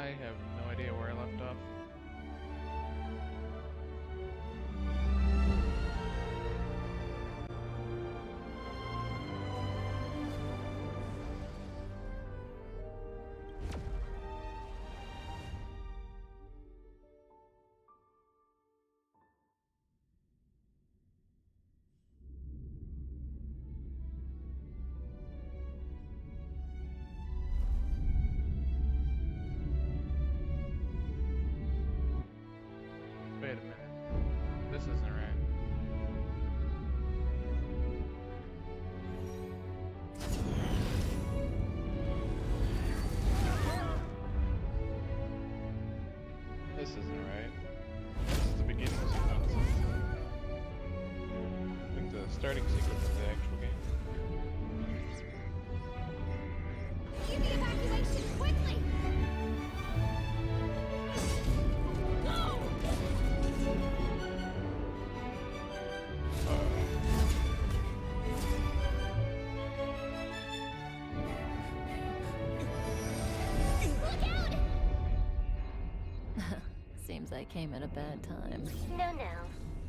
I have no idea where I left off. Wait a minute. This isn't right. This isn't right. This is the beginning sequence. I think the starting sequence of the actual game. Give me evacuation quickly! Go! Look out! Seems I came at a bad time. No, no.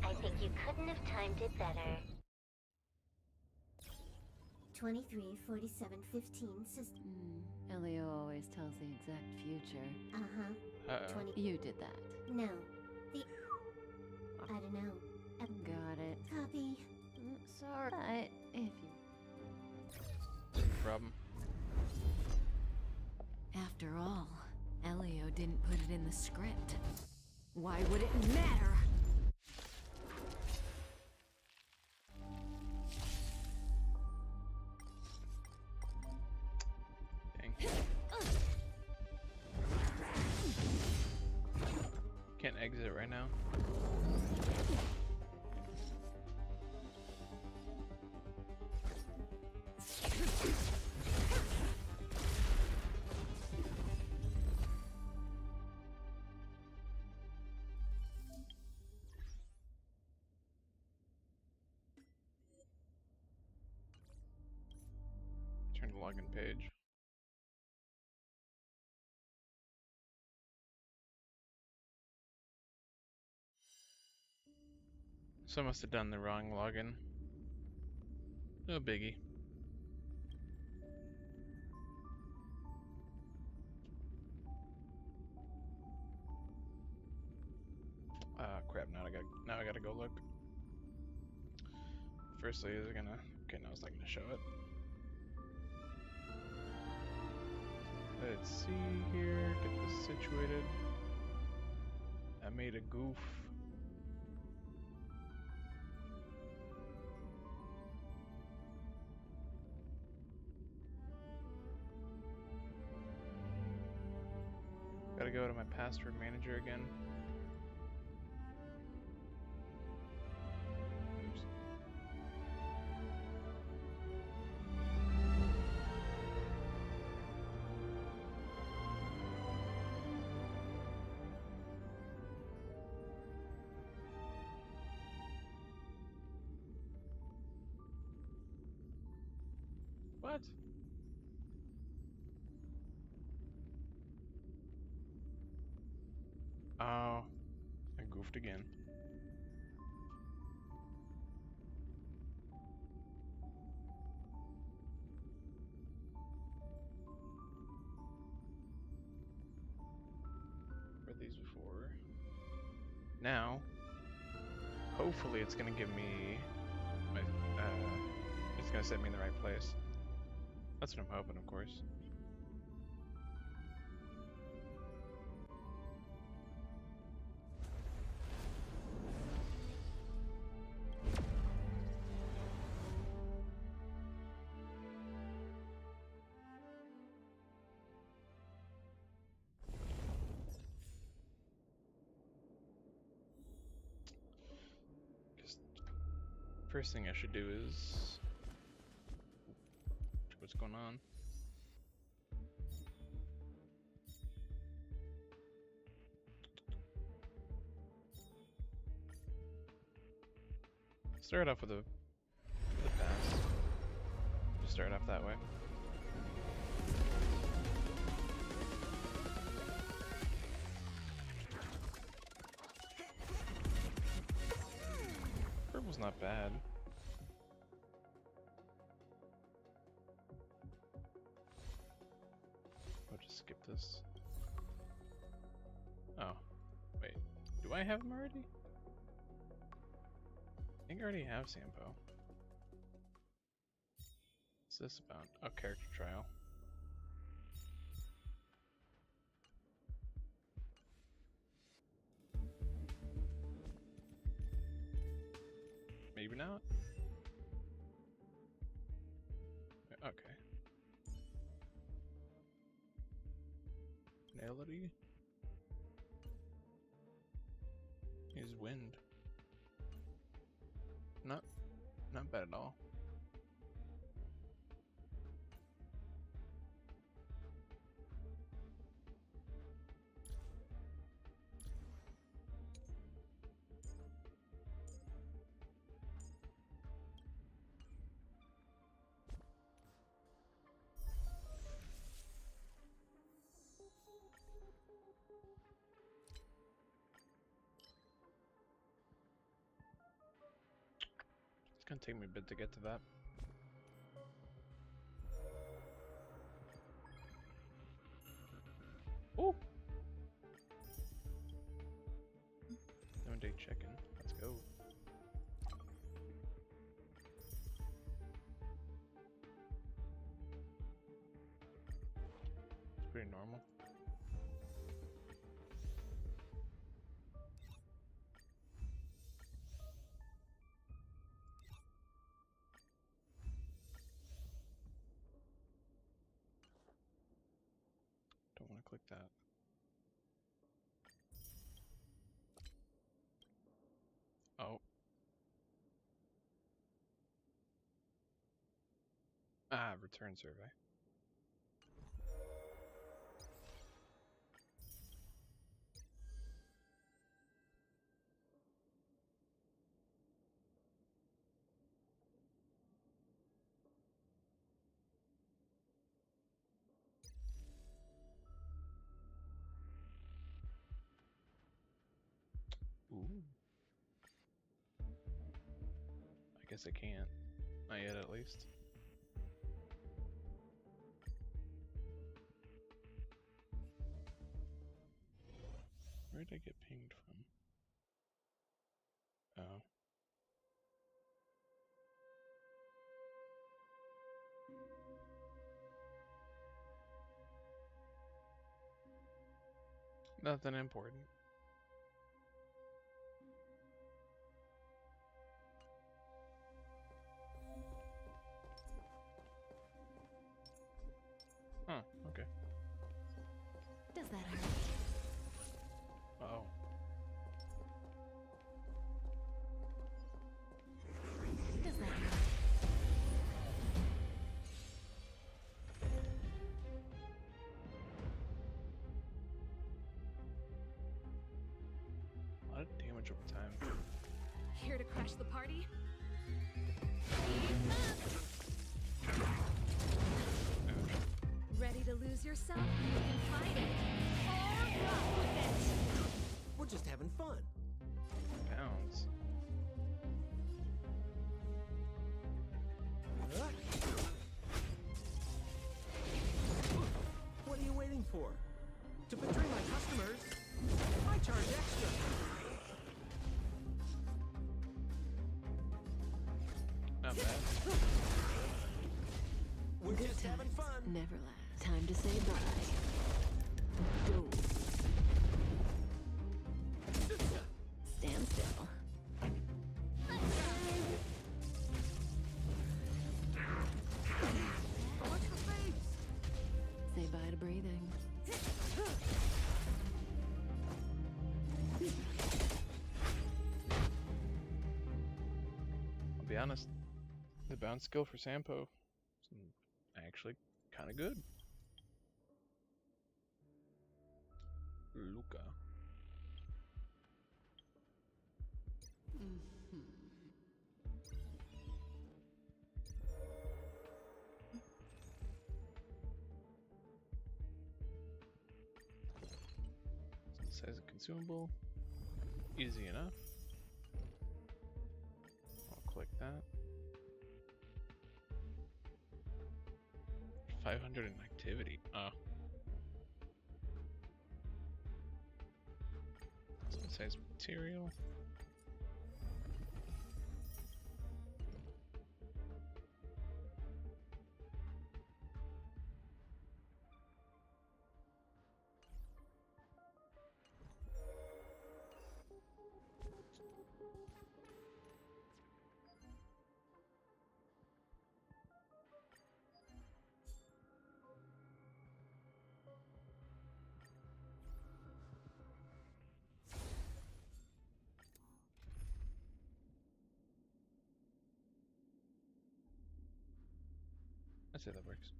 I think you couldn't have timed it better. 23, 47, 15, system. Elio always tells the exact future. Uh-huh. Uh-oh. 20. You did that. No. The... I don't know. Got it. Copy. Sorry. If you... No problem. After all, Elio didn't put it in the script. Why would it matter? Dang. Can't exit right now. Turn to login page. So I must have done the wrong login. No biggie. Ah, crap! Now I gotta go look. Firstly, is it gonna? Okay, no, it's not gonna show it. Let's see here. Get this situated. I made a goof. Gotta go to my password manager again. Oops. What? Oh, I goofed again. Read these before. Now, hopefully it's gonna give me my, it's gonna set me in the right place. That's what I'm hoping, of course. First thing I should do is what's going on. Start off with the pass. Just start off that way. Sample's not bad. I'll just skip this. Oh, wait. Do I have him already? I think I already have Sampo. What's this about? Oh, character trial. Maybe not. Okay. Melody? Use wind. Not bad at all. It's gonna take me a bit to get to that. Ooh! 7-day check-in. Let's go. It's pretty normal. Don't want to click that. Oh. Ah, return survey. Ooh. I guess I can't. Not yet, at least. Where did I get pinged from? Oh. Nothing important. Huh, okay. Does that hurt? Oh. Does that hurt? A lot of damage over time. Here to crash the party? Ready to lose yourself? You can fight it. Or rock with it. We're just having fun. Pounds. What are you waiting for? To betray my customers, I charge extra. Not bad. We're just having fun. Never last. Time to say bye. Go. Stand still. Watch the face. Say bye to breathing. I'll be honest. The bounce skill for Sampo is actually kind of good. Luca. This has a consumable. Easy enough. that. 500 in activity. Oh. Doesn't say it's material. I'd say that works.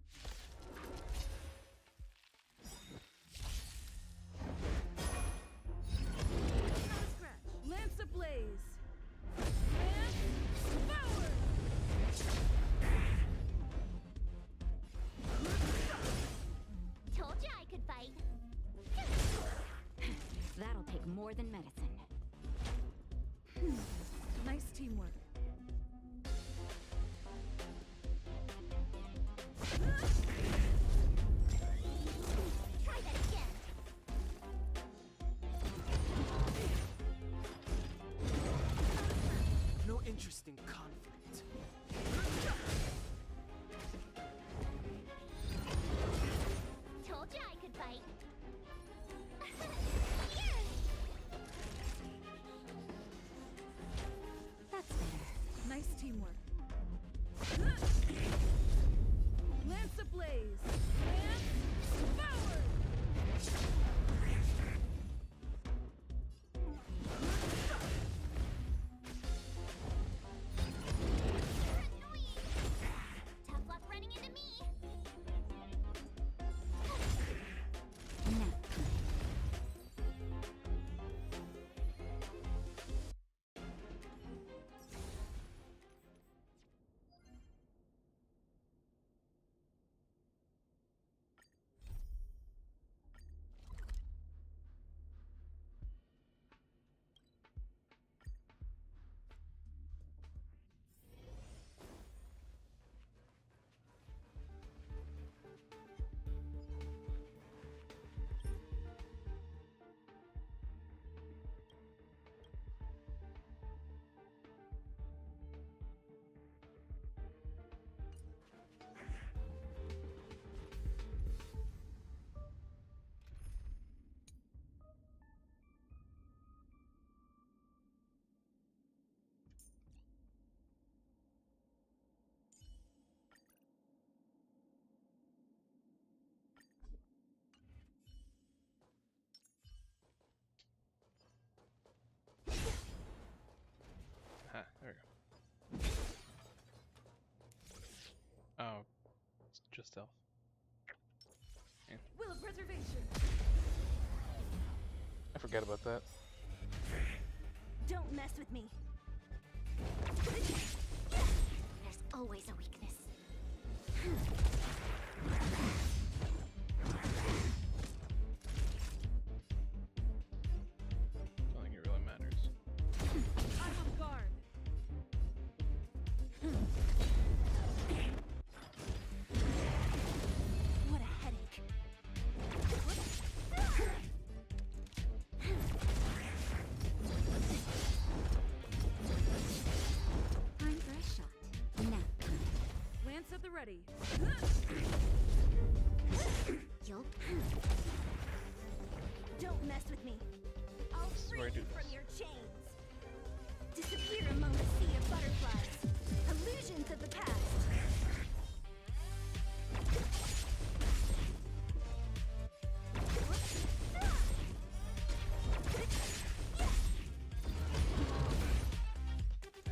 Lance ablaze! Lance forward! Told you I could fight. That'll take more than medicine. Nice teamwork. Try that again. No interest in conflict. Told you I could fight. That's better. Nice teamwork. Lance ablaze! Lance forward! Tough luck running into me. Ah, there we go. Oh, it's just stealth. Yeah. Will of preservation! I forget about that. Don't mess with me. There's always a weakness. Don't think it really matters. I'm on guard. What a headache. Time for a shot. Nap time. Lance at the ready. Yup. Don't mess with me. I'll This is free where I do you from this. your chains. Disappear among the sea of butterflies. Illusions of the past.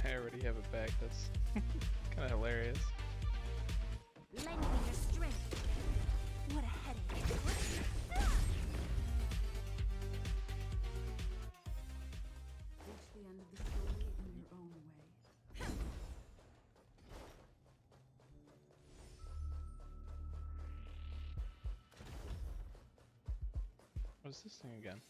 I already have it back. That's kind of hilarious. Lend me your strength. What a headache. Reach the end of the story in your own way. What is this thing again?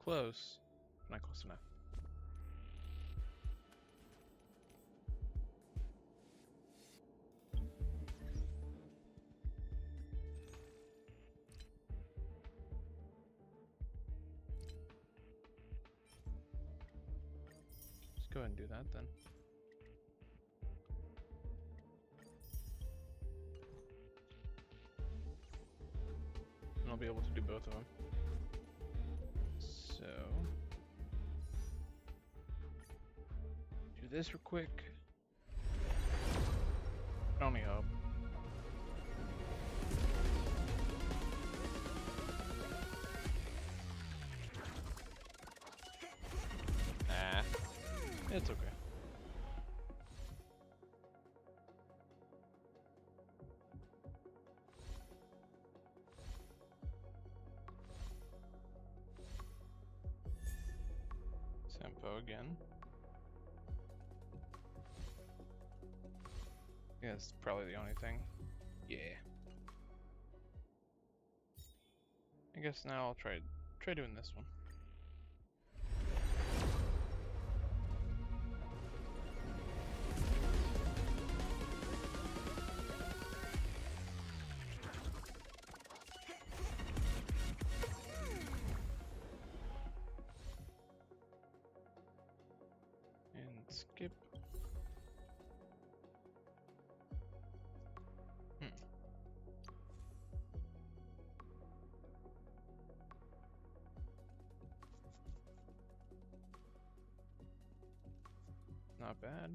Close. Not close enough. Let's go ahead and do that then. And I'll be able to do both of them. So, do this real quick. I only hope. Ah, it's okay. Tempo again. Yeah, it's probably the only thing. Yeah. I guess now I'll try doing this one. And skip. Not bad.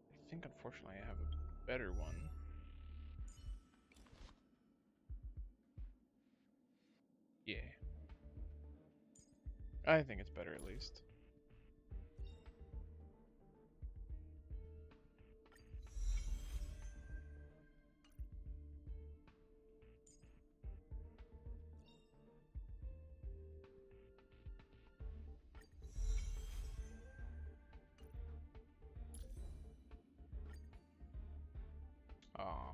I think unfortunately I have a better one. Yeah. I think it's better at least. Aw.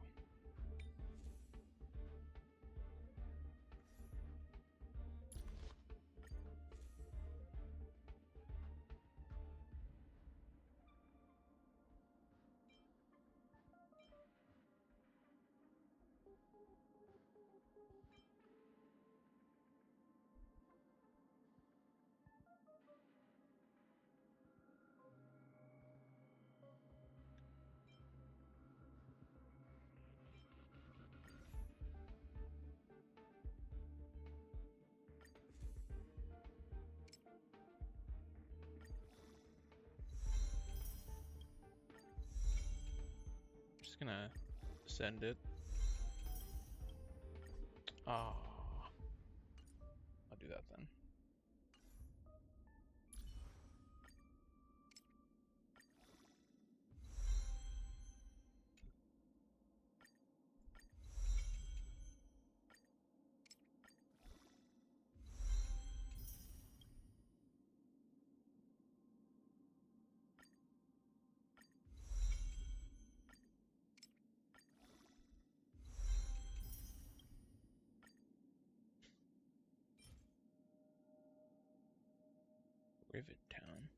Just gonna send it. Ah, I'll do that then. Rivet Town.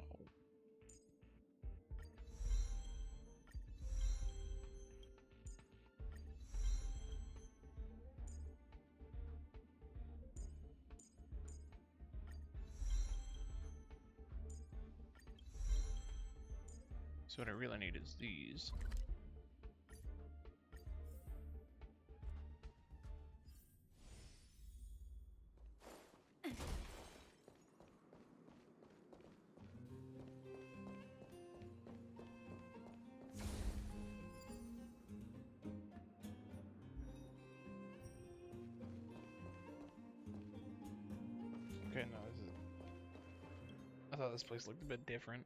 Oh. So what I really need is these. Okay, no, this is... I thought this place looked a bit different.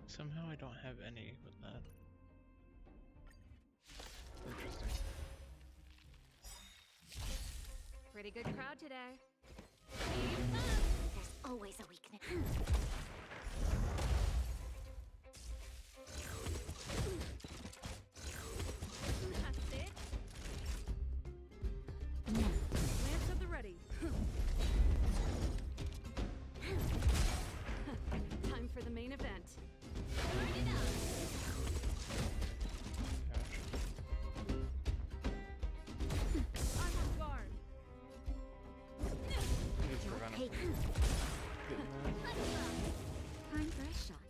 Somehow I don't have any with that. Interesting. Pretty good crowd today. There's always a weakness. That's it. Lance at the ready. Time for the main event. Turn it up. I'm on guard. Need to prevent Hey, him from getting that. time for a shot.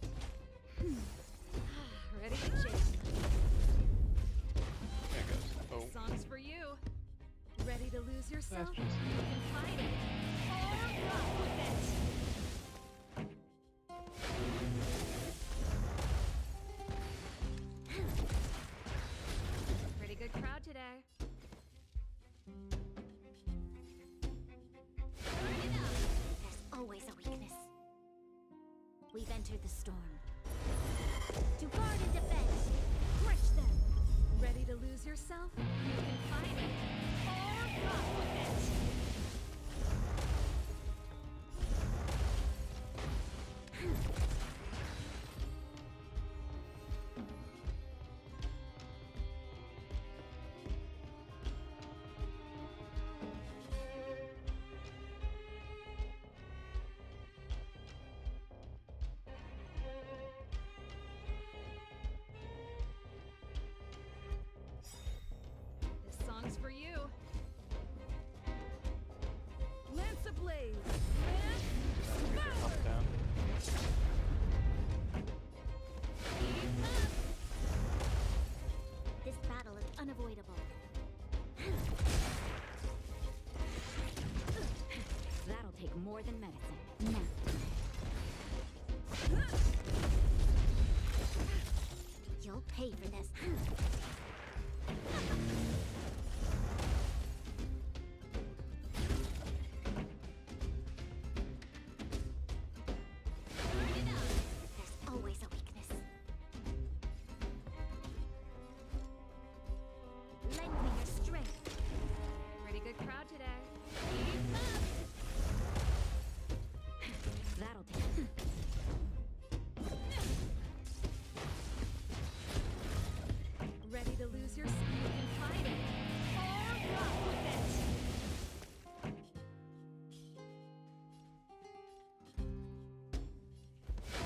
Ready to chase. There it goes. Oh. Song's for you. Ready to lose yourself? That's You just- can fight it. Or rock with it. Pretty good crowd today. Turn it up. There's always a weakness. We've entered the storm. To guard and defend. Crush them. Ready to lose yourself? You can fight it. Or rock with it. This song's for you. Lance ablaze. Lance Just get your pump down. This battle is unavoidable. That'll take more than medicine. Now. You'll pay for this. Turn it up. There's always a weakness. Lend me your strength. Pretty good crowd today. That'll take. Ready to lose yourself? You can fight it. Or rock with it.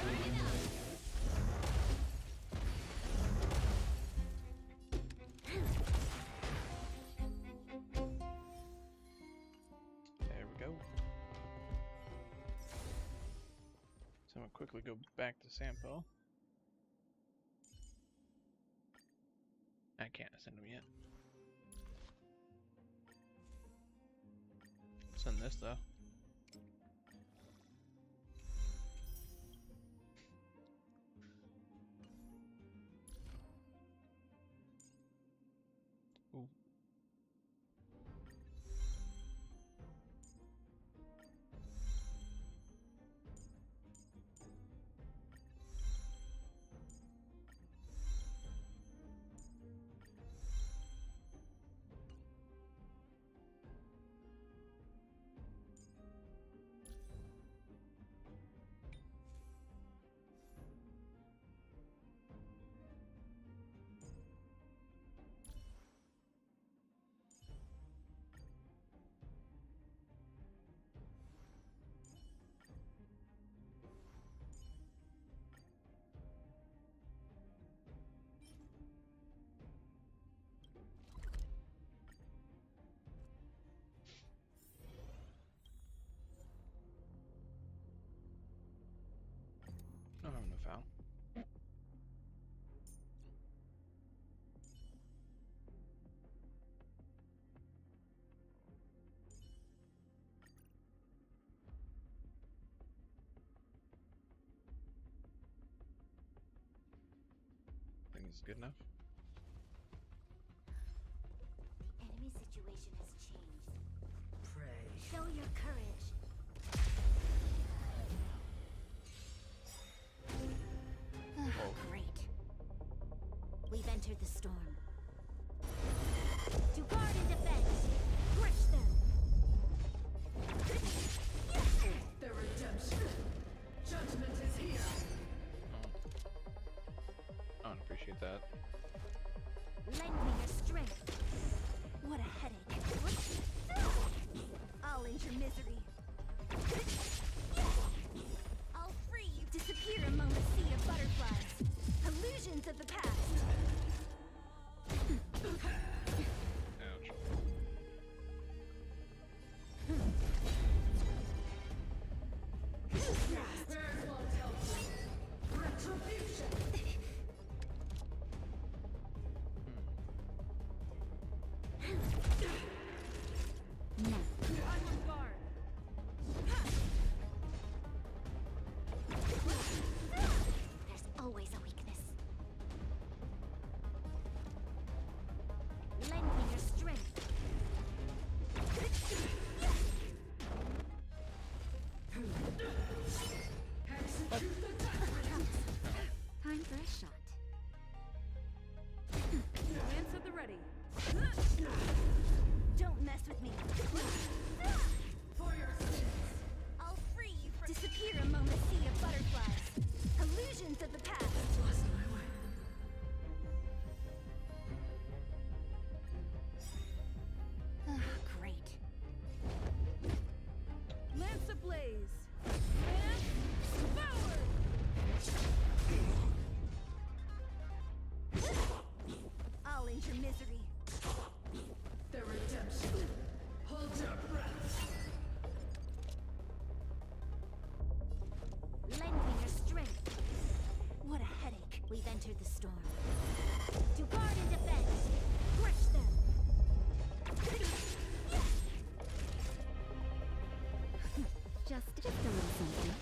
Turn it up. There we go. So I'm gonna quickly go back to Sampo. I can't send him yet. Send this though. Ooh. No harm, no foul. is good enough. The enemy situation has changed. Pray. Show your courage. Oh. Great. We've entered the storm. To guard and defend. Crush them. The redemption. Judgment is here. I don't appreciate that. Lend me your strength. What a headache. I'll end your misery. I'll free you. Disappear among the sea of butterflies. Illusions of the past. Ouch. There won't help you. Retribution. No. I'm on guard. There's always a weakness. Lend me your strength. Execute the death. Time for a shot. Lance at the ready. Don't mess with me. For your sins. I'll free you from. Disappear among the sea of butterflies. Illusions of the past. Lost my way. Great. Lance ablaze. Lance forward. I'll end your misery. The redemption. Hold your breath. Lend me your strength. What a headache. We've entered the storm. To guard and defend. Crush them. Just a little something.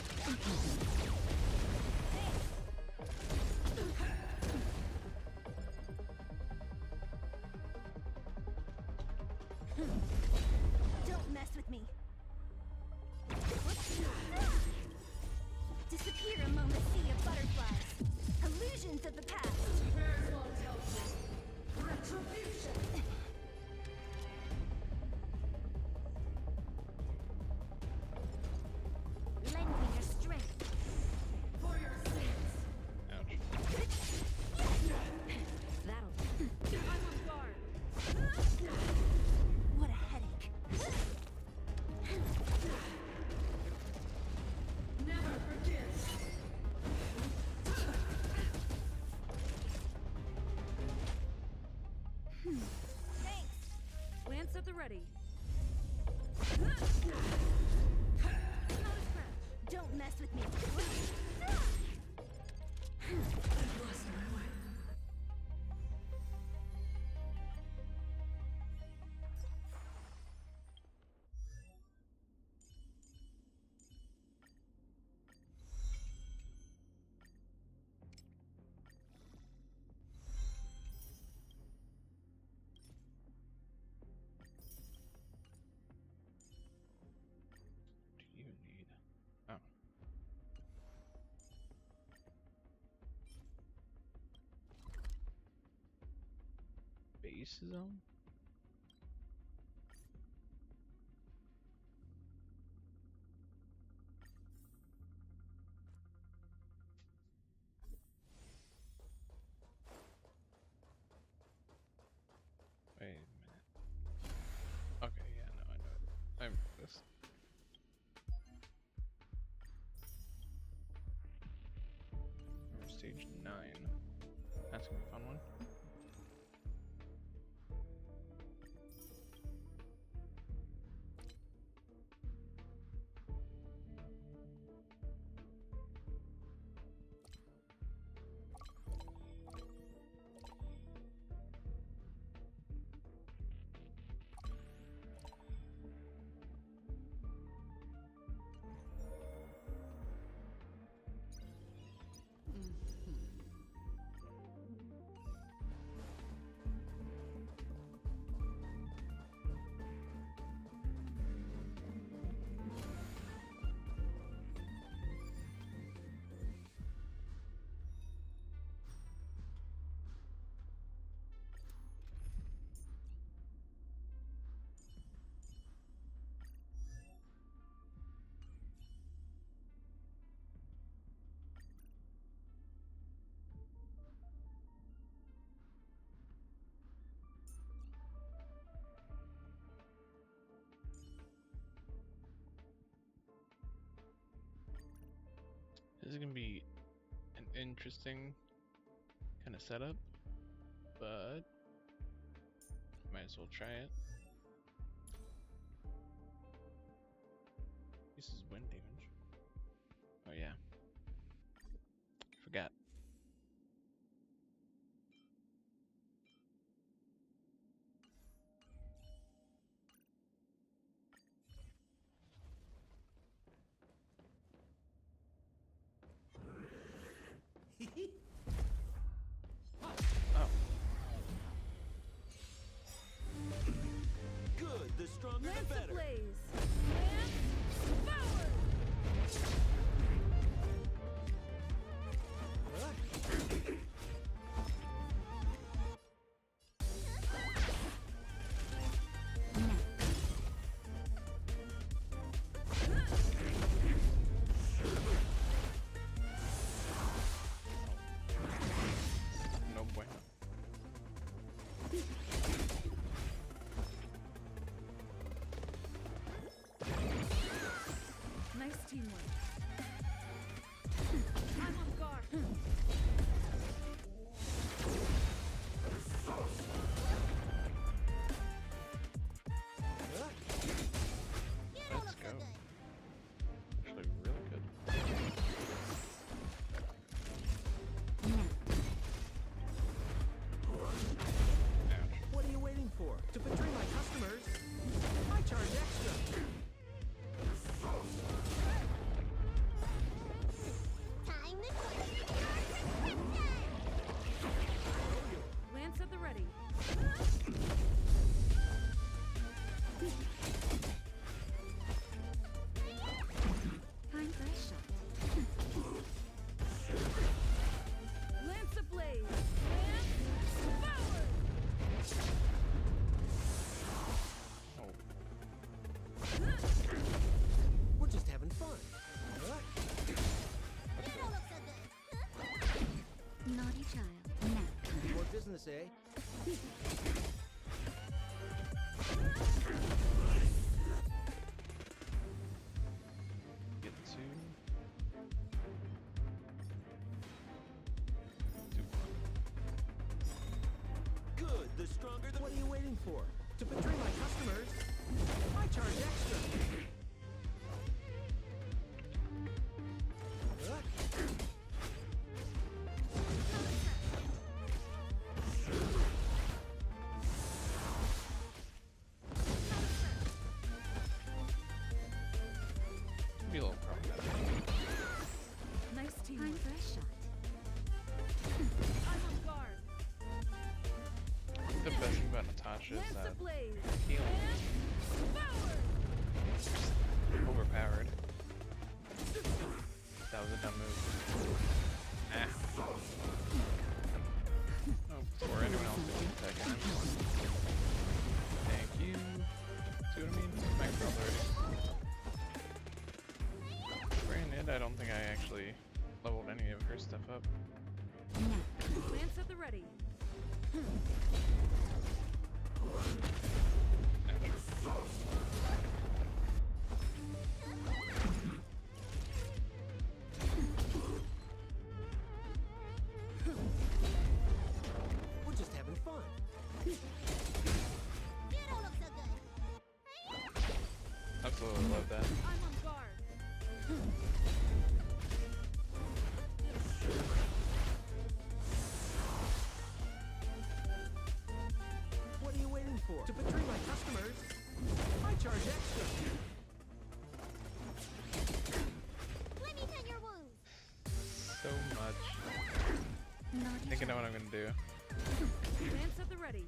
Don't mess with me. Disappear among the sea of butterflies. Illusions of the past. Prayers won't help you. Retribution. Lend me your strength. For your sins. Ouch. That'll. I'm on guard. What a headache. Never forget. Thanks. Lance at the ready. Don't mess with me. Lost my way. Do you need? Oh. Base zone? Wait a minute. Okay, yeah, no, I know it. I remember this. We're stage 9. That's gonna be a fun one. is gonna be an interesting kind of setup, but might as well try it. This is wind damage. Oh yeah, forgot. Oh, Good, the stronger the Lance better. ablaze! Lance forward! no bueno. Nice teamwork. I'm on guard. Let's go. Actually, really good. Ouch. What are you waiting for? To betray my customers? I charge extra. Time to torture Lance at the ready. Time for a shot. Lance ablaze! Lance forward! Oh, We're just having fun. that's good. Naughty child. Now. More business, eh? Get to 2-1. Good, the stronger the... What are you waiting for? To betray my customers? I charge extra. Be a little problematic. Nice Time teamwork. for a shot. I'm on guard. The best thing about Natasha is Lance that ablaze! healing Lance forward! is overpowered. That was a dumb move. Ah. Oh, or anyone else who can attack him. Thank you. See what I mean? Max health already. Granted, I don't think I actually leveled any of her stuff up. Lance at the ready. We're just having fun. You don't look so good. Absolutely love that. I'm on guard. What are you waiting for? To betray my customers? I charge extra. Let me tend your wounds. So much. Naughty I think I know what I'm gonna do. Lance at the ready.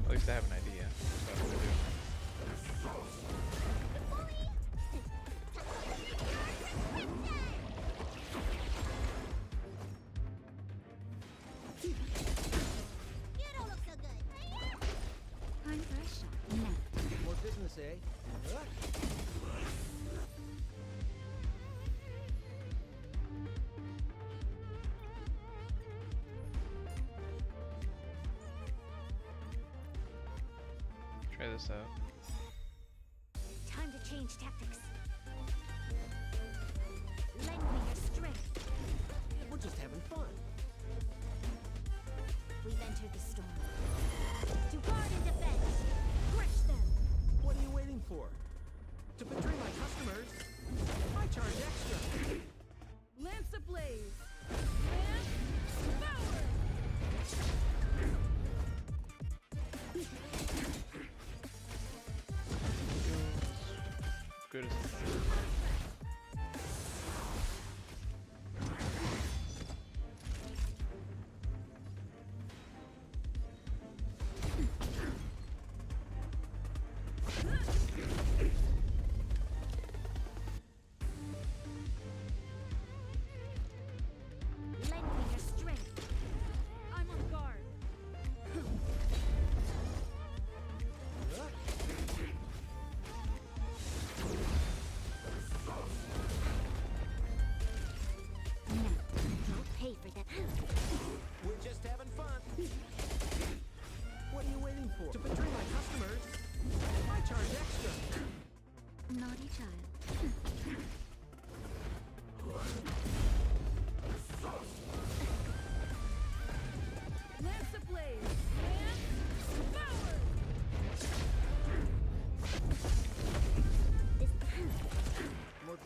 At least I have an idea of what I'm gonna do. You don't look so good. Time for a shot. Now. More business, eh? Try this out. Time to change tactics. Let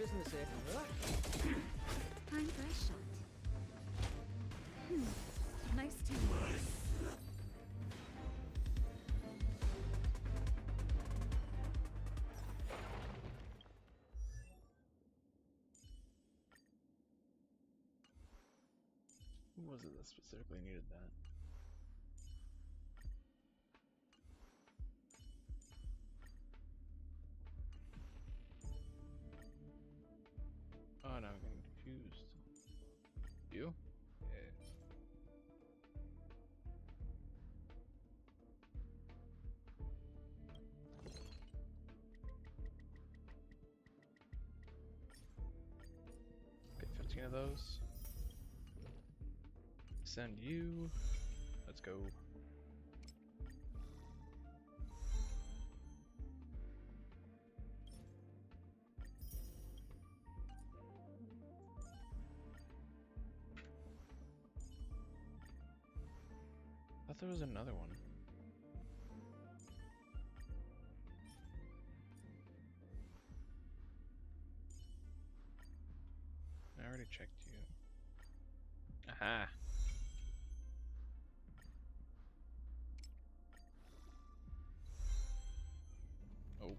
business here. Time for a shot. Nice teamwork. Who was it that specifically needed that? Oh no, I'm getting confused. You? Yeah. Get 15 of those. Send you. Let's go. I thought there was another one. I already checked you. Aha! Oh.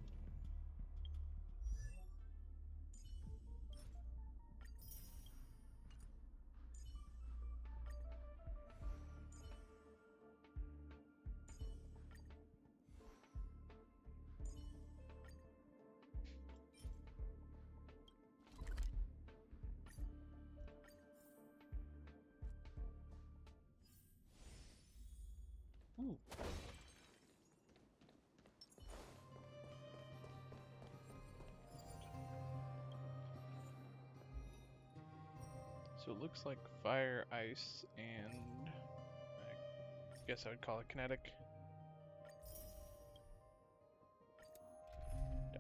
Ooh. So it looks like fire, ice, and I guess I would call it kinetic.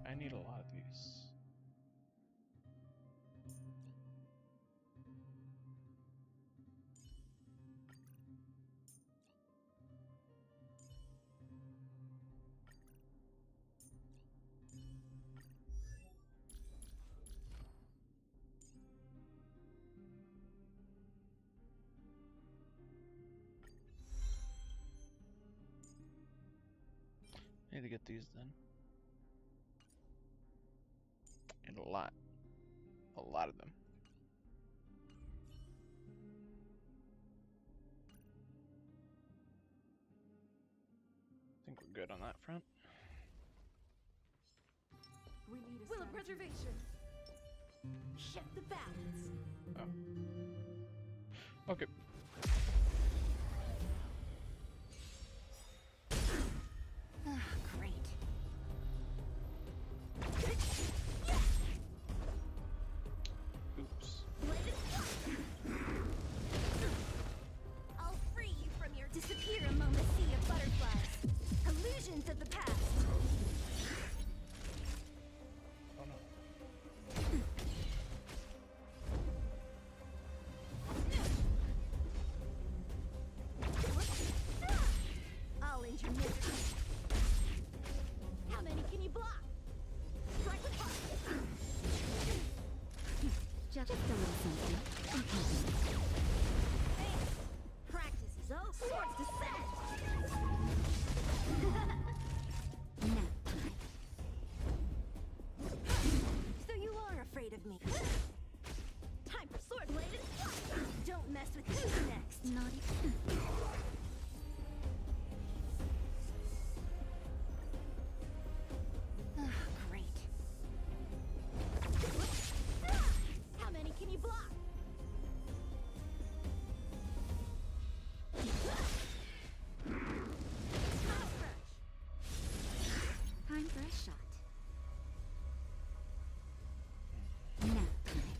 I need a lot of these. I need to get these then. And a lot. A lot of them. I think we're good on that front. We need a Will of preservation. Shift the balance. Oh. Okay. Great. Oops. I'll free you from your disappear among the sea of butterflies. Illusions of the past. Oh no. I'll end your misery. How many can you block? Strike with fire. Just a little something. Practice is all swords to set. Nap time. So you are afraid of me. Time for sword bladed. Don't mess with who's next. Naughty. Great. How many can you block? Time for a shot. Nap time.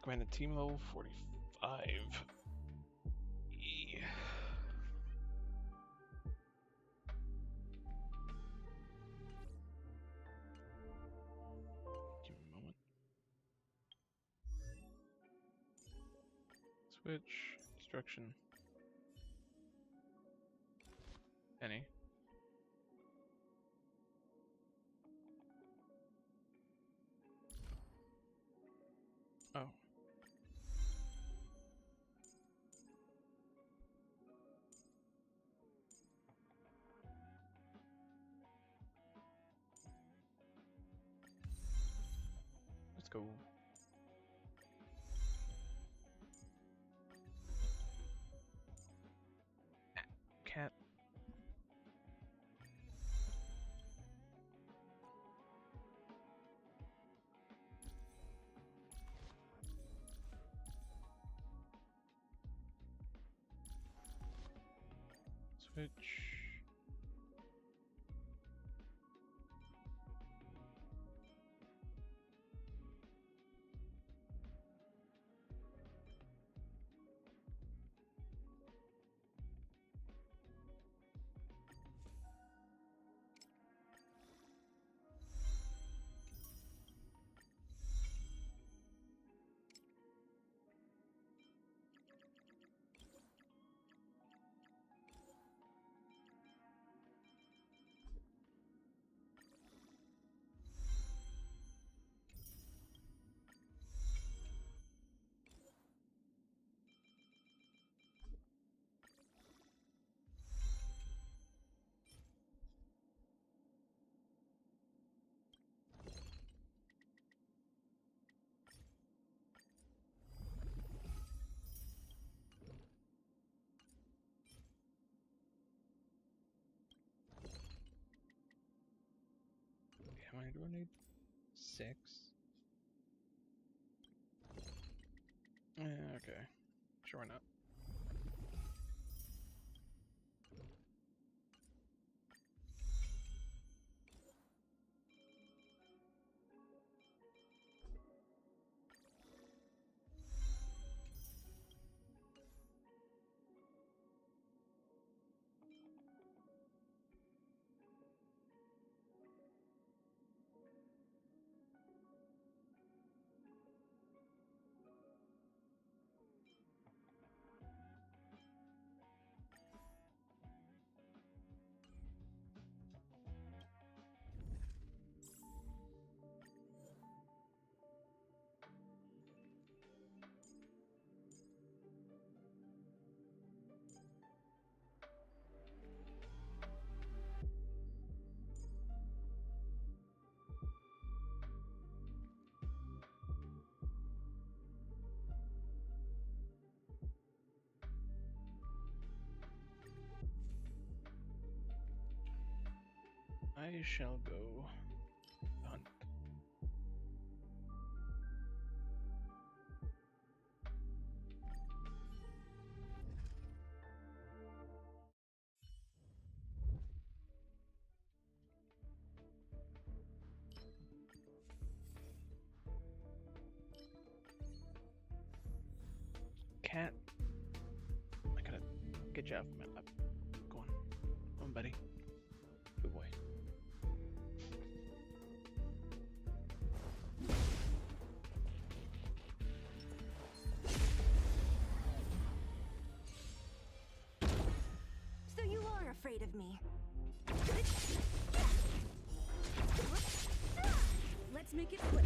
Recommended team level 45. E. Give me a moment. Switch. Destruction. Any. Oh. Let's go. Cat. Switch. How many do I need? 6. Okay. Sure, why not? I shall go hunt. Cat. I gotta get you off my lap. Go on. Come on, buddy. Good boy. So you are afraid of me. Let's make it quick.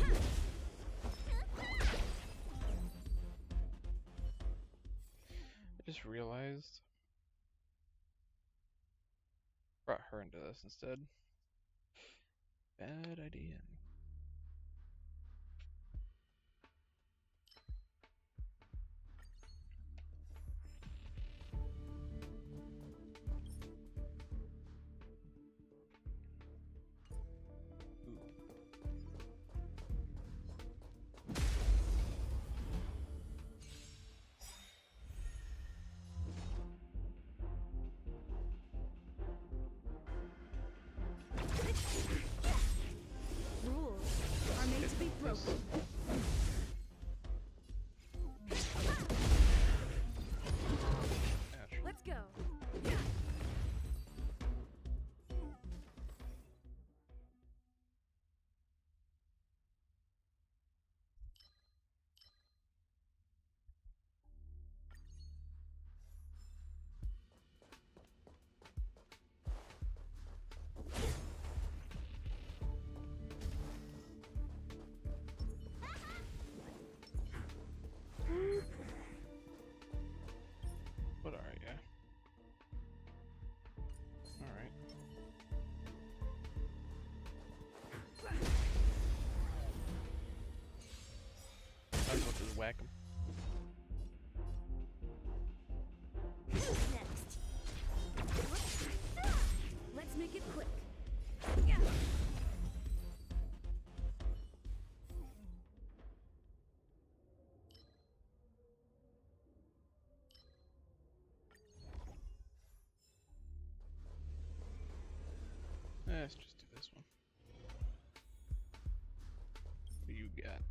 I just realized. Brought her into this instead. Bad idea. Rules are made to be broken. as well just whack him. Who's next? Let's make it quick. Yeah. Let's just do this one. What do you got?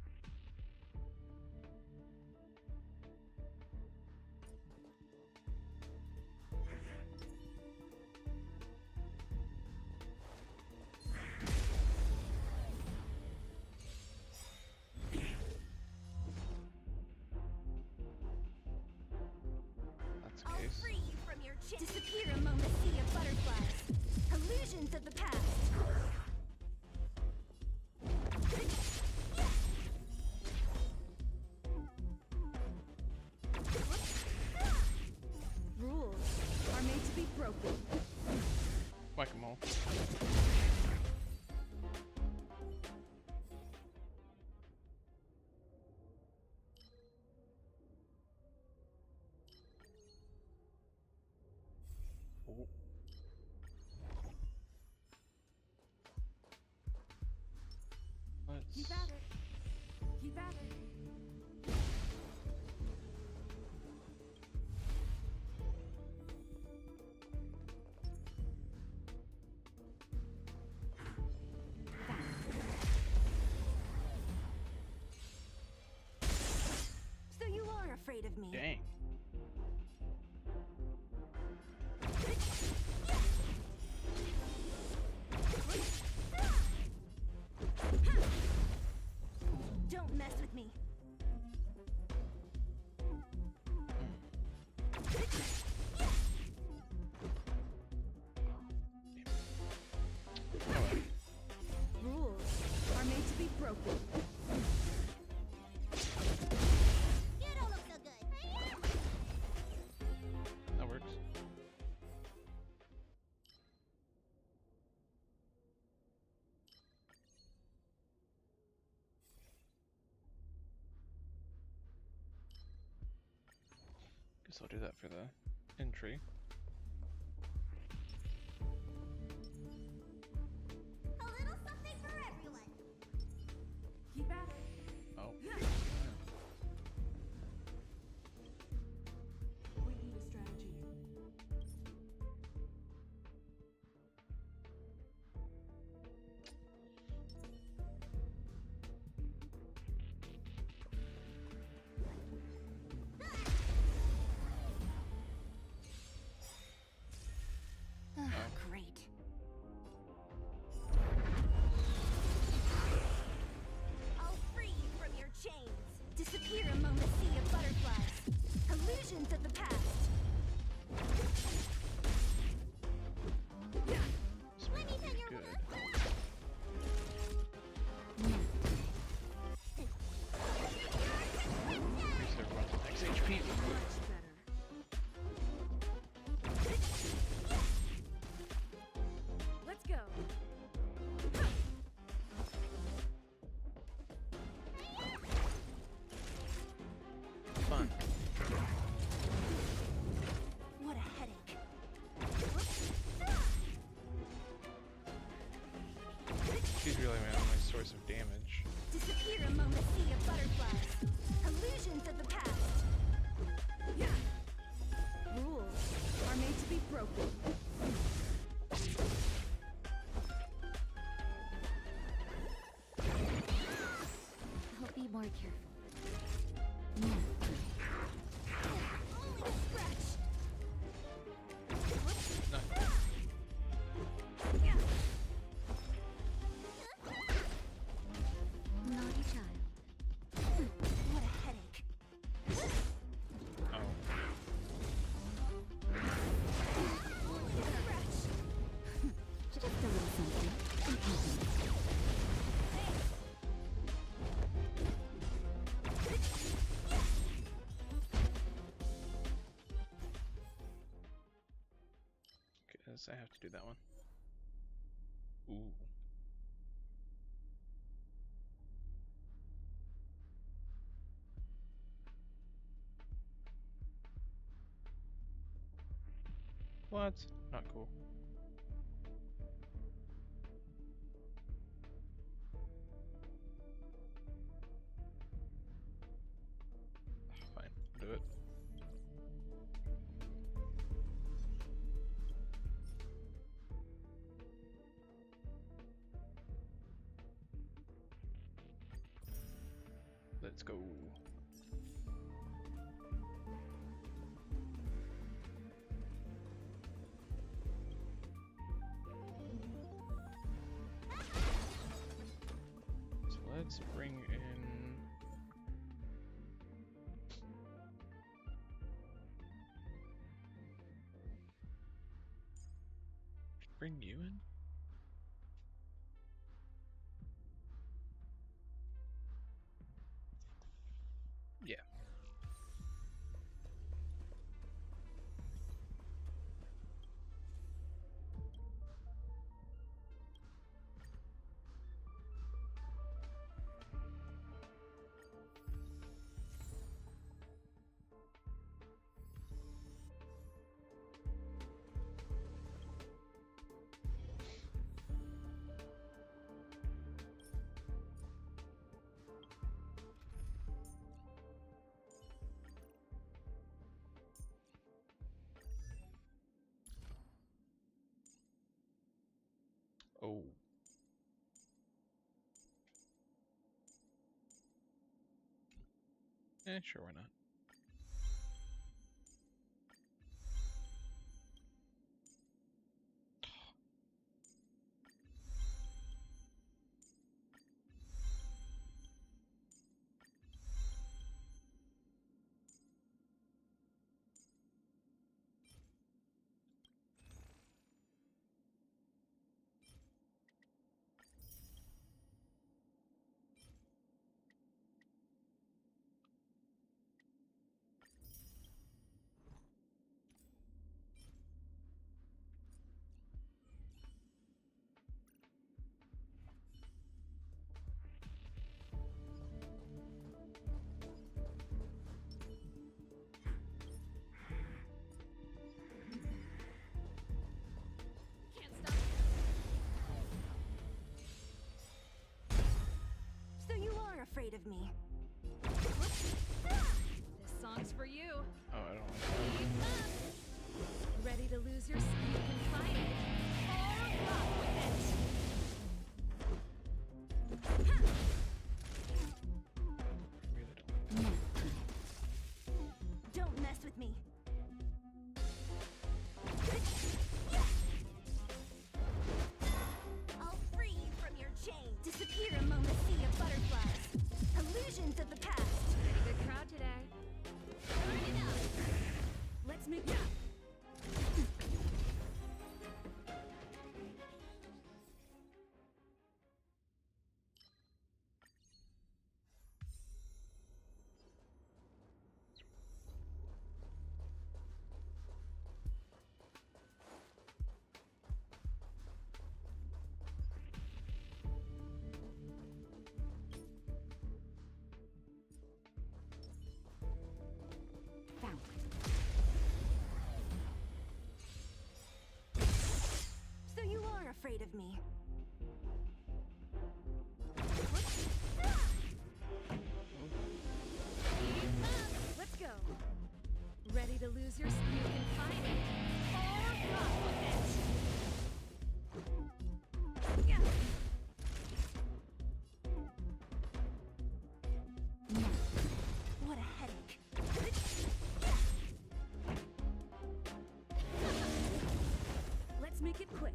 That's the I'll case. free you from your chain. Disappear among the sea of butterflies. Illusions of the past. Rules are made to be broken. Whack-a-mole. Oh. Let's... Keep at it. Keep at it. So you are afraid of me. Dang. Don't mess with me. Oh, well. Rules are made to be broken. You don't look so good. That works. Guess I'll do that for the entry. A little something for everyone. Keep at it. Oh. We need a strategy. Great. I'll free you from your chains. Disappear among the sea of butterflies. Illusions of the past. Let me pin your Good. Increase everyone's max HP. Much better. Let's go. Fun. What a headache. She's really my only source of damage. Disappear among the sea of butterflies. Illusions of the past. Rules are made to be broken. I'll be more careful. Only a scratch. No. Naughty child. What a headache. Oh. Only a scratch. Just a little something. Guess I have to do that one. Ooh. What? Not cool. Fine, do it. Let's go. So let's bring in you in? Yeah. Oh. Sure, why not? Can't stop. So you are afraid of me. This song's for you. Oh, I don't like Keep up. Ready to lose your skin and fight it, or rock with it. I really don't. Don't mess with me. I'll free you from your chain. Disappear among the sea of butterflies. Illusions of the past. Pretty good crowd today. Turn it up. Let's make it. Found it. So you are afraid of me. Keep up. Let's go. Ready to lose your skin and fight it, or rock with it. Yeah. What a headache. Let's make it quick.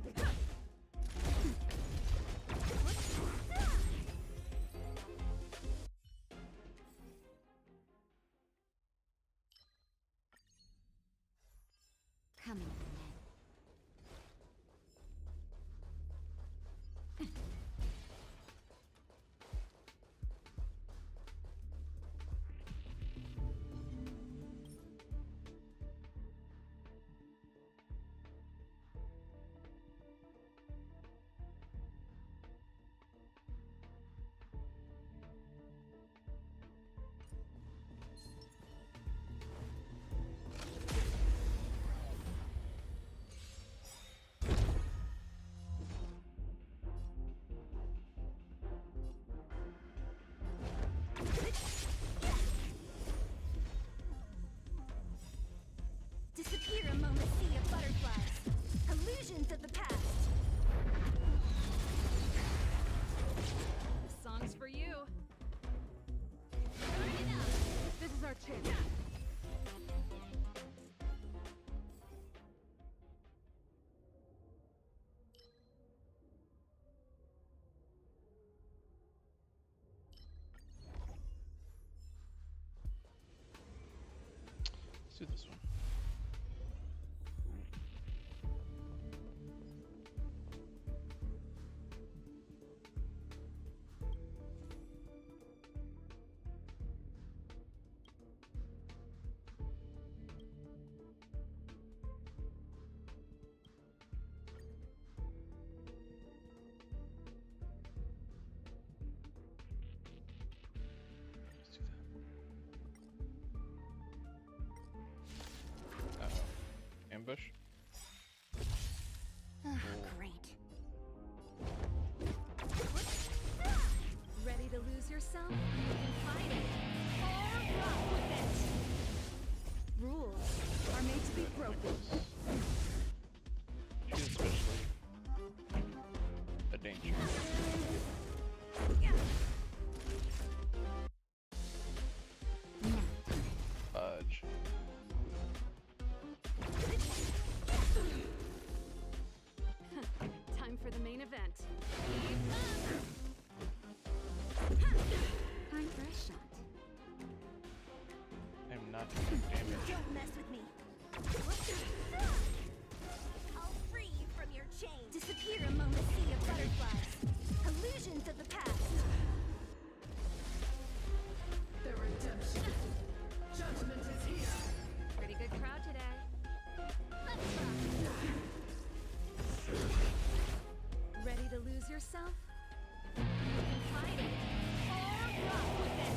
Coming. do this one. Let's do that. Ambush. Great. Ready to lose yourself? Fight it. Or rock with it. Rules are made to be broken. She's especially a danger. Fudge. Time for the main event. Time for a shot. I'm not doing damage. Don't mess with me. I'll free you from your chain. Disappear among the sea of butterflies. Illusions of the past. The redemption. Judgment is here. Pretty good crowd today. Let's rock. Ready to lose yourself? Fight it. Or rock with it.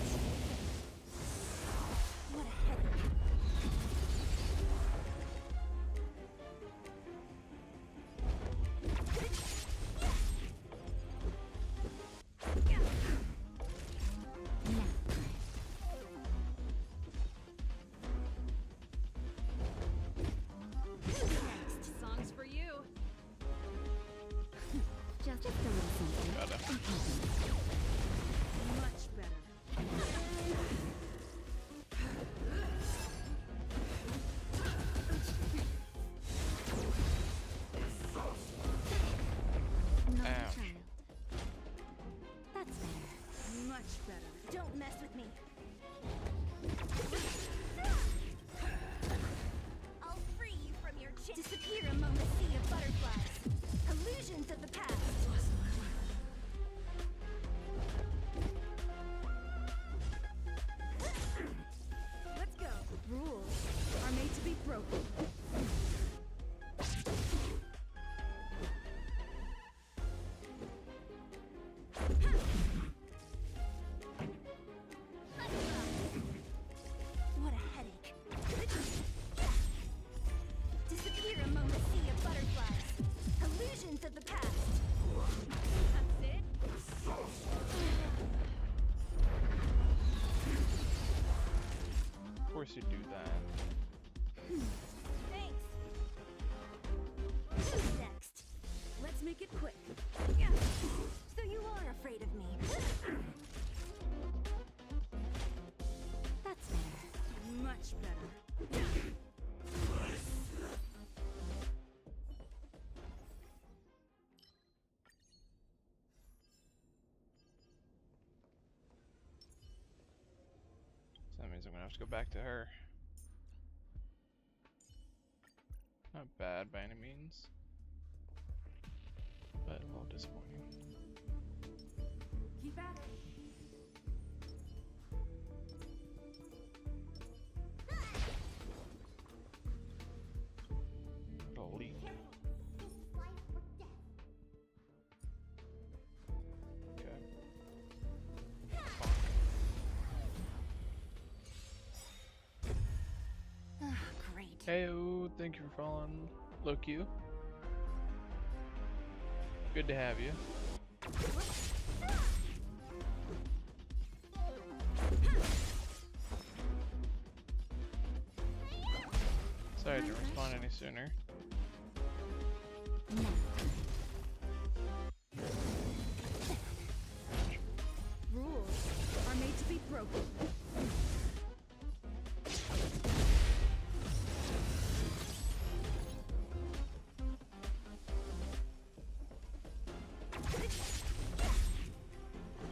What a headache. Next song's for you. Just a little something. Gotta. Much better. Not a Ouch. child. That's better. Much better. Don't mess with me. I'll free you from your chain. Disappear among the sea of butterflies. Illusions of the past. Let's go. Rules are made to be broken. What a headache. Disappear among the sea of butterflies. Illusions of the past. That's it. Of course you do that. Thanks. Who's next? Let's make it quick. So you are afraid of me. That's better. Much better. So that means I'm gonna have to go back to her. Not bad by any means, but a little disappointing. Keep at it. What a leak. Okay. Great. Heyo, thank you for following Loki. Good to have you. Sorry I didn't respond any sooner. Rules are made to be broken.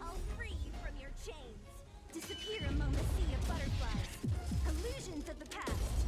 I'll free you from your chains. Disappear among the sea of butterflies. Illusions of the past.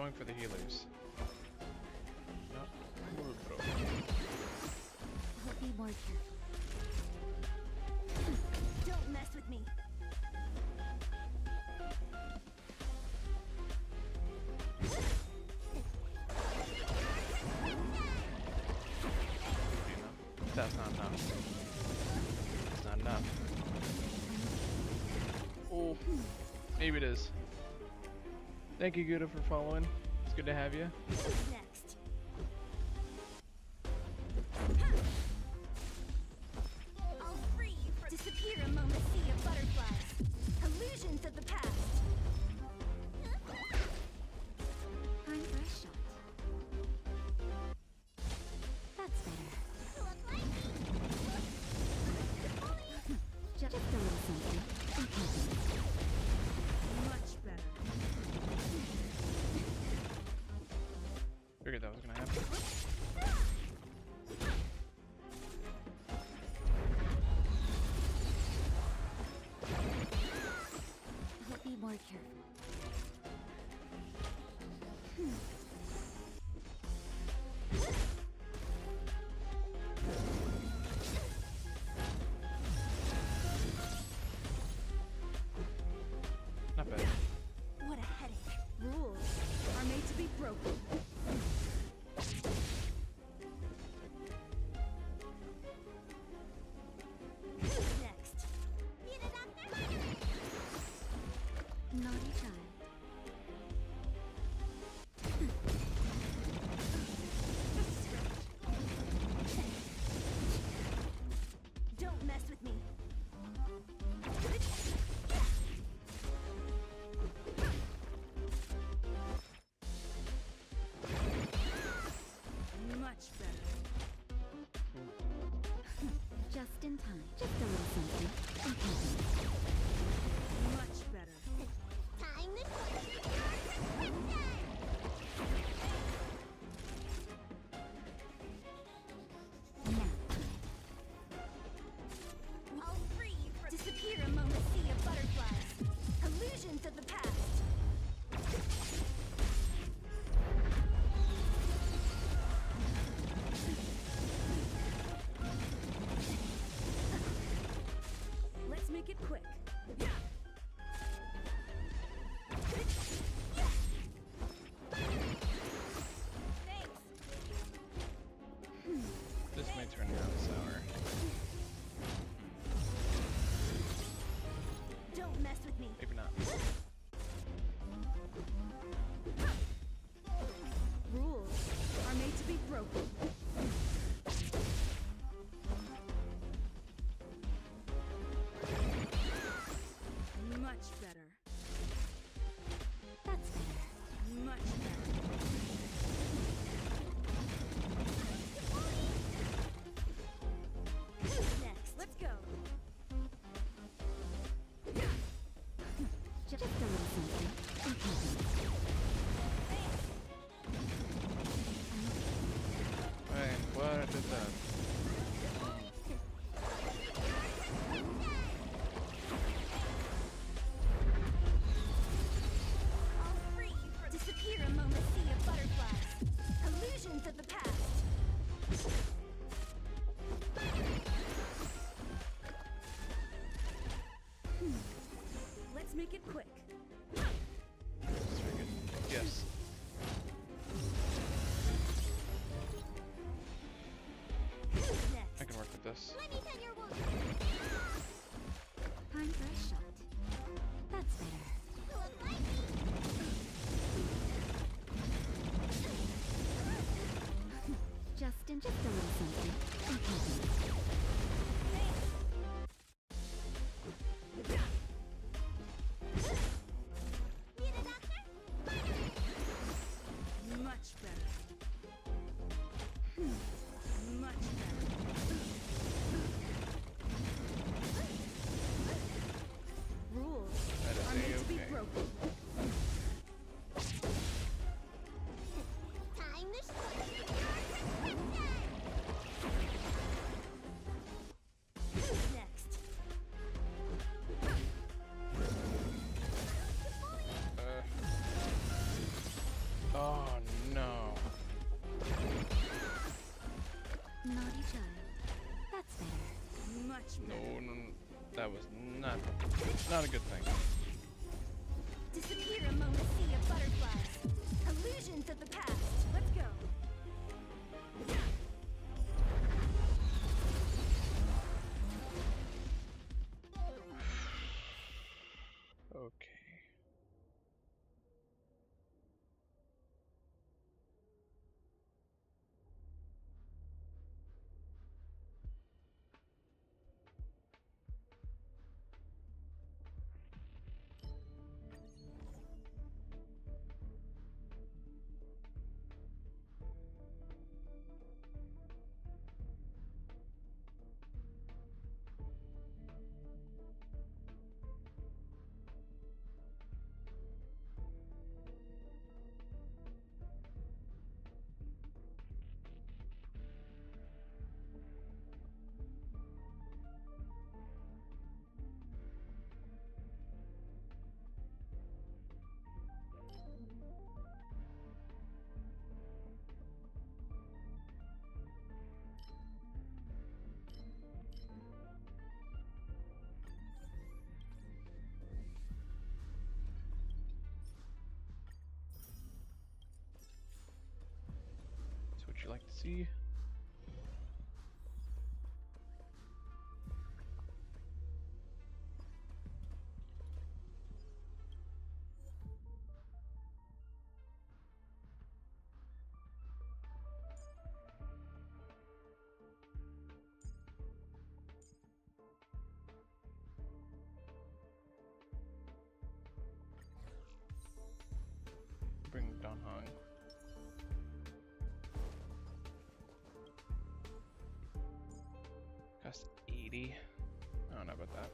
going for the healers. No. Bro. I'll be more careful. Don't mess with me. That's not enough. It's not enough. Oh, maybe it is. Thank you, Guda, for following. It's good to have you. Who's next? I'll free you from disappear among the sea of butterflies. Illusions of the past. Time for a shot. That's better. Just a little something. Much better. Figured that was gonna happen. I'll be more careful. Not bad. What a headache. Rules are made to be broken. Who's next? Naughty child. Don't mess with me. Much better. Just in time. Just a little something. Much better. Time to now. I'll free you from disappear among the sea of butterflies. Illusions of the past. Let's make it quick. This may turn around sour. Don't mess with me. Maybe not. Rules are made to be broken. Much better. That's better. Much better. Who's next? Let's go. Just a little something. Hey, what is that? I'll free you from disappear among the sea of butterflies. Illusions of the past. Let's make it quick. That's very good. Yes. Who's next? I can work with this. Let me tend your wound. Time for a shot. That's better. Just a little something. Much better. Much better. Rules That is are made to be A-okay. broken. Time to not a good thing. Disappear among the sea of butterflies. Illusions of the past. Let's go. Okay. That's what you like to see. Bring Don Hong. Cost 80. I don't know about that.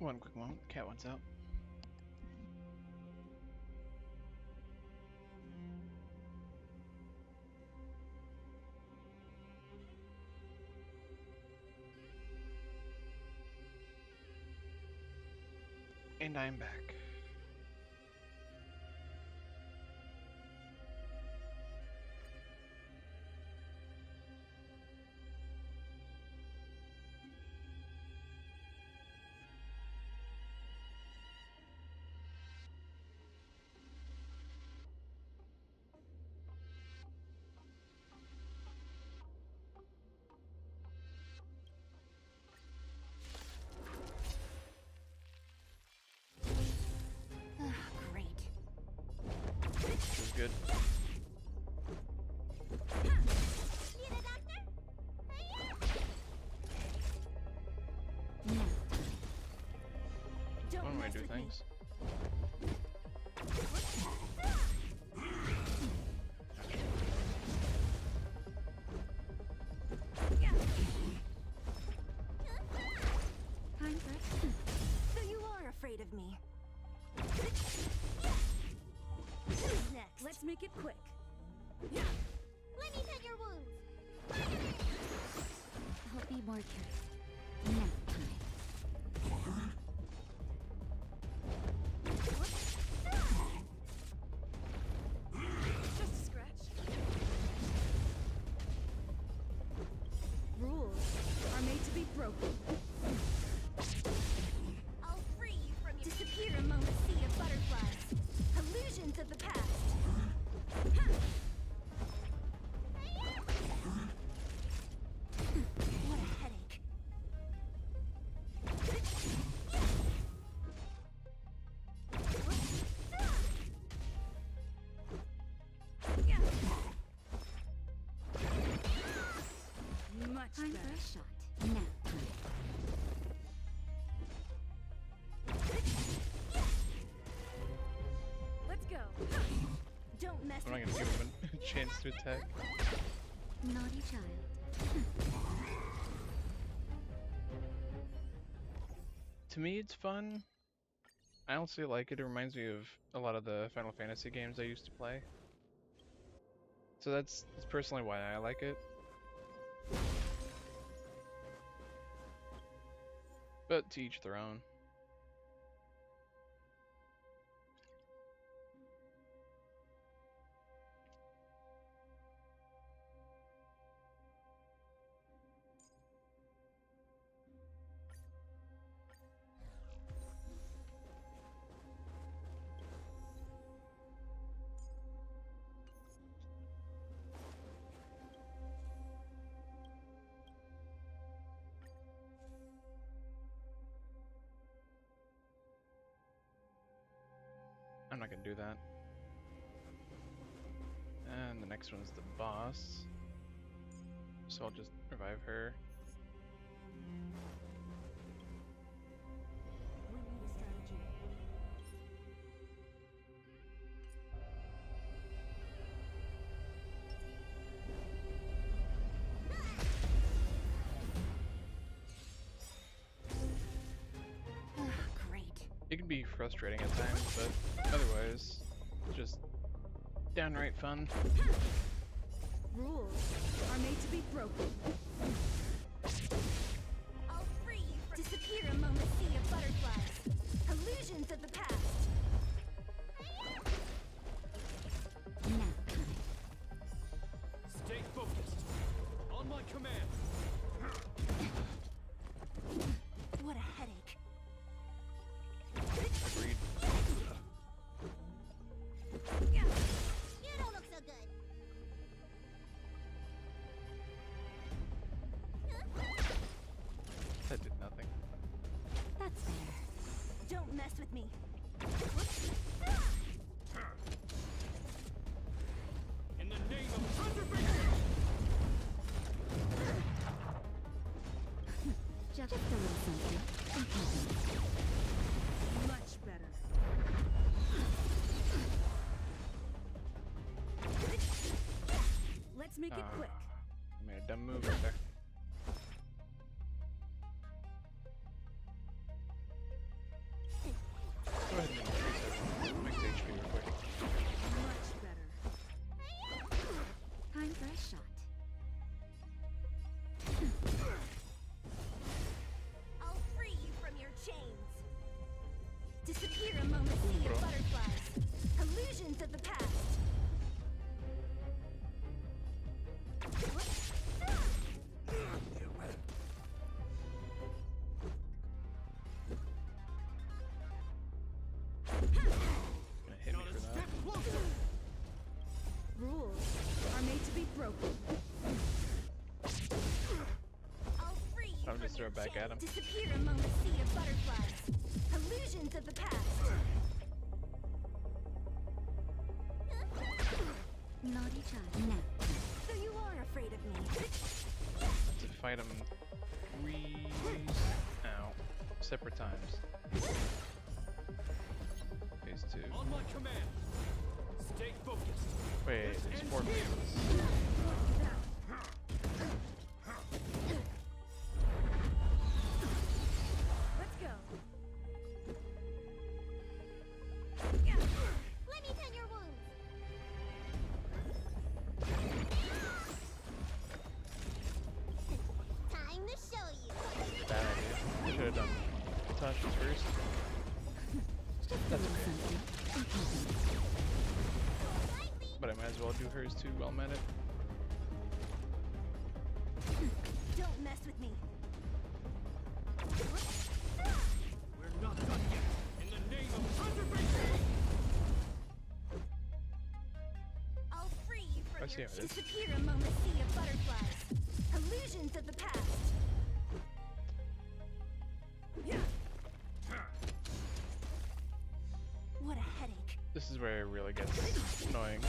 One quick moment. Cat wants out. And I'm back. Great. Which is good. Need a doctor? No. Don't One way mess to do with me. things. I'm good. So you are afraid of me. Who's next? Let's make it quick. Let me pet your wounds. I'll be more careful. Next time. Just a scratch. Rules are made to be broken. I'll free you from your disappear among the sea of butterflies. Illusions of the past. Much Time better. for a shot. Nap time. Let's go. Don't mess I'm not with gonna give him a chance to attack. Naughty child. To me, it's fun. I honestly like it. It reminds me of a lot of the Final Fantasy games I used to play. So that's personally why I like it. But to each their own. I'm not gonna do that. And the next one's the boss. So I'll just revive her. We need a strategy. Great. It can be frustrating at times, but otherwise, it's just downright fun. Rules are made to be broken. I'll free you from disappear among the sea of butterflies. Illusions of the past. Nap time. Stay focused. On my command. What a headache. Agreed. You don't look so good. That did nothing. That's fair. Don't mess with me. In the name of conservation. Just a little something. Something. Much better. Let's make it quick. I made a dumb move right there. Go ahead and increase everyone. Max HP real quick. Much better. Time for a shot. I'll free you from your chains. Disappear among the sea of butterflies. Illusions of the past. Gonna hit me Not a for that. step closer. Rules are made to be broken. I'll free you I'm from just throw your it back chains. at him. Disappear among the sea of butterflies. Illusions of the past. Naughty child. Nap. So you are afraid of me. To fight him 3 separate times. Phase 2. On my command. Stay focused. Wait, there's 4 phases. Let's go. Let me tend your wounds. Time to show you. Bad idea. I should have done Tasha's first. That's okay. But I might as well do hers too while I'm at it. Don't mess with me. We're not done yet. In the name of conservation. I'll free you I from see your how it is. disappear among the sea of butterflies. Illusions of the past. What a headache. This is where it really gets annoying.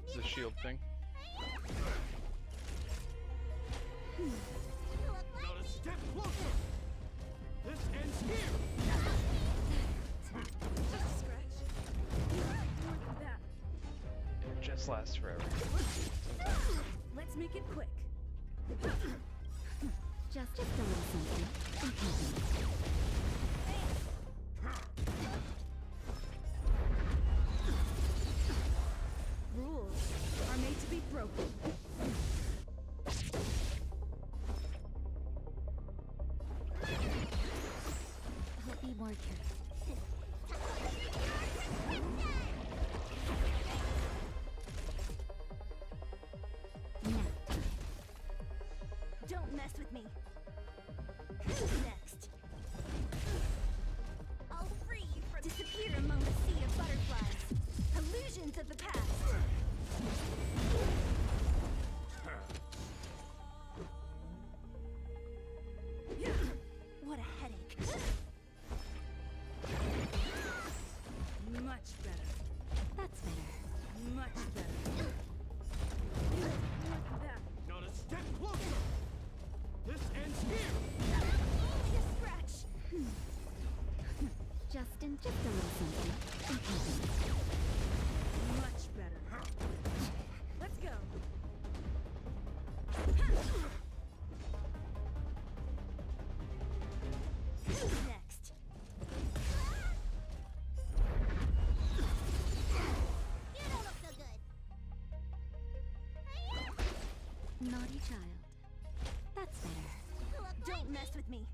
It's the shield thing. This lasts forever. Let's make it quick. Just a little something. Rules are made to be broken. I'll be more careful. Now, Don't mess with me. Who's next? I'll free you from disappear among the sea of butterflies. Illusions of the past. What a headache. Much better. that's better. Much better. Like that. Not a step closer! This ends here! Only a scratch. Just a little something. Much better. Let's go. Who's next? You don't look so good. Naughty child. That's better. Don't mess with me.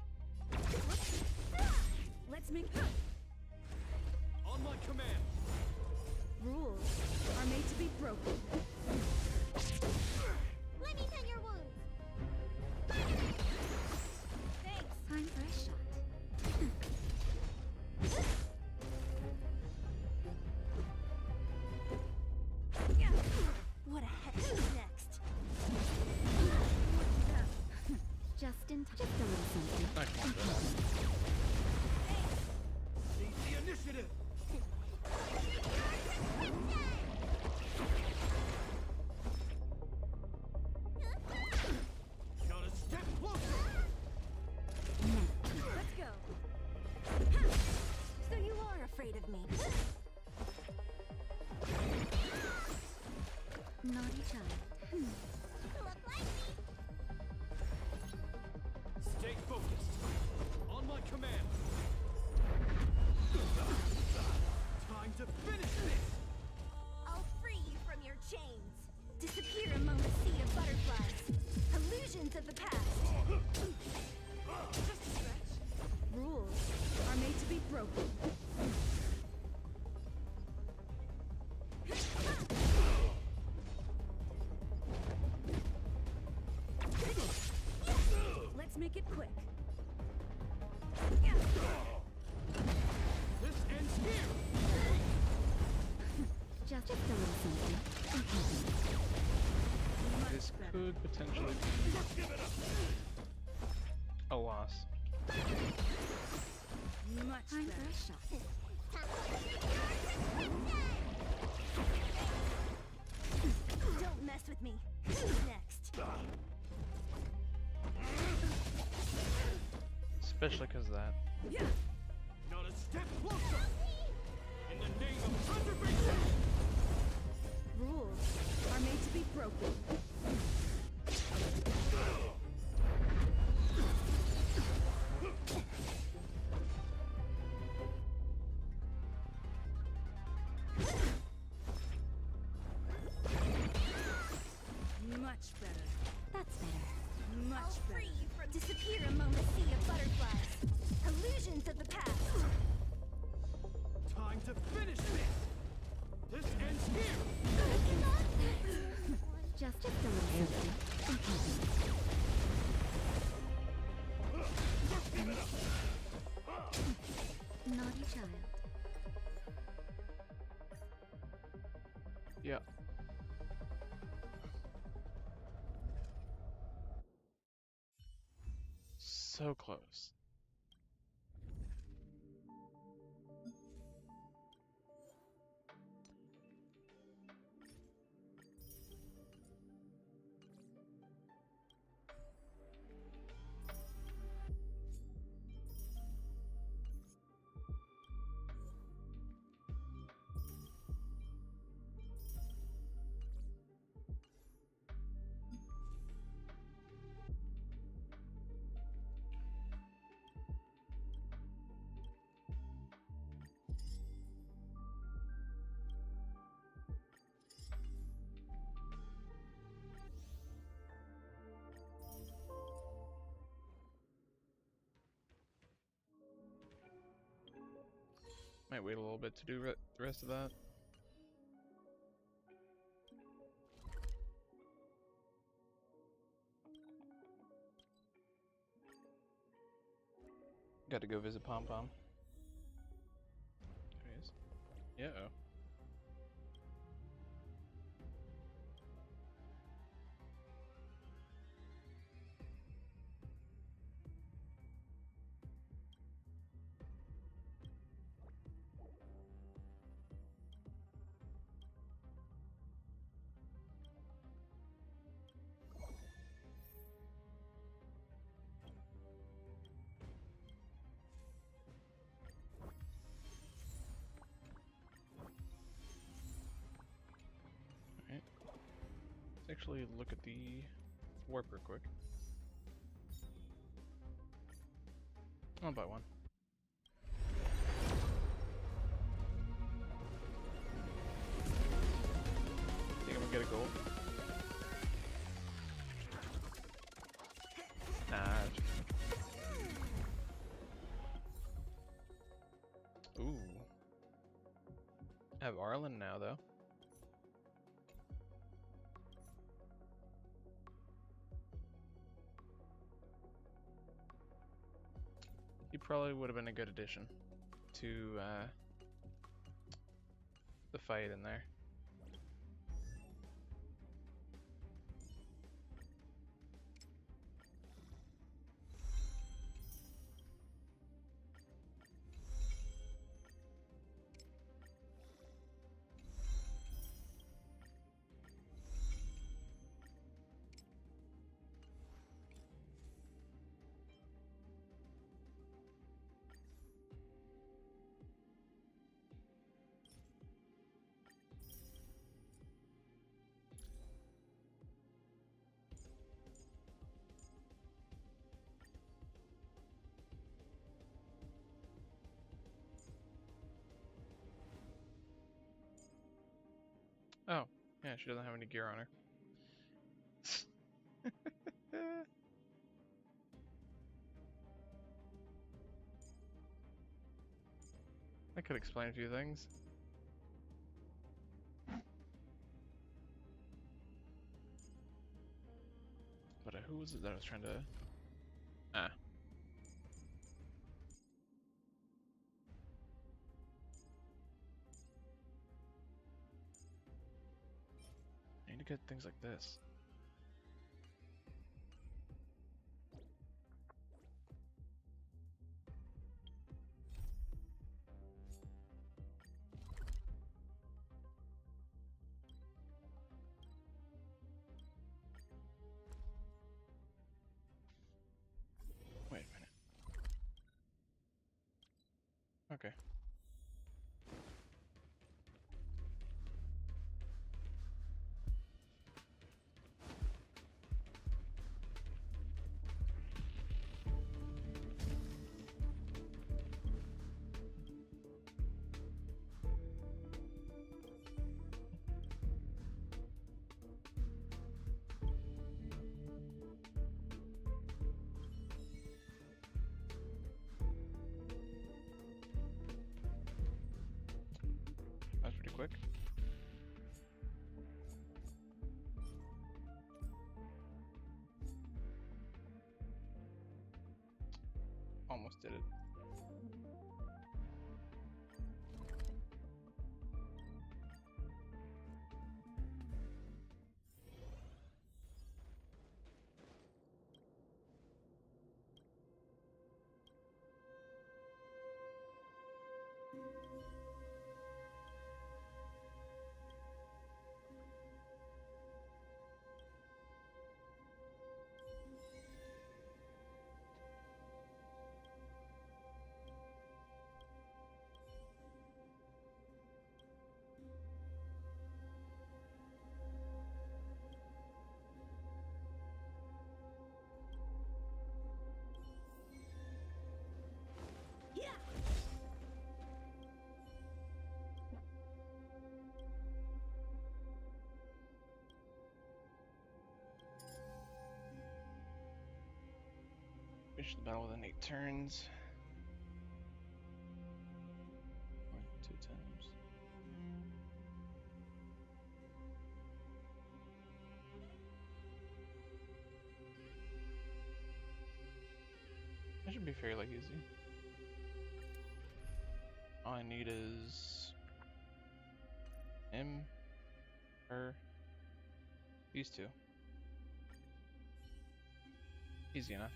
Let's make On my command! rules are made to be broken. Let me tend your wounds. Thanks. Time for a shot. What a heck. Who's next? Just a little something. I can do that. Seize the initiative! Not a step closer! Let's go. So you are afraid of me. Naughty child. Stay focused! On my command! Time to finish this! I'll free you from your chains. Disappear among the sea of butterflies. Illusions of the past. Just a stretch. Rules are made to be broken. Let's make it quick. This ends here! Just a little something. This could potentially be a loss. Much Time for better. a shot. Don't mess with me. Who's next? Especially because of that. Not a step closer! In the name of preservation! Rules are made to be broken. Much better. That's better. Much better. Free you from disappear among the sea of butterflies. Illusions of the past. Time to finish this! This ends here! Just a little something. Naughty child. Yeah. So close. Might wait a little bit to do the rest of that. Got to go visit Pom Pom. There he is. Yeah. Alright. Let's actually look at the warp real quick. I'll buy one. Think I'm gonna get a gold? Nah. Ooh. I have Arlen now, though. He probably would have been a good addition to the fight in there. Oh, yeah, she doesn't have any gear on her. That could explain a few things. But who was it that I was trying to... Ah. I need to get things like this. Wait a minute. Okay. That was pretty quick. Almost did it. Yeah. Finish the battle within 8 turns. Be fairly easy. All I need is him, her, these two. Easy enough.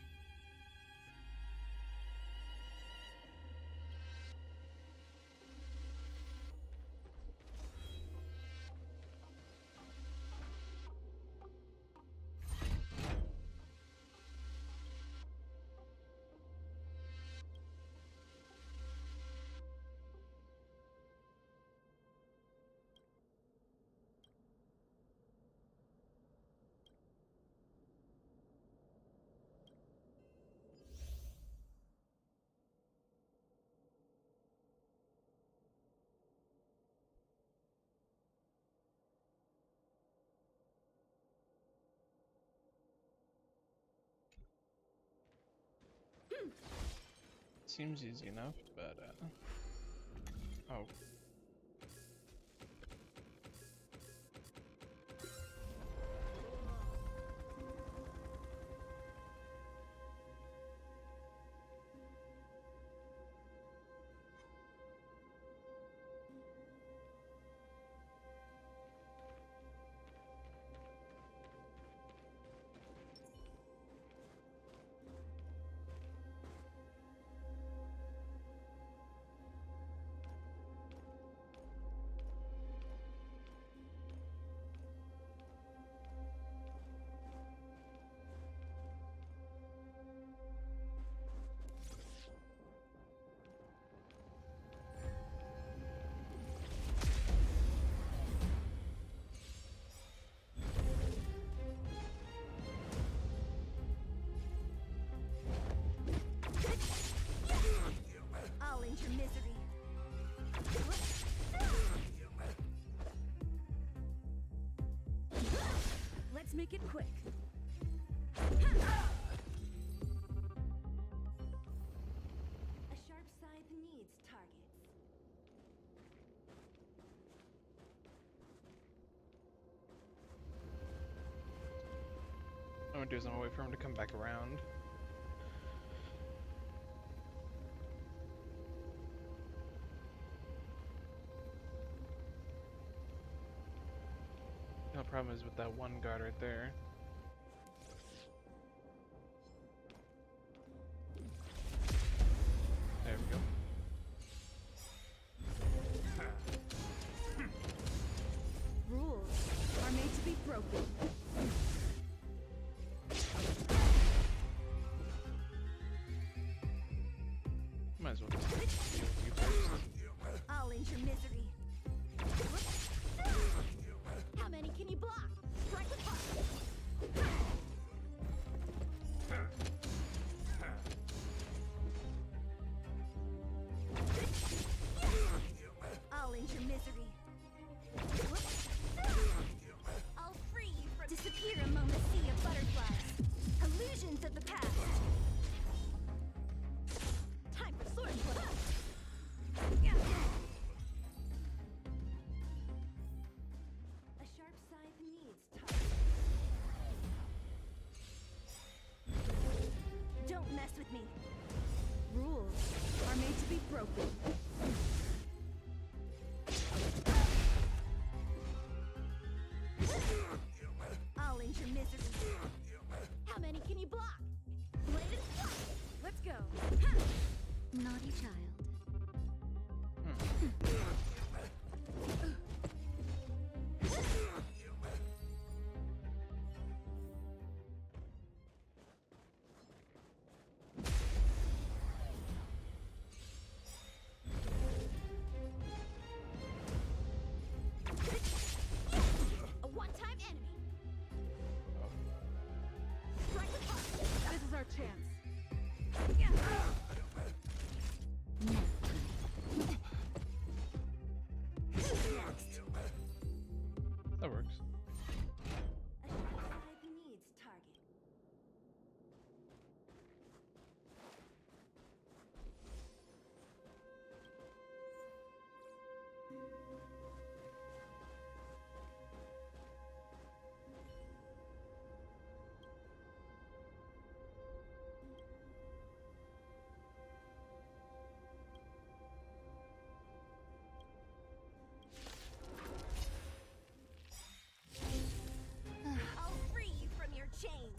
Seems easy enough, but oh. I'll end your misery. Let's make it quick. A sharp scythe needs targets. What I'm gonna do is I'm gonna wait for him to come back around. The problem is with that one guard right there. There we go. Rules are made to be broken. Might as well just deal with you first. I'll end your misery. How many can you block? Strike apart. I'll end your misery. I'll free you from disappear among the sea of butterflies. Illusions of the past. Time for sword play. A sharp scythe needs targets. Don't mess with me. Rules are made to be broken. I'll end your misery. How many can you block? Bladed flush. Let's go. Naughty child.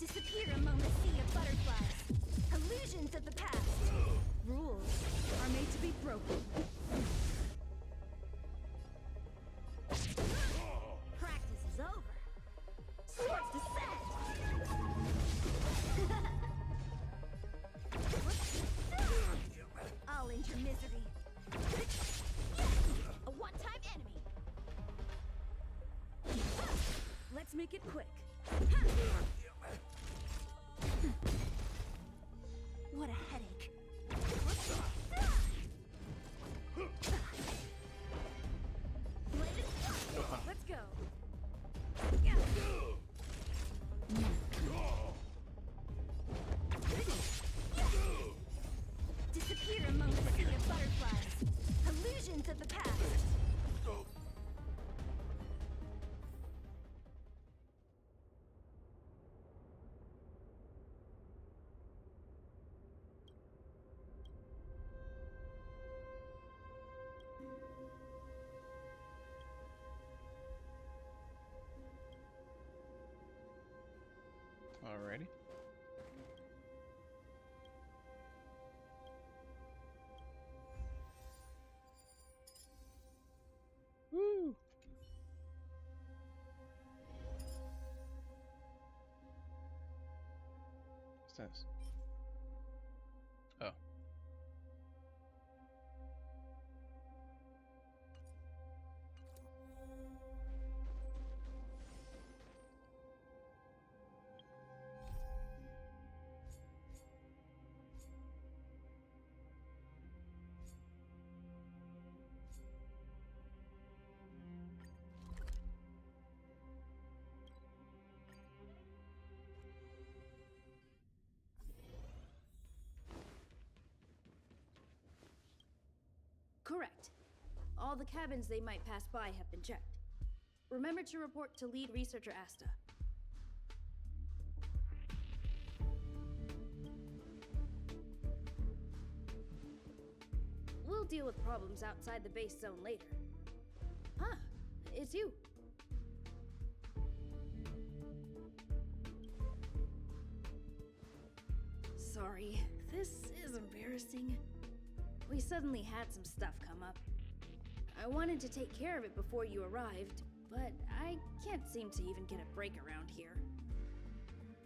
Disappear among the sea of butterflies. Illusions of the past. Rules are made to be broken. Practice is over. Swords descend. I'll end your misery. A one-time enemy. Let's make it quick. What a headache. Let's go. Disappear among the sea of butterflies. Illusions of the past. Alrighty. Woo! What's this? Oh. Correct. All the cabins they might pass by have been checked. Remember to report to lead researcher Asta. We'll deal with problems outside the base zone later. Huh, it's you. Sorry, this is embarrassing. We suddenly had some stuff come up. I wanted to take care of it before you arrived, but I can't seem to even get a break around here.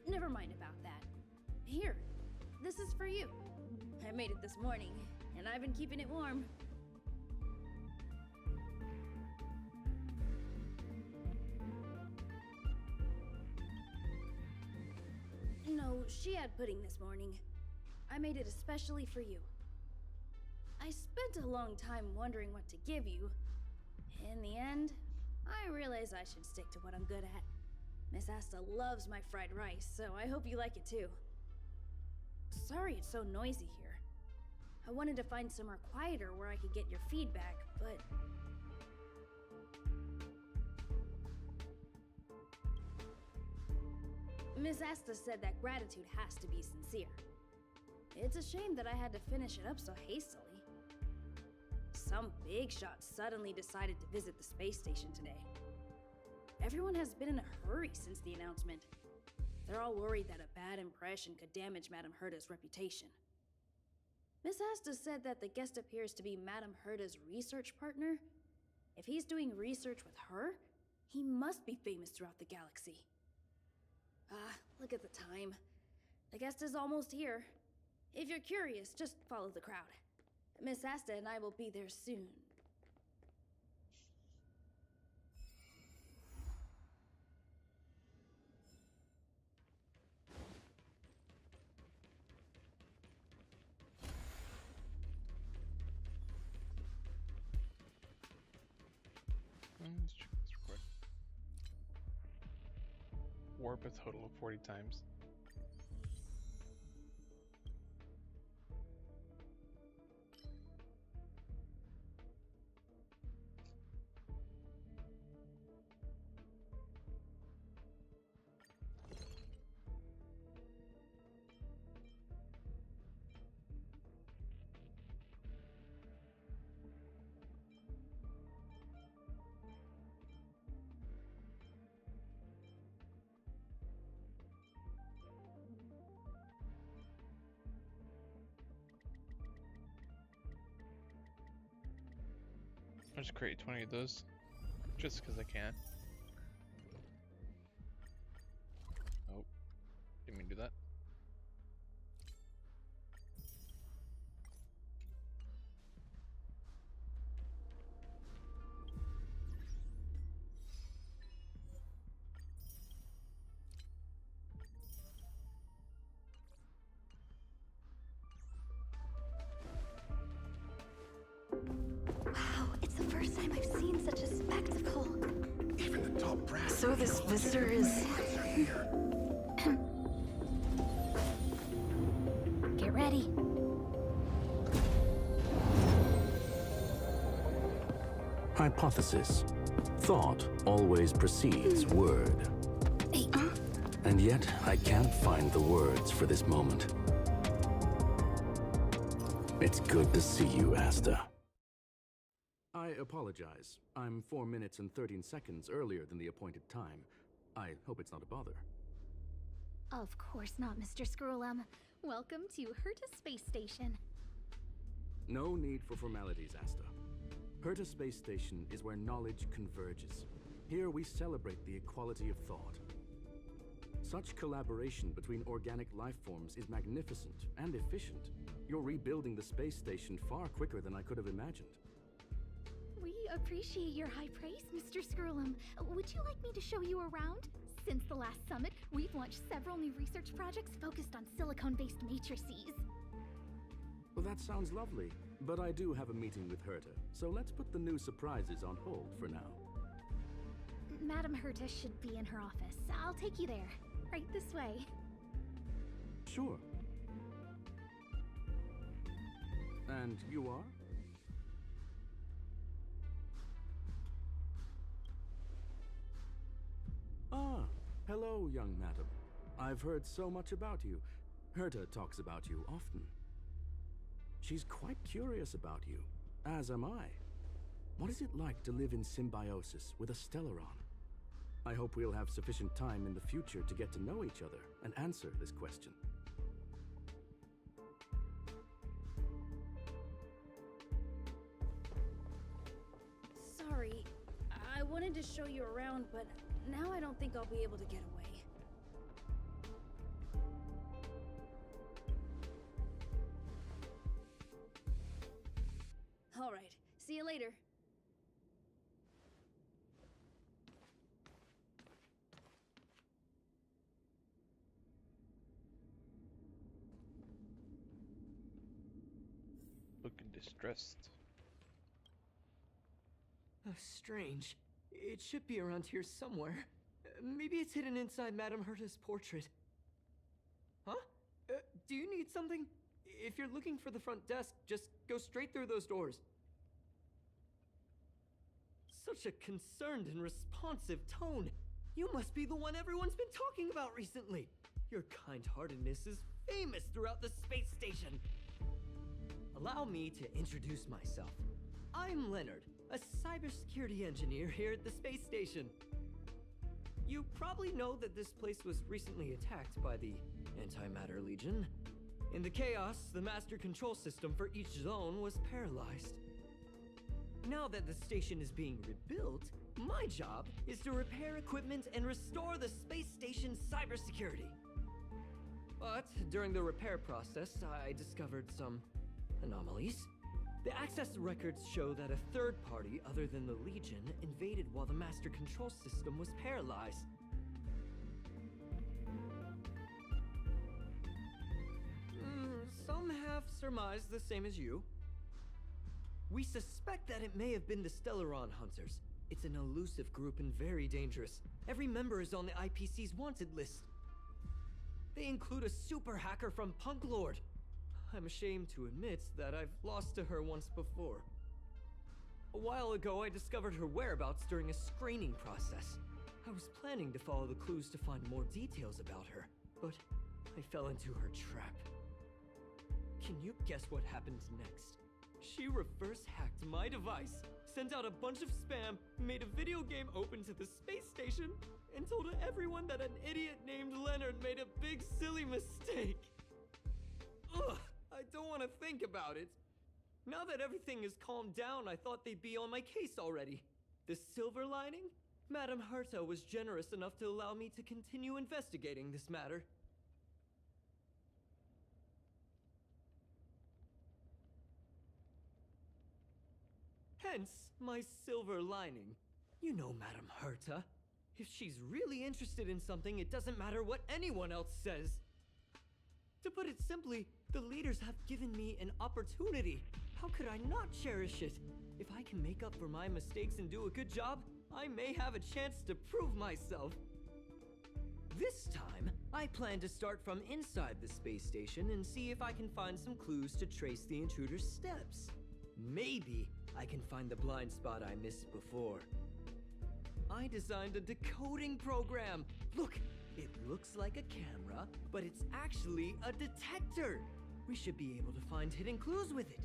Never mind about that. Here, this is for you. I made it this morning, and I've been keeping it warm. No, she had pudding this morning. I made it especially for you. I spent a long time wondering what to give you. In the end, I realized I should stick to what I'm good at. Miss Asta loves my fried rice, so I hope you like it too. Sorry it's so noisy here. I wanted to find somewhere quieter where I could get your feedback, but... Miss Asta said that gratitude has to be sincere. It's a shame that I had to finish it up so hastily. Some big shot suddenly decided to visit the space station today. Everyone has been in a hurry since the announcement. They're all worried that a bad impression could damage Madame Herda's reputation. Miss Asta said that the guest appears to be Madame Herda's research partner. If he's doing research with her, he must be famous throughout the galaxy. Look at the time. The guest is almost here. If you're curious, just follow the crowd. Miss Asta and I will be there soon. Let's check this real quick. Warp a total of 40 times. I'll just create 20 of those. Just because I can. Oh. Didn't mean to do that. Wow, it's the first time I've seen such a spectacle. Even the top brass. So this visitor is... Get ready. Hypothesis. Thought always precedes word. Hey, And yet, I can't find the words for this moment. It's good to see you, Asta. I apologize. I'm 4 minutes and 13 seconds earlier than the appointed time. I hope it's not a bother. Of course not, Mr. Scrollum. Welcome to Herta Space Station. No need for formalities, Asta. Herta Space Station is where knowledge converges. Here we celebrate the equality of thought. Such collaboration between organic life forms is magnificent and efficient. You're rebuilding the space station far quicker than I could have imagined. We appreciate your high praise, Mr. Scrollum. Would you like me to show you around? Since the last summit, we've launched several new research projects focused on silicone-based matrices. Well, that sounds lovely, but I do have a meeting with Herta, so let's put the new surprises on hold for now. Madam Herta should be in her office. I'll take you there. Right this way. Sure. And you are? Ah, hello, young madam. I've heard so much about you. Herta talks about you often. She's quite curious about you, as am I. What is it like to live in symbiosis with a Stellaron? I hope we'll have sufficient time in the future to get to know each other and answer this question. Sorry, I wanted to show you around, but now I don't think I'll be able to get away. All right, see you later. Looking distressed. Oh, strange. It should be around here somewhere. Maybe it's hidden inside Madame Herta's portrait. Huh? Do you need something? If you're looking for the front desk, just go straight through those doors. Such a concerned and responsive tone. You must be the one everyone's been talking about recently. Your kind-heartedness is famous throughout the space station. Allow me to introduce myself. I'm Leonard, a cybersecurity engineer here at the space station. You probably know that this place was recently attacked by the Antimatter Legion. In the chaos, the master control system for each zone was paralyzed. Now that the station is being rebuilt, my job is to repair equipment and restore the space station's cybersecurity. But during the repair process, I discovered some anomalies. The access records show that a third party other than the Legion invaded while the master control system was paralyzed. Some have surmised the same as you. We suspect that it may have been the Stellaron Hunters. It's an elusive group and very dangerous. Every member is on the IPC's wanted list. They include a super hacker from Punk Lord. I'm ashamed to admit that I've lost to her once before. A while ago, I discovered her whereabouts during a screening process. I was planning to follow the clues to find more details about her, but I fell into her trap. Can you guess what happened next? She reverse hacked my device, sent out a bunch of spam, made a video game open to the space station, and told everyone that an idiot named Leonard made a big silly mistake. Ugh, I don't want to think about it. Now that everything is calmed down, I thought they'd be on my case already. The silver lining? Madame Herta was generous enough to allow me to continue investigating this matter. Hence, my silver lining. You know Madame Herta. If she's really interested in something, it doesn't matter what anyone else says. To put it simply, the leaders have given me an opportunity. How could I not cherish it? If I can make up for my mistakes and do a good job, I may have a chance to prove myself. This time, I plan to start from inside the space station and see if I can find some clues to trace the intruder's steps. Maybe I can find the blind spot I missed before. I designed a decoding program. Look, it looks like a camera, but it's actually a detector. We should be able to find hidden clues with it.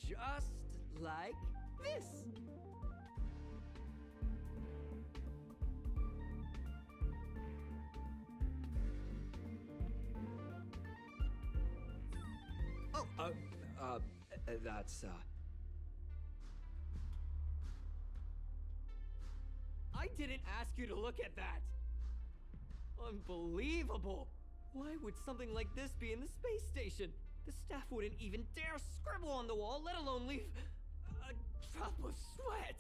Just like this. That's, I didn't ask you to look at that! Unbelievable! Why would something like this be in the space station? The staff wouldn't even dare scribble on the wall, let alone leave a drop of sweat!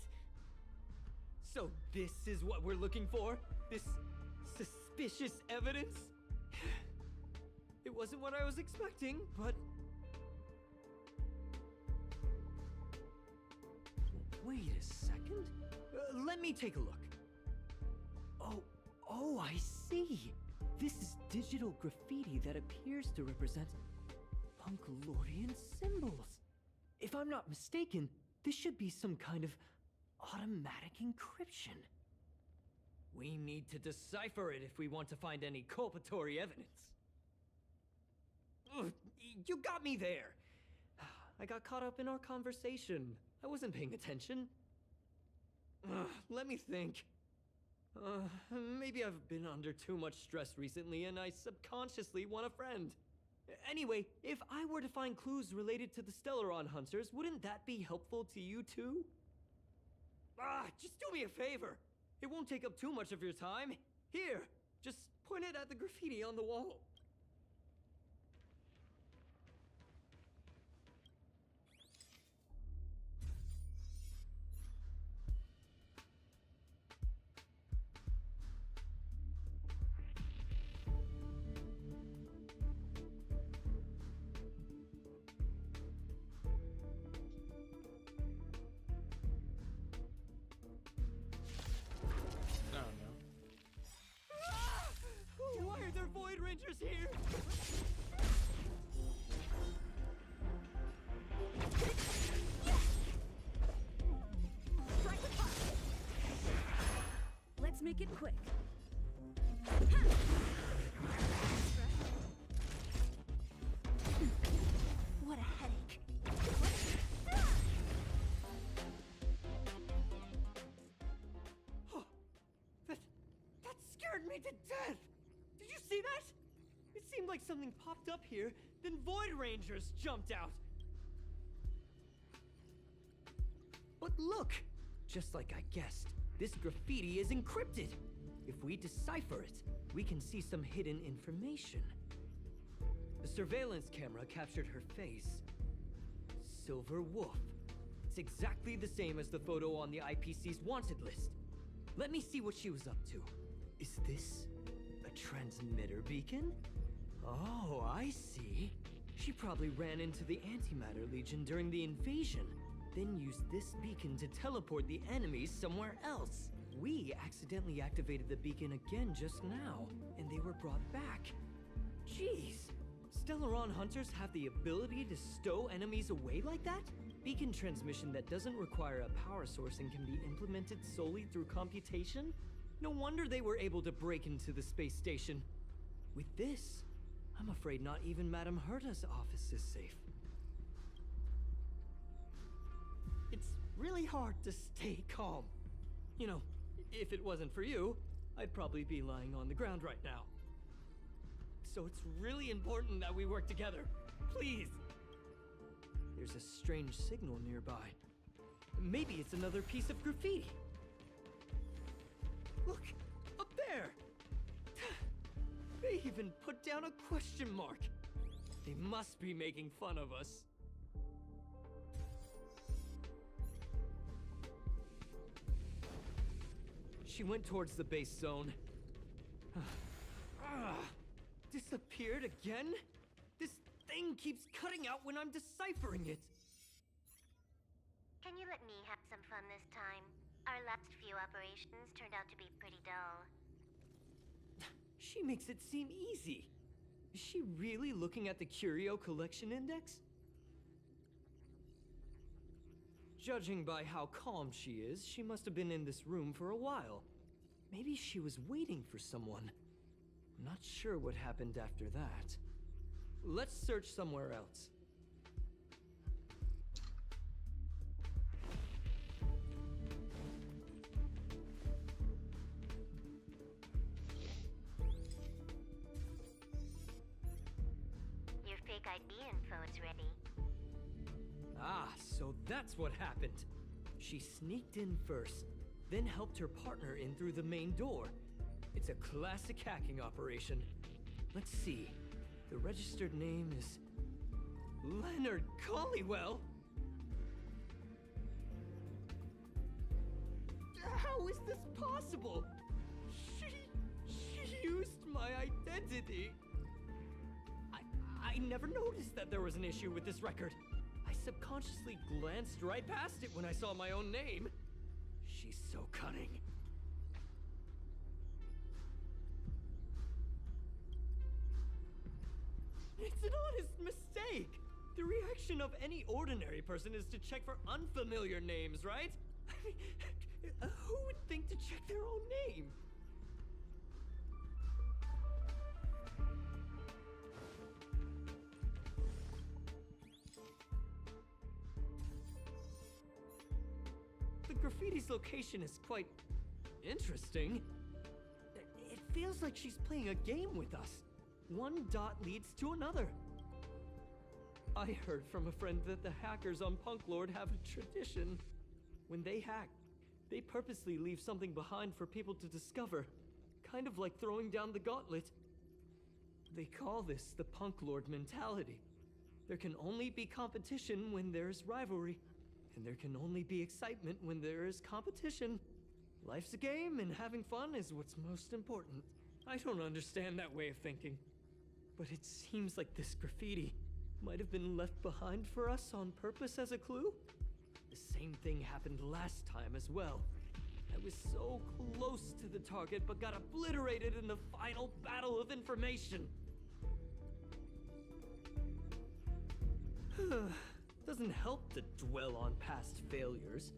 So this is what we're looking for? This suspicious evidence? It wasn't what I was expecting, but... Wait a second. Let me take a look. Oh, I see. This is digital graffiti that appears to represent Bunkalorian symbols. If I'm not mistaken, this should be some kind of automatic encryption. We need to decipher it if we want to find any culpatory evidence. Ugh, you got me there. I got caught up in our conversation. I wasn't paying attention. Let me think. Maybe I've been under too much stress recently and I subconsciously want a friend. Anyway, if I were to find clues related to the Stellaron Hunters, wouldn't that be helpful to you too? Just do me a favor. It won't take up too much of your time. Here, just point it at the graffiti on the wall. Why are there Void Rangers here? Let's make it quick. What a headache. That scared me to death! Did you see that? It seemed like something popped up here, then Void Rangers jumped out. But look! Just like I guessed, this graffiti is encrypted. If we decipher it, we can see some hidden information. The surveillance camera captured her face. Silver Wolf. It's exactly the same as the photo on the IPC's wanted list. Let me see what she was up to. Is this a transmitter beacon? Oh, I see. She probably ran into the Antimatter Legion during the invasion, then used this beacon to teleport the enemies somewhere else. We accidentally activated the beacon again just now, and they were brought back. Jeez. Stellaron Hunters have the ability to stow enemies away like that? Beacon transmission that doesn't require a power source and can be implemented solely through computation? No wonder they were able to break into the space station. With this, I'm afraid not even Madame Herta's office is safe. It's really hard to stay calm. You know, if it wasn't for you, I'd probably be lying on the ground right now. So it's really important that we work together. Please. There's a strange signal nearby. Maybe it's another piece of graffiti. Look! Up there! They even put down a question mark. They must be making fun of us. She went towards the base zone. Disappeared again? This thing keeps cutting out when I'm deciphering it. Can you let me have some fun this time? Our last few operations turned out to be pretty dull. She makes it seem easy. Is she really looking at the Curio Collection Index? Judging by how calm she is, she must have been in this room for a while. Maybe she was waiting for someone. I'm not sure what happened after that. Let's search somewhere else. Your fake ID info is ready. Ah, so that's what happened. She sneaked in first, then helped her partner in through the main door. It's a classic hacking operation. Let's see. The registered name is Leonard Collywell. How is this possible? She used my identity. I never noticed that there was an issue with this record. I subconsciously glanced right past it when I saw my own name. She's so cunning. It's an honest mistake! The reaction of any ordinary person is to check for unfamiliar names, right? I mean, who would think to check their own name? The graffiti's location is quite interesting. It feels like she's playing a game with us. One dot leads to another. I heard from a friend that the hackers on Punk Lord have a tradition. When they hack, they purposely leave something behind for people to discover. Kind of like throwing down the gauntlet. They call this the Punk Lord mentality. There can only be competition when there's rivalry. And there can only be excitement when there is competition. Life's a game, and having fun is what's most important. I don't understand that way of thinking. But it seems like this graffiti might have been left behind for us on purpose as a clue. The same thing happened last time as well. I was so close to the target, but got obliterated in the final battle of information. Doesn't help to dwell on past failures.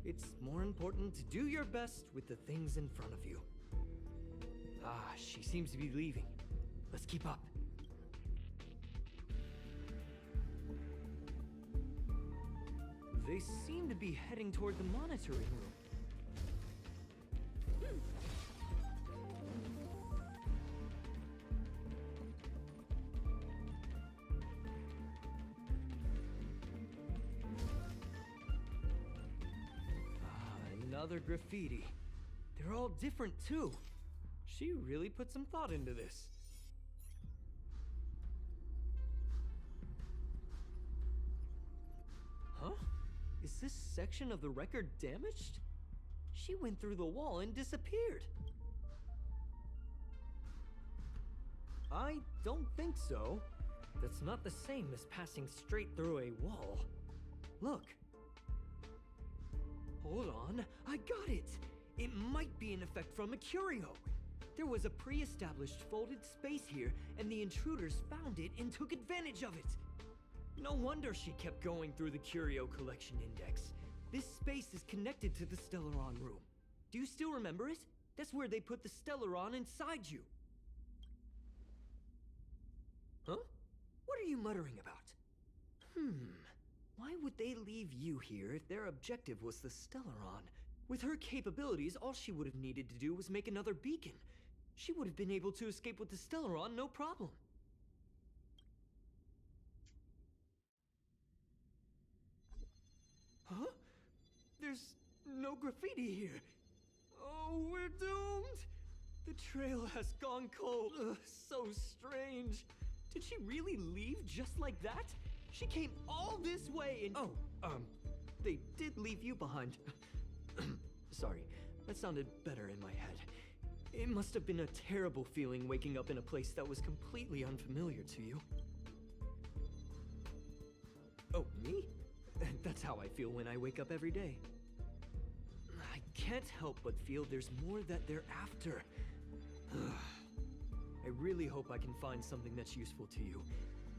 It's more important to do your best with the things in front of you. Ah, she seems to be leaving. Let's keep up. They seem to be heading toward the monitoring room. Another graffiti. They're all different too. She really put some thought into this. Huh? Is this section of the record damaged? She went through the wall and disappeared. I don't think so. That's not the same as passing straight through a wall. Look. Hold on, I got it! It might be an effect from a curio. There was a pre-established folded space here, and the intruders found it and took advantage of it. No wonder she kept going through the Curio Collection Index. This space is connected to the Stellaron room. Do you still remember it? That's where they put the Stellaron inside you. Huh? What are you muttering about? Why would they leave you here if their objective was the Stellaron? With her capabilities, all she would have needed to do was make another beacon. She would have been able to escape with the Stellaron, no problem. There's no graffiti here. Oh, we're doomed! The trail has gone cold. Ugh, so strange. Did she really leave just like that? She came all this way and... they did leave you behind. Sorry, that sounded better in my head. It must have been a terrible feeling waking up in a place that was completely unfamiliar to you. Oh, me? That's how I feel when I wake up every day. I can't help but feel there's more that they're after. I really hope I can find something that's useful to you.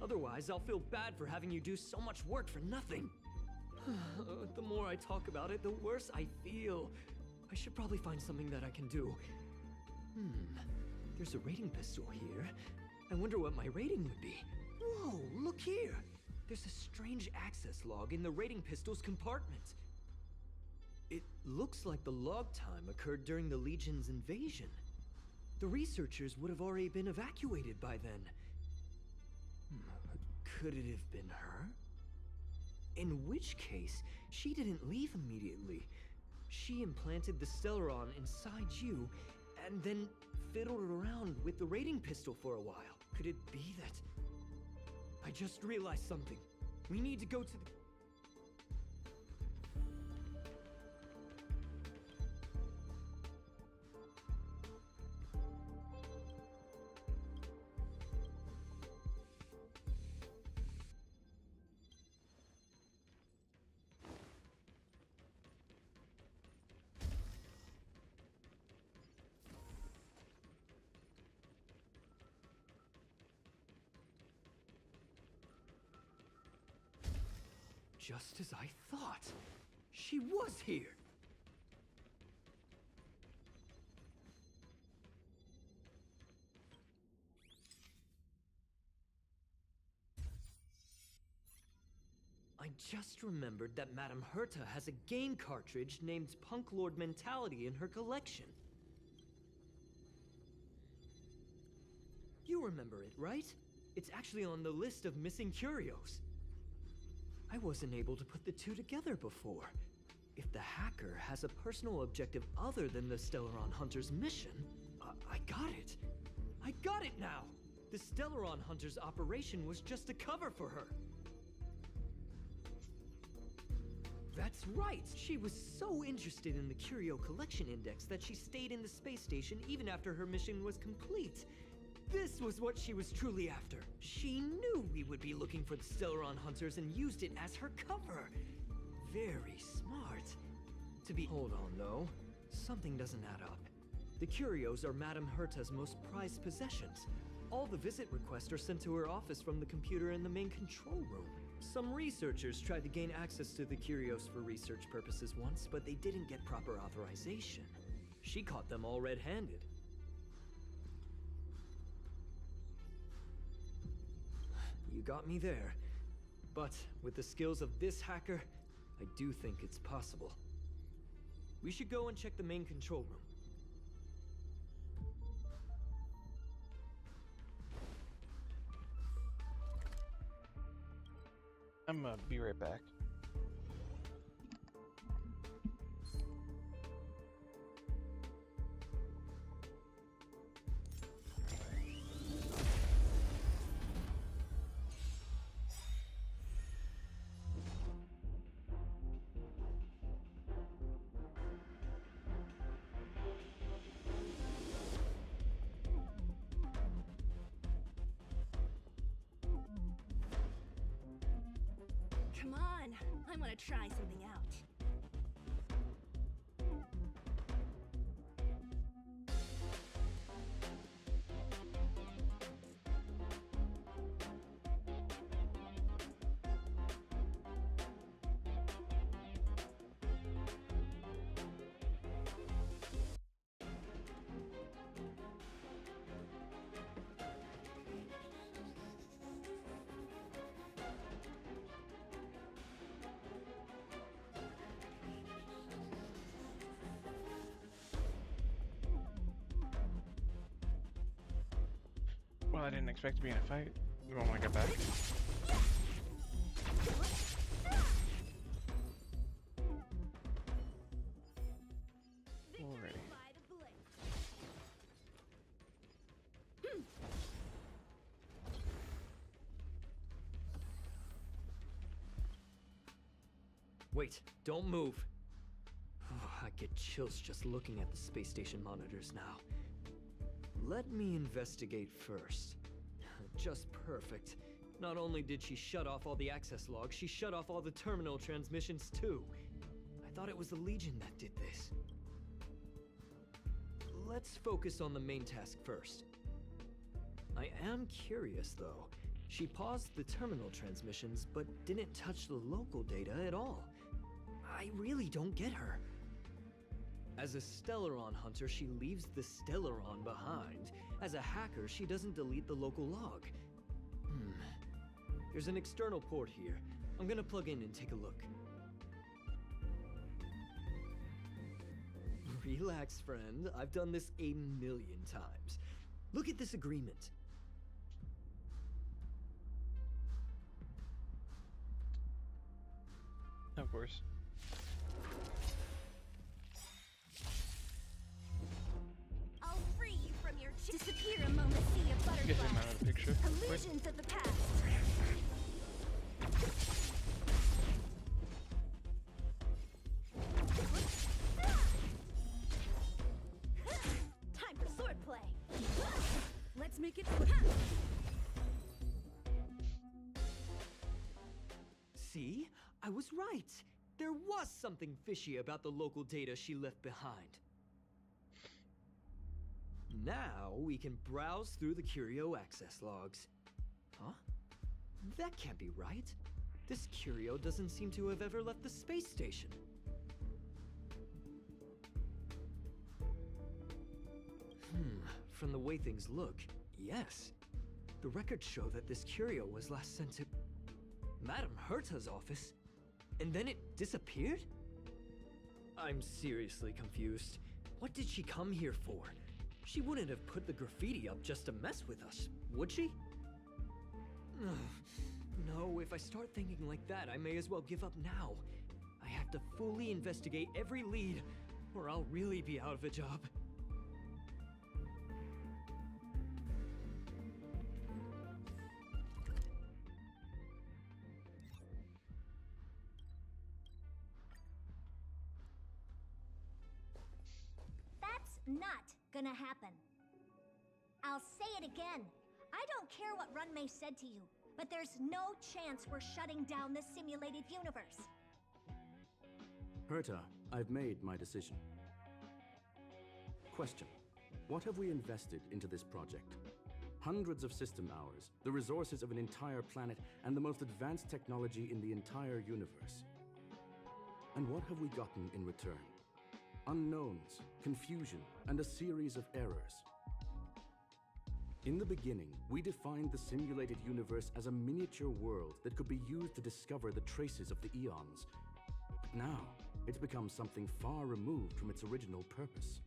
Otherwise, I'll feel bad for having you do so much work for nothing. The more I talk about it, the worse I feel. I should probably find something that I can do. There's a rating pistol here. I wonder what my rating would be. Whoa, look here! There's a strange access log in the rating pistol's compartment. It looks like the log time occurred during the Legion's invasion. The researchers would have already been evacuated by then. Could it have been her? In which case, she didn't leave immediately. She implanted the Stellaron inside you, and then fiddled around with the rating pistol for a while. Could it be that... I just realized something. We need to go to the... Just as I thought. She was here. I just remembered that Madame Herta has a game cartridge named Punk Lord Mentality in her collection. You remember it, right? It's actually on the list of missing curios. I wasn't able to put the two together before. If the hacker has a personal objective other than the Stellaron Hunter's mission, I got it. I got it now! The Stellaron Hunter's operation was just a cover for her. That's right! She was so interested in the Curio Collection Index that she stayed in the space station even after her mission was complete. This was what she was truly after. She knew we would be looking for the Stellaron Hunters and used it as her cover. Very smart. Hold on, though. Something doesn't add up. The curios are Madame Herta's most prized possessions. All the visit requests are sent to her office from the computer in the main control room. Some researchers tried to gain access to the curios for research purposes once, but they didn't get proper authorization. She caught them all red-handed. You got me there. But with the skills of this hacker, I do think it's possible. We should go and check the main control room. I'm gonna be right back. Come on, I want to try something out. Well, I didn't expect to be in a fight. You want to get back? Wait, don't move. I get chills just looking at the space station monitors now. Let me investigate first. Just perfect. Not only did she shut off all the access logs, she shut off all the terminal transmissions too. I thought it was the Legion that did this. Let's focus on the main task first. I am curious though. She paused the terminal transmissions, but didn't touch the local data at all. I really don't get her. As a Stellaron hunter, she leaves the Stellaron behind. As a hacker, she doesn't delete the local log. There's an external port here. I'm gonna plug in and take a look. Relax, friend. I've done this a million times. Look at this agreement. Of course. I'll free you from your disappear among the sea of Get him out of the picture. butterflies. Quick. Illusions of the past. Time for swordplay. Let's make it quick. See? I was right. There was something fishy about the local data she left behind. Now we can browse through the Curio access logs. Huh? That can't be right. This Curio doesn't seem to have ever left the space station. From the way things look, yes. The records show that this Curio was last sent to Madame Herta's office, and then it disappeared? I'm seriously confused. What did she come here for? She wouldn't have put the graffiti up just to mess with us, would she? No, if I start thinking like that, I may as well give up now. I have to fully investigate every lead, or I'll really be out of a job. That's not gonna happen. I'll say it again. I don't care what Runmei said to you, but there's no chance we're shutting down the simulated universe. Herta, I've made my decision. Question. What have we invested into this project? Hundreds of system hours, the resources of an entire planet, and the most advanced technology in the entire universe. And what have we gotten in return? Unknowns, confusion, and a series of errors. In the beginning, we defined the simulated universe as a miniature world that could be used to discover the traces of the eons. But now, it's become something far removed from its original purpose.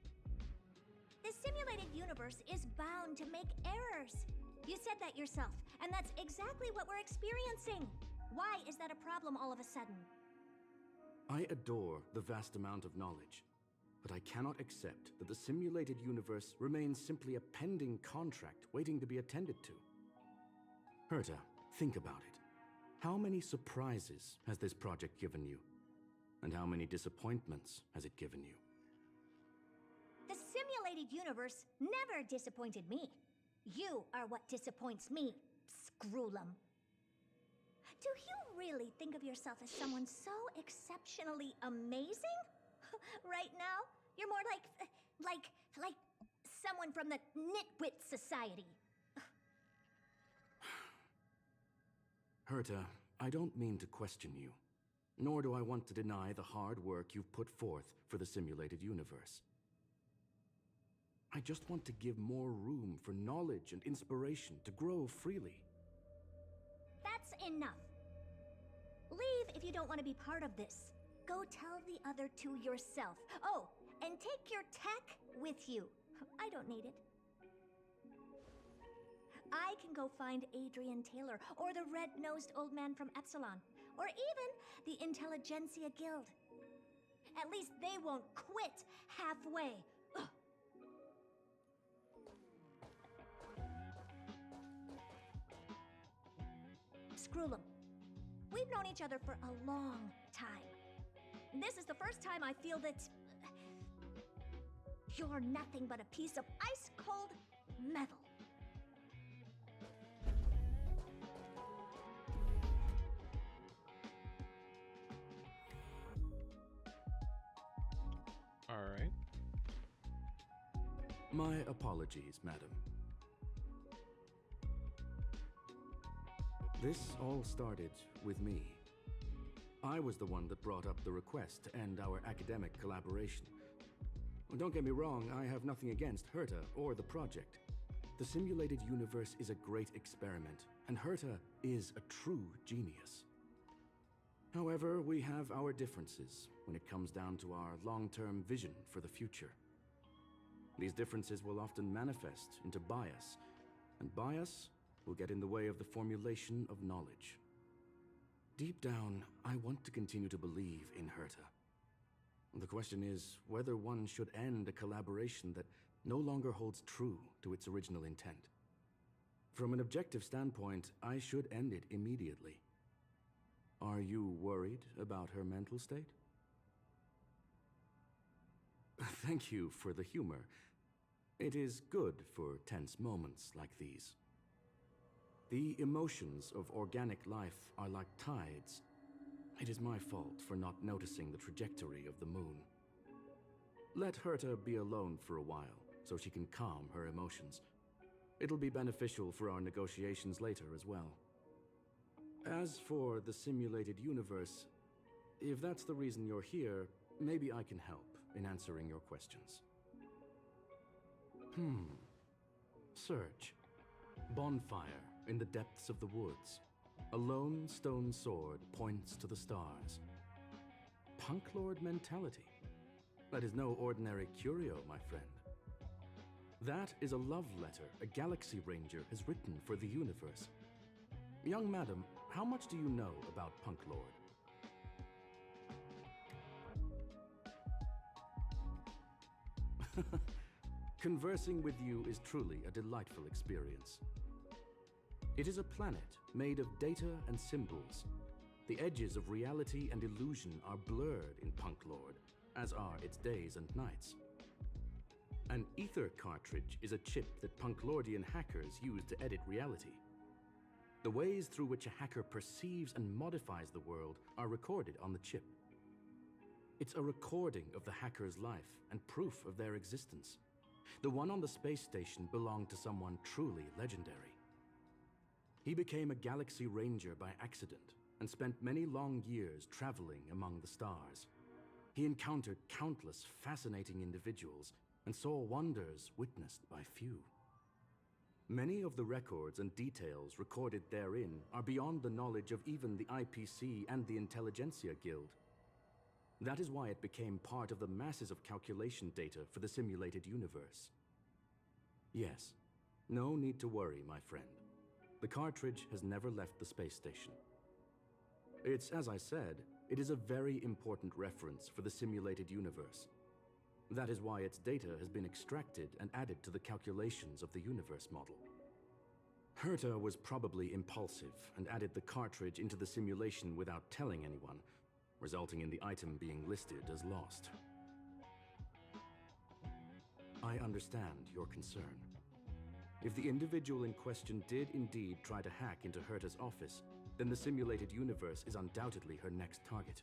The simulated universe is bound to make errors. You said that yourself, and that's exactly what we're experiencing. Why is that a problem all of a sudden? I adore the vast amount of knowledge, but I cannot accept that the simulated universe remains simply a pending contract waiting to be attended to. Herta, think about it. How many surprises has this project given you? And how many disappointments has it given you? The simulated universe never disappointed me. You are what disappoints me, Scroolum. Do you really think of yourself as someone so exceptionally amazing? Right now, you're more like someone from the Nitwit Society. Herta, I don't mean to question you, nor do I want to deny the hard work you've put forth for the simulated universe. I just want to give more room for knowledge and inspiration to grow freely. That's enough. Leave if you don't want to be part of this. Go tell the other two yourself. Oh, and take your tech with you. I don't need it. I can go find Adrian Taylor, or the red-nosed old man from Epsilon, or even the Intelligentsia Guild. At least they won't quit halfway. Ugh. Scroolum, we've known each other for a long time. This is the first time I feel that you're nothing but a piece of ice-cold metal. All right. My apologies, madam. This all started with me. I was the one that brought up the request to end our academic collaboration. Don't get me wrong, I have nothing against Herta or the project. The simulated universe is a great experiment, and Herta is a true genius. However, we have our differences when it comes down to our long-term vision for the future. These differences will often manifest into bias, and bias will get in the way of the formulation of knowledge. Deep down, I want to continue to believe in Herta. The question is whether one should end a collaboration that no longer holds true to its original intent. From an objective standpoint, I should end it immediately. Are you worried about her mental state? Thank you for the humor. It is good for tense moments like these. The emotions of organic life are like tides. It is my fault for not noticing the trajectory of the moon. Let Herta be alone for a while, so she can calm her emotions. It'll be beneficial for our negotiations later as well. As for the simulated universe, if that's the reason you're here, maybe I can help in answering your questions. Search. Bonfire in the depths of the woods. A lone stone sword points to the stars. Punk Lord mentality. That is no ordinary curio, my friend. That is a love letter a Galaxy Ranger has written for the universe. Young madam, how much do you know about Punk Lord? Conversing with you is truly a delightful experience. It is a planet made of data and symbols. The edges of reality and illusion are blurred in Punk Lord, as are its days and nights. An ether cartridge is a chip that Punklordian hackers use to edit reality. The ways through which a hacker perceives and modifies the world are recorded on the chip. It's a recording of the hacker's life and proof of their existence. The one on the space station belonged to someone truly legendary. He became a Galaxy Ranger by accident and spent many long years traveling among the stars. He encountered countless fascinating individuals and saw wonders witnessed by few. Many of the records and details recorded therein are beyond the knowledge of even the IPC and the Intelligentsia Guild. That is why it became part of the masses of calculation data for the simulated universe. Yes, no need to worry, my friend. The cartridge has never left the space station. It's, as I said, it is a very important reference for the simulated universe. That is why its data has been extracted and added to the calculations of the universe model. Herta was probably impulsive and added the cartridge into the simulation without telling anyone, resulting in the item being listed as lost. I understand your concern. If the individual in question did indeed try to hack into Herta's office, then the simulated universe is undoubtedly her next target.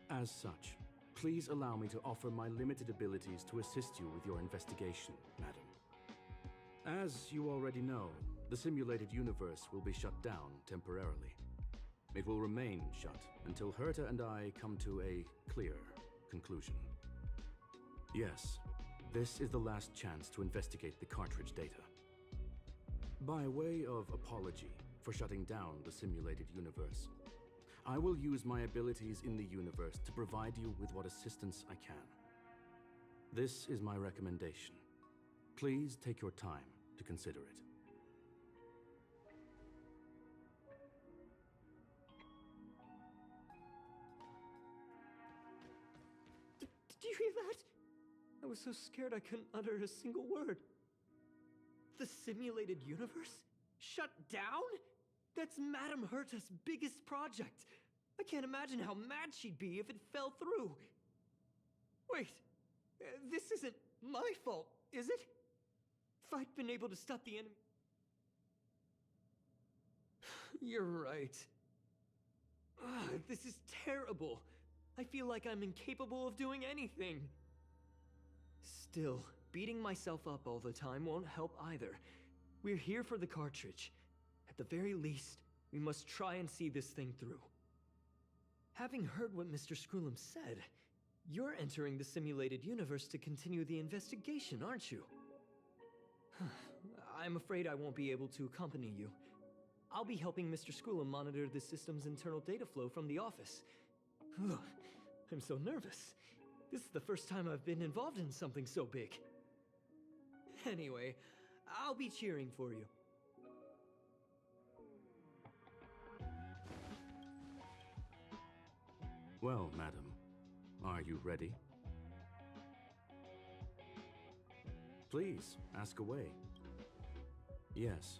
As such, please allow me to offer my limited abilities to assist you with your investigation, madam. As you already know, the simulated universe will be shut down temporarily. It will remain shut until Herta and I come to a clear conclusion. Yes, this is the last chance to investigate the cartridge data. By way of apology for shutting down the simulated universe, I will use my abilities in the universe to provide you with what assistance I can. This is my recommendation. Please take your time to consider it. Did you hear that? I was so scared I couldn't utter a single word. The simulated universe? Shut down? That's Madame Herta's biggest project. I can't imagine how mad she'd be if it fell through. Wait, this isn't my fault, is it? If I'd been able to stop the enemy... You're right. This is terrible. I feel like I'm incapable of doing anything. Still, beating myself up all the time won't help either. We're here for the cartridge. At the very least, we must try and see this thing through. Having heard what Mr. Scroolum said, you're entering the simulated universe to continue the investigation, aren't you? I'm afraid I won't be able to accompany you. I'll be helping Mr. Scroolum monitor the system's internal data flow from the office. I'm so nervous. This is the first time I've been involved in something so big. Anyway, I'll be cheering for you. Well, madam, are you ready? Please, ask away. Yes,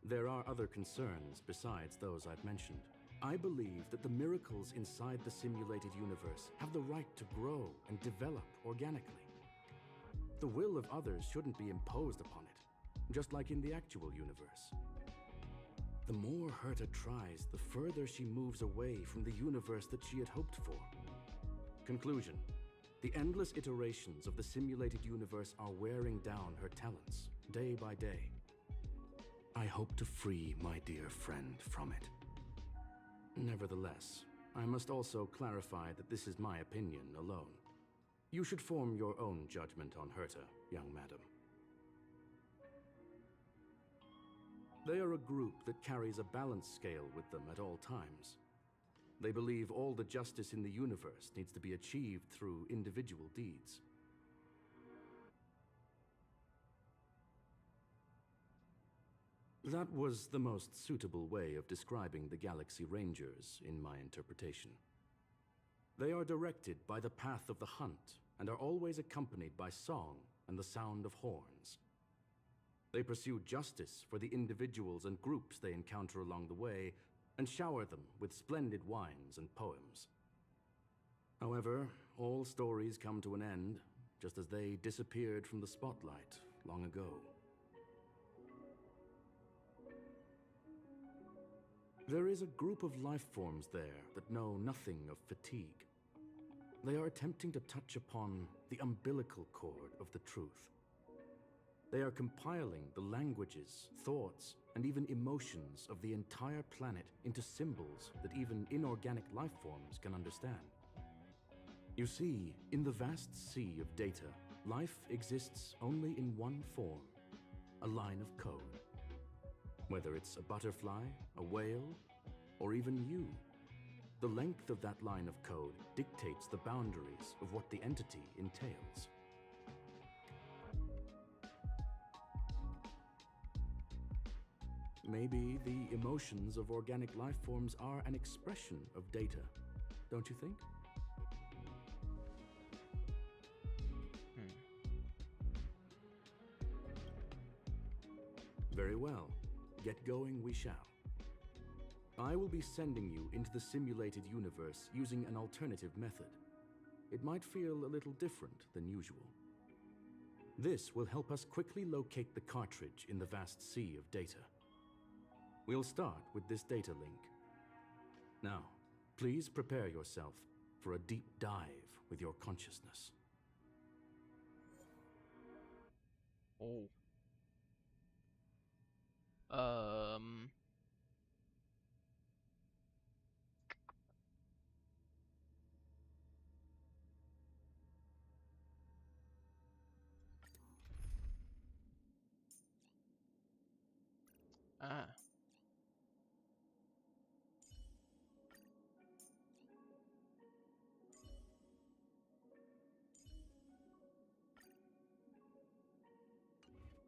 there are other concerns besides those I've mentioned. I believe that the miracles inside the simulated universe have the right to grow and develop organically. The will of others shouldn't be imposed upon it, just like in the actual universe. The more Herta tries, the further she moves away from the universe that she had hoped for. Conclusion. The endless iterations of the simulated universe are wearing down her talents, day by day. I hope to free my dear friend from it. Nevertheless, I must also clarify that this is my opinion alone. You should form your own judgment on Herta, young madam. They are a group that carries a balance scale with them at all times. They believe all the justice in the universe needs to be achieved through individual deeds. That was the most suitable way of describing the Galaxy Rangers, in my interpretation. They are directed by the path of the hunt, and are always accompanied by song and the sound of horns. They pursue justice for the individuals and groups they encounter along the way, and shower them with splendid wines and poems. However, all stories come to an end, just as they disappeared from the spotlight long ago. There is a group of life forms there that know nothing of fatigue. They are attempting to touch upon the umbilical cord of the truth. They are compiling the languages, thoughts, and even emotions of the entire planet into symbols that even inorganic life forms can understand. You see, in the vast sea of data, life exists only in one form, a line of code. Whether it's a butterfly, a whale, or even you, the length of that line of code dictates the boundaries of what the entity entails. Maybe the emotions of organic life forms are an expression of data, don't you think? Very well. Get going we shall. I will be sending you into the simulated universe using an alternative method. It might feel a little different than usual. This will help us quickly locate the cartridge in the vast sea of data. We'll start with this data link. Now, please prepare yourself for a deep dive with your consciousness. Oh. Ah.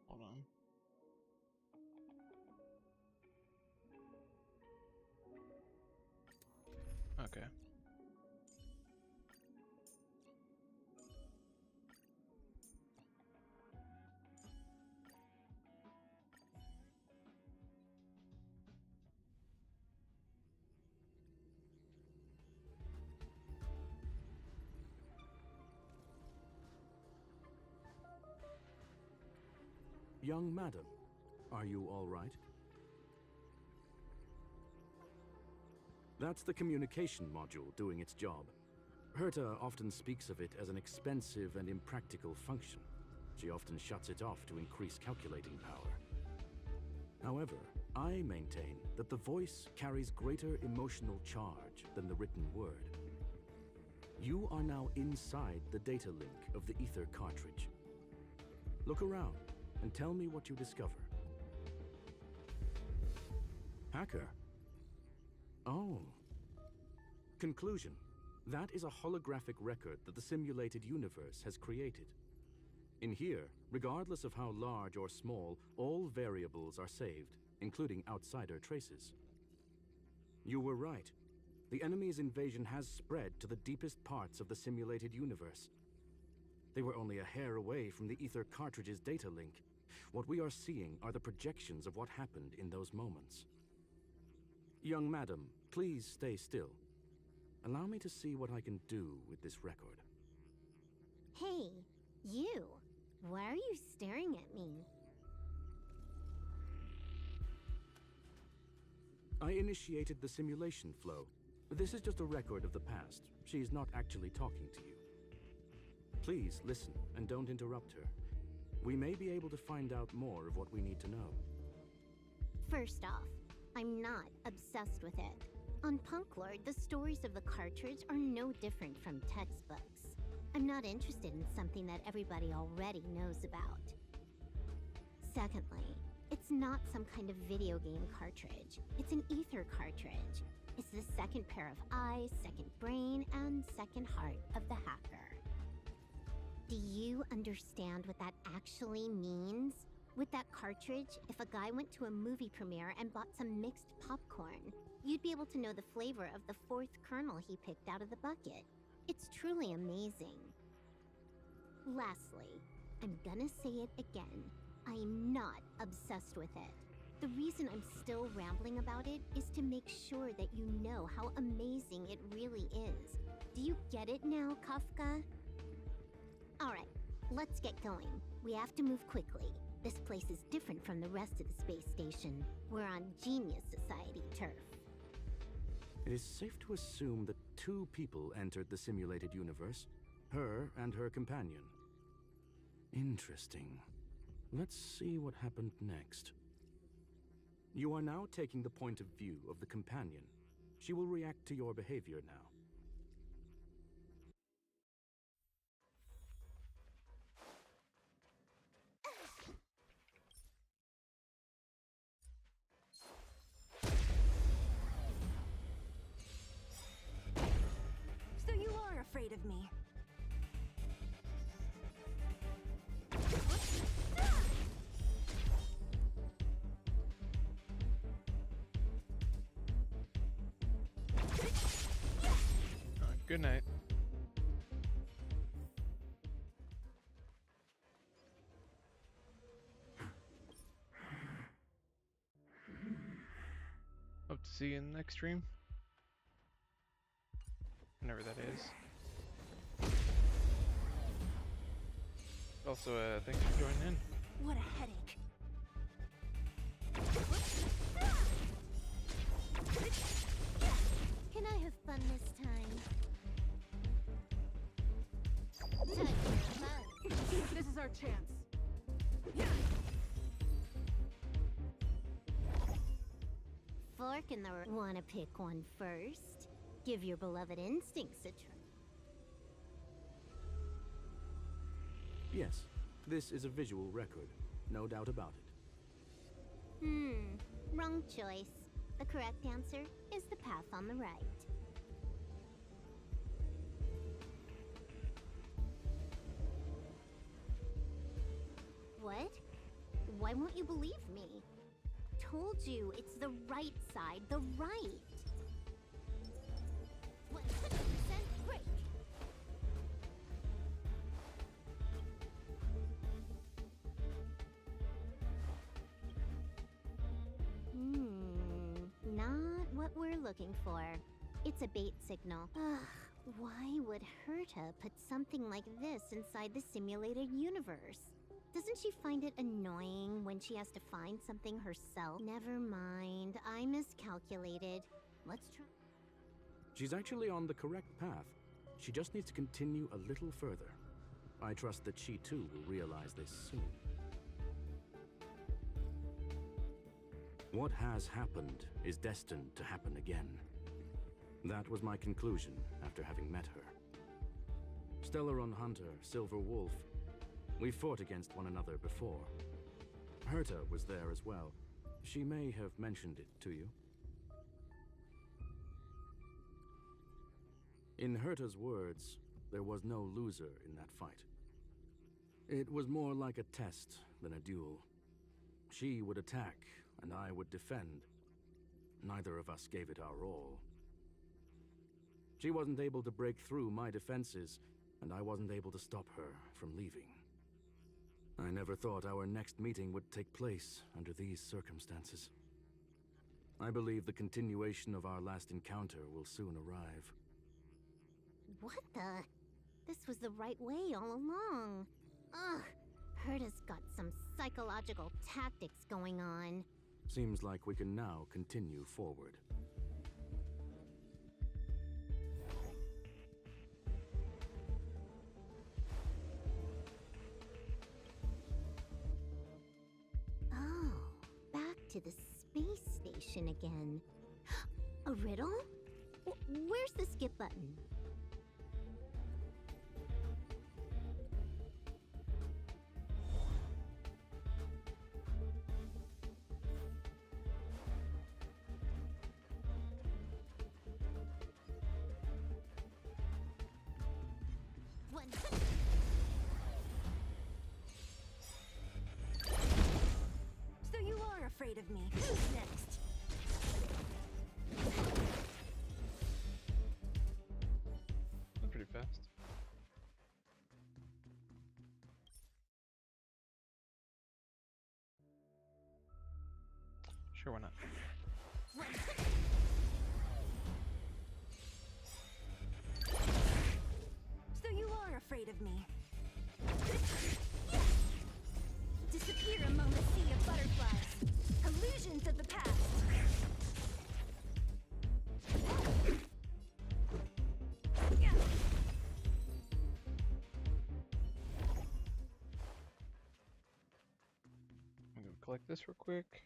Hold on. Okay. Young madam, are you all right? That's the communication module doing its job. Herta often speaks of it as an expensive and impractical function. She often shuts it off to increase calculating power. However, I maintain that the voice carries greater emotional charge than the written word. You are now inside the data link of the ether cartridge. Look around and tell me what you discover. Hacker? Oh. Conclusion. That is a holographic record that the simulated universe has created. In here, regardless of how large or small, all variables are saved, including outsider traces. You were right. The enemy's invasion has spread to the deepest parts of the simulated universe. They were only a hair away from the ether cartridge's data link. What we are seeing are the projections of what happened in those moments. Young madam, please stay still. Allow me to see what I can do with this record. Hey, you! Why are you staring at me? I initiated the simulation flow. This is just a record of the past. She is not actually talking to you. Please listen and don't interrupt her. We may be able to find out more of what we need to know. First off, I'm not obsessed with it. On Punklord, the stories of the cartridge are no different from textbooks. I'm not interested in something that everybody already knows about. Secondly, it's not some kind of video game cartridge. It's an ether cartridge. It's the second pair of eyes, second brain, and second heart of the hacker. Do you understand what that actually means? With that cartridge, if a guy went to a movie premiere and bought some mixed popcorn, you'd be able to know the flavor of the fourth kernel he picked out of the bucket. It's truly amazing. Lastly, I'm gonna say it again. I'm not obsessed with it. The reason I'm still rambling about it is to make sure that you know how amazing it really is. Do you get it now, Kafka? Alright, let's get going. We have to move quickly. This place is different from the rest of the space station. We're on Genius Society turf. It is safe to assume that two people entered the simulated universe, her and her companion. Interesting. Let's see what happened next. You are now taking the point of view of the companion. She will react to your behavior now. So you are afraid of me. Good night. Hope to see you in the next stream. Whenever that is. Also, thanks for joining in. What a headache. Can I have fun this time? Time for fun. This is our chance. Fork in the wanna pick one first? Give your beloved instincts a try. Yes, this is a visual record. No doubt about it. Wrong choice. The correct answer is the path on the right. What? Why won't you believe me? Told you, it's the right side, the right. 100% break. Not what we're looking for. It's a bait signal. Ugh, why would Herta put something like this inside the simulated universe? Doesn't she find it annoying when she has to find something herself? Never mind, I miscalculated. Let's try. She's actually on the correct path. She just needs to continue a little further. I trust that she too will realize this soon. What has happened is destined to happen again. That was my conclusion after having met her. Stellaron Hunter, Silver Wolf. We fought against one another before. Herta was there as well. She may have mentioned it to you. In Herta's words, there was no loser in that fight. It was more like a test than a duel. She would attack, and I would defend. Neither of us gave it our all. She wasn't able to break through my defenses, and I wasn't able to stop her from leaving. I never thought our next meeting would take place under these circumstances. I believe the continuation of our last encounter will soon arrive. What the? This was the right way all along. Ugh, Herta's got some psychological tactics going on. Seems like we can now continue forward. Oh, back to the space station again. A riddle? Where's the skip button? So you are afraid of me. Who's next? That's pretty fast. Sure, why not? So you are afraid of me. Disappear among the sea of butterflies. Illusions of the past. I'm gonna collect this real quick.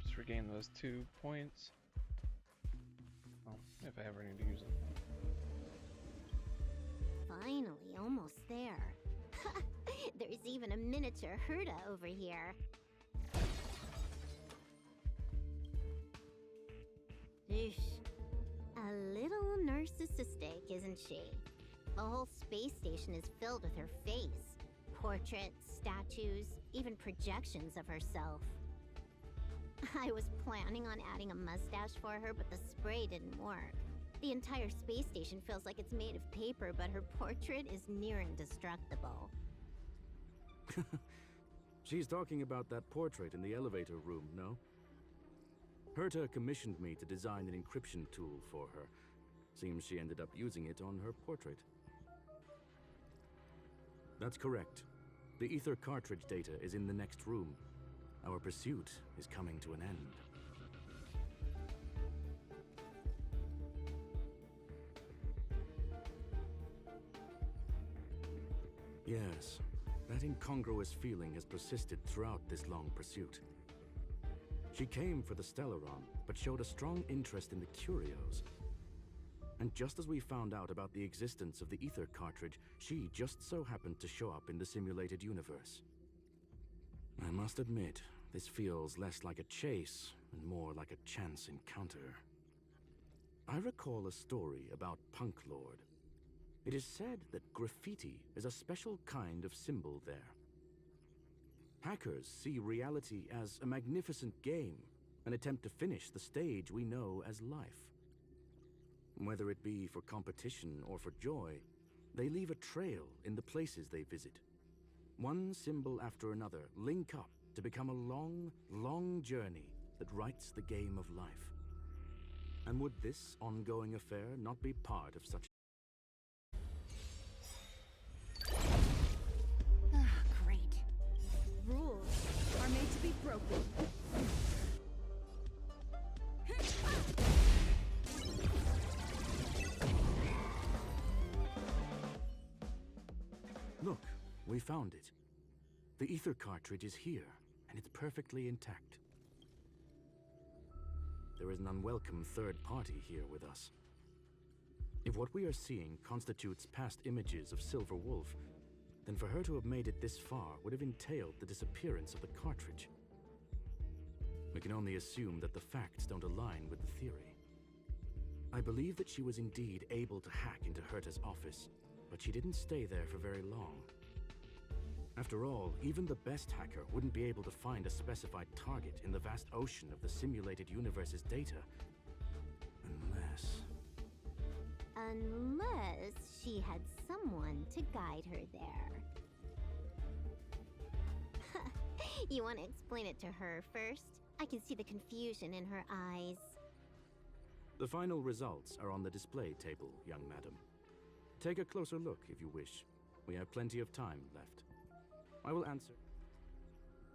Just regain those 2 points. Well, if I ever need to use them. Finally, almost there. There's even a miniature Herta over here. Eesh. A little narcissistic, isn't she? The whole space station is filled with her face. Portraits, statues, even projections of herself. I was planning on adding a mustache for her, but the spray didn't work. The entire space station feels like it's made of paper, but her portrait is near indestructible. She's talking about that portrait in the elevator room, no? Herta commissioned me to design an encryption tool for her. Seems she ended up using it on her portrait. That's correct. The ether cartridge data is in the next room. Our pursuit is coming to an end. Yes, that incongruous feeling has persisted throughout this long pursuit. She came for the Stellaron, but showed a strong interest in the curios. And just as we found out about the existence of the ether cartridge, she just so happened to show up in the simulated universe. I must admit, this feels less like a chase and more like a chance encounter. I recall a story about Punk Lord. It is said that graffiti is a special kind of symbol there. Hackers see reality as a magnificent game, an attempt to finish the stage we know as life. Whether it be for competition or for joy, they leave a trail in the places they visit. One symbol after another link up to become a long, long journey that writes the game of life. And would this ongoing affair not be part of such? open. Look, we found it. The ether cartridge is here, and it's perfectly intact. There is an unwelcome third party here with us. If what we are seeing constitutes past images of Silver Wolf, then for her to have made it this far would have entailed the disappearance of the cartridge. We can only assume that the facts don't align with the theory. I believe that she was indeed able to hack into Herta's office, but she didn't stay there for very long. After all, even the best hacker wouldn't be able to find a specified target in the vast ocean of the simulated universe's data. Unless she had someone to guide her there. You want to explain it to her first? I can see the confusion in her eyes. The final results are on the display table, young madam. Take a closer look if you wish. We have plenty of time left. I will answer.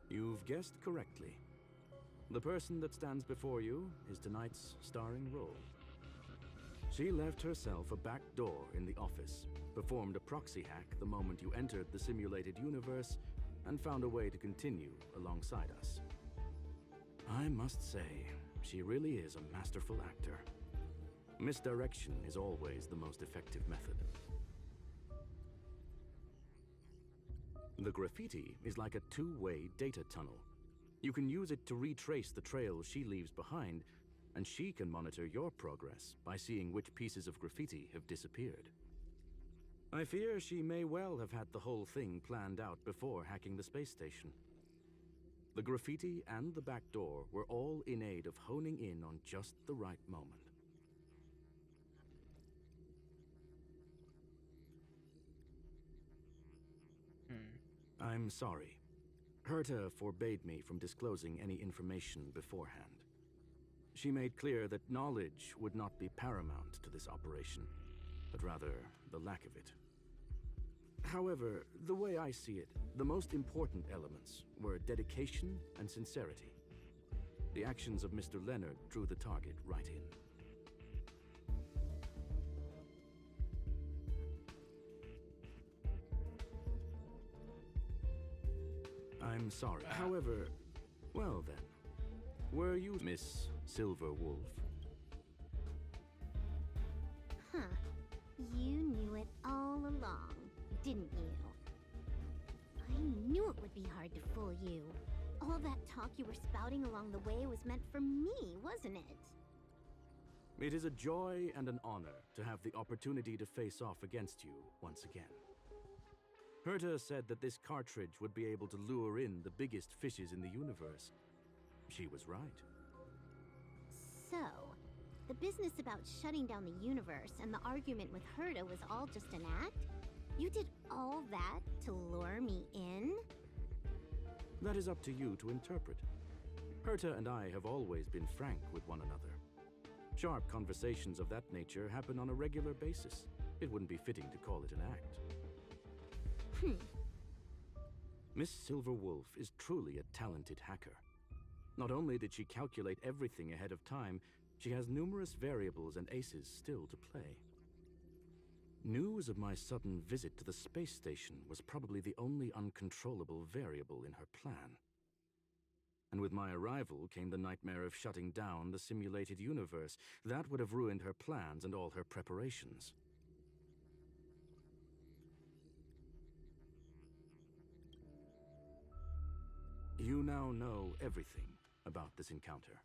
You've guessed correctly. The person that stands before you is tonight's starring role. She left herself a back door in the office, performed a proxy hack the moment you entered the simulated universe, and found a way to continue alongside us. I must say, she really is a masterful actor. Misdirection is always the most effective method. The graffiti is like a two-way data tunnel. You can use it to retrace the trail she leaves behind, and she can monitor your progress by seeing which pieces of graffiti have disappeared. I fear she may well have had the whole thing planned out before hacking the space station. The graffiti and the back door were all in aid of honing in on just the right moment. I'm sorry. Herta forbade me from disclosing any information beforehand. She made clear that knowledge would not be paramount to this operation, but rather the lack of it. However, the way I see it, the most important elements were dedication and sincerity. The actions of Mr. Leonard drew the target right in. I'm sorry. However, well then, were you Miss Silver Wolf? Huh. You knew it all along, didn't you? I knew it would be hard to fool you. All that talk you were spouting along the way was meant for me, wasn't it? It is a joy and an honor to have the opportunity to face off against you once again. Herta said that this cartridge would be able to lure in the biggest fishes in the universe. She was right. So, the business about shutting down the universe and the argument with Herta was all just an act? You did all that to lure me in? That is up to you to interpret. Herta and I have always been frank with one another. Sharp conversations of that nature happen on a regular basis. It wouldn't be fitting to call it an act. Miss Silver Wolf is truly a talented hacker. Not only did she calculate everything ahead of time, she has numerous variables and aces still to play. News of my sudden visit to the space station was probably the only uncontrollable variable in her plan. And with my arrival came the nightmare of shutting down the simulated universe. That would have ruined her plans and all her preparations. You now know everything about this encounter.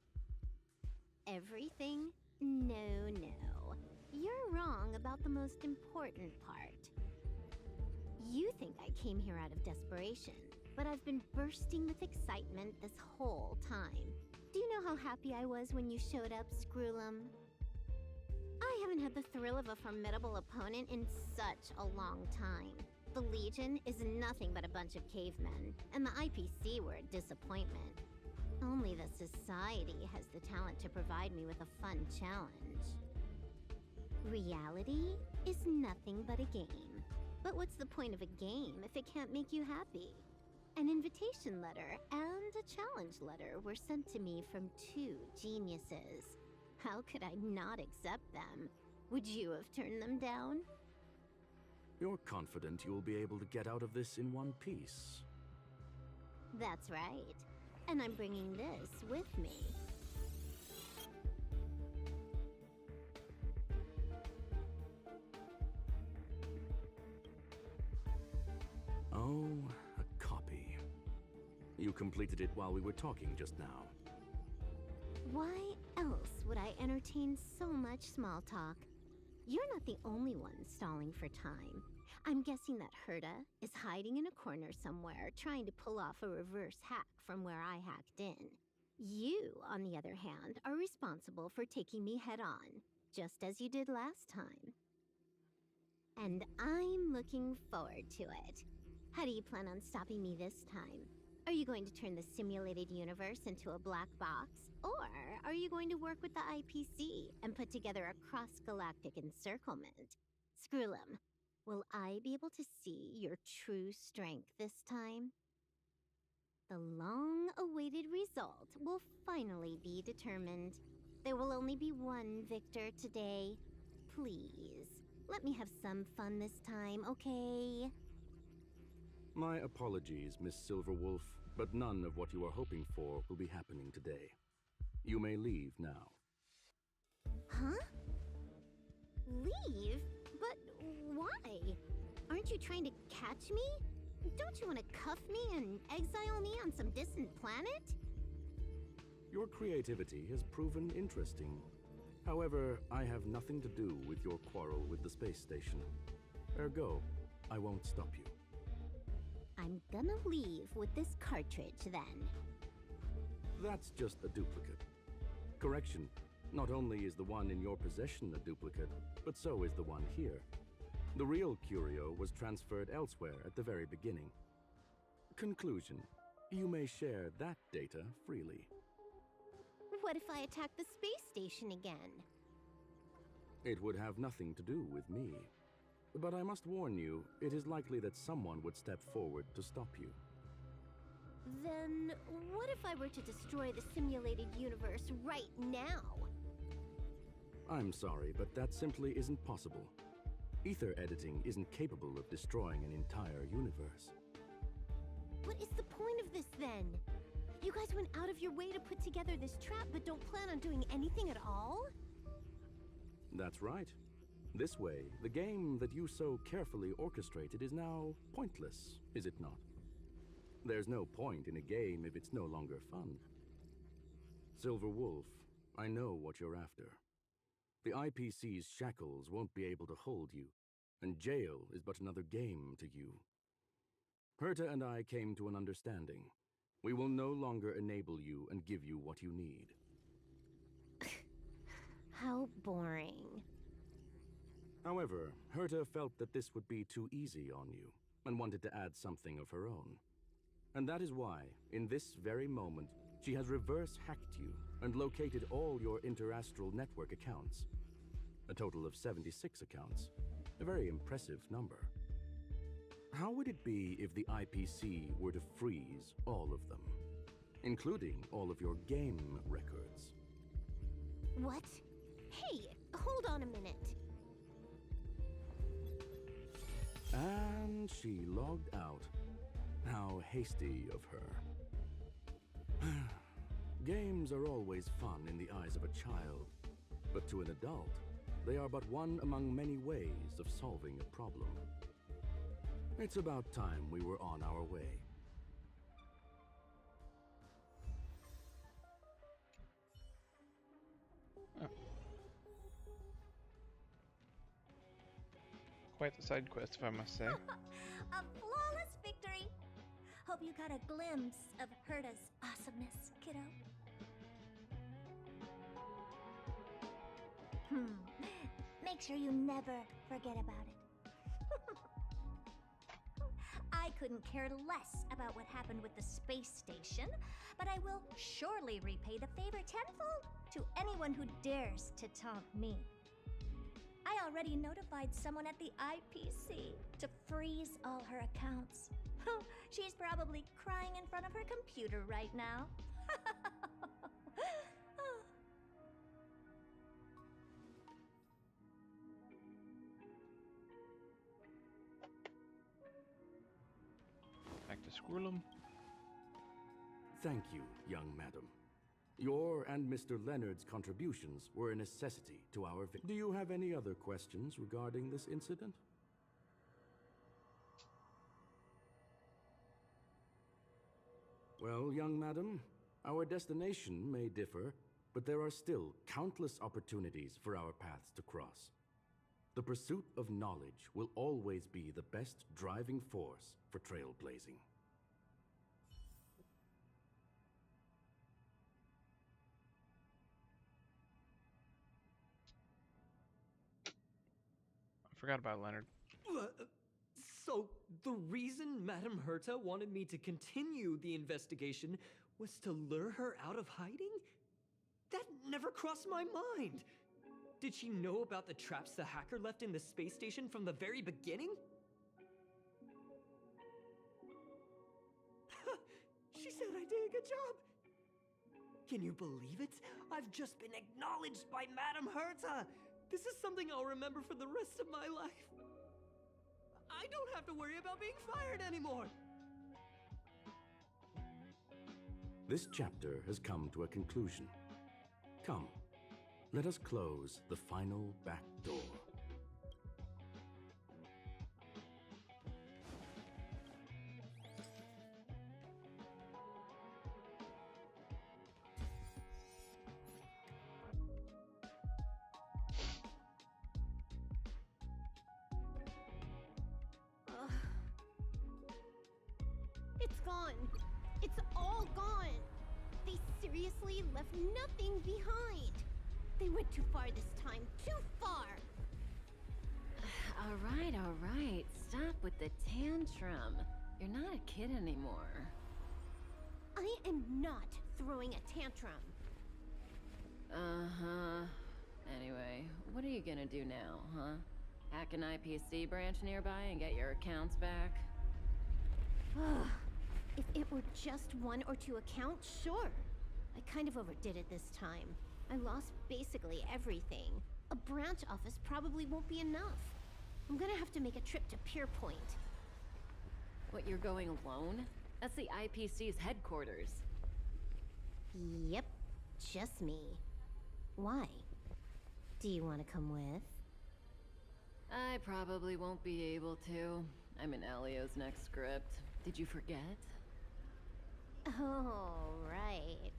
Everything? No, no. You're wrong about the most important part. You think I came here out of desperation, but I've been bursting with excitement this whole time. Do you know how happy I was when you showed up, Screwlum? I haven't had the thrill of a formidable opponent in such a long time. The Legion is nothing but a bunch of cavemen, and the IPC were a disappointment. Only the Society has the talent to provide me with a fun challenge. Reality is nothing but a game. But what's the point of a game if it can't make you happy? An invitation letter and a challenge letter were sent to me from two geniuses. How could I not accept them? Would you have turned them down? You're confident you'll be able to get out of this in one piece. That's right. And I'm bringing this with me. Oh, a copy. You completed it while we were talking just now. Why else would I entertain so much small talk? You're not the only one stalling for time. I'm guessing that Herta is hiding in a corner somewhere, trying to pull off a reverse hack from where I hacked in. You, on the other hand, are responsible for taking me head-on, just as you did last time. And I'm looking forward to it. How do you plan on stopping me this time? Are you going to turn the simulated universe into a black box? Or are you going to work with the IPC and put together a cross-galactic encirclement? Screwlum, will I be able to see your true strength this time? The long-awaited result will finally be determined. There will only be one victor today. Please, let me have some fun this time, okay? My apologies, Miss Silverwolf, but none of what you are hoping for will be happening today. You may leave now. Huh? Leave? But why? Aren't you trying to catch me? Don't you want to cuff me and exile me on some distant planet? Your creativity has proven interesting. However, I have nothing to do with your quarrel with the space station. Ergo, I won't stop you. I'm gonna leave with this cartridge then. That's just a duplicate. Correction, not only is the one in your possession a duplicate, but so is the one here. The real curio was transferred elsewhere at the very beginning. Conclusion, you may share that data freely. What if I attack the space station again? It would have nothing to do with me. But I must warn you, it is likely that someone would step forward to stop you. Then what if I were to destroy the simulated universe right now? I'm sorry, but that simply isn't possible. Ether editing isn't capable of destroying an entire universe. What is the point of this then? You guys went out of your way to put together this trap but don't plan on doing anything at all? That's right. This way, the game that you so carefully orchestrated is now pointless, is it not? There's no point in a game if it's no longer fun. Silver Wolf, I know what you're after. The IPC's shackles won't be able to hold you, and jail is but another game to you. Herta and I came to an understanding. We will no longer enable you and give you what you need. How boring. However, Herta felt that this would be too easy on you, and wanted to add something of her own. And that is why, in this very moment, she has reverse-hacked you and located all your interastral network accounts. A total of 76 accounts. A very impressive number. How would it be if the IPC were to freeze all of them, including all of your game records? What? Hey, hold on a minute. And she logged out. How hasty of her. Games are always fun in the eyes of a child, but to an adult, they are but one among many ways of solving a problem. It's about time we were on our way. Oh. Quite the side quest, if I must say. A flawless victory! Hope you got a glimpse of Herta's awesomeness, kiddo. Make sure you never forget about it. I couldn't care less about what happened with the space station, but I will surely repay the favor tenfold to anyone who dares to taunt me. I already notified someone at the IPC to freeze all her accounts. She's probably crying in front of her computer right now. Back to Squirrelum. Thank you, young madam. Your and Mr. Leonard's contributions were a necessity to our Do you have any other questions regarding this incident? Well, young madam, our destination may differ, but there are still countless opportunities for our paths to cross. The pursuit of knowledge will always be the best driving force for trailblazing. I forgot about Leonard. So, the reason Madame Herta wanted me to continue the investigation was to lure her out of hiding? That never crossed my mind! Did she know about the traps the hacker left in the space station from the very beginning? She said I did a good job! Can you believe it? I've just been acknowledged by Madame Herta! This is something I'll remember for the rest of my life. I don't have to worry about being fired anymore! This chapter has come to a conclusion. Come, let us close the final back door. It's gone. It's all gone. They seriously left nothing behind. They went too far this time. Too far. All right. Stop with the tantrum. You're not a kid anymore. I am not throwing a tantrum. Uh-huh. Anyway, what are you gonna do now, huh? Hack an IPC branch nearby and get your accounts back? If it were just one or two accounts, sure. I kind of overdid it this time. I lost basically everything. A branch office probably won't be enough. I'm gonna have to make a trip to Pier Point. What, you're going alone? That's the IPC's headquarters. Yep, just me. Why? Do you want to come with? I probably won't be able to. I'm in Elio's next script. Did you forget? Oh, right.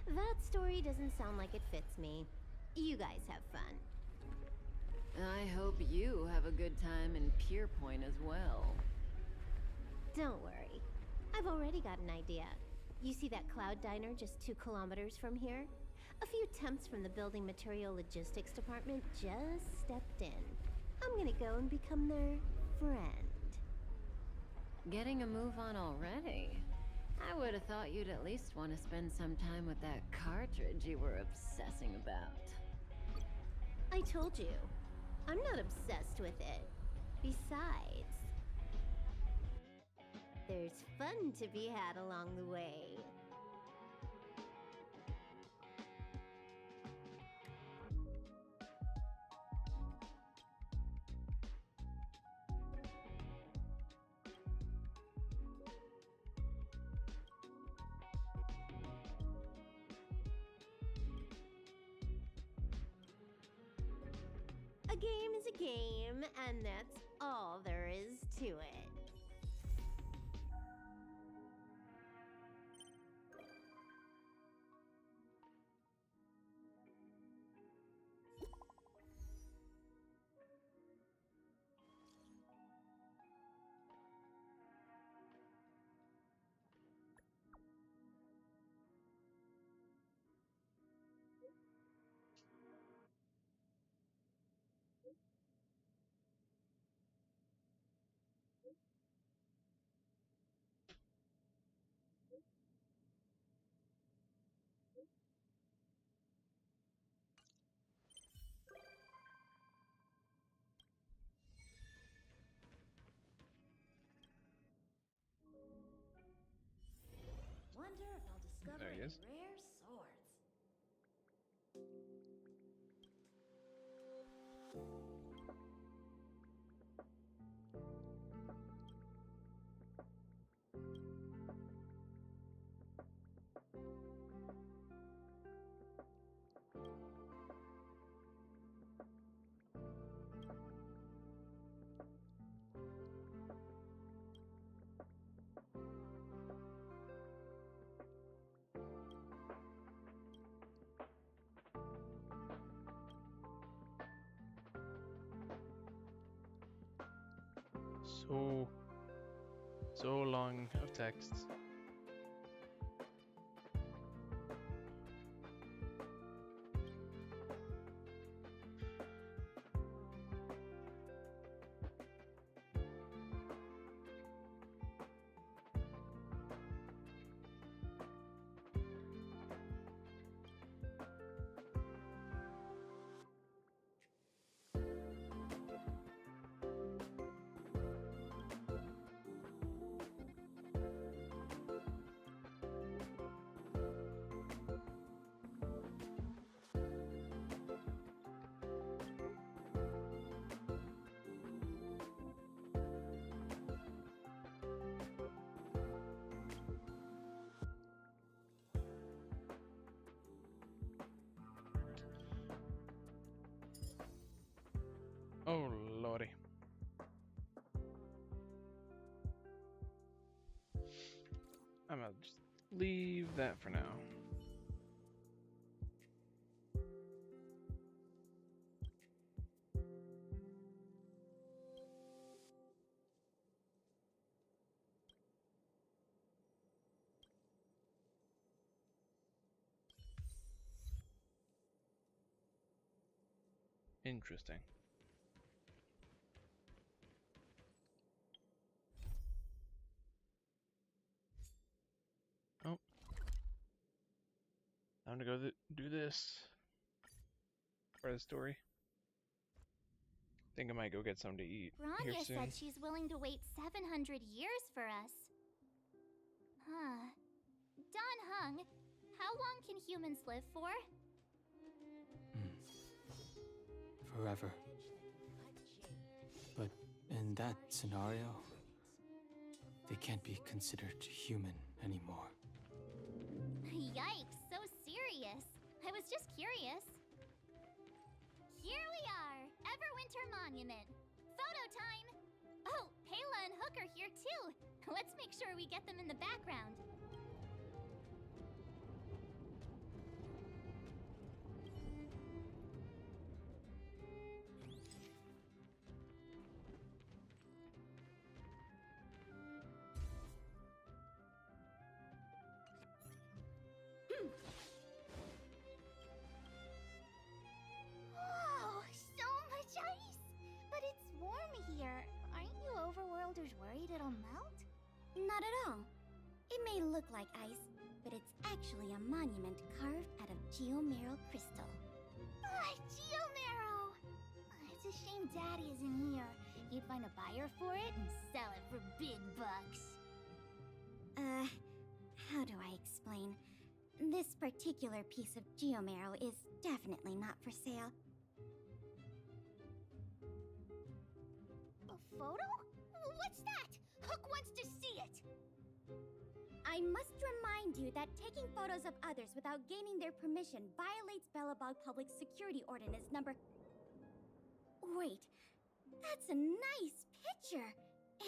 That story doesn't sound like it fits me. You guys have fun. I hope you have a good time in Pier Point as well. Don't worry. I've already got an idea. You see that cloud diner just 2 kilometers from here? A few temps from the building material logistics department just stepped in. I'm gonna go and become their friend. Getting a move on already? I would have thought you'd at least want to spend some time with that cartridge you were obsessing about. I told you. I'm not obsessed with it. Besides, there's fun to be had along the way. A game is a game, and that's all there is to it. is. Rare swords. So long of texts. Oh lordy. I'm gonna just leave that for now. Interesting. Oh. Time to go do this for the story. Think I might go get something to eat here Rania soon. said she's willing to wait 700 years for us. Huh. Don Hung, how long can humans live for? Forever. But in that scenario, they can't be considered human anymore. Yikes, so serious. I was just curious. Here we are, Everwinter Monument. Photo time! Oh, Pela and Hook are here too. Let's make sure we get them in the background. Whoa, so much ice! But it's warm here. Aren't you overworlders worried it'll melt? Not at all. It may look like ice, but it's actually a monument carved out of geomeral crystal. Ah, Geomarrow! It's a shame Daddy isn't here. He'd find a buyer for it and sell it for big bucks. How do I explain? This particular piece of geomarrow is definitely not for sale. A photo? What's that? Hook wants to see it! I must remind you that taking photos of others without gaining their permission violates Belobog Public Security Ordinance number... Wait, that's a nice picture!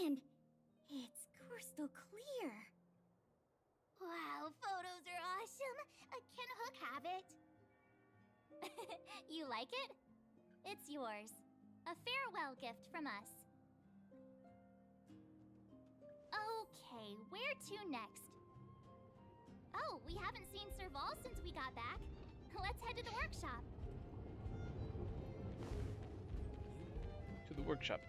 And it's crystal clear. Wow, photos are awesome! Can Hook have it? You like it? It's yours. A farewell gift from us. Okay, where to next? Oh, we haven't seen Serval since we got back. Let's head to the workshop. To the workshop.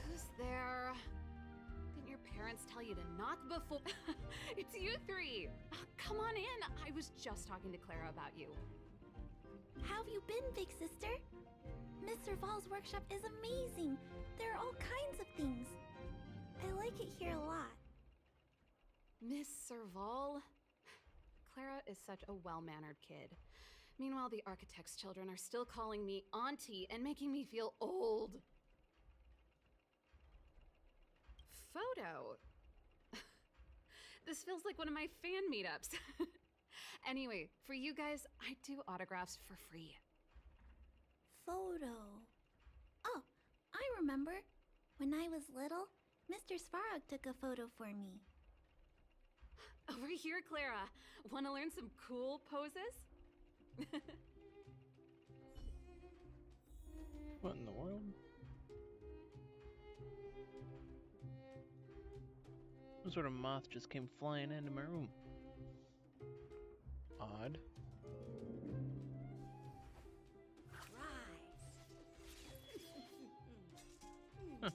Who's there? Didn't your parents tell you to knock before? It's you three. Come on in. I was just talking to Clara about you. How have you been, big sister? Miss Serval's workshop is amazing. There are all kinds of things. I like it here a lot. Miss Serval? Clara is such a well-mannered kid. Meanwhile, the architect's children are still calling me auntie and making me feel old. Photo? This feels like one of my fan meetups. Anyway, for you guys, I do autographs for free. Photo. Oh, I remember. When I was little, Mr. Svarog took a photo for me. Over here, Clara. Want to learn some cool poses? What in the world? What sort of moth just came flying into my room? Odd. Huh.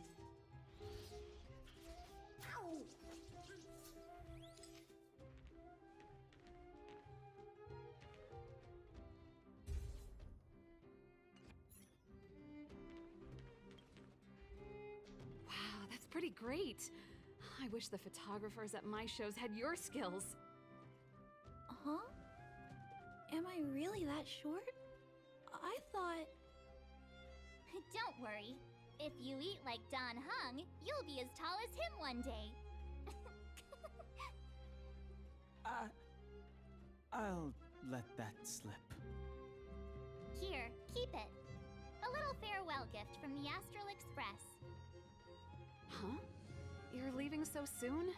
Wow, that's pretty great. I wish the photographers at my shows had your skills. Huh? Am I really that short? I thought... Don't worry. If you eat like Don Hung, you'll be as tall as him one day. I'll let that slip. Here, keep it. A little farewell gift from the Astral Express. Huh? You're leaving so soon?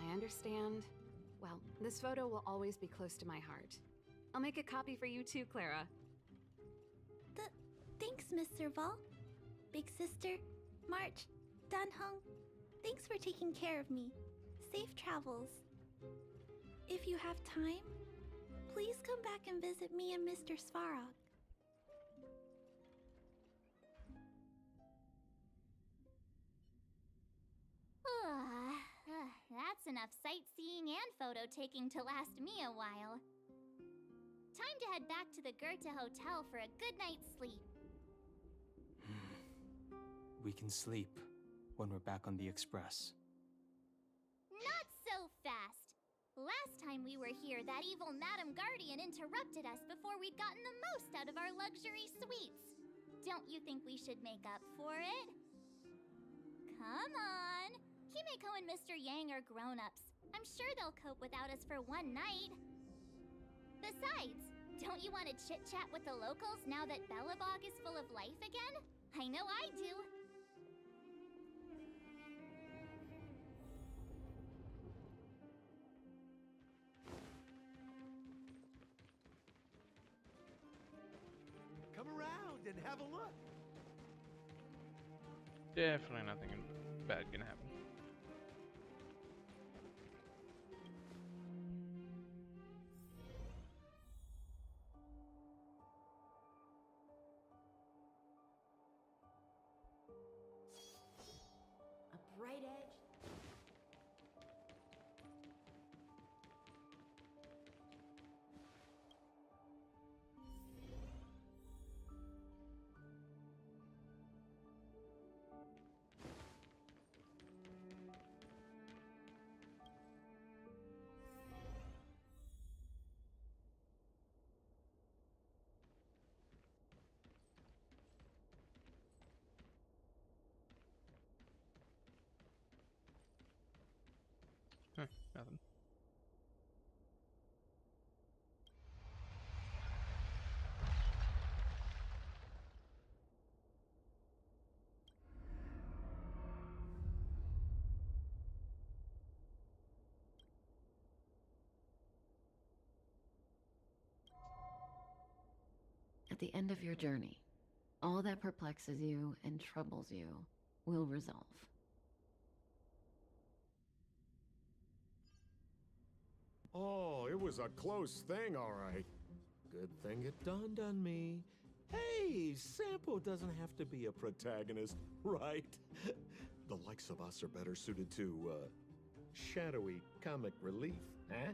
I understand. Well, this photo will always be close to my heart. I'll make a copy for you too, Clara. Thanks, Miss Serval. Big Sister, March, Danhung, thanks for taking care of me. Safe travels. If you have time, please come back and visit me and Mr. Svarog. That's enough sightseeing and photo taking to last me a while. Time to head back to the Goethe Hotel for a good night's sleep. We can sleep when we're back on the Express. Not so fast. Last time we were here, that evil Madam Guardian interrupted us before we'd gotten the most out of our luxury suites. Don't you think we should make up for it? Come on. Himeko and Mr. Yang are grown-ups. I'm sure they'll cope without us for one night. Besides, don't you want to chit-chat with the locals now that Belobog is full of life again? I know I do. Come around and have a look. Definitely nothing bad gonna happen. A bright edge. Nothing. At the end of your journey, all that perplexes you and troubles you will resolve. Oh, it was a close thing, all right. Good thing it dawned on me. Hey, Sampo doesn't have to be a protagonist, right? The likes of us are better suited to, shadowy comic relief, huh?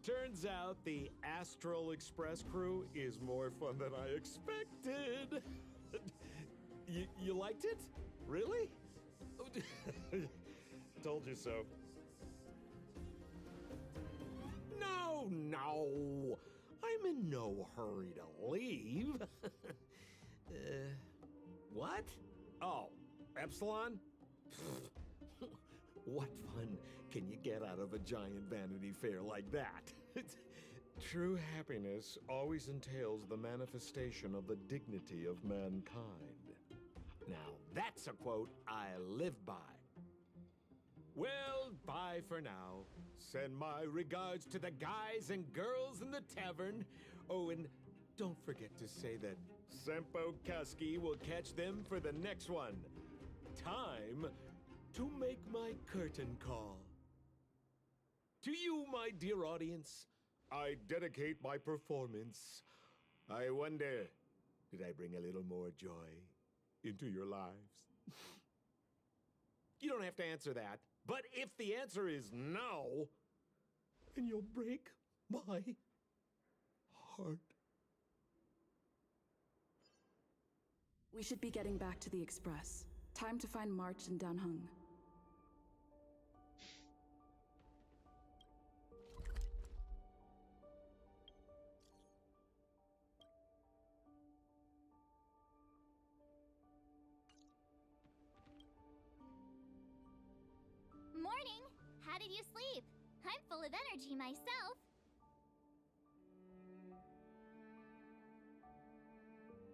Turns out the Astral Express crew is more fun than I expected. You liked it? Really? you so. No, no. I'm in no hurry to leave. What? Oh, Epsilon? What fun can you get out of a giant Vanity Fair like that? True happiness always entails the manifestation of the dignity of mankind. Now, that's a quote I live by. Well, bye for now. Send my regards to the guys and girls in the tavern. Oh, and don't forget to say that Sempo Kasky will catch them for the next one. Time to make my curtain call. To you, my dear audience, I dedicate my performance. I wonder, did I bring a little more joy into your lives? You don't have to answer that. But if the answer is no, then you'll break my heart. We should be getting back to the Express. Time to find March and Danhung. Morning! How did you sleep? I'm full of energy myself.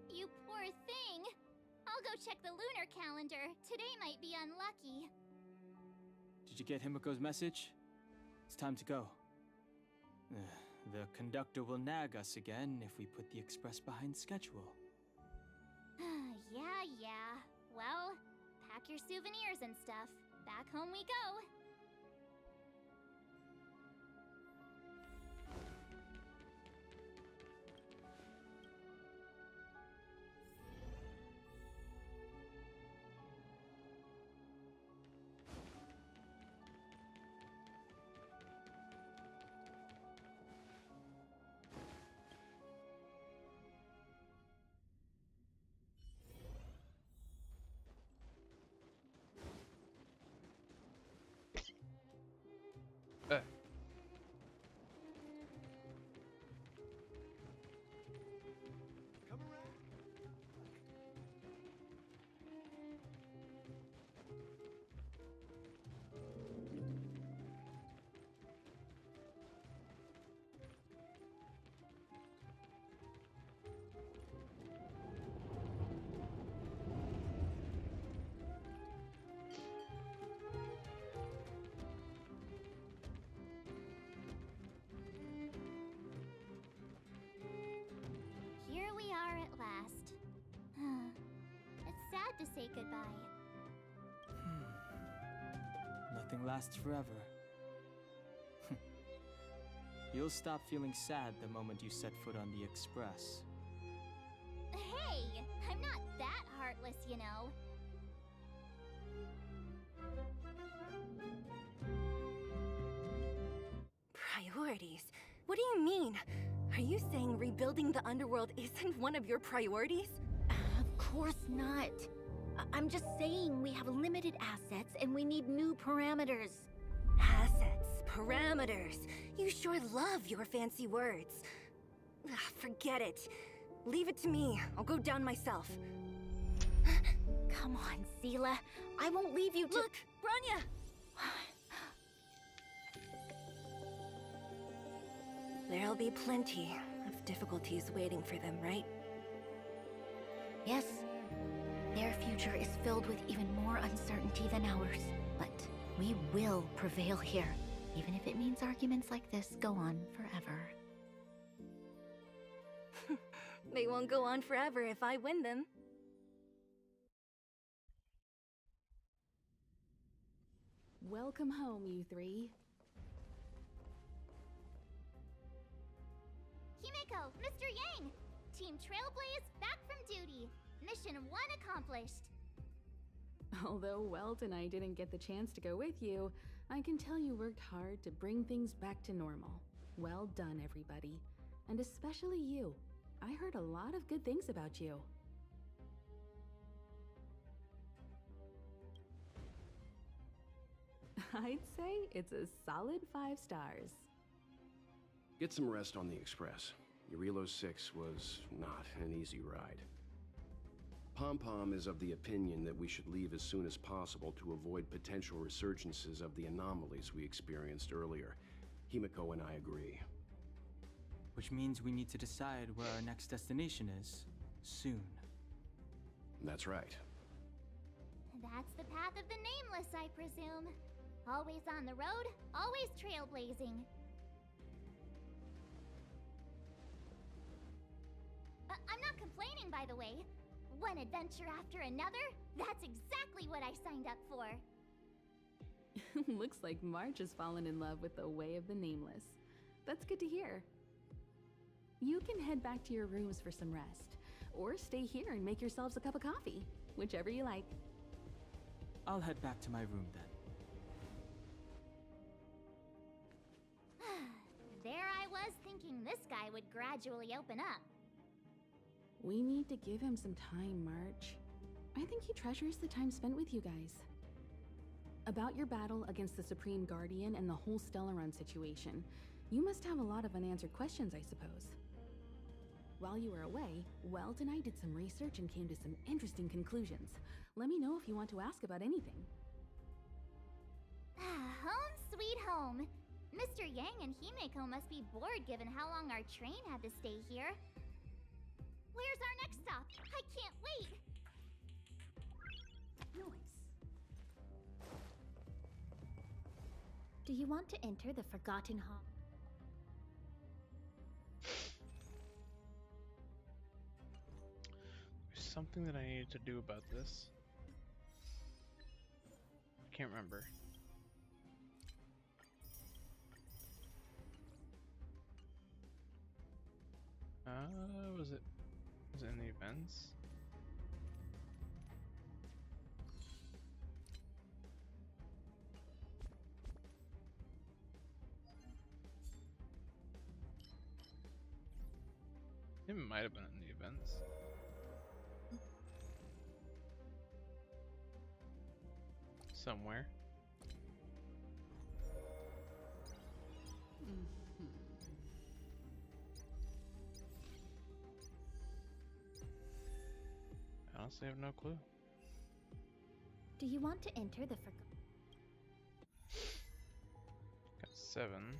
You poor thing. I'll go check the lunar calendar. Today might be unlucky. Did you get Himiko's message? It's time to go. The conductor will nag us again if we put the express behind schedule. Yeah. Well, pack your souvenirs and stuff. Back home we go. Here we are at last. It's sad to say goodbye. Nothing lasts forever. You'll stop feeling sad the moment you set foot on the express. Hey! I'm not that heartless, you know. Priorities? What do you mean? Are you saying rebuilding the underworld isn't one of your priorities? Of course not. I'm just saying we have limited assets and we need new parameters. Assets, parameters. You sure love your fancy words. Forget it. Leave it to me. I'll go down myself. Come on, Seela. I won't leave you to— Look, Branya! There'll be plenty of difficulties waiting for them, right? Yes. Their future is filled with even more uncertainty than ours. But we will prevail here, even if it means arguments like this go on forever. They won't go on forever if I win them. Welcome home, you three. Himiko, Mr. Yang! Team Trailblaze back from duty. Mission 1 accomplished. Although Welt and I didn't get the chance to go with you, I can tell you worked hard to bring things back to normal. Well done, everybody. And especially you. I heard a lot of good things about you. I'd say it's a solid 5 stars. Get some rest on the Express. Eurilo 6 was not an easy ride. Pom-Pom is of the opinion that we should leave as soon as possible to avoid potential resurgences of the anomalies we experienced earlier. Himiko and I agree. Which means we need to decide where our next destination is, soon. That's right. That's the path of the nameless, I presume. Always on the road, always trailblazing. I'm not complaining, by the way. One adventure after another, that's exactly what I signed up for. Looks like March has fallen in love with the way of the nameless. That's good to hear. You can head back to your rooms for some rest, or stay here and make yourselves a cup of coffee, whichever you like. I'll head back to my room then. There I was thinking this guy would gradually open up. We need to give him some time, March. I think he treasures the time spent with you guys. About your battle against the Supreme Guardian and the whole Stellaron situation, you must have a lot of unanswered questions, I suppose. While you were away, Weld and I did some research and came to some interesting conclusions. Let me know if you want to ask about anything. Home sweet home. Mr. Yang and Himeko must be bored given how long our train had to stay here. Where's our next stop? I can't wait! Noise. Do you want to enter the Forgotten Hall? There's something that I needed to do about this. I can't remember. Was it in the events? It might have been in the events. Somewhere. I honestly have no clue. Do you want to enter the Forgotten? Got 7.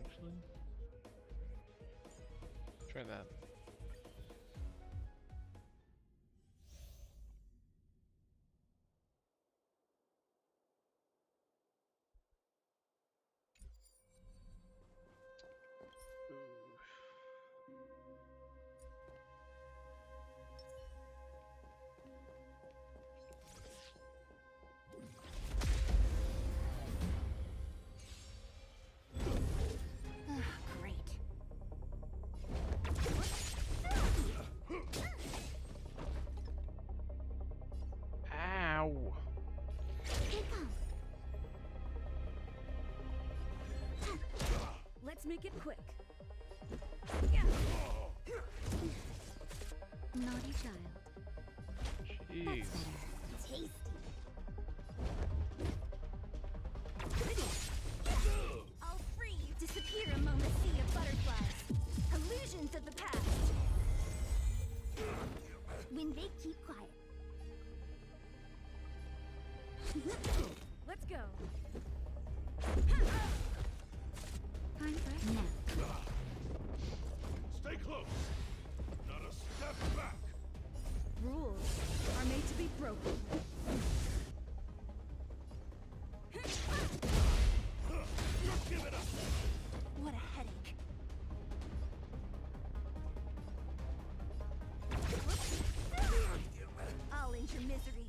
Actually, try that. Great. Ow! Let's make it quick. Naughty child. Jeez. Tasty. I'll free you. Disappear among the sea of butterflies. Illusions of the past. When they keep quiet. Let's go. Time for now. Stay close. Not a step back. Rules are made to be broken. Give it up. What a headache. I'll end your misery.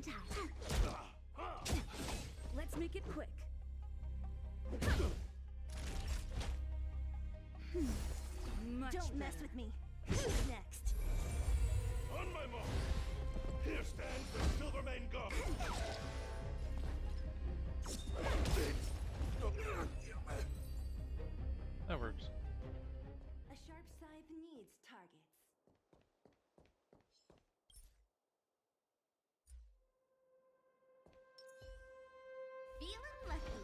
time. Let's make it quick. Much Don't mess better. with me. Who's next? On my mark! Here stands the Silvermane God! That works. A sharp scythe needs targets. Feeling lucky.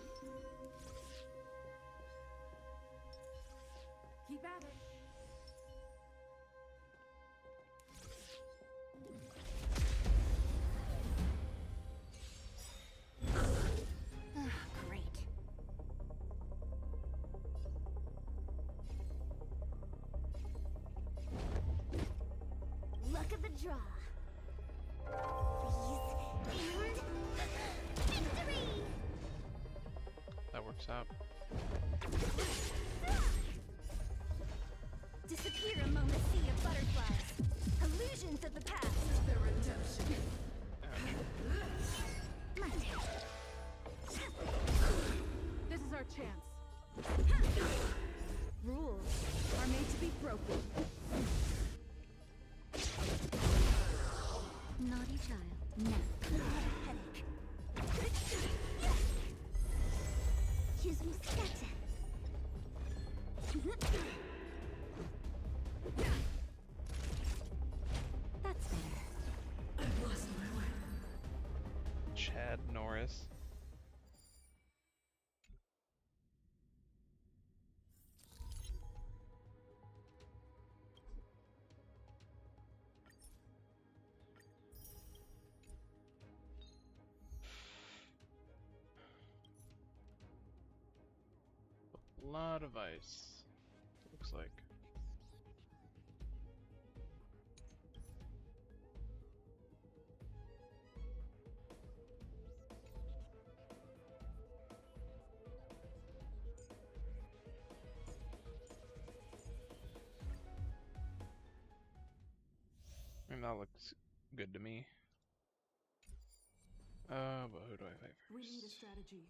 Keep at it. Great. Luck of the draw. Please. And victory! That works out. Disappear among the sea of butterflies. Illusions of the past. The redemption. My turn. This is our chance. Rules are made to be broken. Naughty child. No. Headache. Choose me scatter. That's better. I've lost my way. Chad Norris. A lot of ice. Looks like. I mean, that looks good to me. But who do I fight first? We need a strategy.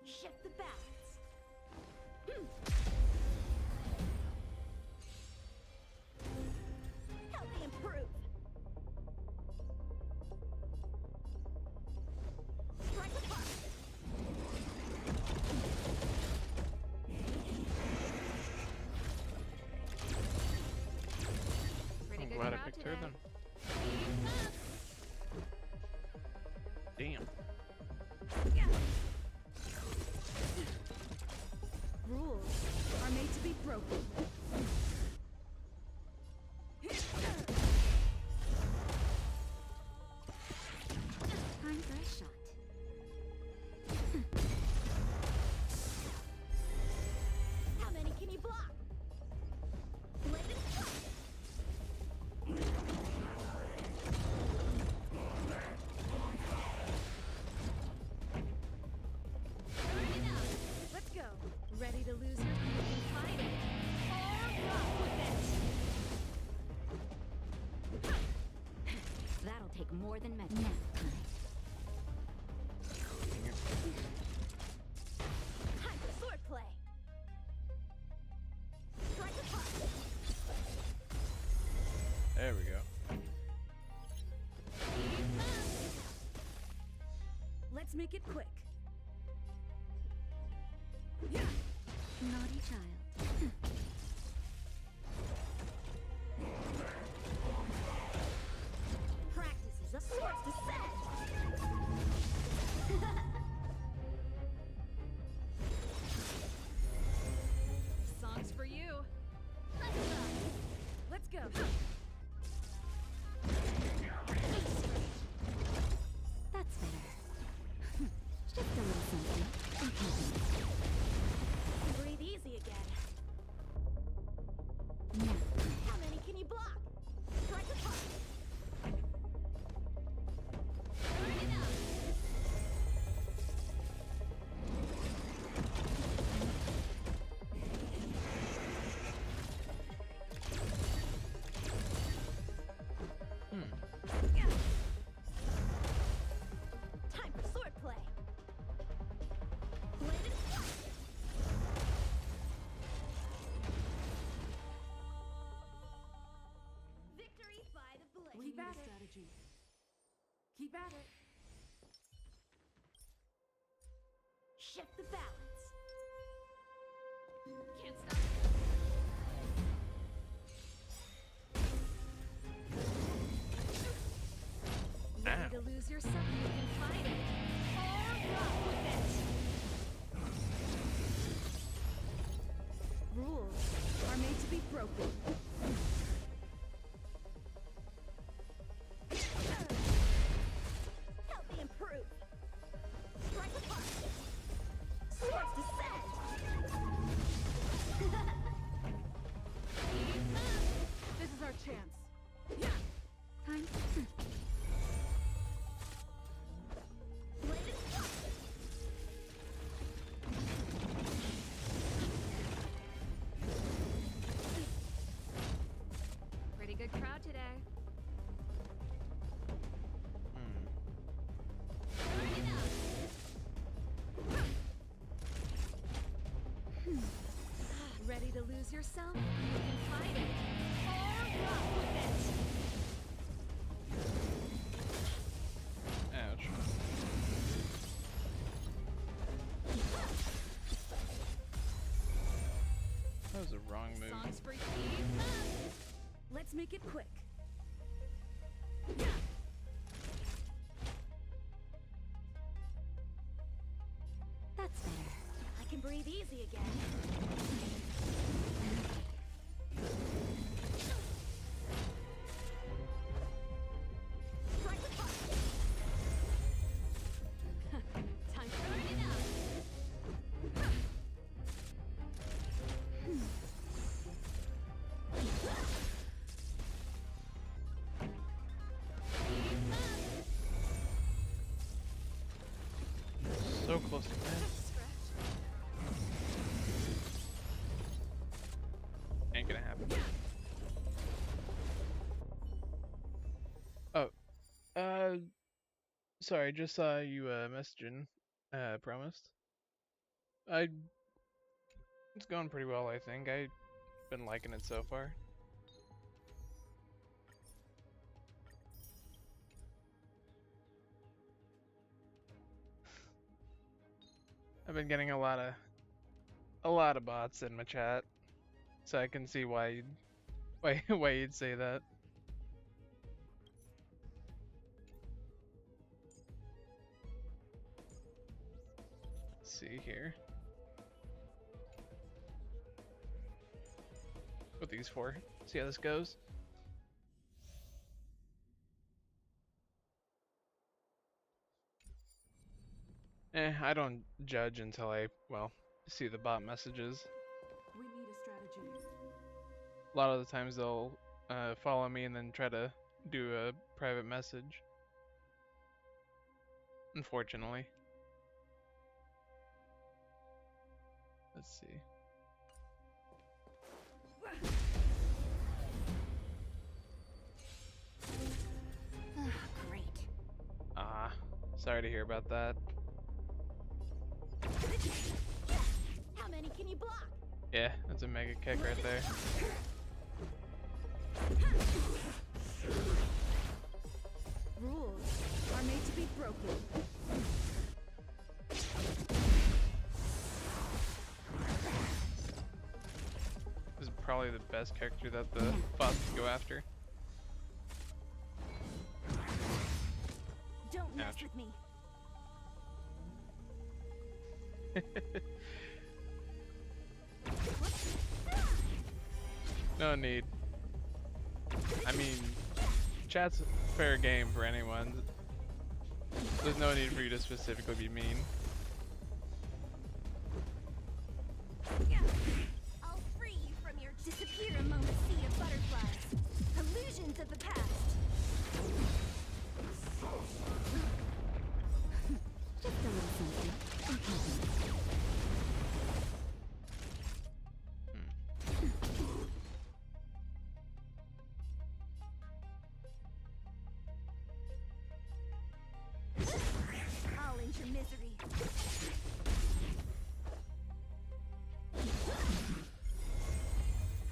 Shift the balance. Help me improve. Strike apart. I'm glad I picked her then. Damn. Rules are made to be broken. Time for a shot. How many can you block? Blade and strike. Let's go. Ready to lose your beauty fighting? Or rock with it! That'll take more than med. Now. Time for swordplay. Strike apart. There we go. Let's make it quick. Naughty child. Practices of swords descent. Song's for you. Let's go. That's better. Just a little something. Breathe easy again. keep at it. Shift the balance. Can't stop. Ready to lose yourself? You can fight it. Or rock with it. Rules are made to be broken. Help me improve. Strike apart. Swords descend. This is our chance. Time. Pretty good crowd today. Ready to lose yourself? You can fight it. Or rock with it. Ouch. That was a wrong move. Songs for Steve. Let's make it quick. That's better. I can breathe easy again. Strike the fire. Time to burn it up. So close to miss. Ain't gonna happen. Oh, sorry, just saw you messaging. Promised. It's going pretty well, I think. I've been liking it so far. I've been getting a lot of bots in my chat, so I can see why you'd say that. Let's see here. What these for? See how this goes. I don't judge until I, well, see the bot messages. We need a strategy. A lot of the times they'll follow me and then try to do a private message. Unfortunately. Let's see. Great. Ah, sorry to hear about that. How many can you block? Yeah, that's a mega kick right there. Rules are made to be broken. This is probably the best character that the bots can go after. Don't mess Ouch. with me. No need. I mean, chat's fair game for anyone. There's no need for you to specifically be mean. I'll free you from your disappear among the sea of butterflies. Illusions of the past. Just a little something. I'll end your misery.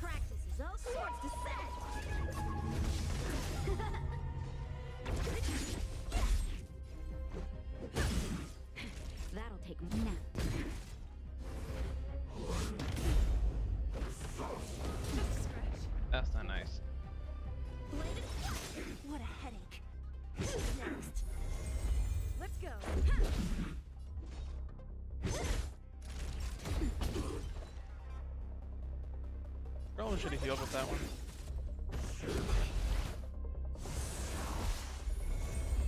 Practice is all swords descend. That's not nice. What a headache. Who's next? Let's go. Probably should have healed with that one.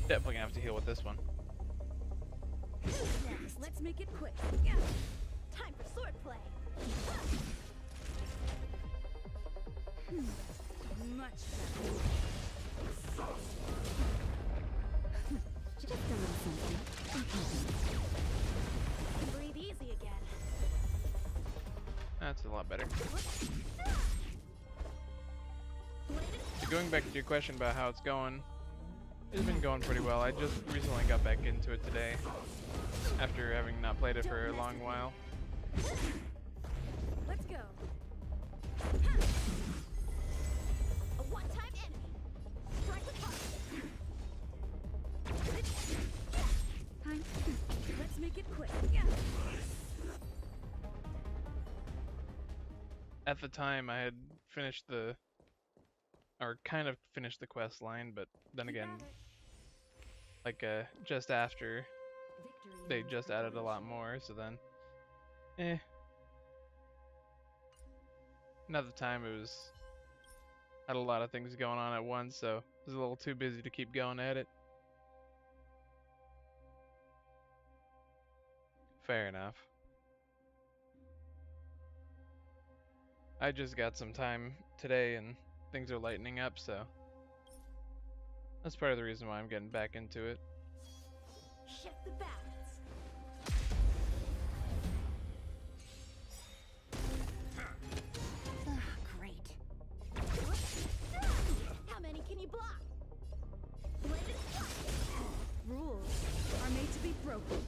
Definitely gonna have to heal with this one. Who's next? Let's make it quick. Time for swordplay. Much better. Just a little something. Breathe easy again. That's a lot better. So going back to your question about how it's going, it's been going pretty well. I just recently got back into it today, after having not played it for a long while. Let's go. A one-time enemy. Strike with heart. Let's make it quick. At the time, I had finished or kind of finished the quest line, but then again, like just after, they just added a lot more, so then, Another time it had a lot of things going on at once, so it was a little too busy to keep going at it. Fair enough. I just got some time today and things are lightening up, so that's part of the reason why I'm getting back into it. Shift the balance. Great. How many can you block? Rules are made to be broken.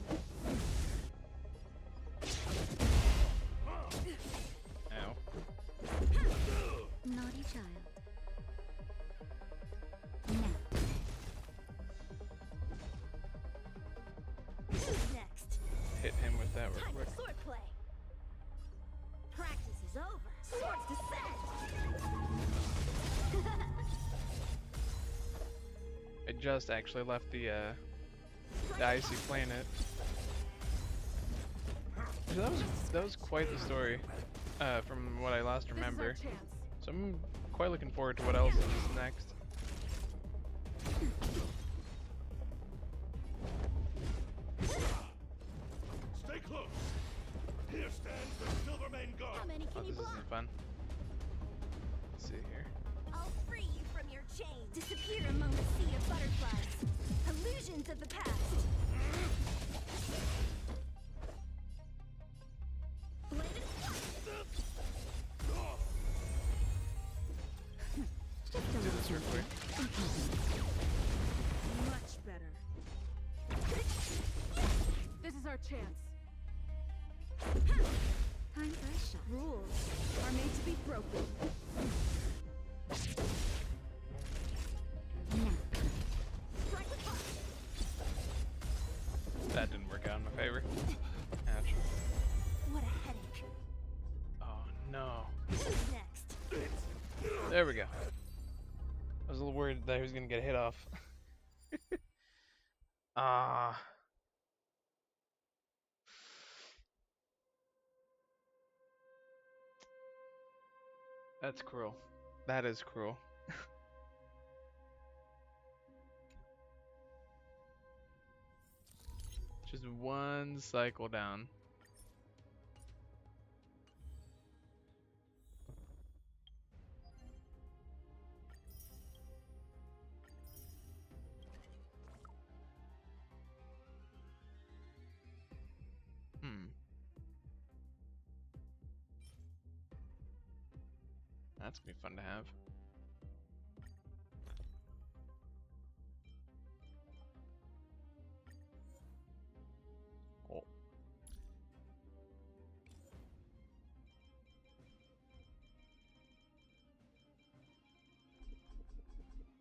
Ow. Naughty child. Who's next? Hit him with that real Time quick. for swordplay. Practice is over. Swords descend. I just actually left the icy planet. That was quite the story, from what I last remember. So I'm quite looking forward to what else is next. Stay close. Here stands the Silvermane Guard. How many Oh, can you this block? isn't fun. Let's see here. I'll free you from your chains. Disappear among the sea of butterflies. Illusions of the past. Do this real quick. Much better. This is our chance. Time for a shot. Rules are made to be broken. Strike with heart. That didn't work out in my favor. Ouch. What a headache. Oh no. Who's next? There we go. I was a little worried that he was gonna get hit off. Ah. That's cruel. That is cruel. Just one cycle down. That's gonna be fun to have. Oh.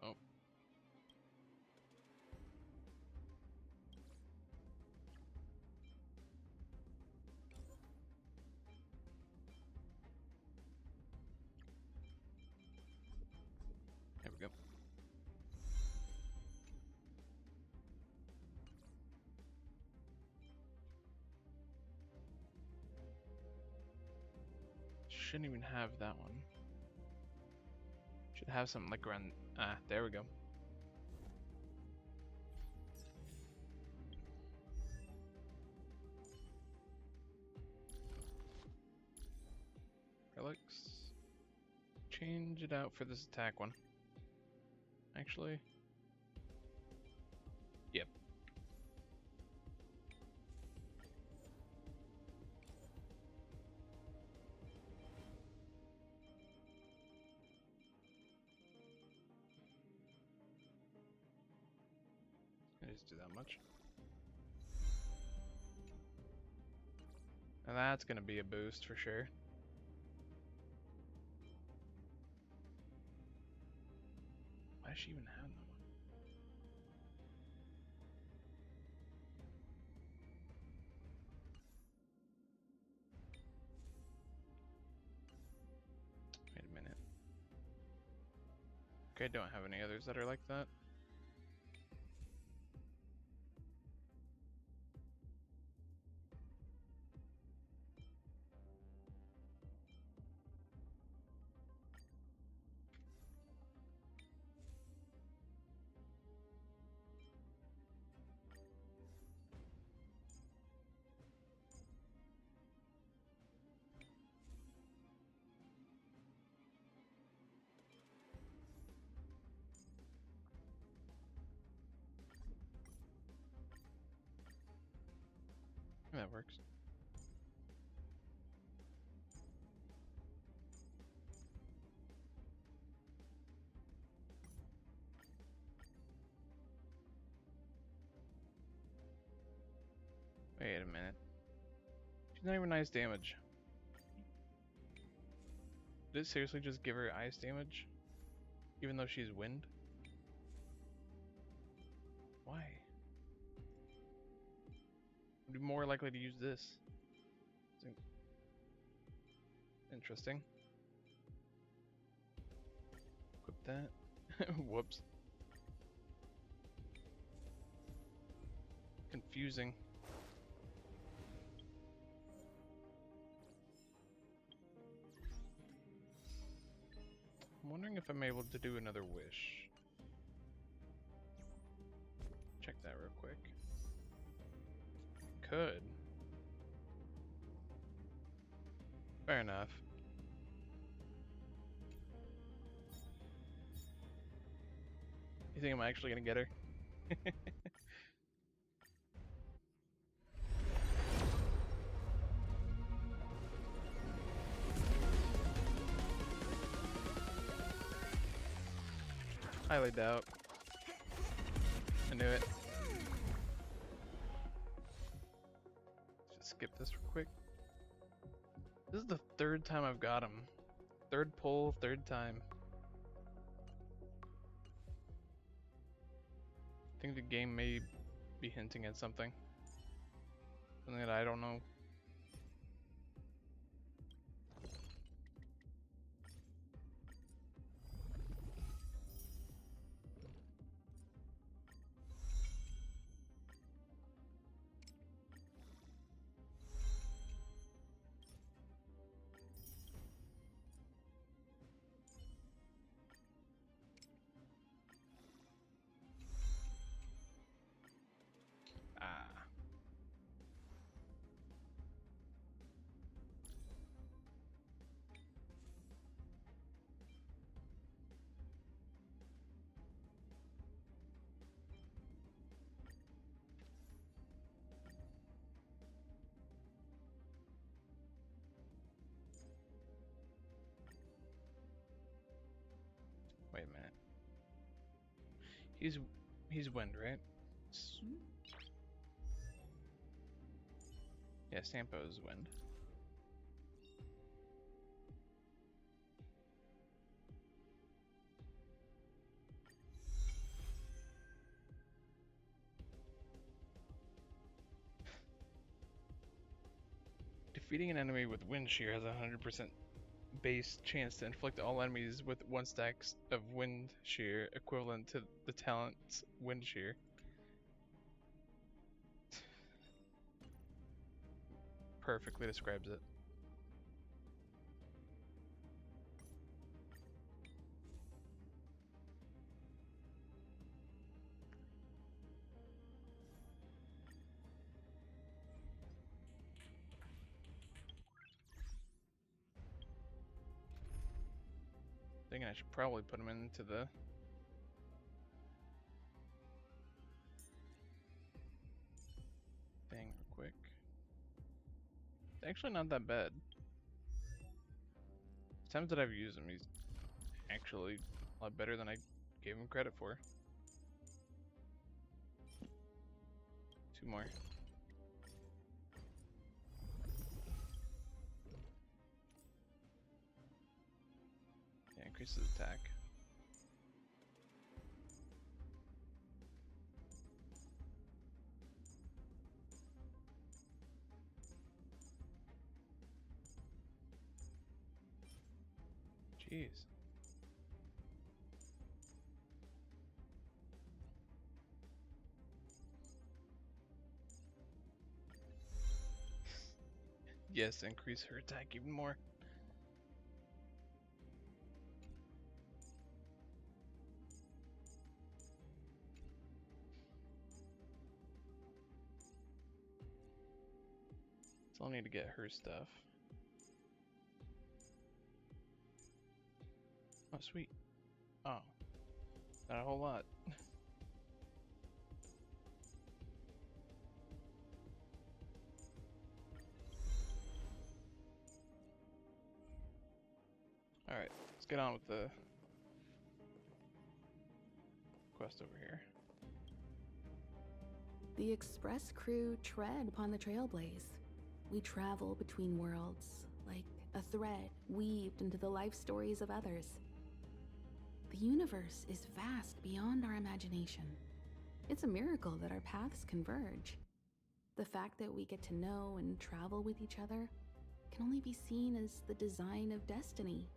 Oh. shouldn't even have that one. Should have something like around. Ah, there we go. Relics. Change it out for this attack one. Actually. Yep. I just do that much. And that's gonna be a boost for sure. Why does she even have them? Wait a minute. Okay, I don't have any others that are like that. That works. Wait a minute. She's not even ice damage. Did it seriously just give her ice damage? Even though she's wind? Why? I'd be more likely to use this. Interesting. Equip that. Whoops. Confusing. I'm wondering if I'm able to do another wish. Check that real quick. Could. Fair enough. You think I'm actually gonna get her? Highly doubt. I knew it. Let's just skip this real quick. This is the third time I've got him. Third pull, third time. I think the game may be hinting at something. Something that I don't know. Ah. Wait a minute. He's wind, right? Yeah, Sampo's wind. Defeating an enemy with wind shear has a 100% base chance to inflict all enemies with 1 stack of wind shear equivalent to the talent's wind shear. Perfectly describes it. Thinking I should probably put them into the thing real quick. It's actually not that bad. The times that I've used him, he's actually a lot better than I gave him credit for. 2 more. Yeah, increases attack. Jeez. Yes, increase her attack even more. So I'll need to get her stuff. Oh, sweet. Oh. Not a whole lot. Alright, let's get on with the quest over here. The Express crew tread upon the trailblaze. We travel between worlds, like a thread weaved into the life stories of others. The universe is vast beyond our imagination. It's a miracle that our paths converge. The fact that we get to know and travel with each other can only be seen as the design of destiny.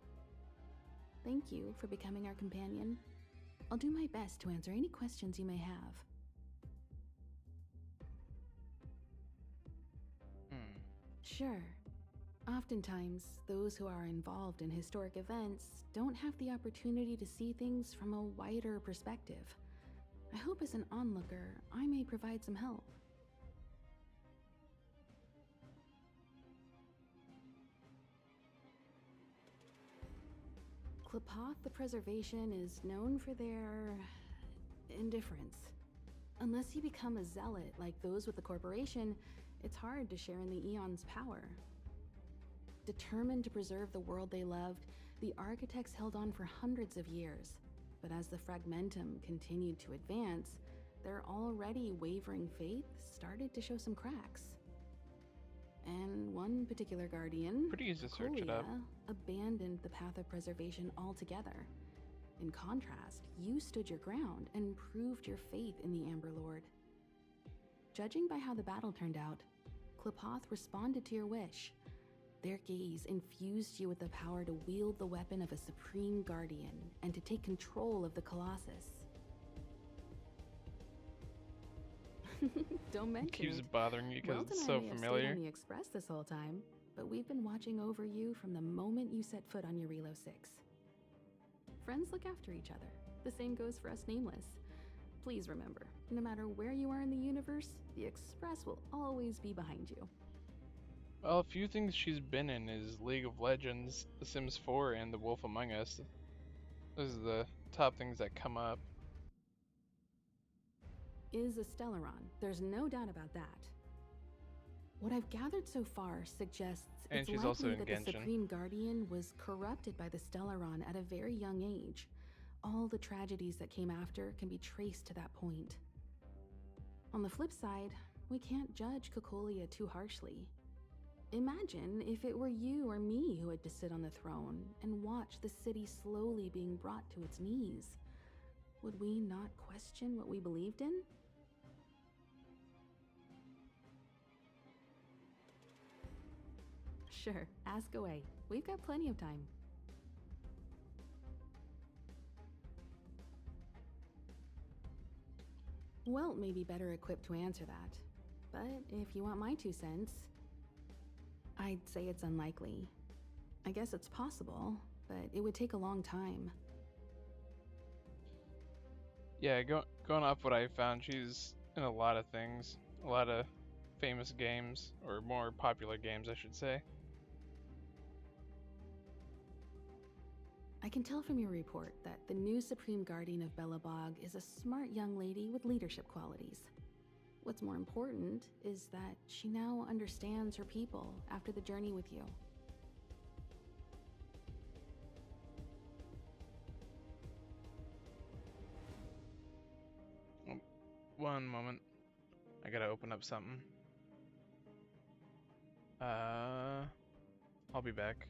Thank you for becoming our companion. I'll do my best to answer any questions you may have. Sure. Oftentimes, those who are involved in historic events don't have the opportunity to see things from a wider perspective. I hope as an onlooker, I may provide some help. Klapoth the Preservation is known for their indifference. Unless you become a zealot like those with the corporation, it's hard to share in the Eon's power. Determined to preserve the world they loved, the architects held on for hundreds of years. But as the Fragmentum continued to advance, their already wavering faith started to show some cracks. And one particular guardian, Pretty easy to search it up. abandoned the path of preservation altogether. In contrast, you stood your ground and proved your faith in the Amber Lord. Judging by how the battle turned out, Klapoth responded to your wish. Their gaze infused you with the power to wield the weapon of a supreme guardian and to take control of the Colossus. Don't mention Keeps it. bothering you because Welt it's and so I may have stayed familiar. on the Express this whole time, but we've been watching over you from the moment you set foot on your Relo 6. Friends look after each other. The same goes for us Nameless. Please remember, no matter where you are in the universe, the Express will always be behind you. Well, a few things she's been in is League of Legends, The Sims 4, and The Wolf Among Us. Those are the top things that come up. Is a Stellaron. There's no doubt about that. What I've gathered so far suggests And it's she's likely also in that the Genshin. Supreme Guardian was corrupted by the Stellaron at a very young age. All the tragedies that came after can be traced to that point. On the flip side, we can't judge Cocolia too harshly. Imagine if it were you or me who had to sit on the throne and watch the city slowly being brought to its knees. Would we not question what we believed in? Sure, ask away. We've got plenty of time. Welt may be better equipped to answer that, but if you want my 2 cents, I'd say it's unlikely. I guess it's possible, but it would take a long time. Yeah, going off what I found, she's in a lot of things. A lot of famous games, or more popular games, I should say. I can tell from your report that the new Supreme Guardian of Belobog is a smart young lady with leadership qualities. What's more important is that she now understands her people after the journey with you. One moment. I gotta open up something. I'll be back.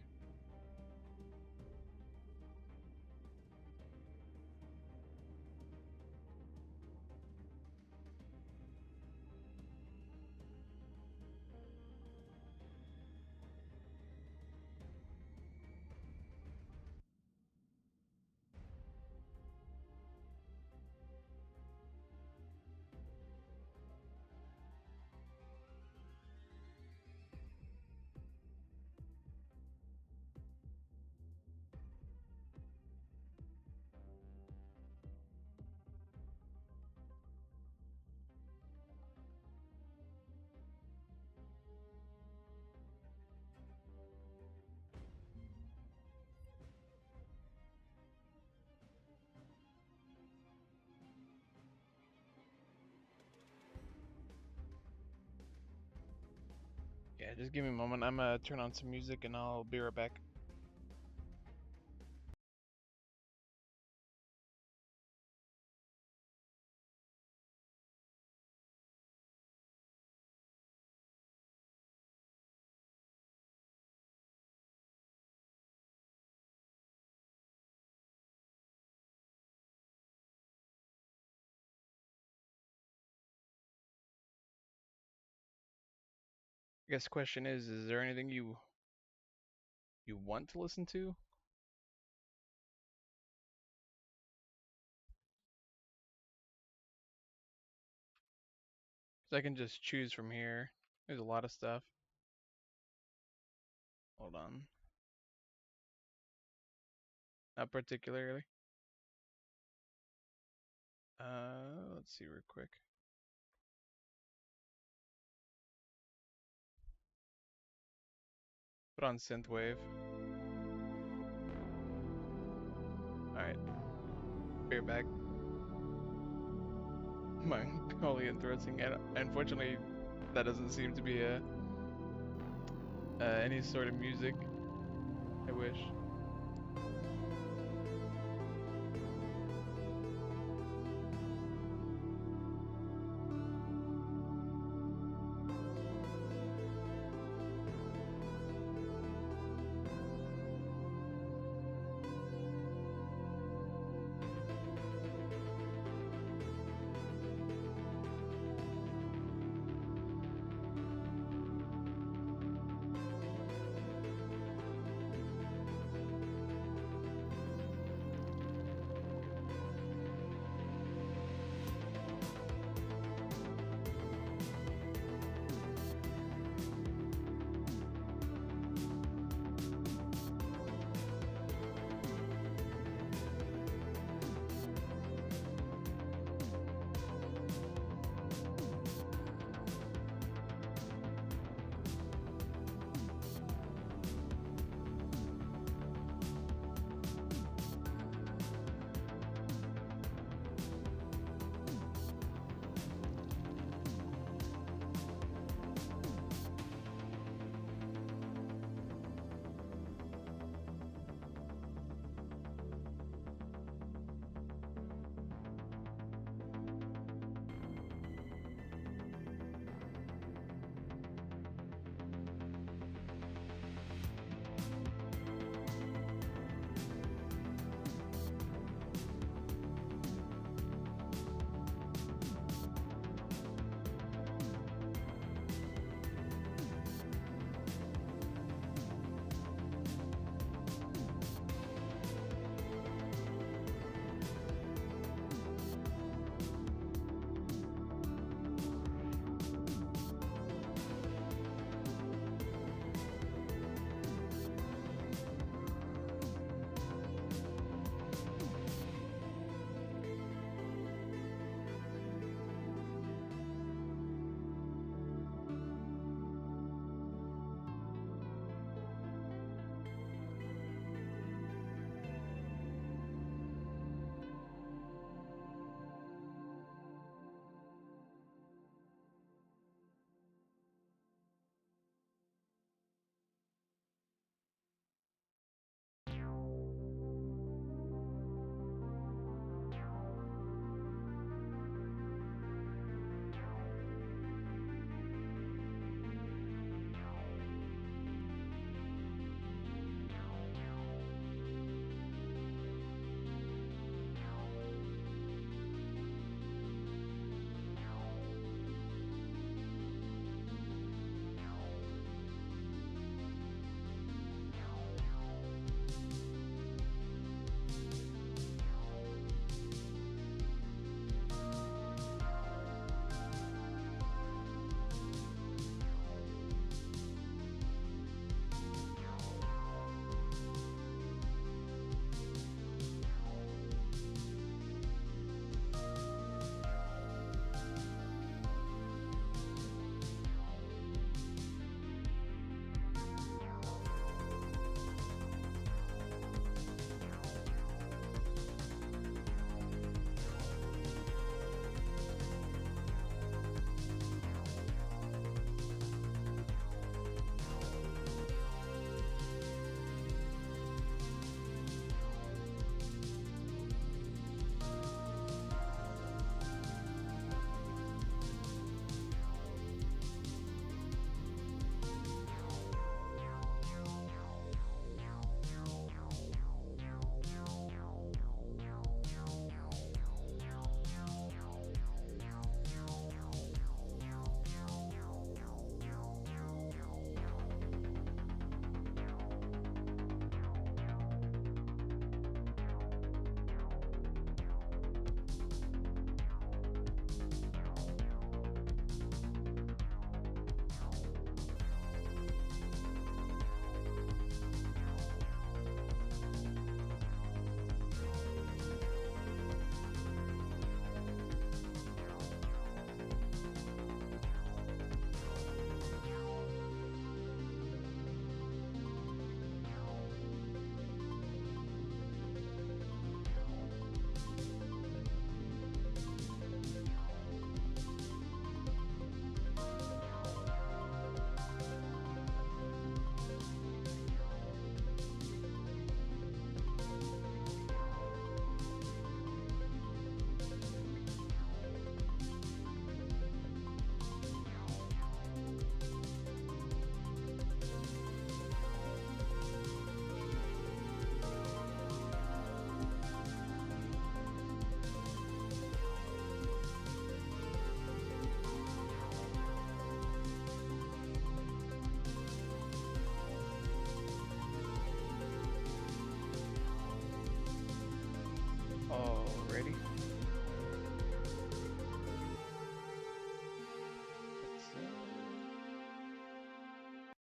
Yeah, just give me a moment. I'm gonna turn on some music and I'll be right back. I guess the question is there anything you want to listen to? 'Cause I can just choose from here. There's a lot of stuff. Hold on. Not particularly. Let's see real quick. Put on synthwave. Alright. Be right back. Mongolian throating. Unfortunately, that doesn't seem to be any sort of music. I wish.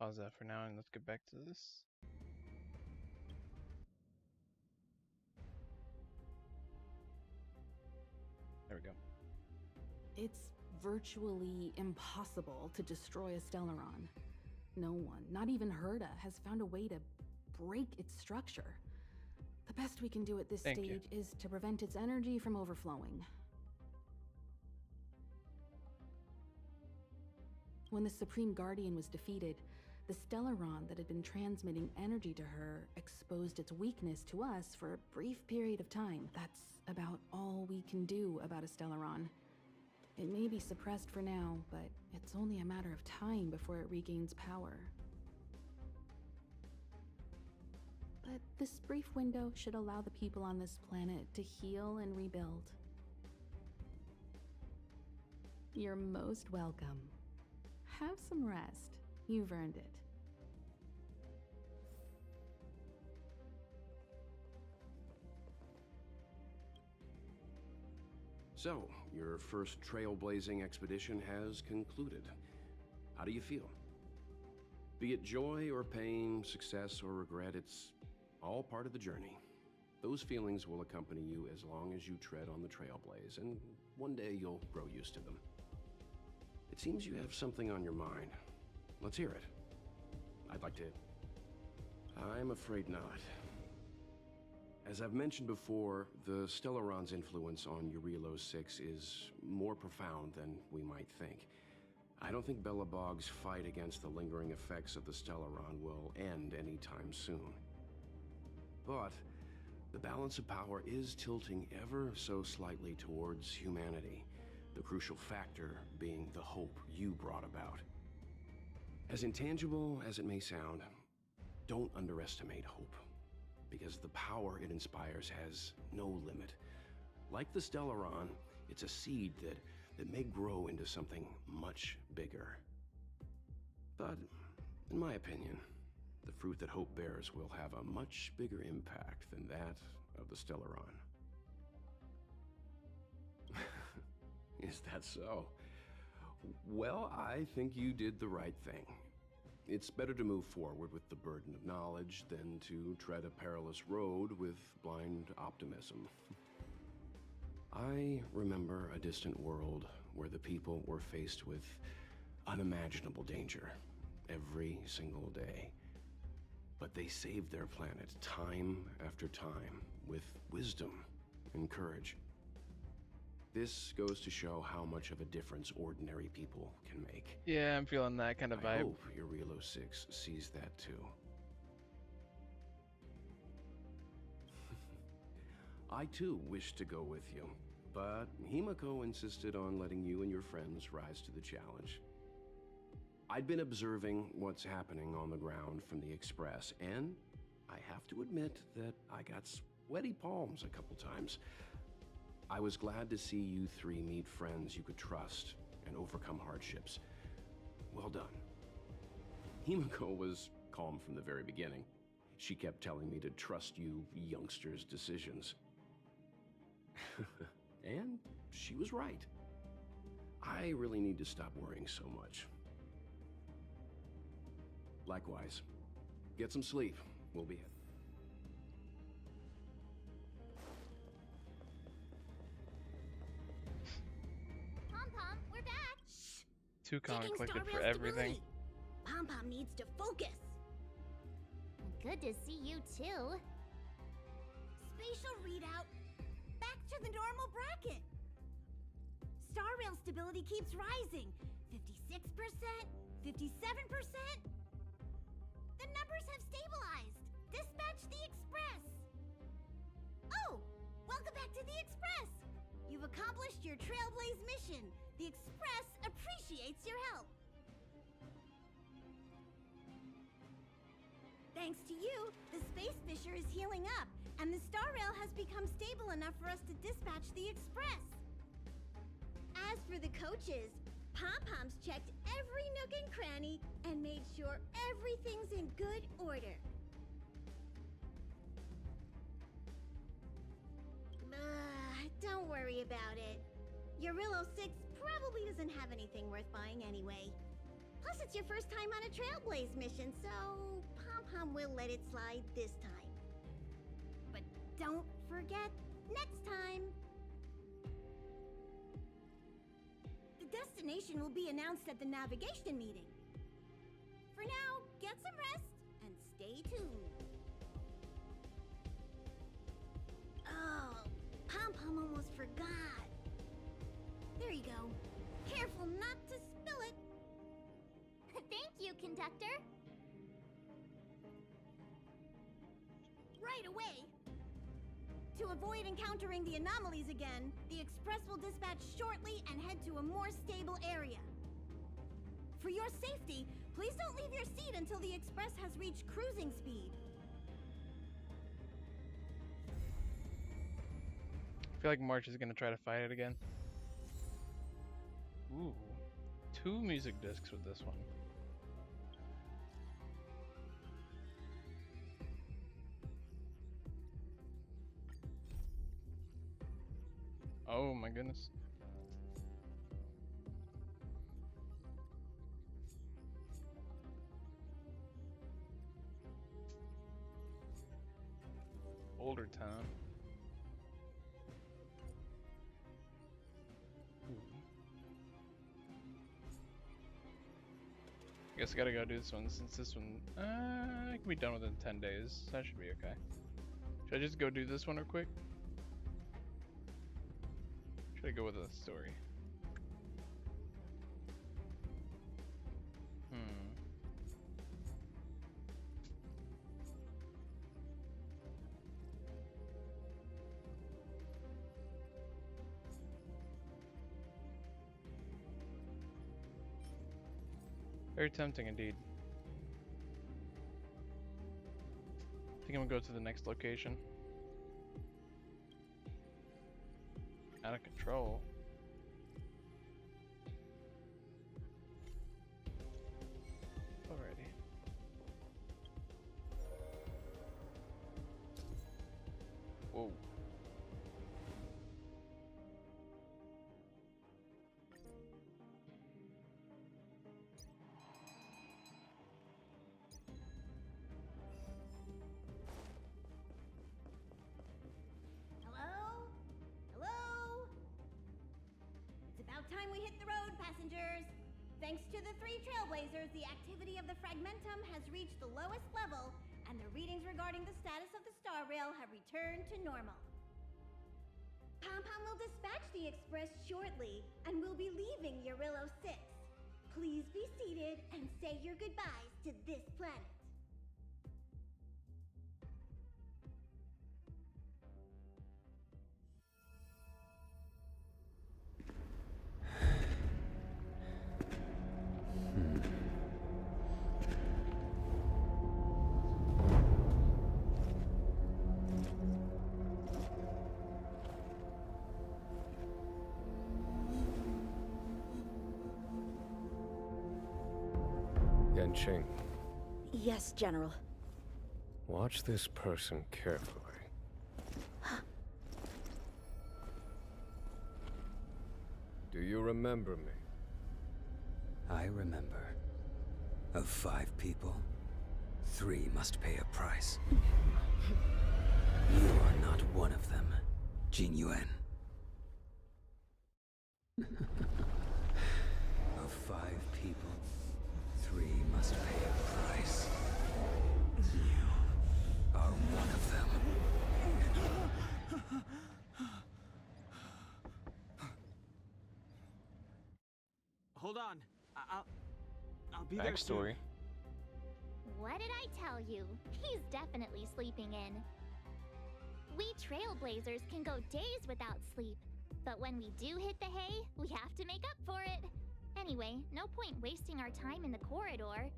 pause that for now and let's get back to this. There we go. It's virtually impossible to destroy a Stellaron. No one, not even Herta, has found a way to break its structure. The best we can do at this stage is to prevent its energy from overflowing. When the Supreme Guardian was defeated, the Stellaron that had been transmitting energy to her exposed its weakness to us for a brief period of time. That's about all we can do about a Stellaron. It may be suppressed for now, but it's only a matter of time before it regains power. But this brief window should allow the people on this planet to heal and rebuild. You're most welcome. Have some rest. You've earned it. So, your first trailblazing expedition has concluded. How do you feel? Be it joy or pain, success or regret, it's all part of the journey. Those feelings will accompany you as long as you tread on the trailblaze, and one day you'll grow used to them. It seems you have something on your mind. Let's hear it. I'd like to... I'm afraid not. As I've mentioned before, the Stellaron's influence on Eurelos 6 is more profound than we might think. I don't think Belobog's fight against the lingering effects of the Stellaron will end anytime soon. But the balance of power is tilting ever so slightly towards humanity, the crucial factor being the hope you brought about. As intangible as it may sound, don't underestimate hope, because the power it inspires has no limit. Like the Stellaron, it's a seed that may grow into something much bigger. But, in my opinion, the fruit that hope bears will have a much bigger impact than that of the Stellaron. Is that so? Well, I think you did the right thing. It's better to move forward with the burden of knowledge than to tread a perilous road with blind optimism. I remember a distant world where the people were faced with unimaginable danger every single day. But they saved their planet time after time with wisdom and courage. This goes to show how much of a difference ordinary people can make. Yeah, I'm feeling that kind of vibe. I hope Eurelos 6 sees that too. I too wish to go with you, but Himiko insisted on letting you and your friends rise to the challenge. I'd been observing what's happening on the ground from the Express, and I have to admit that I got sweaty palms a couple times. I was glad to see you three meet friends you could trust and overcome hardships. Well done. Himiko was calm from the very beginning. She kept telling me to trust you youngsters' decisions. And she was right. I really need to stop worrying so much. Likewise. Get some sleep. We'll be it. Pom-Pom, we're back! Too Checking conflicted Star for Rail everything. stability. Pom-Pom needs to focus. Good to see you too. Spatial readout. Back to the normal bracket. Star Rail stability keeps rising. 56%, 57%. The numbers have stabilized. Dispatch the Express. Oh, welcome back to the Express. You've accomplished your Trailblaze mission. The Express appreciates your help. Thanks to you, the Space Fisher is healing up, and the Star Rail has become stable enough for us to dispatch the Express. As for the coaches, Pom-Pom's checked every nook and cranny and made sure everything's in good order. Don't worry about it. Eurelos 6 probably doesn't have anything worth buying anyway. Plus, it's your first time on a Trailblaze mission, so Pom Pom will let it slide this time. But don't forget next time. The destination will be announced at the navigation meeting. For now, get some rest and stay tuned. Oh, Pom Pom almost forgot. There you go. Careful not to spill it. Thank you, conductor. Right away. To avoid encountering the anomalies again, the Express will dispatch shortly and head to a more stable area. For your safety, please don't leave your seat until the Express has reached cruising speed. I feel like March is gonna try to fight it again. Ooh, 2 music discs with this one. Oh my goodness. Older Town. I guess I gotta go do this one since this one, it can be done within 10 days. That should be okay. Should I just go do this one real quick? Should I go with the story? Very tempting indeed. I think I'm gonna go to the next location. Out of control. Alrighty. Whoa. Hello? Hello? It's about time we hit the road, passengers. Thanks to the 3 Trailblazers, the activity of the Fragmentum has reached the lowest level, and the readings regarding the status of the Star Rail have returned to normal. Pom Pom will dispatch the Express shortly, and will be leaving Urillo 6. Please be seated and say your goodbyes to this planet. Yanqing, Yes, General. watch this person carefully. Do you remember me? I remember. Of 5 people, 3 must pay a price. You are not one of them, Jin Yuan. Of 5 people, 3 must pay a price. You are one of them. Hold on. I'll be there soon. Backstory. What did I tell you? He's definitely sleeping in. We Trailblazers can go days without sleep, but when we do hit the hay, we have to make up for it. Anyway, no point wasting our time in the corridor.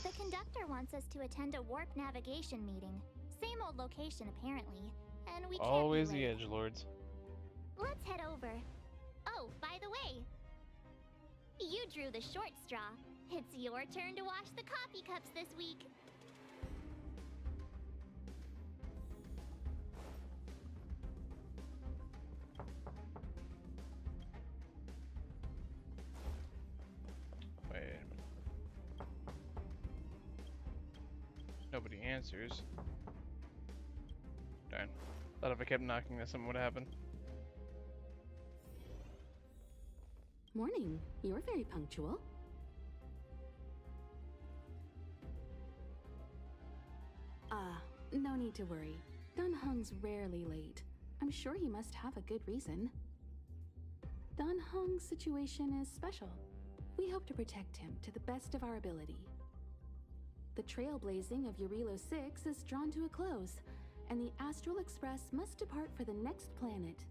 The conductor wants us to attend a warp navigation meeting. Same old location, apparently, and we can't be Always the late. edgelords. Let's head over. Oh, by the way, you drew the short straw. It's your turn to wash the coffee cups this week. Nobody answers. Darn. Thought if I kept knocking that something would happen. Morning. You're very punctual. No need to worry. Don Hung's rarely late. I'm sure he must have a good reason. Don Hung's situation is special. We hope to protect him to the best of our ability. The trailblazing of Eurilo 6 is drawn to a close, and the Astral Express must depart for the next planet.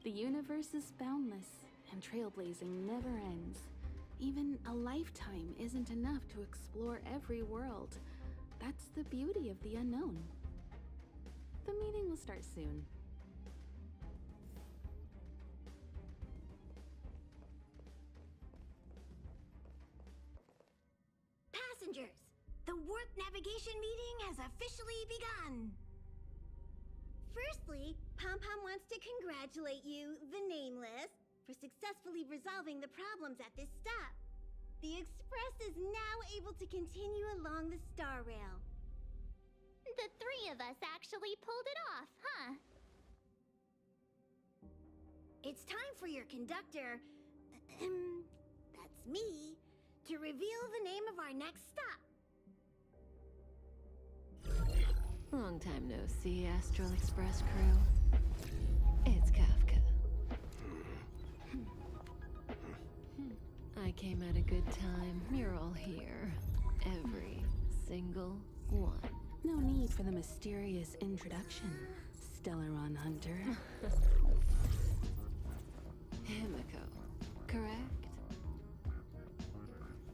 The universe is boundless, and trailblazing never ends. Even a lifetime isn't enough to explore every world. That's the beauty of the unknown. The meeting will start soon. Passengers, the warp navigation meeting has officially begun. Firstly, Pom-Pom wants to congratulate you, the Nameless, for successfully resolving the problems at this stop. The Express is now able to continue along the Star Rail. The three of us actually pulled it off, huh? It's time for your conductor, that's me, to reveal the name of our next stop. Long time no see, Astral Express crew. It's Kafka. I came at a good time. You're all here. Every single one. No need for the mysterious introduction, Stellaron Hunter. Himiko, correct?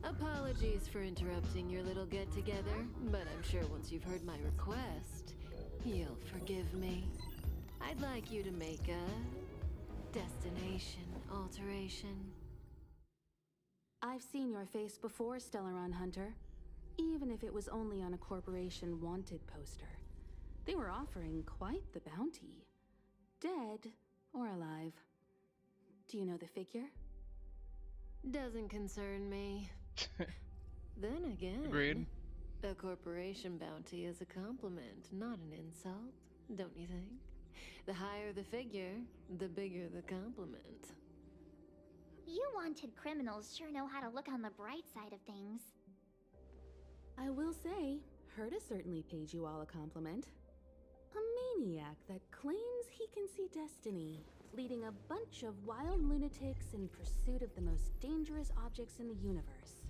Apologies for interrupting your little get-together, but I'm sure once you've heard my request, you'll forgive me. I'd like you to make a destination alteration. I've seen your face before, Stellaron Hunter. Even if it was only on a corporation wanted poster. They were offering quite the bounty. Dead or alive. Do you know the figure? Doesn't concern me. Then again, Agreed. A corporation bounty is a compliment, not an insult, don't you think? The higher the figure, the bigger the compliment. You wanted criminals sure know how to look on the bright side of things. I will say, Herta certainly paid you all a compliment. A maniac that claims he can see destiny, leading a bunch of wild lunatics in pursuit of the most dangerous objects in the universe.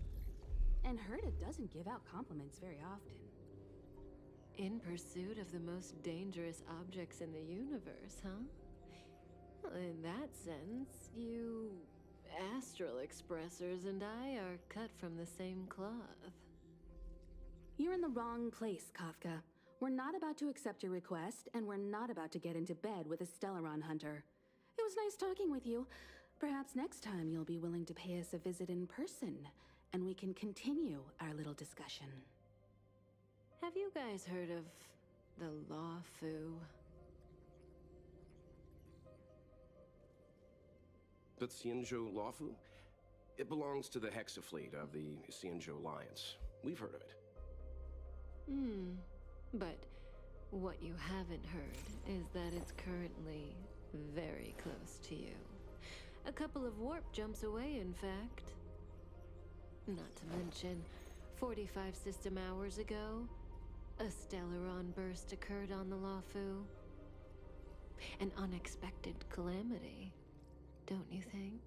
And Herta doesn't give out compliments very often. In pursuit of the most dangerous objects in the universe, huh? Well, in that sense, you Astral Expressers and I are cut from the same cloth. You're in the wrong place, Kafka. We're not about to accept your request, and we're not about to get into bed with a Stellaron Hunter. It was nice talking with you. Perhaps next time you'll be willing to pay us a visit in person, and we can continue our little discussion. Have you guys heard of the Law Fu? The Xianzhou Lawfu? It belongs to the Hexafleet of the Xianzhou Alliance. We've heard of it. But what you haven't heard is that it's currently very close to you. A couple of warp jumps away, in fact. Not to mention, 45 system hours ago, a Stellaron burst occurred on the Lawfu. An unexpected calamity, don't you think?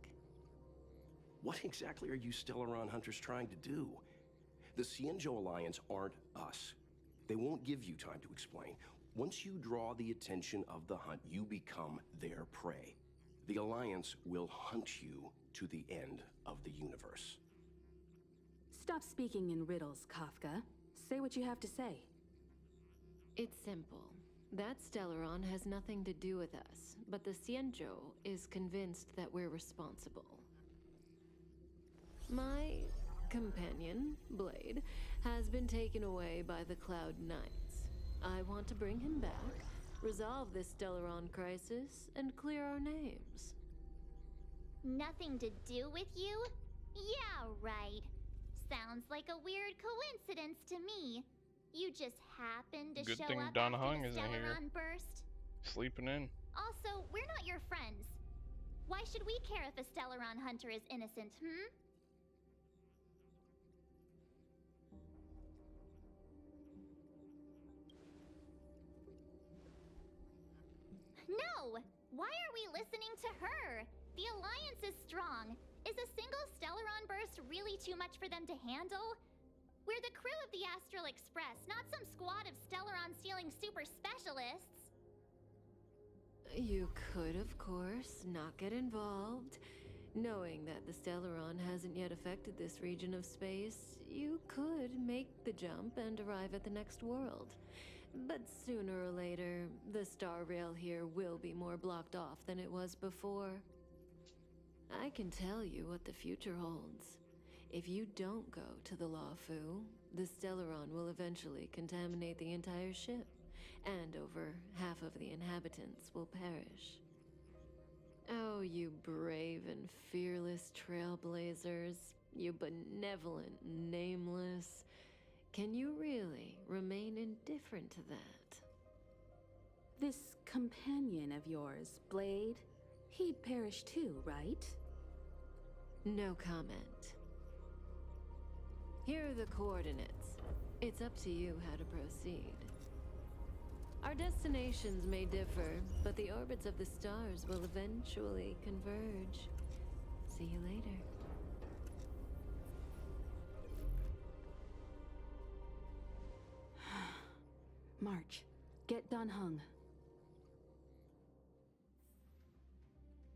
What exactly are you Stellaron Hunters trying to do? The Xianzhou Alliance aren't us. They won't give you time to explain. Once you draw the attention of the hunt, you become their prey. The Alliance will hunt you to the end of the universe. Stop speaking in riddles, Kafka. Say what you have to say. It's simple. That Stellaron has nothing to do with us, but the Xianzhou is convinced that we're responsible. My companion, Blade, has been taken away by the Cloud Knights. I want to bring him back, resolve this Stellaron crisis, and clear our names. Nothing to do with you? Yeah, right. Sounds like a weird coincidence to me. You just happened to Good show thing up Don after Hung the isn't here. Stellaron burst. Sleeping in. Also, we're not your friends. Why should we care if a Stellaron hunter is innocent, No! Why are we listening to her? The Alliance is strong. Is a single Stellaron burst really too much for them to handle? We're the crew of the Astral Express, not some squad of Stellaron-stealing super specialists. You could, of course, not get involved. Knowing that the Stellaron hasn't yet affected this region of space, you could make the jump and arrive at the next world. But sooner or later, the star rail here will be more blocked off than it was before. I can tell you what the future holds. If you don't go to the Lawfu, the Stellaron will eventually contaminate the entire ship, and over half of the inhabitants will perish. Oh, you brave and fearless trailblazers, you benevolent nameless. Can you really remain indifferent to that? This companion of yours, Blade, he'd perish too, right? No comment. Here are the coordinates. It's up to you how to proceed. Our destinations may differ, but the orbits of the stars will eventually converge. See you later. March, get Don Hung.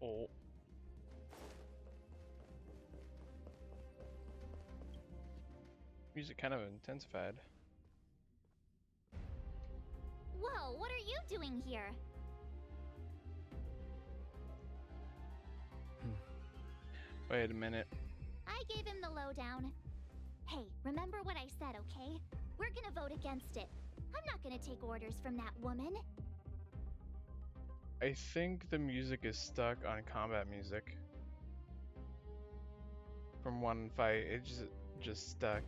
Oh. Music kind of intensified. Whoa, what are you doing here? Wait a minute. I gave him the lowdown. Hey, remember what I said, okay? We're gonna vote against it. I'm not gonna take orders from that woman. I think the music is stuck on combat music. From one fight, it's just stuck.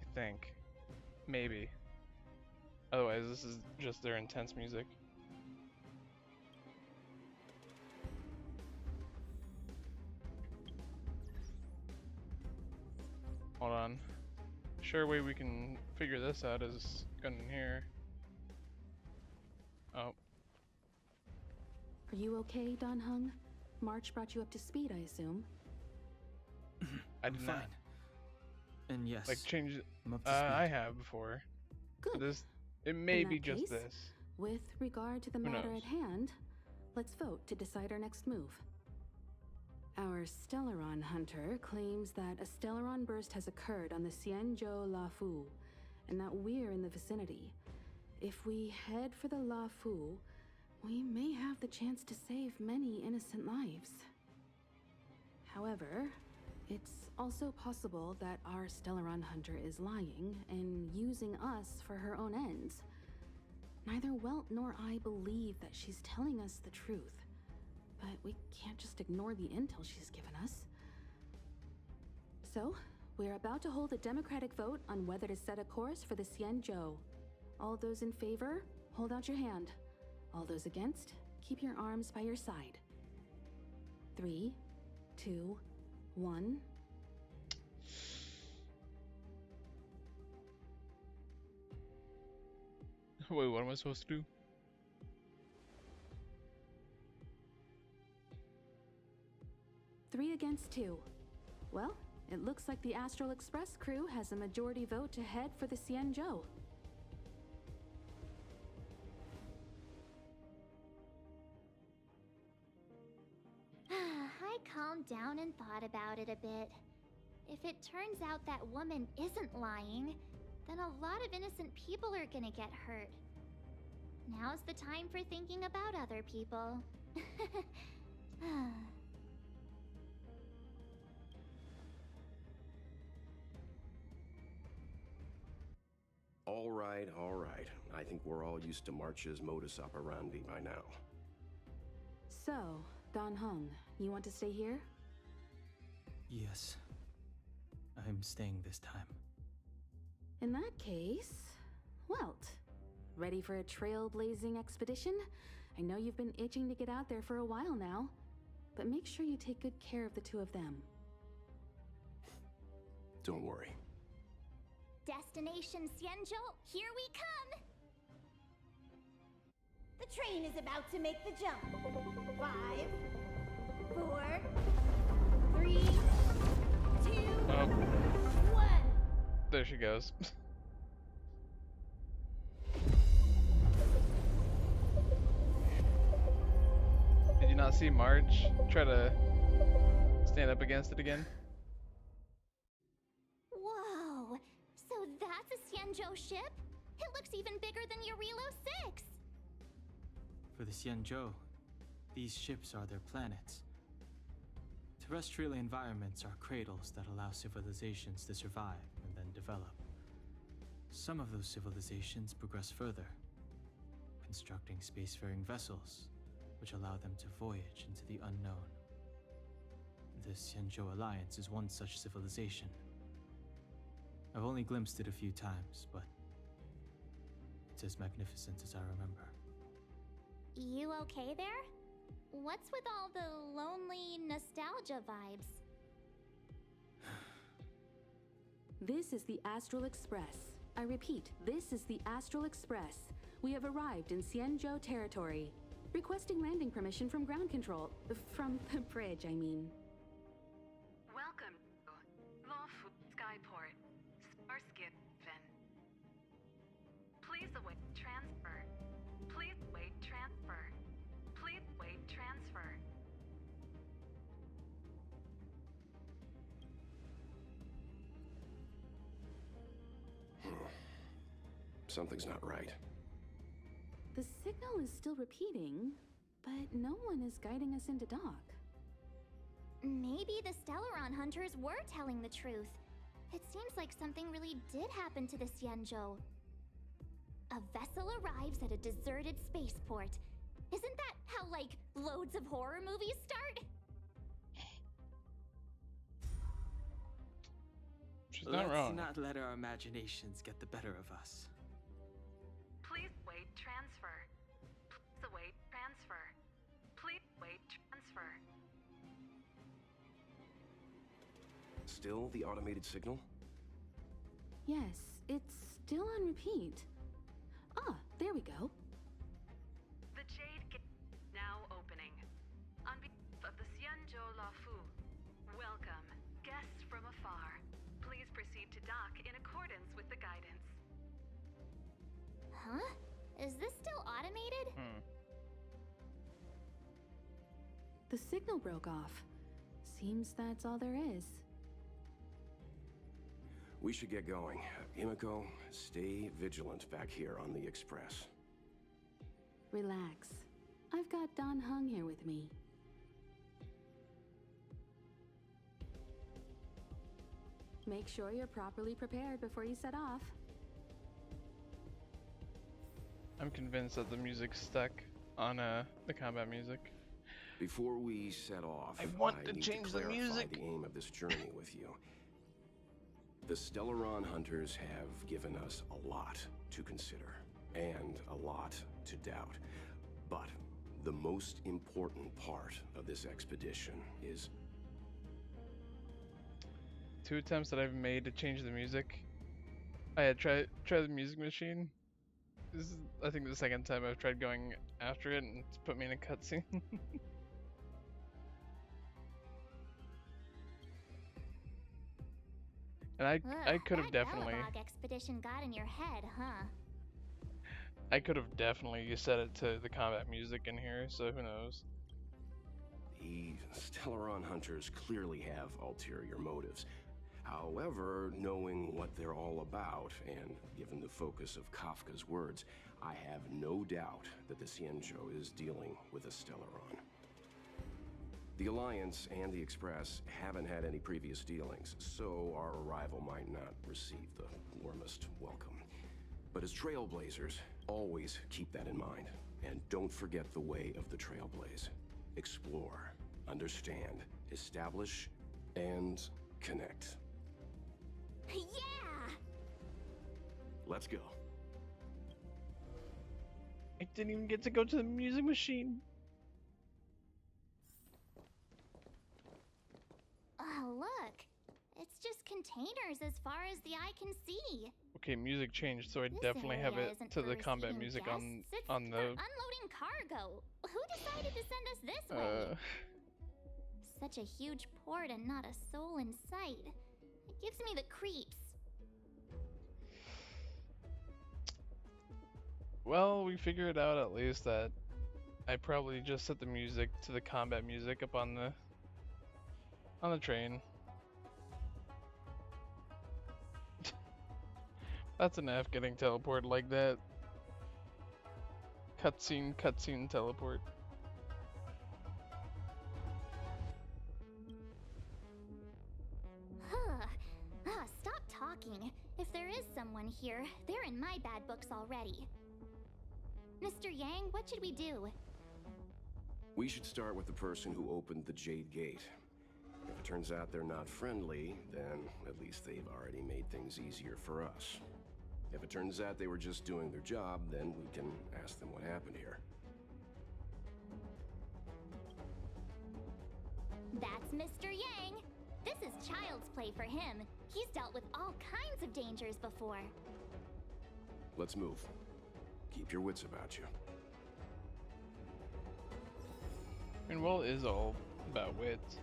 I think. Maybe. Otherwise, this is just their intense music. Hold on. Sure way we can figure this out is going in here. Oh. Are you okay, Don Hung? March brought you up to speed, I assume. I did I'm not. fine. And yes, Like change it. I'm up to speed. I have before. Good. This. It may In be that just case, this. With regard to the Who matter knows? at hand, let's vote to decide our next move. Our Stellaron hunter claims that a Stellaron burst has occurred on the Xianzhou Lafu, and that we're in the vicinity. If we head for the Lafu, we may have the chance to save many innocent lives. However, it's also possible that our Stellaron hunter is lying and using us for her own ends. Neither Welt nor I believe that she's telling us the truth, but we can't just ignore the intel she's given us. So, we're about to hold a democratic vote on whether to set a course for the Xianzhou. All those in favor, hold out your hand. All those against, keep your arms by your side. 3, 2, 1. Wait, what am I supposed to do? Three against 2. Well, it looks like the Astral Express crew has a majority vote to head for the Xianzhou. I calmed down and thought about it a bit. If it turns out that woman isn't lying, then a lot of innocent people are gonna get hurt. Now's the time for thinking about other people. All right, all right. I think we're all used to March's modus operandi by now. So, Don Hung, you want to stay here? Yes. I'm staying this time. In that case, Welt, ready for a trailblazing expedition? I know you've been itching to get out there for a while now, but make sure you take good care of the two of them. Don't worry. Destination Xianzhou, here we come! The train is about to make the jump. 5, 4, 3, 2, 1. There she goes. Did you not see Marge try to stand up against it again? Whoa! So that's a Xianzhou ship? It looks even bigger than Eurilo 6! For the Xianzhou, these ships are their planets. Terrestrial environments are cradles that allow civilizations to survive and then develop. Some of those civilizations progress further, constructing spacefaring vessels, which allow them to voyage into the unknown. The Xianzhou Alliance is one such civilization. I've only glimpsed it a few times, but it's as magnificent as I remember. You okay there? What's with all the lonely nostalgia vibes? This is the Astral Express. I repeat, this is the Astral Express. We have arrived in Xianzhou territory. Requesting landing permission from ground control. From the bridge, I mean. Welcome to Lawfu Skyport, Starskin Fin. Please await transfer. Please wait transfer. Please wait transfer. Something's not right. The signal is still repeating, but no one is guiding us into dock. Maybe the Stellaron hunters were telling the truth. It seems like something really did happen to the Xianzhou. A vessel arrives at a deserted spaceport. Isn't that how, like, loads of horror movies start? She's not wrong. Let's not let our imaginations get the better of us. Please wait transfer. Please await transfer. Please wait transfer. Still the automated signal? Yes, it's still on repeat. Ah, there we go. The Jade Gate now opening. On behalf of the Xianzhou Lawfu, welcome, guests from afar. Please proceed to dock in accordance with the guidance. Huh? Is this still automated? The signal broke off. Seems that's all there is. We should get going. Himiko, stay vigilant back here on the Express. Relax. I've got Don Hung here with me. Make sure you're properly prepared before you set off. I'm convinced that the music's stuck on the combat music. Before we set off, I want to need change the clarify music. the aim of this journey with you. The Stellaron hunters have given us a lot to consider, and a lot to doubt. But the most important part of this expedition is... 2 attempts that I've made to change the music. I had tried the music machine. This is, I think, the second time I've tried going after it, and it's put me in a cutscene. And I could have definitely... That Belobog expedition got in your head, huh? I could have definitely set it to the combat music in here, so who knows. The Stellaron hunters clearly have ulterior motives. However, knowing what they're all about, and given the focus of Kafka's words, I have no doubt that the Xianzhou is dealing with a Stellaron. The Alliance and the Express haven't had any previous dealings, so our arrival might not receive the warmest welcome. But as trailblazers, always keep that in mind. And don't forget the way of the trailblaze. Explore, understand, establish, and connect. Yeah! Let's go. I didn't even get to go to the music machine. Oh, look. It's just containers as far as the eye can see. Okay, music changed, so I This definitely have area it isn't to for the combat receiving music guests, it's on for the unloading cargo. Who decided to send us this way? Such a huge port and not a soul in sight. It gives me the creeps. Well, we figured out at least that I probably just set the music to the combat music up on the train. That's an F getting teleported like that. Cutscene, teleport. Stop talking. If there is someone here, they're in my bad books already. Mr. Yang, what should we do? We should start with the person who opened the Jade Gate. If it turns out they're not friendly, then at least they've already made things easier for us. If it turns out they were just doing their job, then we can ask them what happened here. That's Mr. Yang. This is child's play for him. He's dealt with all kinds of dangers before. Let's move. Keep your wits about you. I mean, well, it is all about wits.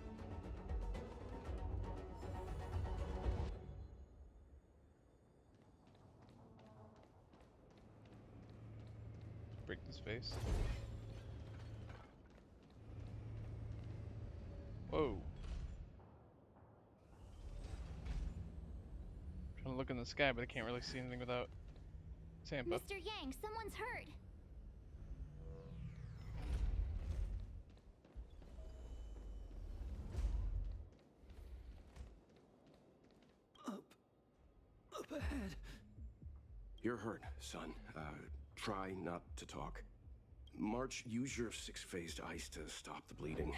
Break this face. Whoa. Trying to look in the sky, but I can't really see anything without Sampa. Mr. Yang, someone's hurt. Up ahead. You're hurt, son. Try not to talk. March, use your six-phased ice to stop the bleeding.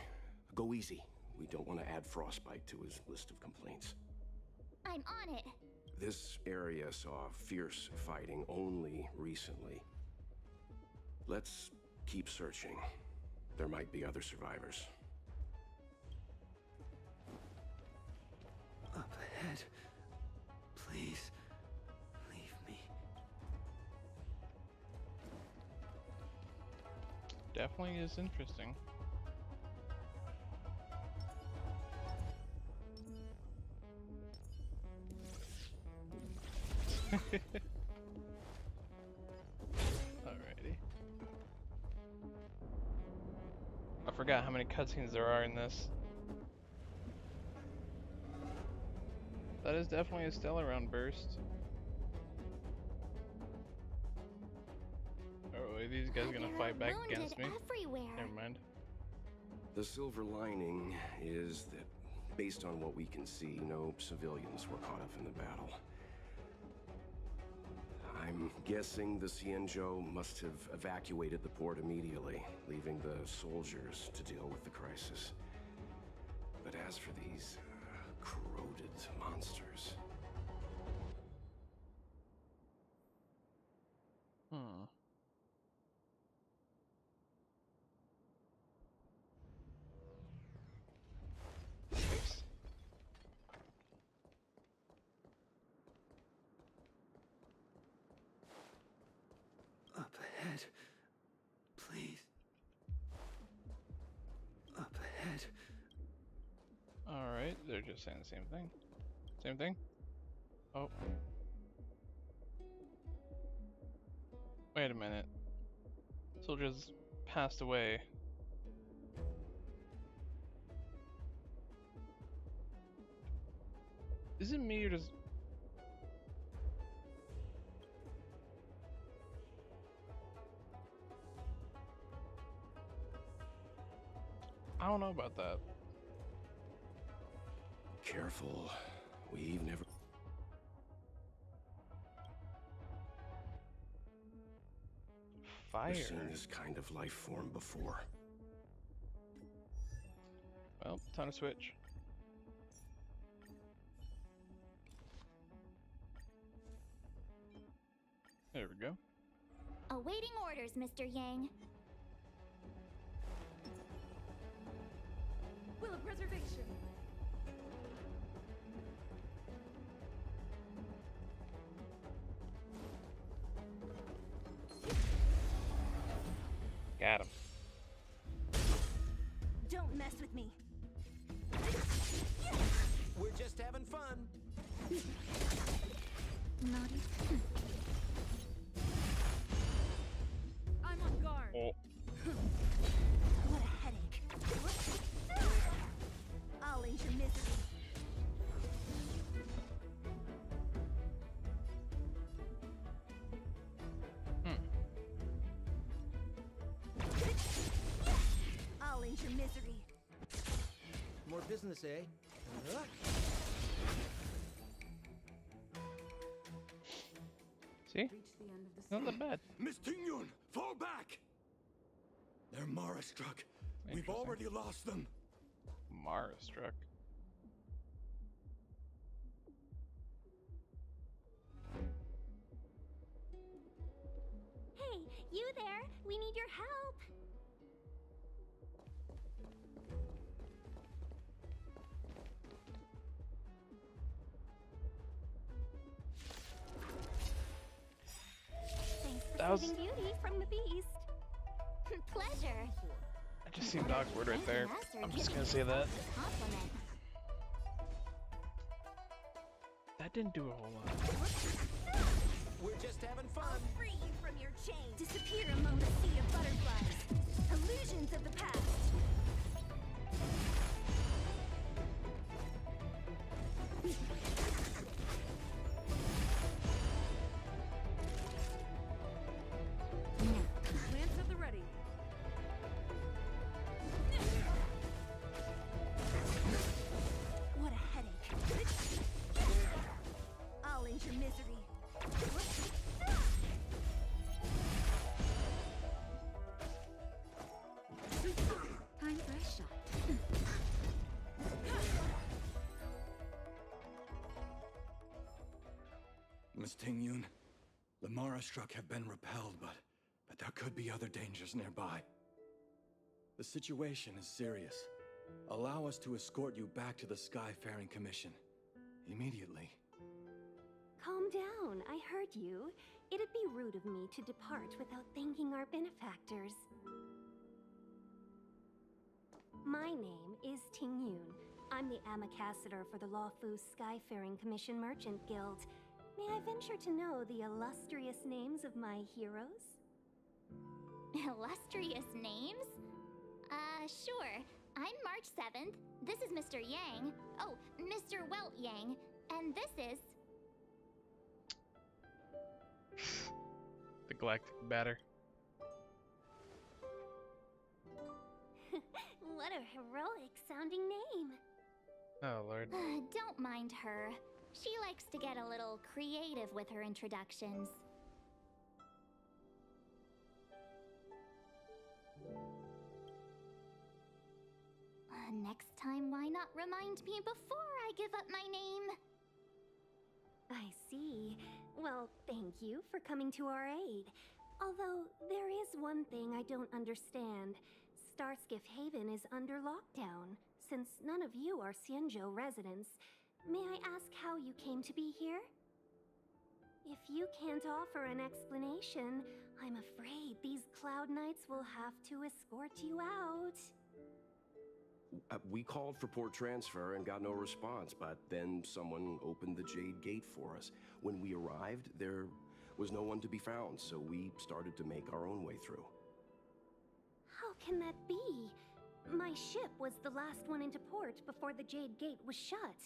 Go easy. We don't want to add frostbite to his list of complaints. I'm on it. This area saw fierce fighting only recently. Let's keep searching. There might be other survivors. Up ahead. Please, leave me. Definitely is interesting. Alrighty. I forgot how many cutscenes there are in this. That is definitely a Stellar round burst. Oh, are these guys gonna fight back against me? Everywhere. Never mind. The silver lining is that, based on what we can see, no civilians were caught up in the battle. I'm guessing the Xianzhou must have evacuated the port immediately, leaving the soldiers to deal with the crisis. But as for these corroded monsters... Up ahead. Please. Up ahead. Alright, they're just saying the same thing. Same thing? Oh. Wait a minute. Soldiers passed away. Is it me or does... I don't know about that. Careful. We've never... Fire. We've seen this kind of life form before. Well, time to switch. There we go. Awaiting orders, Mr. Yang. Will of preservation. Got him. Don't mess with me. We're just having fun. Naughty. I'm on guard. Oh. What a headache. I'll end your misery. I'll end your misery. More business, eh? See? Not that bad. Miss Tingyun, fall back! They're Mara struck. We've already lost them. Mara struck. Hey, you there? We need your help. Thanks for That was- saving Beauty from the beast. Pleasure. That just seemed awkward right there. I'm just gonna say that. Compliment. That didn't do a whole lot. We're just having fun. I'll free you from your chains. Disappear among the sea of butterflies. Illusions of the past. Lance at the ready. What a headache. I'll end your misery. Time for a shot. Miss Tingyun, the Mara struck have been repelled, but there could be other dangers nearby. The situation is serious. Allow us to escort you back to the Skyfaring Commission. Immediately. Calm down. I heard you. It'd be rude of me to depart without thanking our benefactors. My name is Ting Yun. I'm the ambassador for the Lawfu Skyfaring Commission Merchant Guild. May I venture to know the illustrious names of my heroes? Illustrious names? Sure. I'm March 7th. This is Mr. Yang. Oh, Mr. Welt Yang. And this is... The Galactic Batter. What a heroic sounding name. Oh, Lord. Don't mind her. She likes to get a little creative with her introductions. Next time, why not remind me before I give up my name? I see. Well, thank you for coming to our aid. Although, there is one thing I don't understand. Starskiff Haven is under lockdown. Since none of you are Xianzhou residents, may I ask how you came to be here? If you can't offer an explanation, I'm afraid these Cloud Knights will have to escort you out. We called for port transfer and got no response, but then someone opened the Jade Gate for us. When we arrived, there was no one to be found, so we started to make our own way through. How can that be? My ship was the last one into port before the Jade Gate was shut.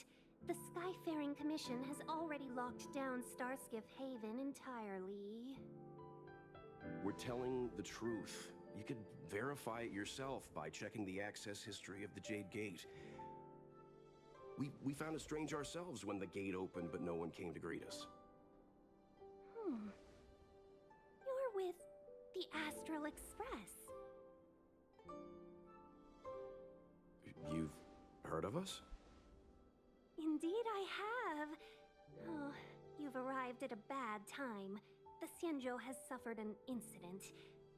The Skyfaring Commission has already locked down Starskiff Haven entirely. We're telling the truth. You could verify it yourself by checking the access history of the Jade Gate. We found it strange ourselves when the gate opened, but no one came to greet us. You're with the Astral Express. You've heard of us? Indeed I have. Oh, you've arrived at a bad time. the Xianzhou has suffered an incident.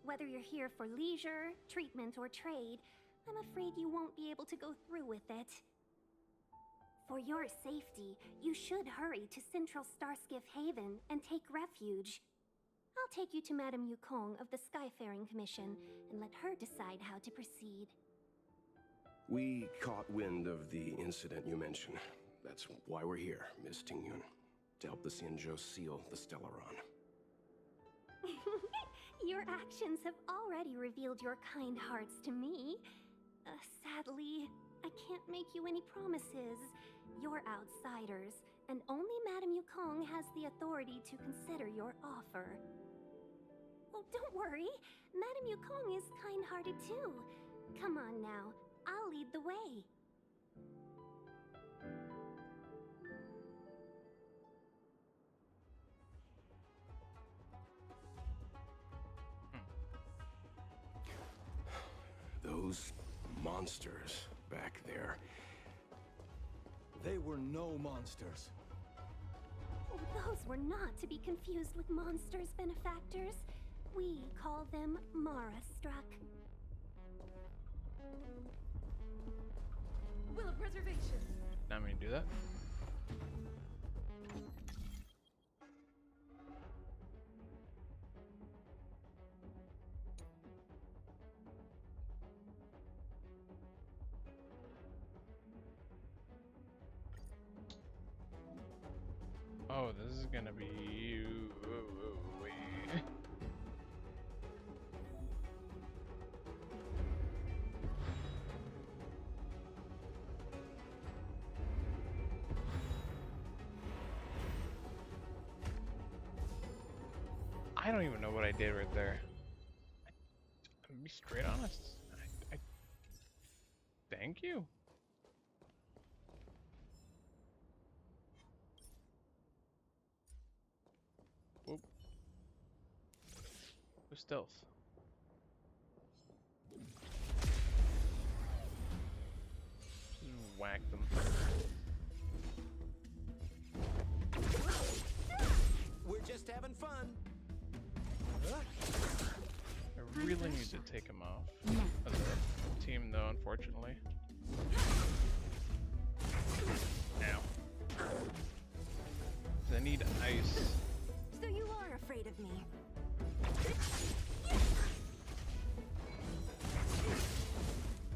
Whether you're here for leisure, treatment, or trade, I'm afraid you won't be able to go through with it. For your safety, you should hurry to Central Starskiff Haven and take refuge. I'll take you to Madame Yukong of the Skyfaring Commission and let her decide how to proceed. We caught wind of the incident you mentioned. That's why we're here, Miss Tingyun. To help the Xianzhou seal the Stellaron. Your actions have already revealed your kind hearts to me. Sadly, I can't make you any promises. You're outsiders, and only Madame Yukong has the authority to consider your offer. Oh, don't worry. Madame Yukong is kind-hearted too. Come on now, I'll lead the way. Those monsters back there. They were no monsters. Oh, those were not to be confused with monsters, benefactors. We call them Mara-struck. Will of preservation. Not me to do that. Oh, this is gonna be I don't even know what I did right there. To be straight honest, I thank you. Whoop. Who's stealth? Just whack them. We're just having fun. I really need to take him off as a team, though, unfortunately. Ow. 'Cause I need ice. So you are afraid of me.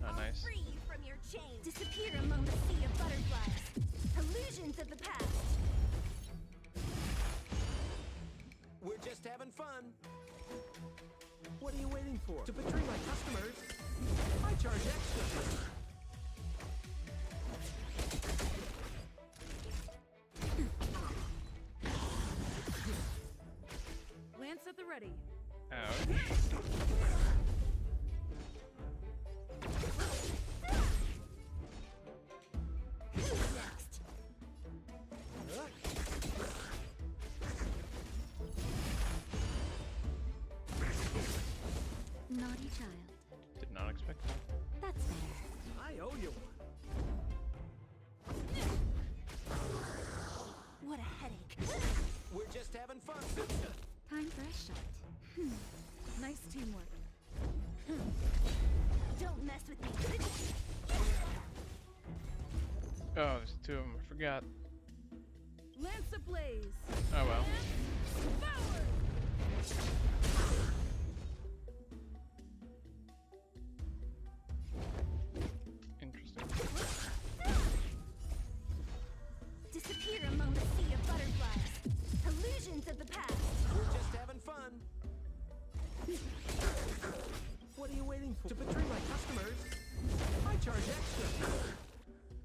Oh, nice. I'll free you from your chains. Disappear among the sea of butterflies. Illusions of the past. We're just having fun. What are you waiting for? To betray my customers? I charge extra. Lance at the ready. Ouch. Next. Naughty child. Did not expect that. That's better. I owe you one. What a headache. We're just having fun. Time for a shot. Nice teamwork. Don't mess with me. Oh, there's two of them. I forgot. Lance ablaze. Oh well. Forward. Interesting. Disappear among the sea of butterflies. Illusions of the past. We're just having fun. What are you waiting for? To betray my customers? I charge extra.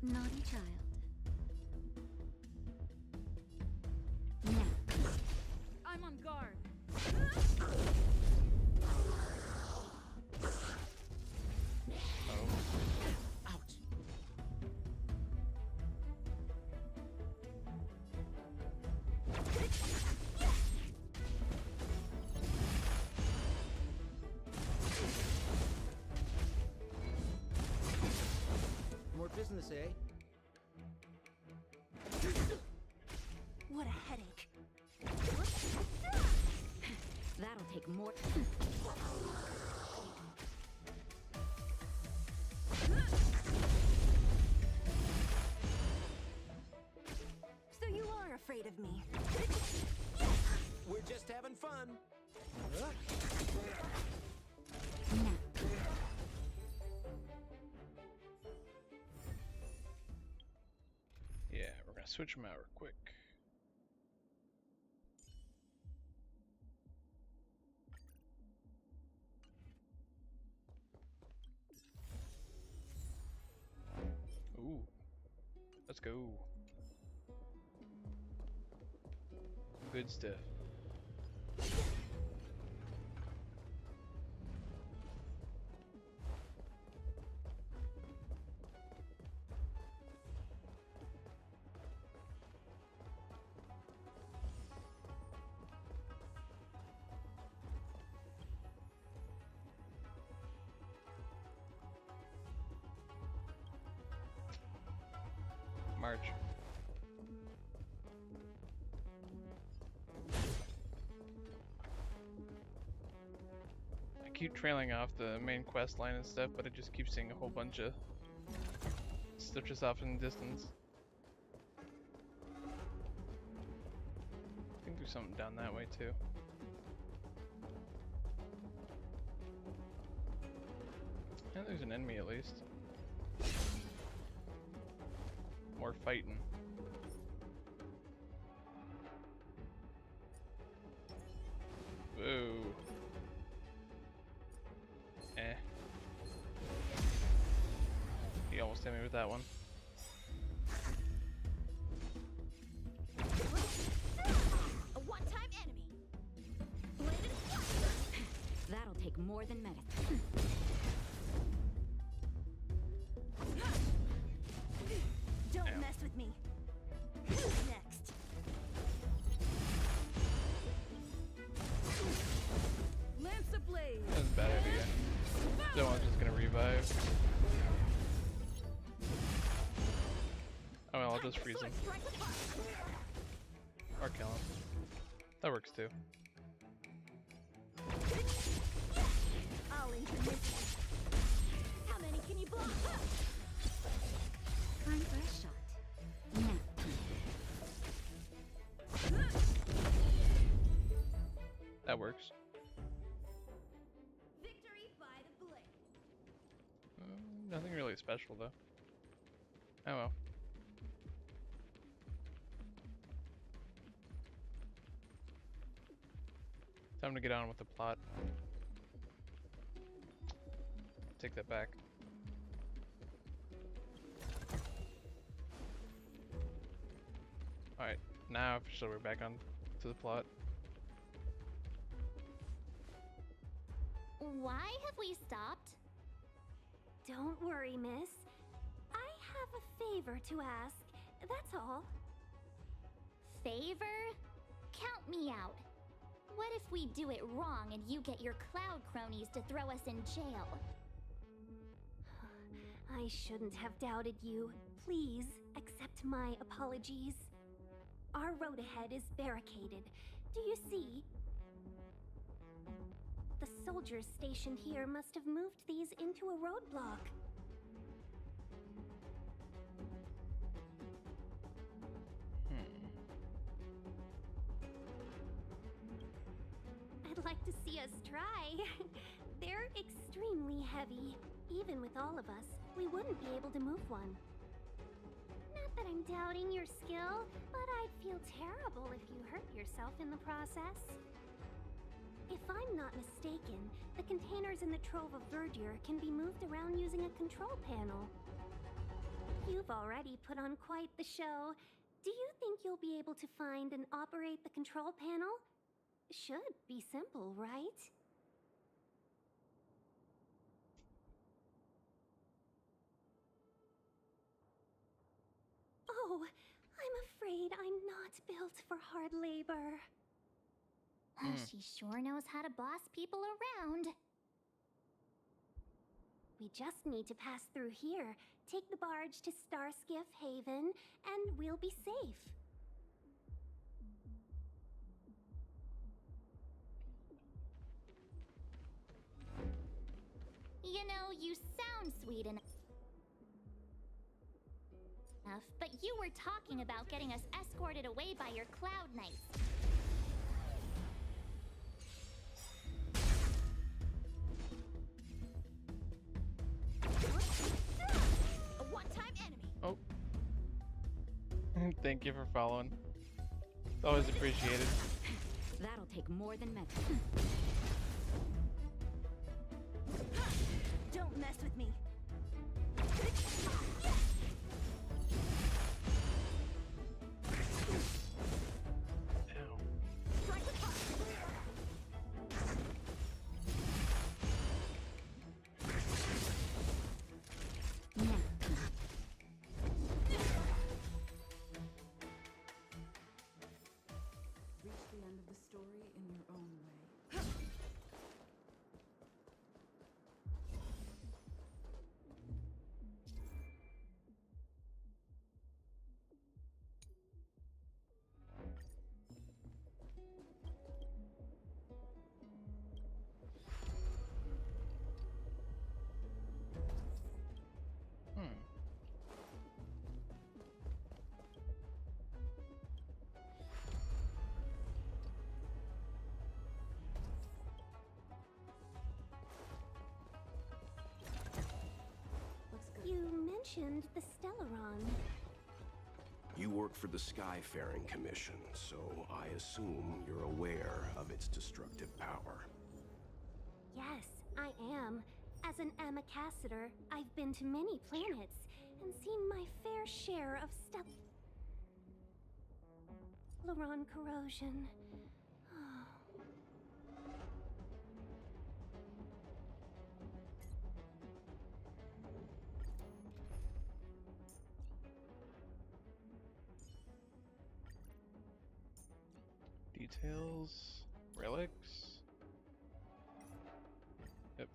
Naughty child. Now. I'm on guard. Oh. Ouch. More business, eh? What a headache. That'll take more. So you are afraid of me. We're just having fun. Yeah, we're gonna switch them out real quick. Ooh, let's go. Good stuff. March. I keep trailing off the main quest line and stuff, but I just keep seeing a whole bunch of stuff just off in the distance. I think there's something down that way too. Yeah, there's an enemy at least. More fighting. Whoa. Eh. He almost hit me with that one. A one-time enemy. That'll take more than medicine. Don't mess with me. Who's next? Lance ablaze. That was a bad idea. That one's just gonna revive. Oh well, I'll just freeze him. Or kill him. That works too. I'll introduce you. How many can you block? Time for a shot. That works. Victory by the blade. Nothing really special though. Oh well. Time to get on with the plot. Take that back. Alright, now officially we're back on to the plot. Why have we stopped? Don't worry, miss. I have a favor to ask. That's all. Favor? Count me out. What if we do it wrong and you get your cloud cronies to throw us in jail? I shouldn't have doubted you. Please accept my apologies. Our road ahead is barricaded. Do you see? The soldiers stationed here must have moved these into a roadblock. I'd like to see us try. They're extremely heavy. Even with all of us, we wouldn't be able to move one. Not that I'm doubting your skill, but I'd feel terrible if you hurt yourself in the process. If I'm not mistaken, the containers in the Trove of Verdure can be moved around using a control panel. You've already put on quite the show. Do you think you'll be able to find and operate the control panel? Should be simple, right? Oh, I'm afraid I'm not built for hard labor. She sure knows how to boss people around. We just need to pass through here, take the barge to Starskiff Haven, and we'll be safe. You know, you sound sweet enough, but you were talking about getting us escorted away by your cloud knights. A one-time enemy. Oh. Thank you for following. It's always appreciated. That'll take more than meant. Don't mess with me. Ow. Strike with fire. Reach the end of the story in your own way. You mentioned the Stellaron. You work for the Skyfaring Commission, so I assume you're aware of its destructive power. Yes, I am. As an Amicassator, I've been to many planets and seen my fair share of Stellaron corrosion. Details, relics. Yep.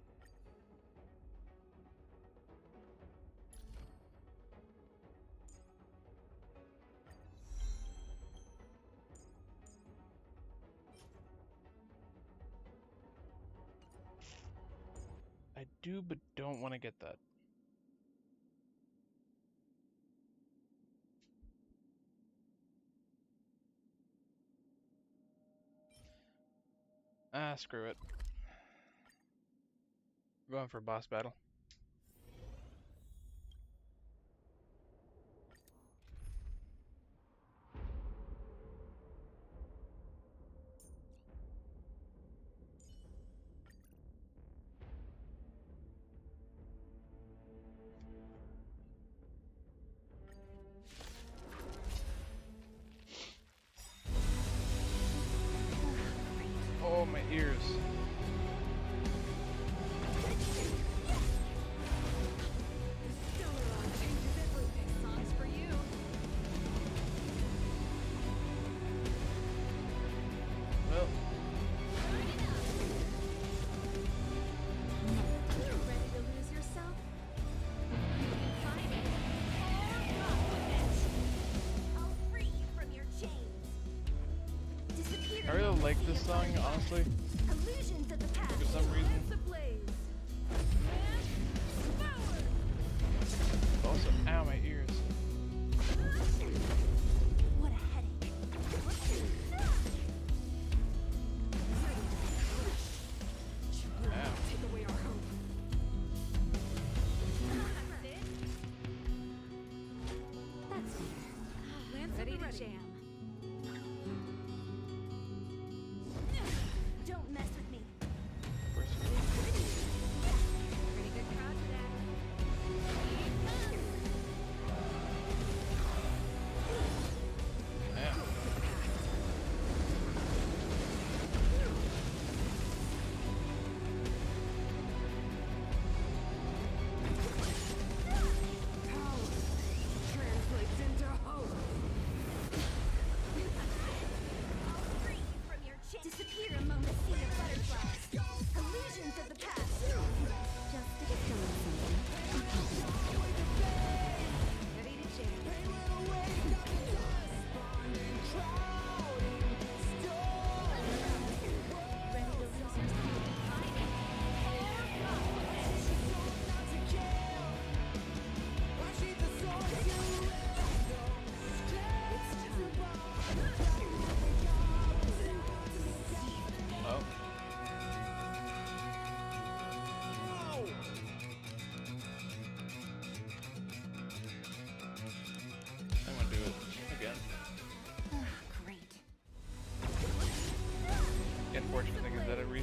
I do, but don't want to get that. Ah, screw it. We're going for a boss battle. Oh, my ears. Well, Ready to lose yourself? Find it. Or run with it. I'll free you from your chains. Disappear. I really like this song, honestly, Illusions of the past. for some reason. Also, ow, my ears. What a headache. Ow. Take away our hope. That's Lance ready to jam. Don't mess with me. Pretty good crowd today. Yeah. Translates into hope.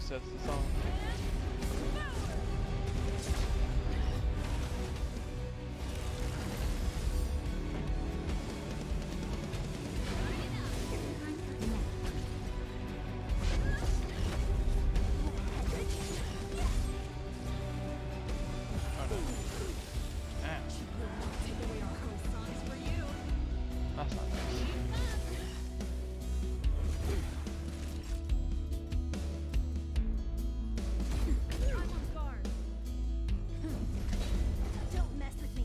sets the song. That's not nice. Don't mess with me.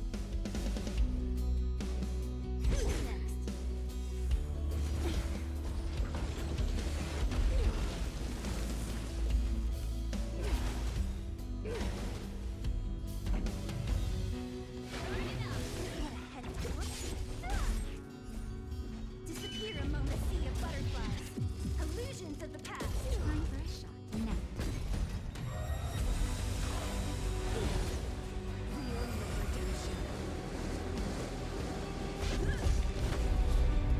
Disappear among the sea of butterflies. Illusions of the past. Time for a shot. Now.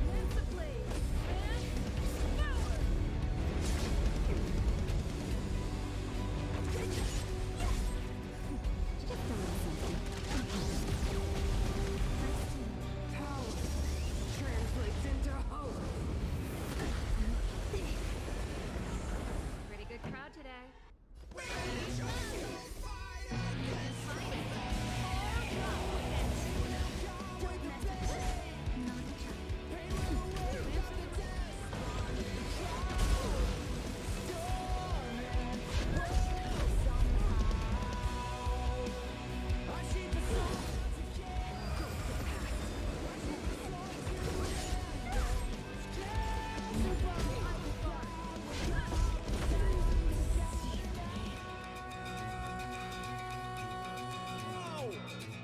Lance of Blaze. And power. Just a little something. Power translates into hope. Pretty good crowd today. Don't mess with me. Not a child.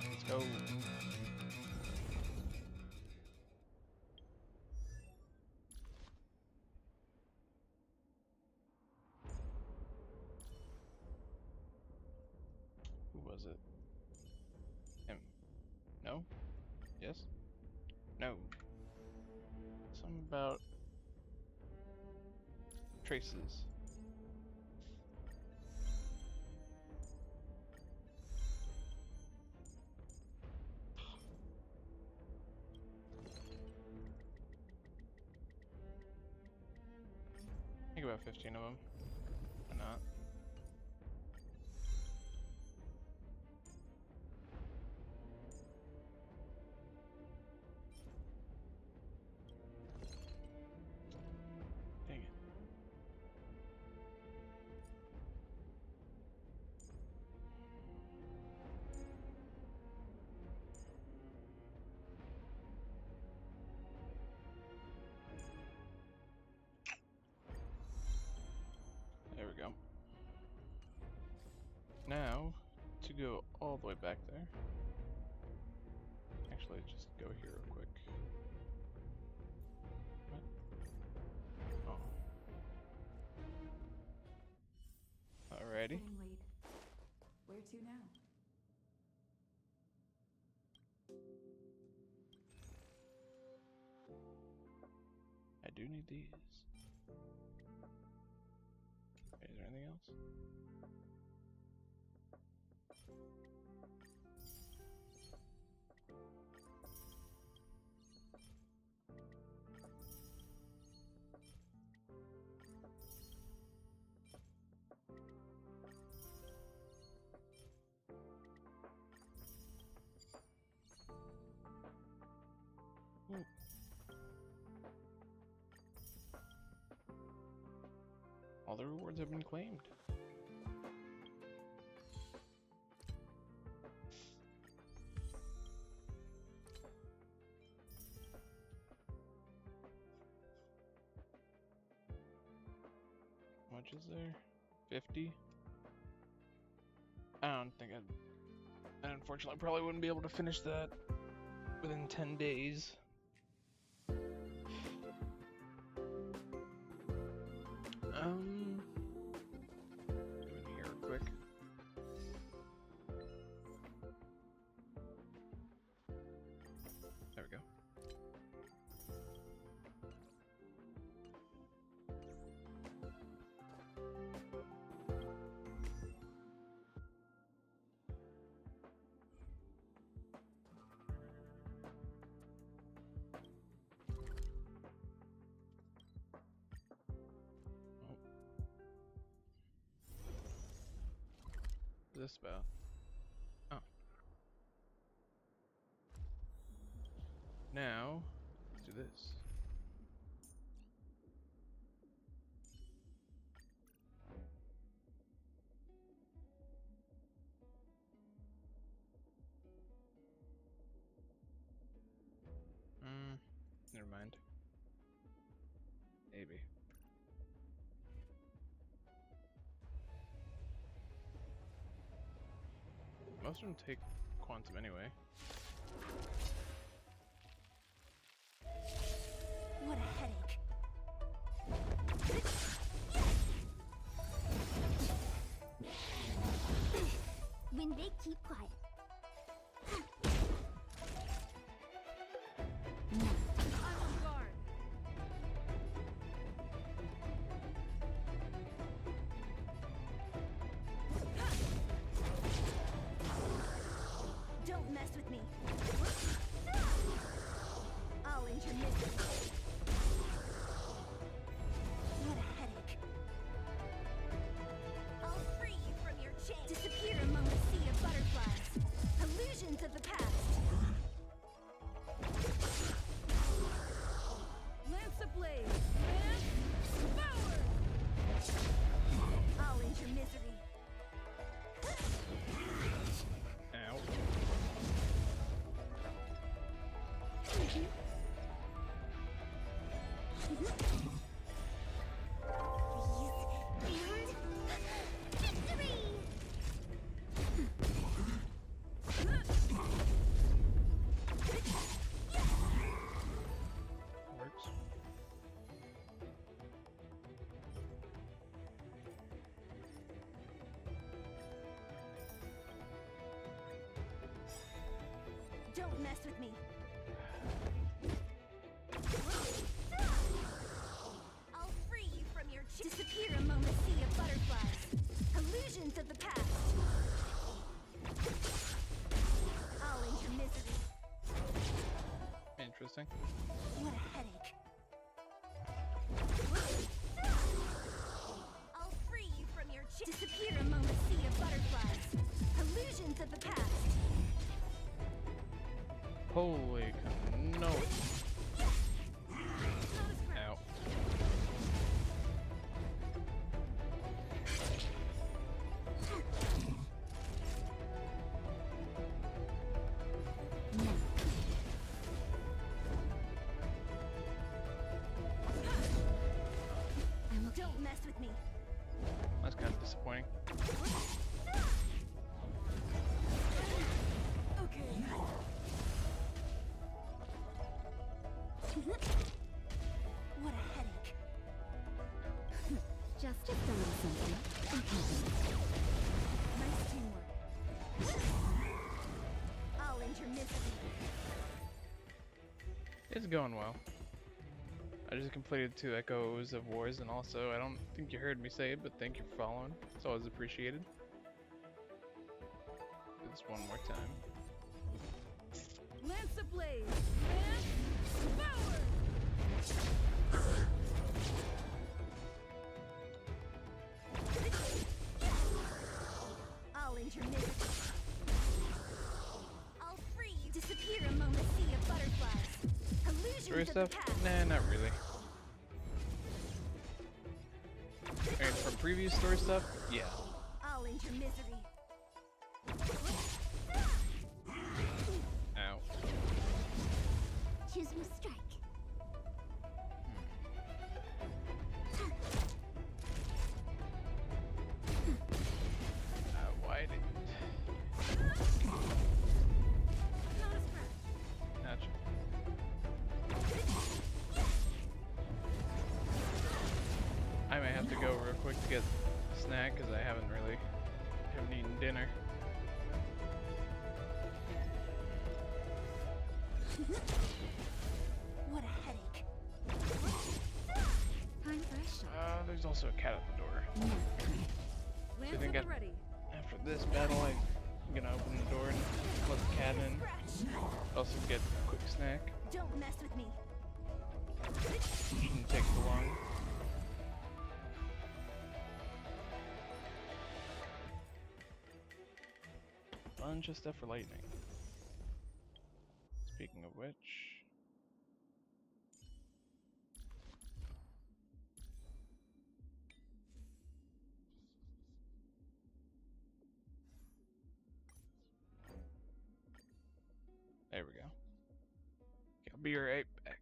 Let's go. Who was it? Him. No? Yes? No. Something about traces. I think about 15 of them. Why not? Dang it. There we go. Now, to go all the way back there. Actually, just go here real quick. What? Oh. Alrighty. Getting late. Where to now? I do need these. Is there anything else? Ooh. All the rewards have been claimed. How much is there? 50? I don't think I unfortunately probably wouldn't be able to finish that within 10 days. Go in here real quick. There we go. this about? Oh. Now, let's do this. Never mind. Maybe. Most of them take quantum anyway. What a headache. When they keep quiet. I'm on guard. Don't mess with me. I'll end your misery. What a headache. I'll free you from your chain. Disappear among the sea of butterflies. Illusions of the past. Lance ablaze. Lance power. I'll end your misery. Ow. Works. Don't mess with me. I'll free you from your chain. Disappear among the sea of butterflies. Illusions of the past. I'll end your misery. Interesting. What a headache. I'll free you from your chain. Disappear among the sea of butterflies. Illusions of the past. Holy no. Ow. Don't mess with me. That's kind of disappointing. Okay. What a headache. Just done something. Nice teamwork. I'll end your misery. It's going well. I just completed 2 Echoes of Wars, and also, I don't think you heard me say it, but thank you for following. It's always appreciated. Do this one more time. Lance ablaze. Lance power. I'll end your misery. I'll free you. Disappear among the sea of butterflies. Illusions Story of the stuff? past. Nah, not really. I mean, from previous story stuff, yeah. I'll end your misery. Ow. Choose your strike. Why did... Not a scratch. Ouch. I may have to go real quick to get a snack, because I haven't eaten dinner. What a headache. Time for a shot. There's also a cat at the door. Lance I think at the ready. after this battle, I'm gonna open the door and let the cat in. Also get a quick snack. Don't mess with me. Shouldn't take too long. bunch of stuff for lightning. Speaking of which... There we go. I'll be right back.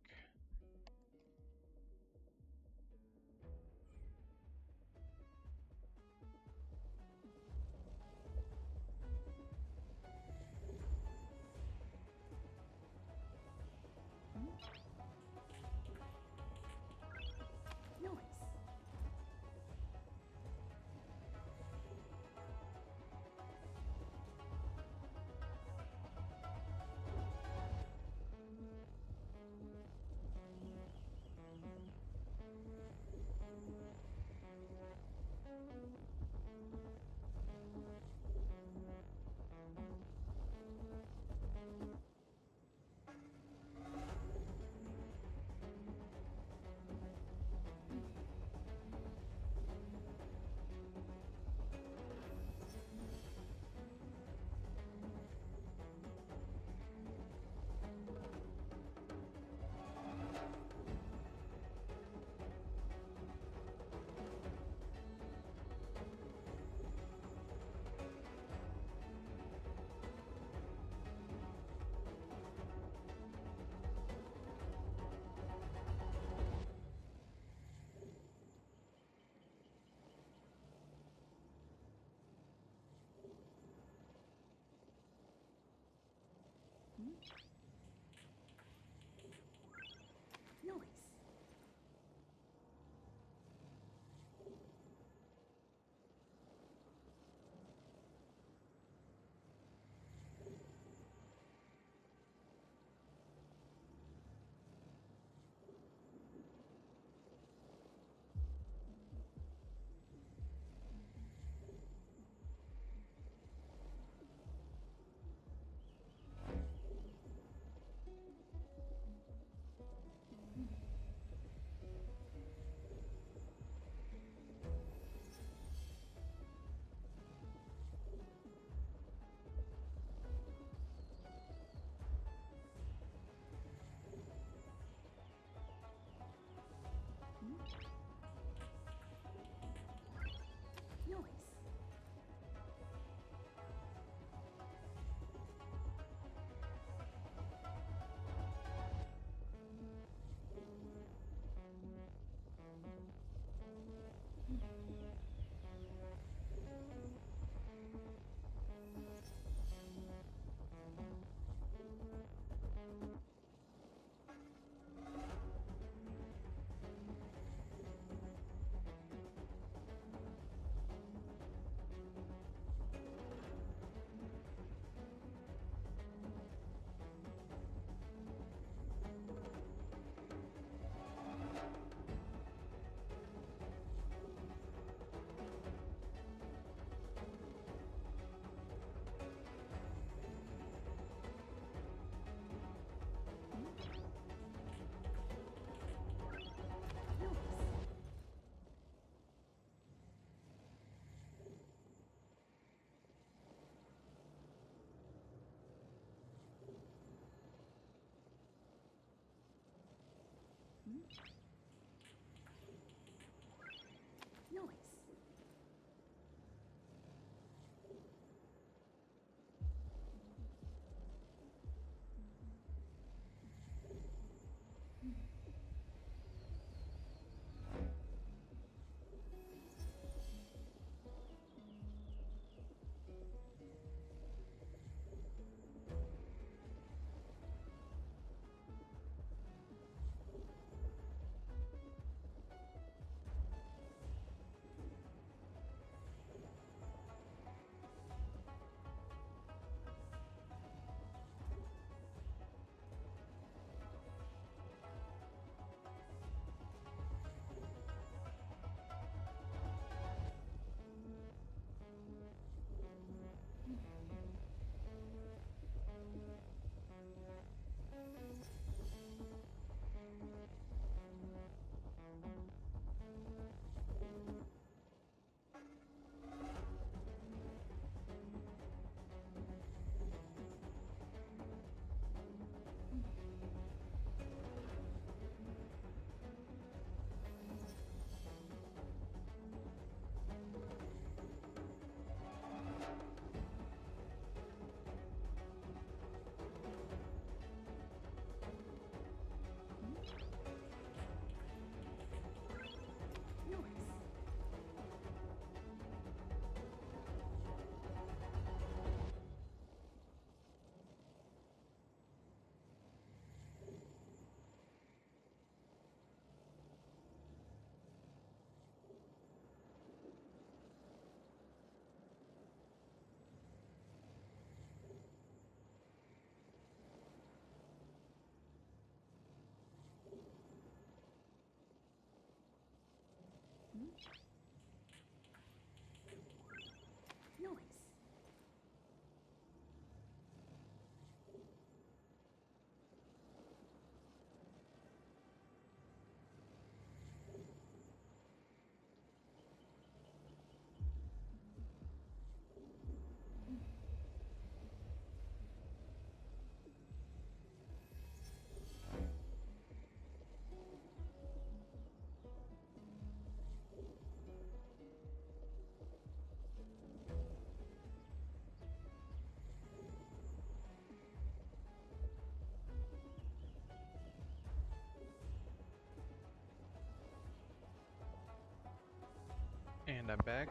And I'm back.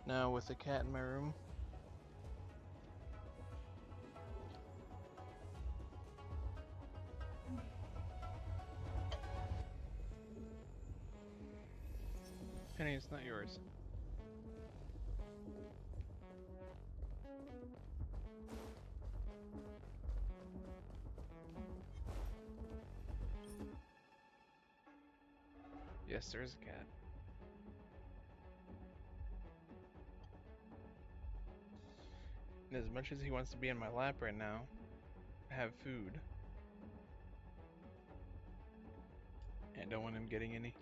Now with the cat in my room. Penny, it's not yours. Yes, there's a cat. And as much as he wants to be in my lap right now, I have food. And I don't want him getting any.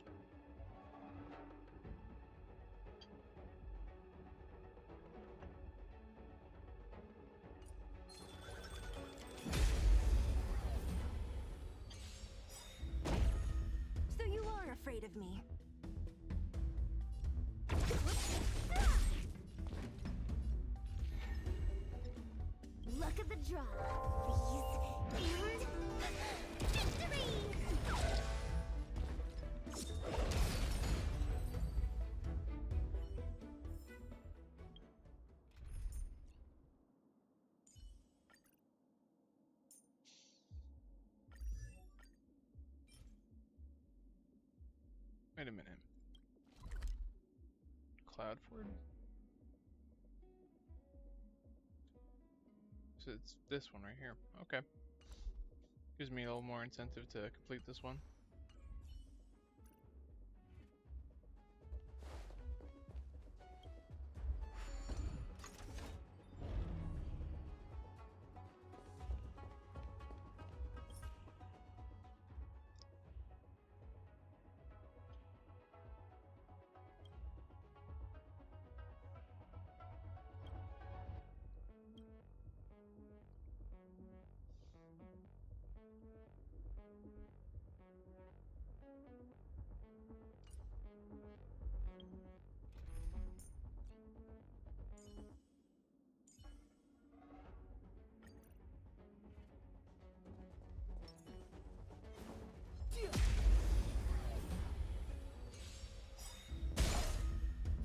So you are afraid of me. Luck of the draw, please. And victory! Wait a minute. Cloudford? So it's this one right here. Okay. Gives me a little more incentive to complete this one.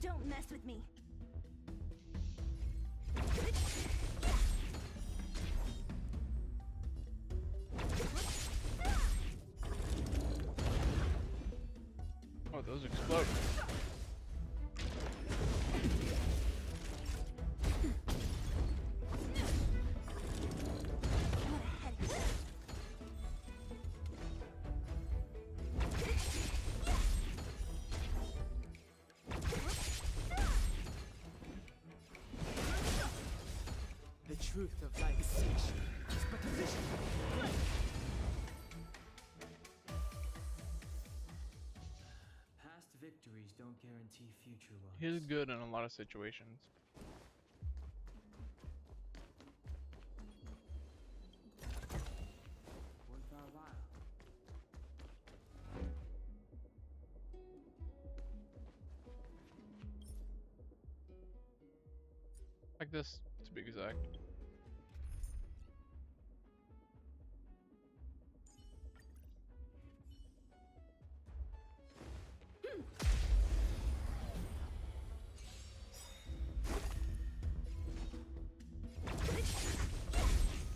Don't mess with me. Oh, those explode. The truth of life is fiction. It's but a vision. Past victories don't guarantee future ones. He's good in a lot of situations. Worth our while. Like this, to be exact.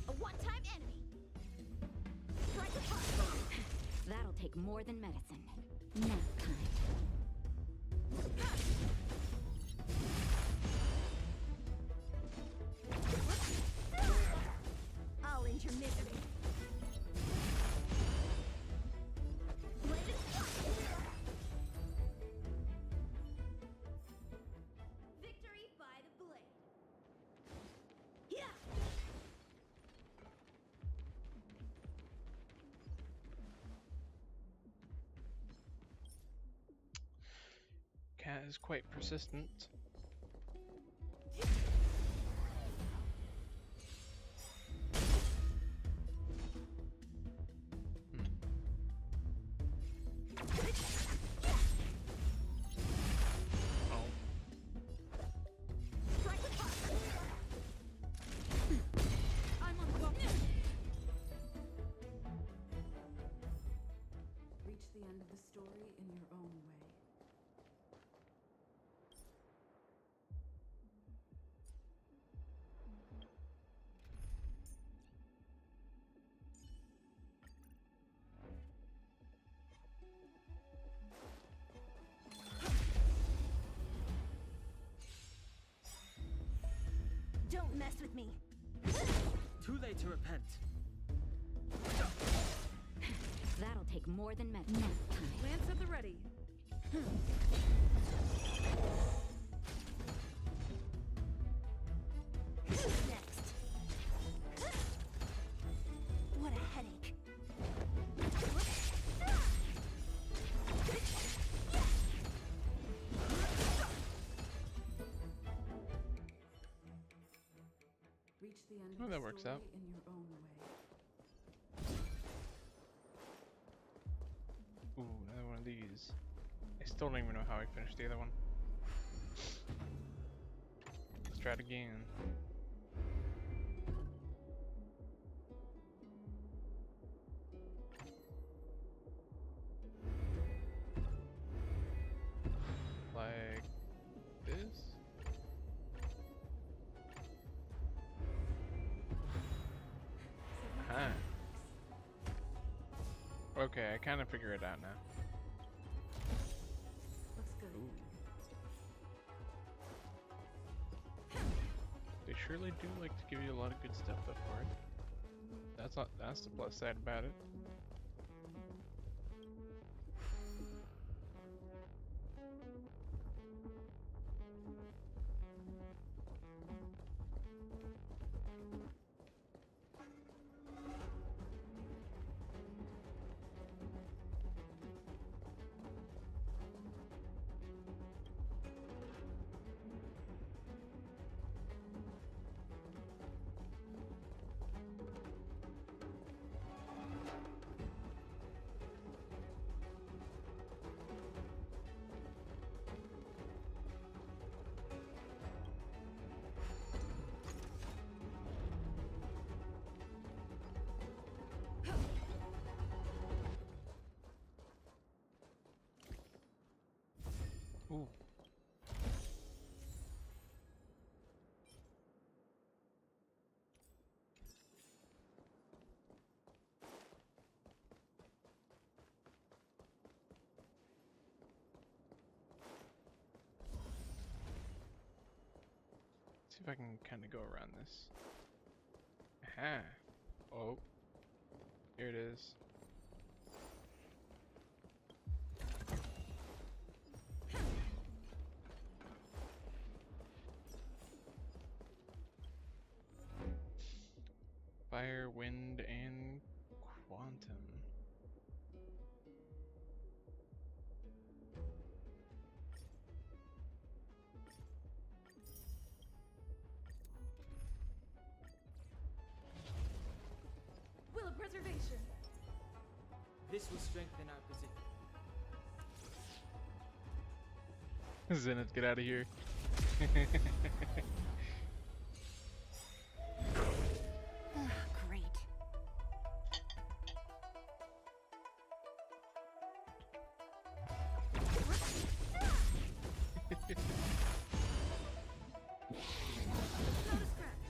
A one-time enemy. Strike apart. That'll take more than medicine. Nap time. I'll end your misery. Blade and victory by the blade. Yeah. Cat is quite persistent. Strike apart. I'm on the go. Reach the end of the story in your own way. mess with me. Too late to repent. That'll take more than minutes. Lance at the ready. Next. What a headache. Reach the end Oh, of that the works story out. in your own way. Ooh, another one of these. I still don't even know how I finished the other one. Let's try it again. Like this? Huh. Okay, I kind of figure it out now. Looks good. Ooh. They surely do like to give you a lot of good stuff though for it. That's the plus side about it. Ooh. See if I can kind of go around this. Aha. Oh. Here it is. Fire, wind, and quantum. Will of preservation. This will strengthen our position. Zenith, get out of here. Great. Not a scratch.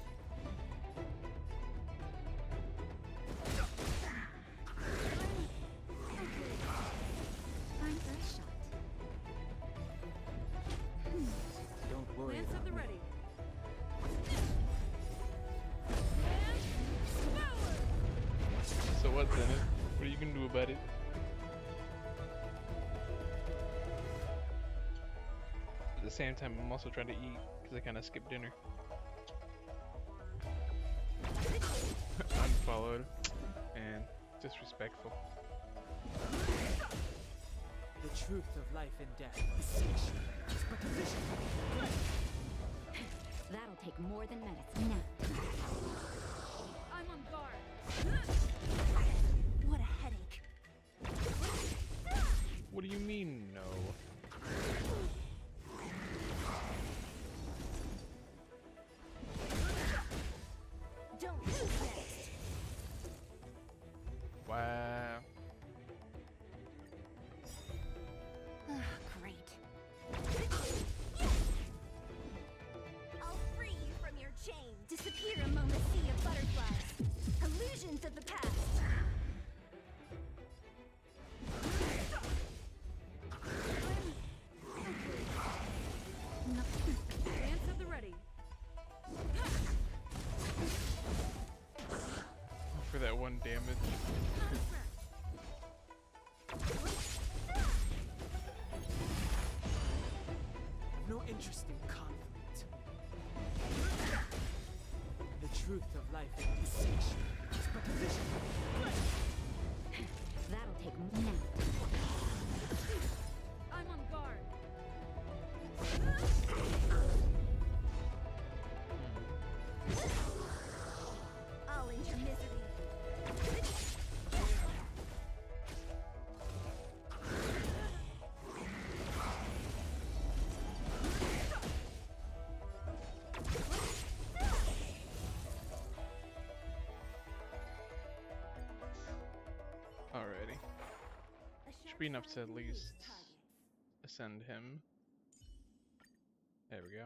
Fine for a shot. Don't worry Lance about at the me. ready. And power! So what's in it? What are you gonna do about it? At the same time, I'm also trying to eat because I kind of skipped dinner. Unfollowed and disrespectful. The truth of life and death is but a vision. That'll take more than minutes. Now. I'm on guard. What a headache. What do you mean, no? Don't lose next. Wow. Great. I'll free you from your chains. Disappear among the sea of butterflies. Illusions of the past. Lance at the ready. 1 damage. No interest in conflict. The truth of life is distinction. It's but division. That'll take now. I'm on guard. I'll end your misery. Alrighty. Should be enough to at least ascend him. There we go.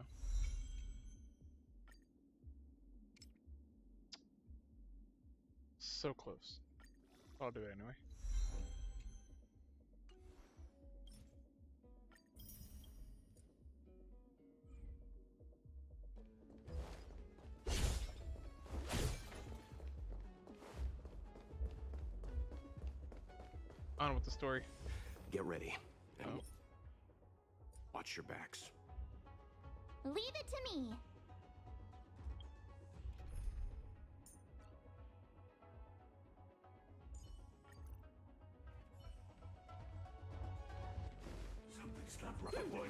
So close. I'll do it anyway. On with the story. Get ready. And watch your backs. Leave it to me. Something's not right, boy.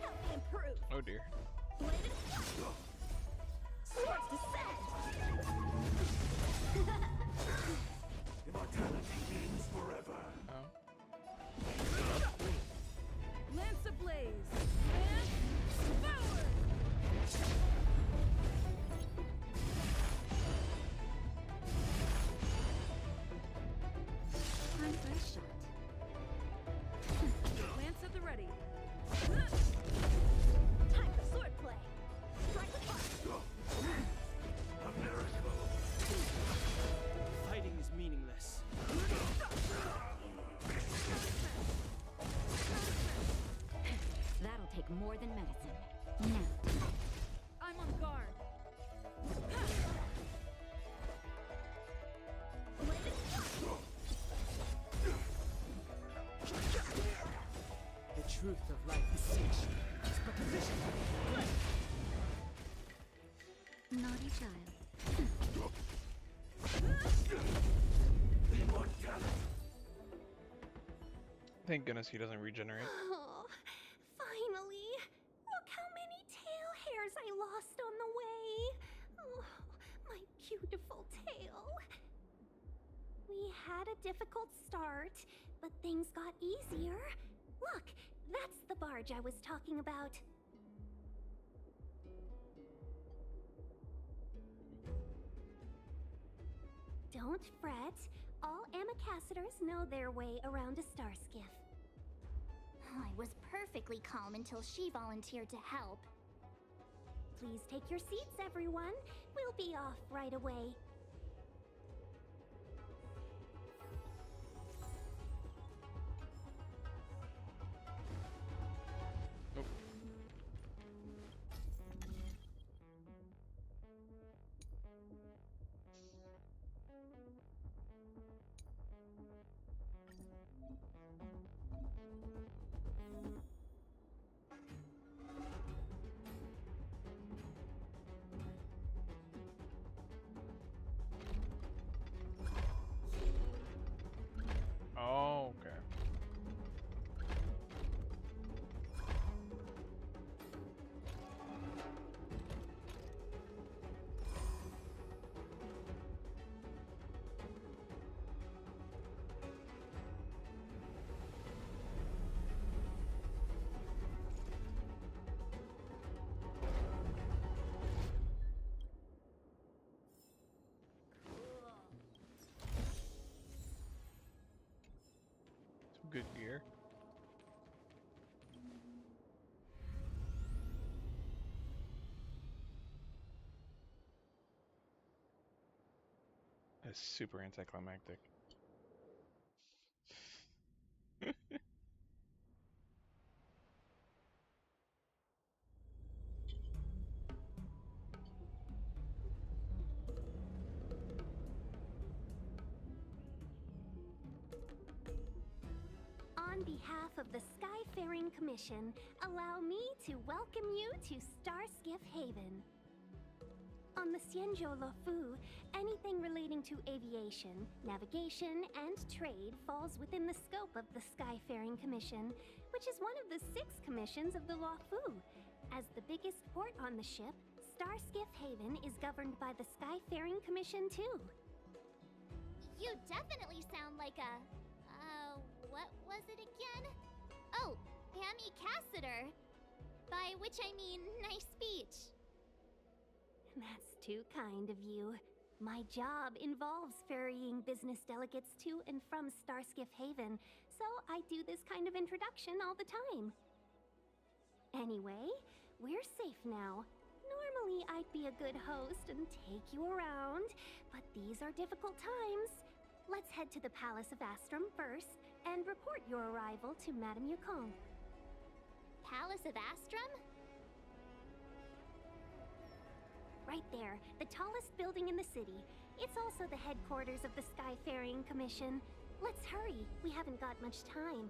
Help me improve. Oh dear. Swords descend. Immortality means forever. Lance ablaze. And forward. Time for a shot. Lance at the ready. Time for swordplay. Strike with fire. A miracle. Fighting is meaningless. That'll take more than medicine. Now. I'm on guard. The truth of life is distinction. It's but division. Naughty child. Thank goodness he doesn't regenerate. Oh, finally! Look how many tail hairs I lost on the way! Oh, my beautiful tail. We had a difficult start, but things got easier. Look, that's the barge I was talking about. Don't fret. All ambassadors know their way around a star skiff. I was perfectly calm until she volunteered to help. Please take your seats, everyone. We'll be off right away. Oh, okay. Some good gear. That's super anticlimactic. behalf of the Skyfaring Commission, allow me to welcome you to Starskiff Haven. On the Xianzhou Luofu, anything relating to aviation, navigation, and trade falls within the scope of the Skyfaring Commission, which is one of the 6 commissions of the Luofu. As the biggest port on the ship, Starskiff Haven is governed by the Skyfaring Commission too. You definitely sound like a... what was it again? Oh, Amy Cassiter. By which I mean, nice speech. That's too kind of you. My job involves ferrying business delegates to and from Starskiff Haven, so I do this kind of introduction all the time. Anyway, we're safe now. Normally, I'd be a good host and take you around, but these are difficult times. Let's head to the Palace of Astrum first and report your arrival to Madame Yukong. Palace of Astrum? Right there, the tallest building in the city. It's also the headquarters of the Skyfaring Commission. Let's hurry, we haven't got much time.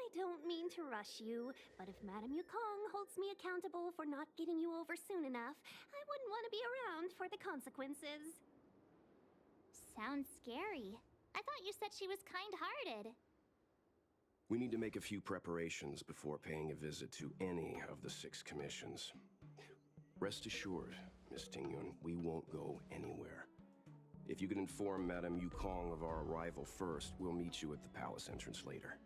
I don't mean to rush you, but if Madame Yukong holds me accountable for not getting you over soon enough, I wouldn't want to be around for the consequences. Sounds scary. I thought you said she was kind-hearted. We need to make a few preparations before paying a visit to any of the 6 commissions. Rest assured, Miss Tingyun, we won't go anywhere. If you could inform Madame Yukong of our arrival first, we'll meet you at the palace entrance later.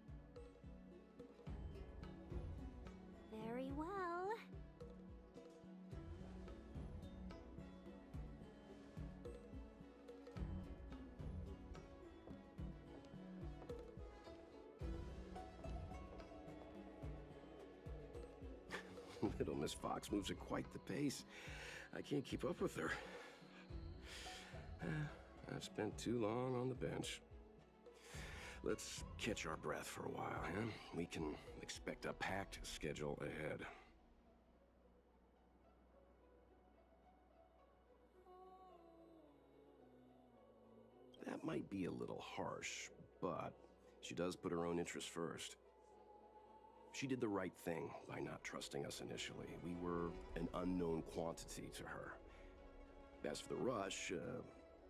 Very well. Little Miss Fox moves at quite the pace. I can't keep up with her. I've spent too long on the bench. Let's catch our breath for a while, huh? We can expect a packed schedule ahead. That might be a little harsh, but she does put her own interests first. She did the right thing by not trusting us initially. We were an unknown quantity to her. As for the rush,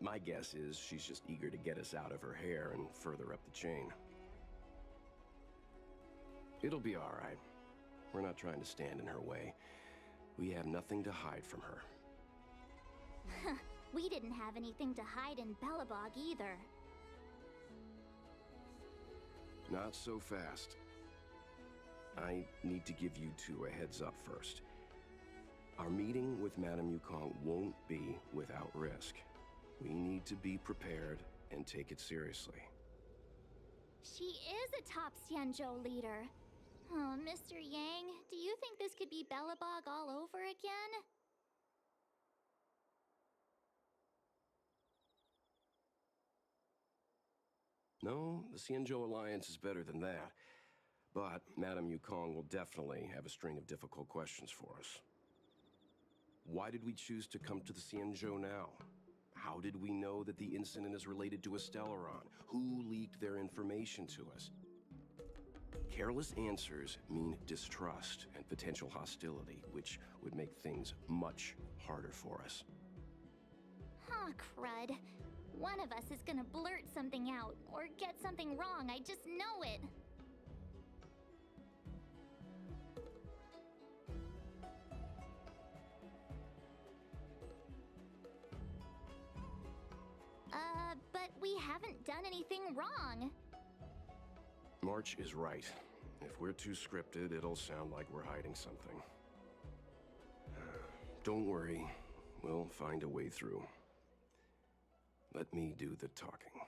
my guess is she's just eager to get us out of her hair and further up the chain. It'll be all right. We're not trying to stand in her way. We have nothing to hide from her. We didn't have anything to hide in Belobog either. Not so fast. I need to give you two a heads up first. Our meeting with Madame Yukong won't be without risk. We need to be prepared and take it seriously. She is a top Xianzhou leader. Oh, Mr. Yang, do you think this could be Belobog all over again? No, the Xianzhou Alliance is better than that. But Madame Yukong will definitely have a string of difficult questions for us. Why did we choose to come to the Xianzhou now? How did we know that the incident is related to a Stellaron? Who leaked their information to us? Careless answers mean distrust and potential hostility, which would make things much harder for us. Huh, crud. One of us is gonna blurt something out, or get something wrong, I just know it. But we haven't done anything wrong. March is right. If we're too scripted, it'll sound like we're hiding something. Don't worry. We'll find a way through. Let me do the talking.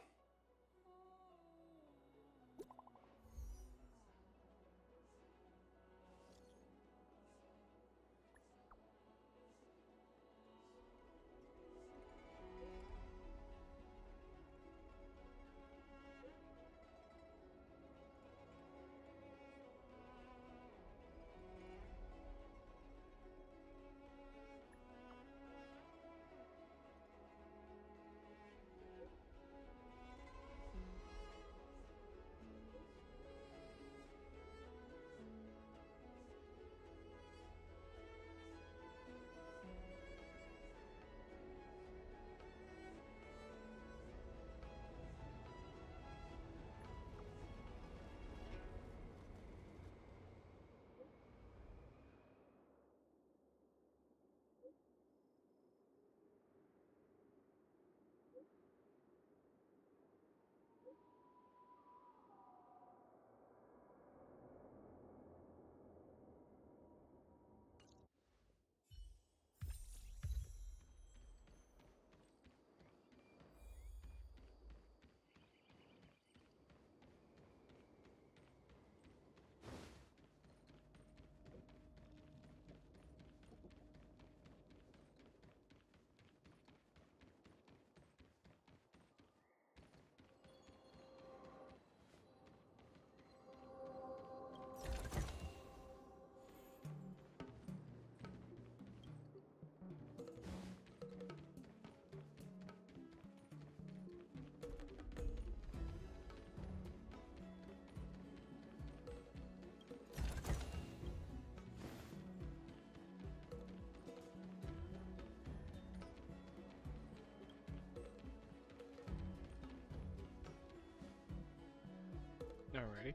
Alrighty.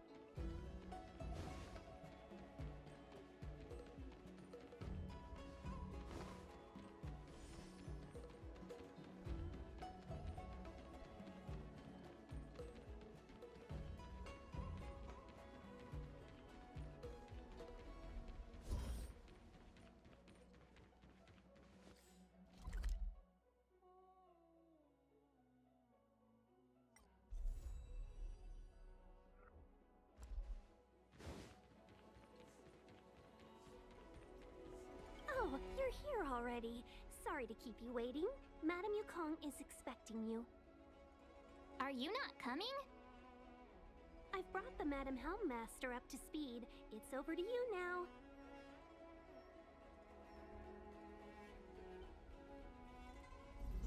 Oh, you're here already. Sorry to keep you waiting. Madame Yukong is expecting you. Are you not coming? I've brought the Madame Helmmaster up to speed. It's over to you now.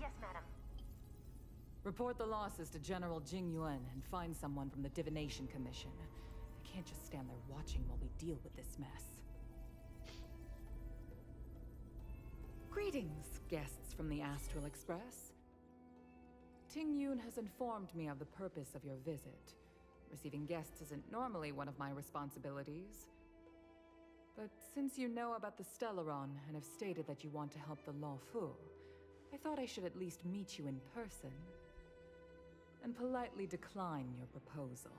Yes, madam. Report the losses to General Jing Yuan and find someone from the Divination Commission. I can't just stand there watching while we deal with this mess. Greetings, guests from the Astral Express. Ting Yun has informed me of the purpose of your visit. Receiving guests isn't normally one of my responsibilities. But since you know about the Stellaron and have stated that you want to help the Law Fu, I thought I should at least meet you in person and politely decline your proposal.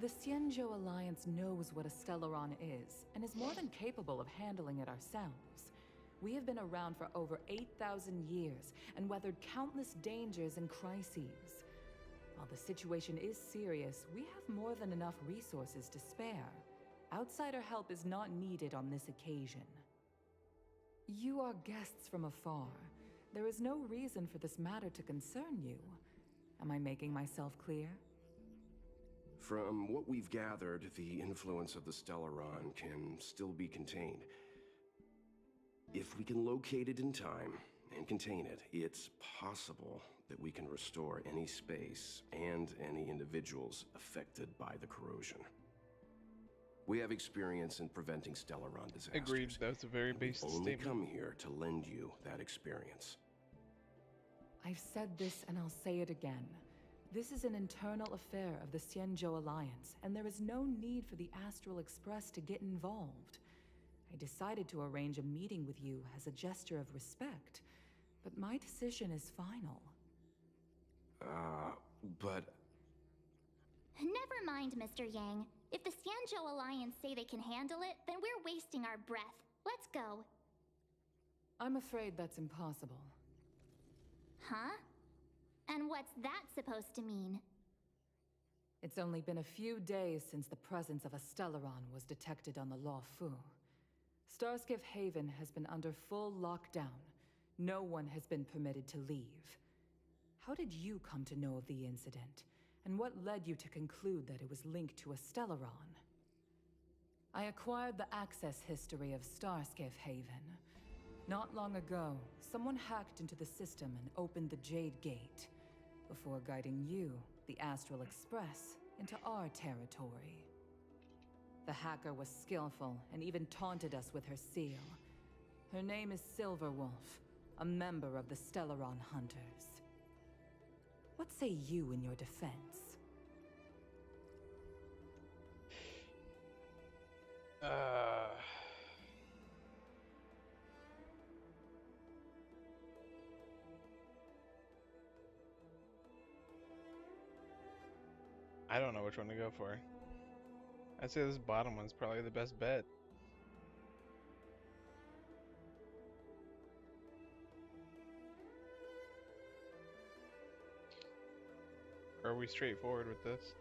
The Xianzhou Alliance knows what a Stellaron is, and is more than capable of handling it ourselves. We have been around for over 8,000 years, and weathered countless dangers and crises. While the situation is serious, we have more than enough resources to spare. Outsider help is not needed on this occasion. You are guests from afar. There is no reason for this matter to concern you. Am I making myself clear? From what we've gathered, the influence of the Stellaron can still be contained. If we can locate it in time and contain it, it's possible that we can restore any space and any individuals affected by the corrosion. We have experience in preventing Stellaron disasters. Agreed, that's a very basic statement. Only come here to lend you that experience. I've said this and I'll say it again. This is an internal affair of the Xianzhou Alliance, and there is no need for the Astral Express to get involved. I decided to arrange a meeting with you as a gesture of respect, but my decision is final. But... Never mind, Mr. Yang. If the Xianzhou Alliance say they can handle it, then we're wasting our breath. Let's go. I'm afraid that's impossible. Huh? And what's that supposed to mean? It's only been a few days since the presence of a Stellaron was detected on the Law Fu. Starskiff Haven has been under full lockdown. No one has been permitted to leave. How did you come to know of the incident? And what led you to conclude that it was linked to a Stellaron? I acquired the access history of Starskiff Haven. Not long ago, someone hacked into the system and opened the Jade Gate, before guiding you, the Astral Express, into our territory. The hacker was skillful and even taunted us with her seal. Her name is Silverwolf, a member of the Stellaron Hunters. What say you in your defense? I don't know which one to go for. I'd say this bottom one's probably the best bet. Or are we straightforward with this?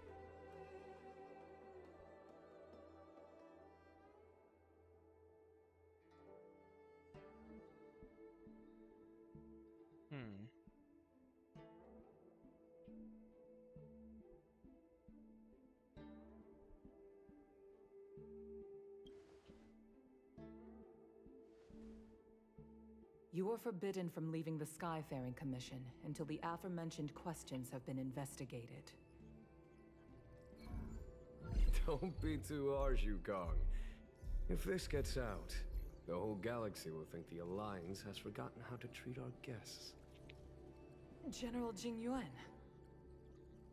You are forbidden from leaving the Skyfaring Commission until the aforementioned questions have been investigated. Don't be too harsh, Yukong. If this gets out, The whole galaxy will think the Alliance has forgotten how to treat our guests. General Jing Yuan.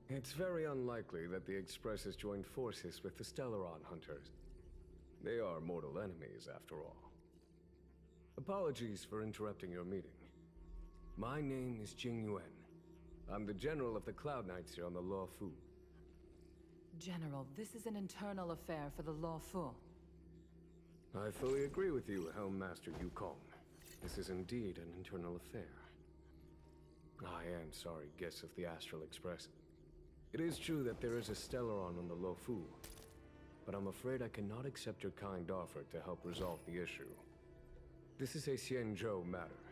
It's very unlikely that the Express has joined forces with the Stellaron Hunters. They are mortal enemies, after all. Apologies for interrupting your meeting. My name is Jing Yuan. I'm the General of the Cloud Knights here on the Law Fu. General, this is an internal affair for the Law Fu. I fully agree with you, Helm Master Yukong. This is indeed an internal affair. I am sorry, guests of the Astral Express. It is true that there is a Stellaron on the Lo Fu, but I'm afraid I cannot accept your kind offer to help resolve the issue. This is a Xianzhou matter,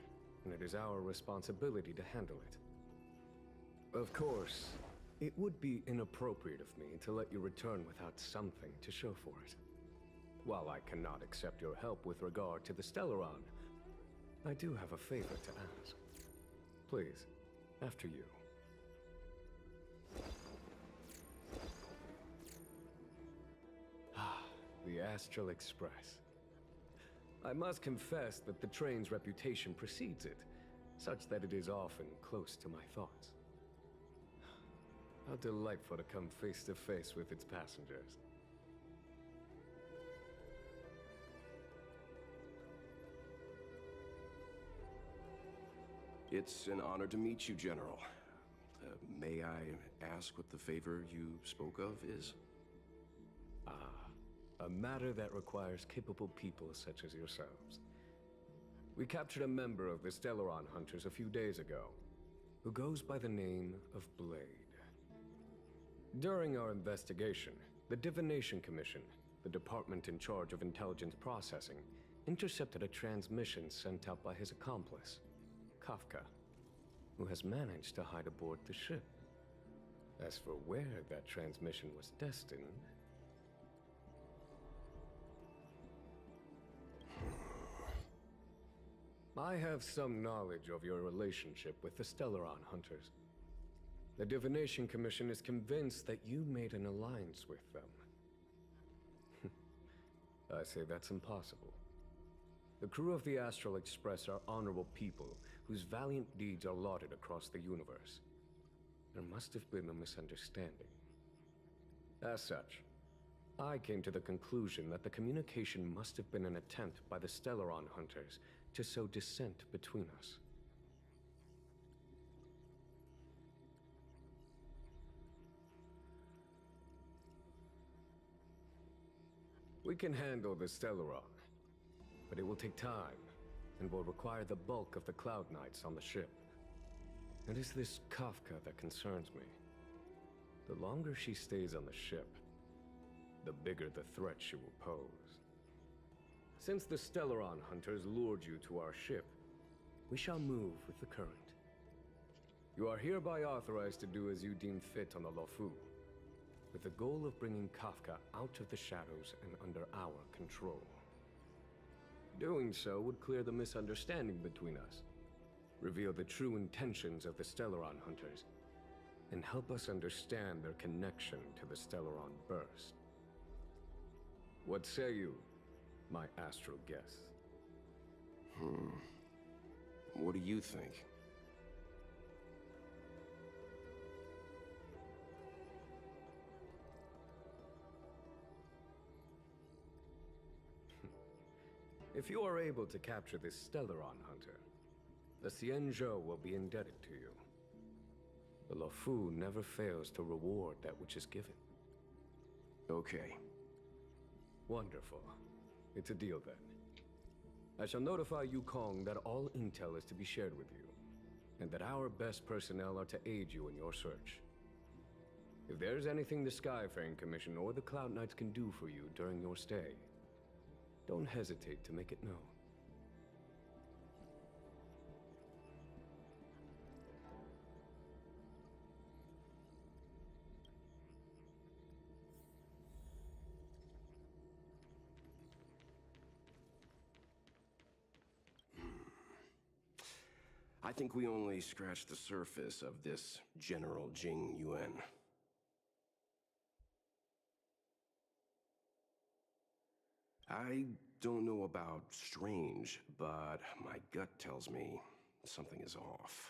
and it is our responsibility to handle it. Of course, it would be inappropriate of me to let you return without something to show for it. While I cannot accept your help with regard to the Stellaron, I do have a favor to ask. Please, after you. Ah, the Astral Express. I must confess that the train's reputation precedes it, such that it is often close to my thoughts. How delightful to come face to face with its passengers. It's an honor to meet you, General. May I ask what the favor you spoke of is? A matter that requires capable people such as yourselves. We captured a member of the Stellaron Hunters a few days ago, who goes by the name of Blade. During our investigation, the Divination Commission, the department in charge of intelligence processing, intercepted a transmission sent out by his accomplice, Kafka, who has managed to hide aboard the ship. As for where that transmission was destined... I have some knowledge of your relationship with the Stellaron Hunters. The Divination Commission is convinced that you made an alliance with them. I say that's impossible. The crew of the Astral Express are honorable people whose valiant deeds are lauded across the universe. There must have been a misunderstanding. As such, I came to the conclusion that the communication must have been an attempt by the Stellaron Hunters to sow dissent between us. We can handle the Stellaron, but it will take time, and will require the bulk of the Cloud Knights on the ship. It is this Kafka that concerns me. The longer she stays on the ship, the bigger the threat she will pose. Since the Stellaron Hunters lured you to our ship, we shall move with the current. You are hereby authorized to do as you deem fit on the Lofu, with the goal of bringing Kafka out of the shadows and under our control. Doing so would clear the misunderstanding between us, reveal the true intentions of the Stellaron Hunters, and help us understand their connection to the Stellaron Burst. What say you, my astral guest? What do you think? If you are able to capture this Stellaron Hunter, the Xianzhou will be indebted to you. The Lofu never fails to reward that which is given. Okay. Wonderful. It's a deal then. I shall notify Yukong that all intel is to be shared with you, and that our best personnel are to aid you in your search. If there is anything the Skyfaring Commission or the Cloud Knights can do for you during your stay, don't hesitate to make it known. I think we only scratched the surface of this General Jing Yuan. I don't know about strange, but my gut tells me something is off.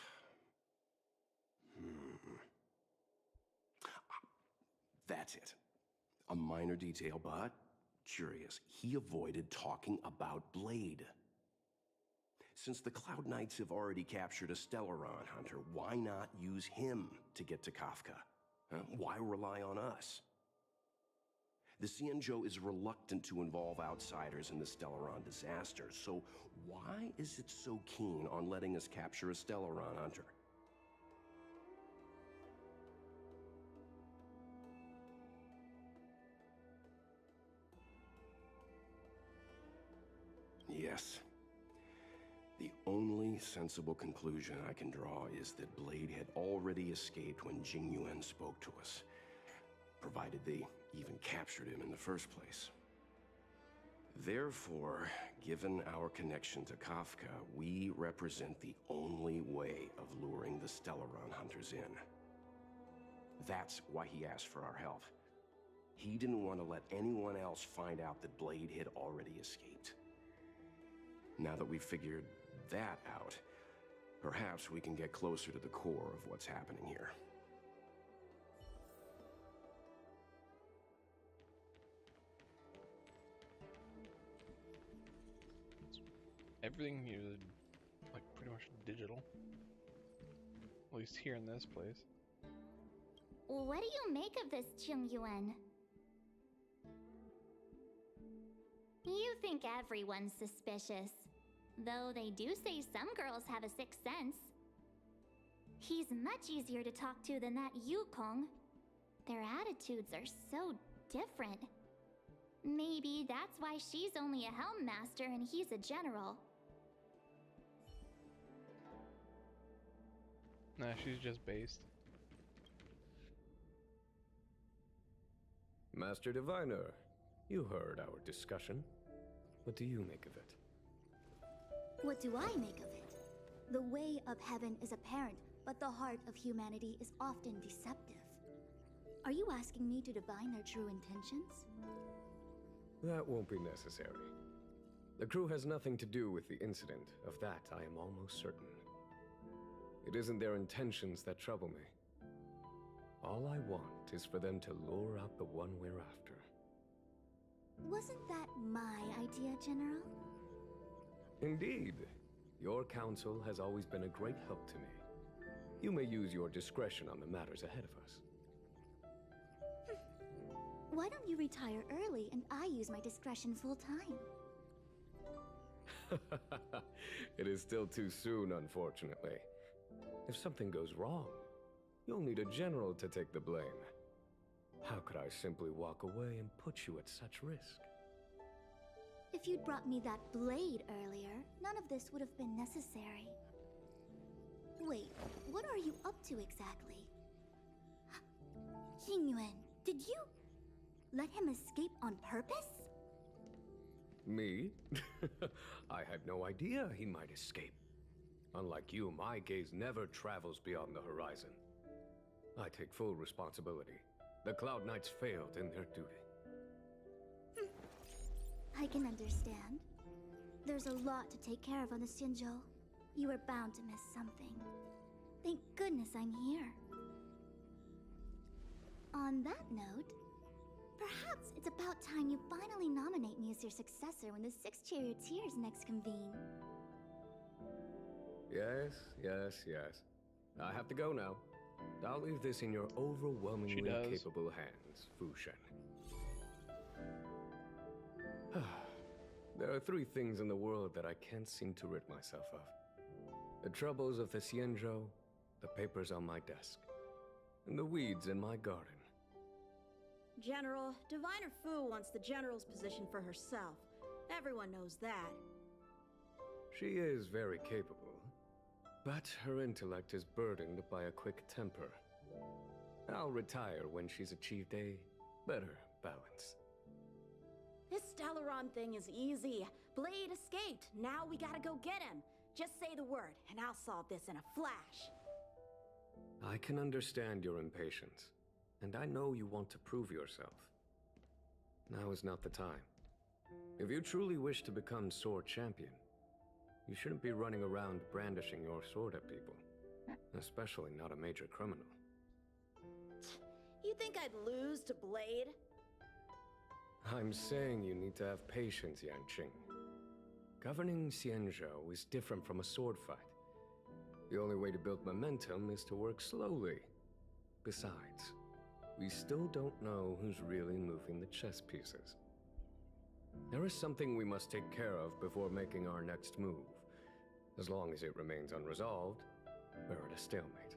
That's it. A minor detail, but curious. He avoided talking about Blade. Since the Cloud Knights have already captured a Stellaron hunter, why not use him to get to Kafka? Huh? Why rely on us? The Xianzhou is reluctant to involve outsiders in the Stellaron disaster, so why is it so keen on letting us capture a Stellaron hunter? Yes. The only sensible conclusion I can draw is that Blade had already escaped when Jing Yuan spoke to us, provided they even captured him in the first place. Therefore, given our connection to Kafka, we represent the only way of luring the Stellaron hunters in. That's why he asked for our help. He didn't want to let anyone else find out that Blade had already escaped. Now that we've figured that out, perhaps we can get closer to the core of what's happening here. Everything here is like pretty much digital. At least here in this place. What do you make of this, Jing Yuan? You think everyone's suspicious. Though they do say some girls have a sixth sense. He's much easier to talk to than that Yukong. Their attitudes are so different. Maybe that's why she's only a helm master and he's a general. Nah, she's just based. Master Diviner, you heard our discussion. What do you make of it? What do I make of it? The way of heaven is apparent, but the heart of humanity is often deceptive. Are you asking me to divine their true intentions? That won't be necessary. The crew has nothing to do with the incident. Of that, I am almost certain. It isn't their intentions that trouble me. All I want is for them to lure out the one we're after. Wasn't that my idea, General? Indeed. Your counsel has always been a great help to me. You may use your discretion on the matters ahead of us. Why don't you retire early and I use my discretion full time? It is still too soon, unfortunately. If something goes wrong, you'll need a general to take the blame. How could I simply walk away and put you at such risk? If you'd brought me that blade earlier, none of this would have been necessary. Wait, what are you up to exactly? Jing Yuan, did you let him escape on purpose? Me? I had no idea he might escape. Unlike you, my gaze never travels beyond the horizon. I take full responsibility. The Cloud Knights failed in their duty. I can understand. There's a lot to take care of on the Xianzhou. You were bound to miss something. Thank goodness I'm here. On that note, perhaps it's about time you finally nominate me as your successor when the Six Charioteers next convene. Yes. I have to go now. I'll leave this in your overwhelmingly capable hands, Fu Shen. There are three things in the world that I can't seem to rid myself of. The troubles of the Xianzhou, the papers on my desk, and the weeds in my garden. General, Diviner Fu wants the General's position for herself. Everyone knows that. She is very capable, but her intellect is burdened by a quick temper. I'll retire when she's achieved a better balance. This Stellaron thing is easy. Blade escaped. Now we gotta go get him. Just say the word, and I'll solve this in a flash. I can understand your impatience, and I know you want to prove yourself. Now is not the time. If you truly wish to become sword champion, you shouldn't be running around brandishing your sword at people. Especially not a major criminal. You think I'd lose to Blade? I'm saying you need to have patience, Yanqing. Governing Xianzhou is different from a sword fight. The only way to build momentum is to work slowly. Besides, we still don't know who's really moving the chess pieces. There is something we must take care of before making our next move. As long as it remains unresolved, we're at a stalemate.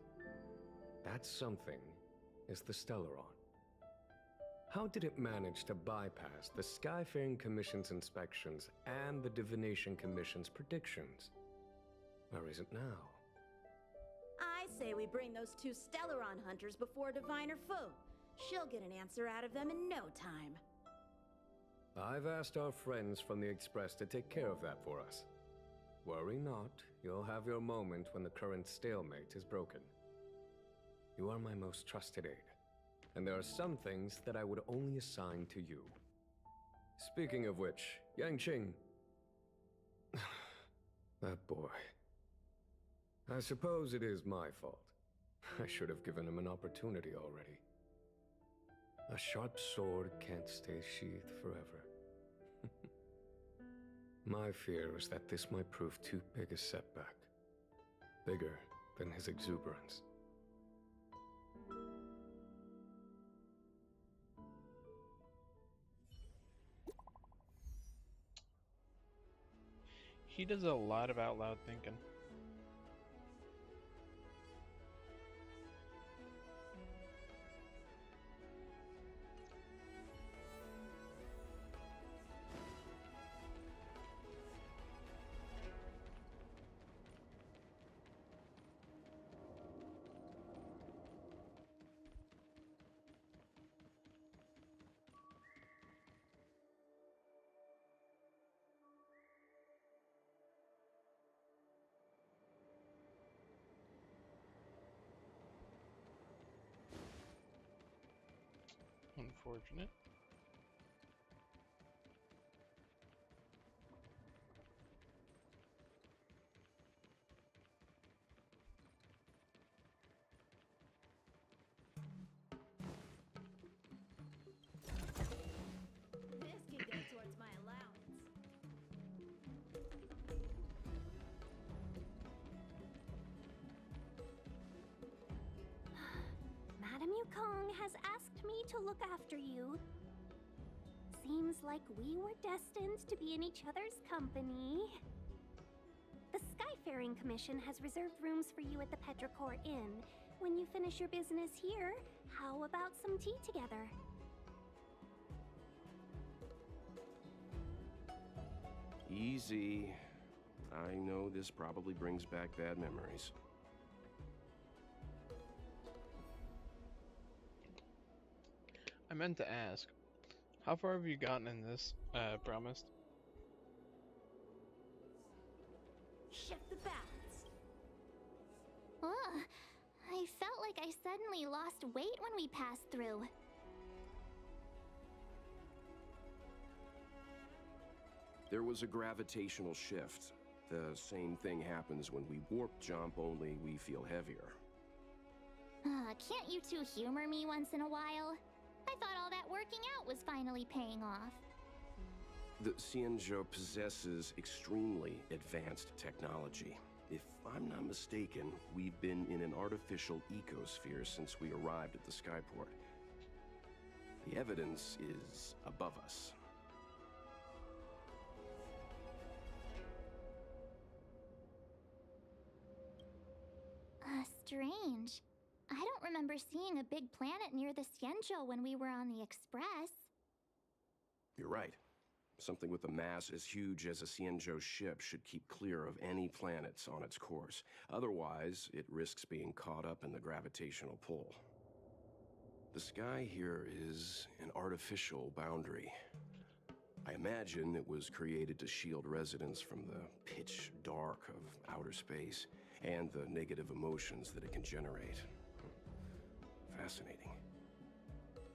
That something is the Stellaron. How did it manage to bypass the Skyfaring Commission's inspections and the Divination Commission's predictions? Where is it now? I say we bring those two Stellaron hunters before Diviner Fu. She'll get an answer out of them in no time. I've asked our friends from the Express to take care of that for us. Worry not, you'll have your moment when the current stalemate is broken. You are my most trusted aide, and there are some things that I would only assign to you. Speaking of which, Yanqing... that boy... I suppose it is my fault. I should have given him an opportunity already. A sharp sword can't stay sheathed forever. My fear is that this might prove too big a setback. Bigger than his exuberance. He does a lot of out loud thinking. Unfortunate. This can go towards my allowance. Madame Yukong has asked me to look after you. Seems like we were destined to be in each other's company. The Skyfaring Commission has reserved rooms for you at the Petrichor Inn. When you finish your business here, how about some tea together? Easy. I know this probably brings back bad memories. I meant to ask, how far have you gotten in this, Promised? Shift the balance. Ugh, I felt like I suddenly lost weight when we passed through. There was a gravitational shift. The same thing happens when we warp jump, only we feel heavier. Can't you two humor me once in a while? I thought all that working out was finally paying off. The Xianzhou possesses extremely advanced technology. If I'm not mistaken, we've been in an artificial ecosphere since we arrived at the Skyport. The evidence is above us. Strange. I don't remember seeing a big planet near the Xianzhou when we were on the Express. You're right. Something with a mass as huge as a Xianzhou ship should keep clear of any planets on its course. Otherwise, it risks being caught up in the gravitational pull. The sky here is an artificial boundary. I imagine it was created to shield residents from the pitch dark of outer space and the negative emotions that it can generate. Fascinating.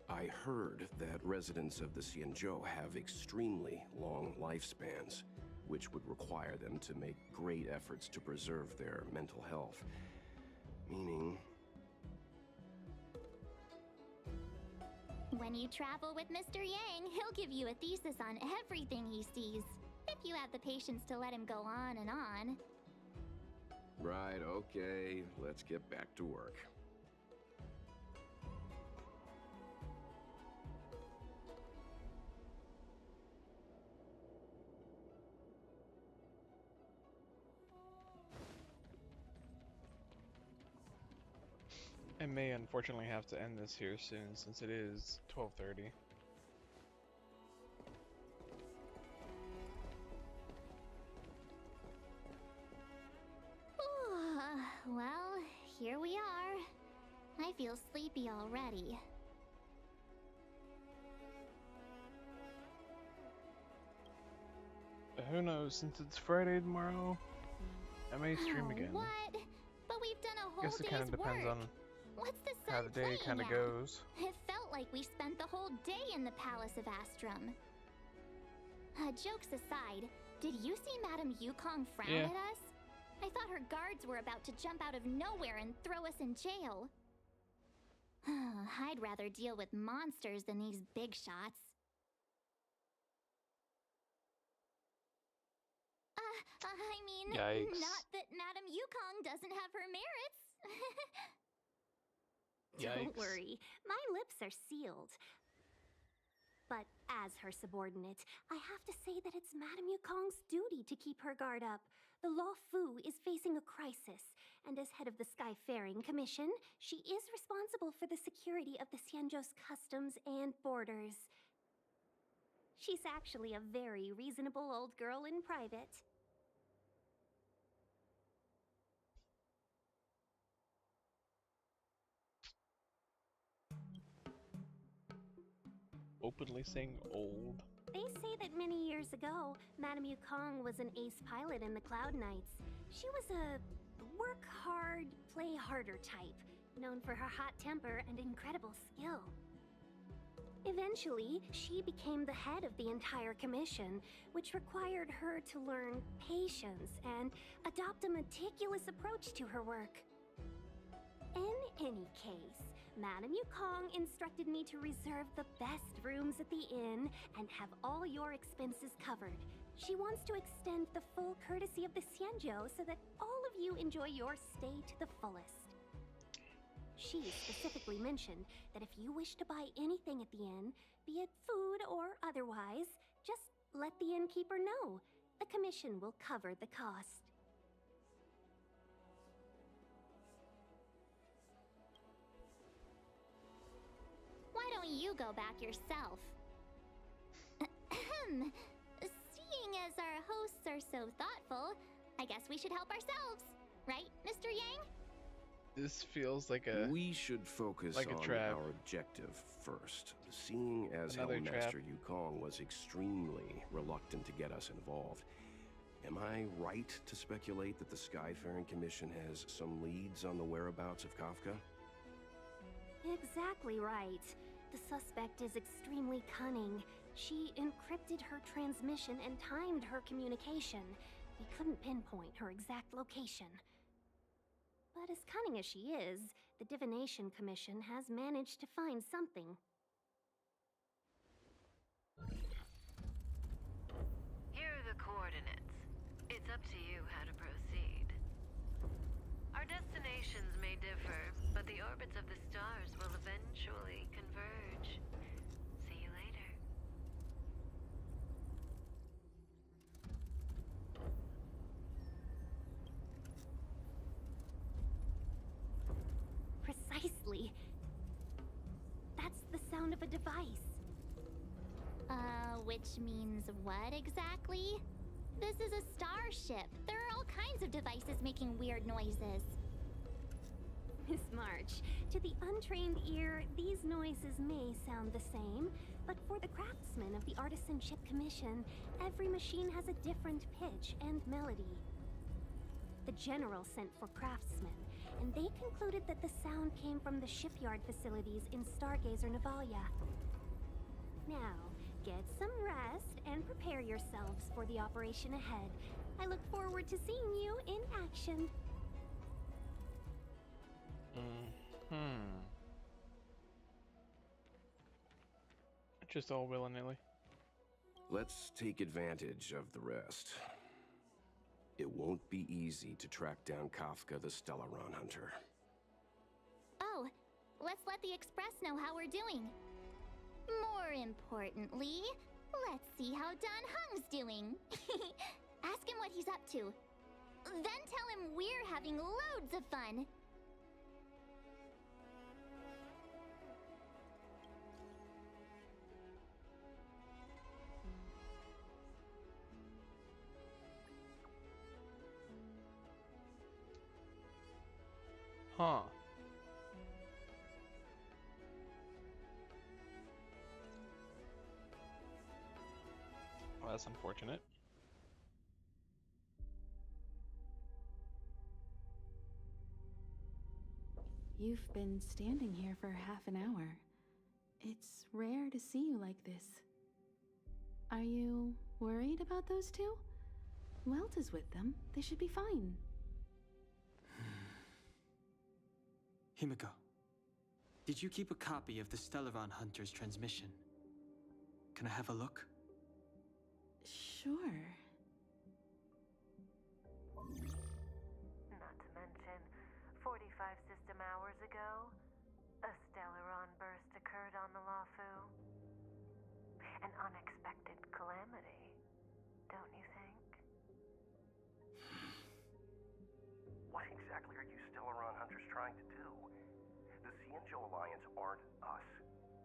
I heard that residents of the Xianzhou have extremely long lifespans, which would require them to make great efforts to preserve their mental health. Meaning... When you travel with Mr. Yang, he'll give you a thesis on everything he sees. If you have the patience to let him go on and on. Right, okay, let's get back to work. I may unfortunately have to end this here soon since it is 12:30. Well, here we are. I feel sleepy already. Who knows, since it's Friday tomorrow, I may stream again. What? But we've done a whole Guess it day's kind of depends work. on What's the sun how the day kind of at? goes. It felt like we spent the whole day in the Palace of Astrum. Jokes aside, did you see Madame Yukong frown Yeah. at us? I thought her guards were about to jump out of nowhere and throw us in jail. I'd rather deal with monsters than these big shots. I mean, Yikes. not that Madame Yukong doesn't have her merits. Don't Yikes. worry, my lips are sealed. But as her subordinate, I have to say that it's Madame Yukong's duty to keep her guard up. The Law Fu is facing a crisis, and as head of the Skyfaring Commission, she is responsible for the security of the Xianzhou's customs and borders. She's actually a very reasonable old girl in private. Openly saying old. They say that many years ago, Madame Yukong was an ace pilot in the Cloud Knights. She was a work hard, play harder type, known for her hot temper and incredible skill. Eventually, she became the head of the entire commission, which required her to learn patience and adopt a meticulous approach to her work. In any case, Madame Yukong instructed me to reserve the best rooms at the inn and have all your expenses covered. She wants to extend the full courtesy of the Xianzhou so that all of you enjoy your stay to the fullest. She specifically mentioned that if you wish to buy anything at the inn, be it food or otherwise, just let the innkeeper know. The commission will cover the cost. Why don't you go back yourself? Seeing as our hosts are so thoughtful, I guess we should help ourselves. Right, Mr. Yang? This feels like a... We should focus like a on trap. our objective first. Seeing as how Another trap. Master Yukong was extremely reluctant to get us involved, am I right to speculate that the Skyfaring Commission has some leads on the whereabouts of Kafka? Exactly right. The suspect is extremely cunning. She encrypted her transmission and timed her communication. We couldn't pinpoint her exact location. But as cunning as she is, the Divination Commission has managed to find something. Here are the coordinates. It's up to you how to proceed. Our destinations may differ, but the orbits of the stars will eventually converge. See you later. Precisely. That's the sound of a device. Which means what exactly? This is a starship. There are all kinds of devices making weird noises. Miss March, to the untrained ear, these noises may sound the same, but for the craftsmen of the Artisanship Commission, every machine has a different pitch and melody. The General sent for craftsmen, and they concluded that the sound came from the shipyard facilities in Stargazer Navalia. Now, get some rest and prepare yourselves for the operation ahead. I look forward to seeing you in action. Just all willy-nilly. Let's take advantage of the rest. It won't be easy to track down Kafka the Stellaron Hunter. Oh, let's let the Express know how we're doing. More importantly, let's see how Don Hung's doing. Ask him what he's up to. Then tell him we're having loads of fun. Huh. Well, that's unfortunate. You've been standing here for half an hour. It's rare to see you like this. Are you worried about those two? Welt is with them. They should be fine. Himiko, did you keep a copy of the Stellaron Hunter's transmission? Can I have a look? Sure. Not to mention, 45 system hours ago, a Stellaron burst occurred on the Lafu. An unexpected calamity, don't you think? What exactly are you Stellaron Hunters trying to do? The Cienjo Alliance aren't us.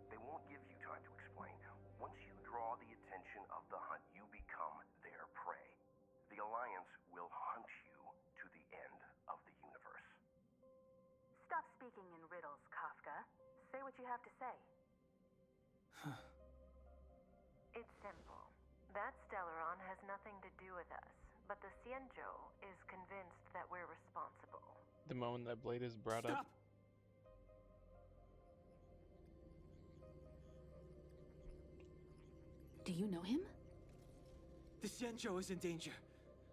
They won't give you time to explain. Once you draw the attention of the hunt, you become their prey. The Alliance will hunt you to the end of the universe. Stop speaking in riddles, Kafka. Say what you have to say. It's simple. That Stellaron has nothing to do with us, but the Cienjo is convinced that we're responsible. The moment that blade is brought up. Do you know him? The Xianzhou is in danger.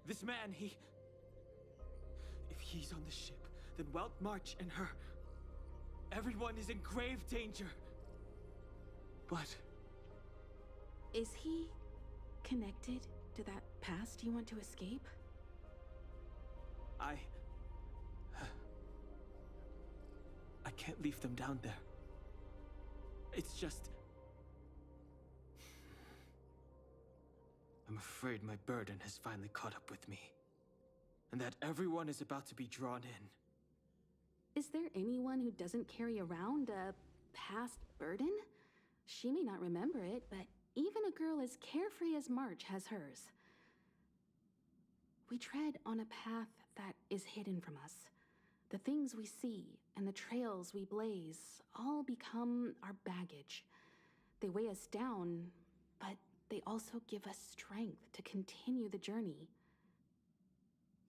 This man, he... If he's on the ship, then Welt March and her... Everyone is in grave danger. But... Is he connected to that past you want to escape? I can't leave them down there. It's just... I'm afraid my burden has finally caught up with me. And that everyone is about to be drawn in. Is there anyone who doesn't carry around a past burden? She may not remember it, but even a girl as carefree as March has hers. We tread on a path that is hidden from us. The things we see and the trails we blaze all become our baggage. They weigh us down, but they also give us strength to continue the journey.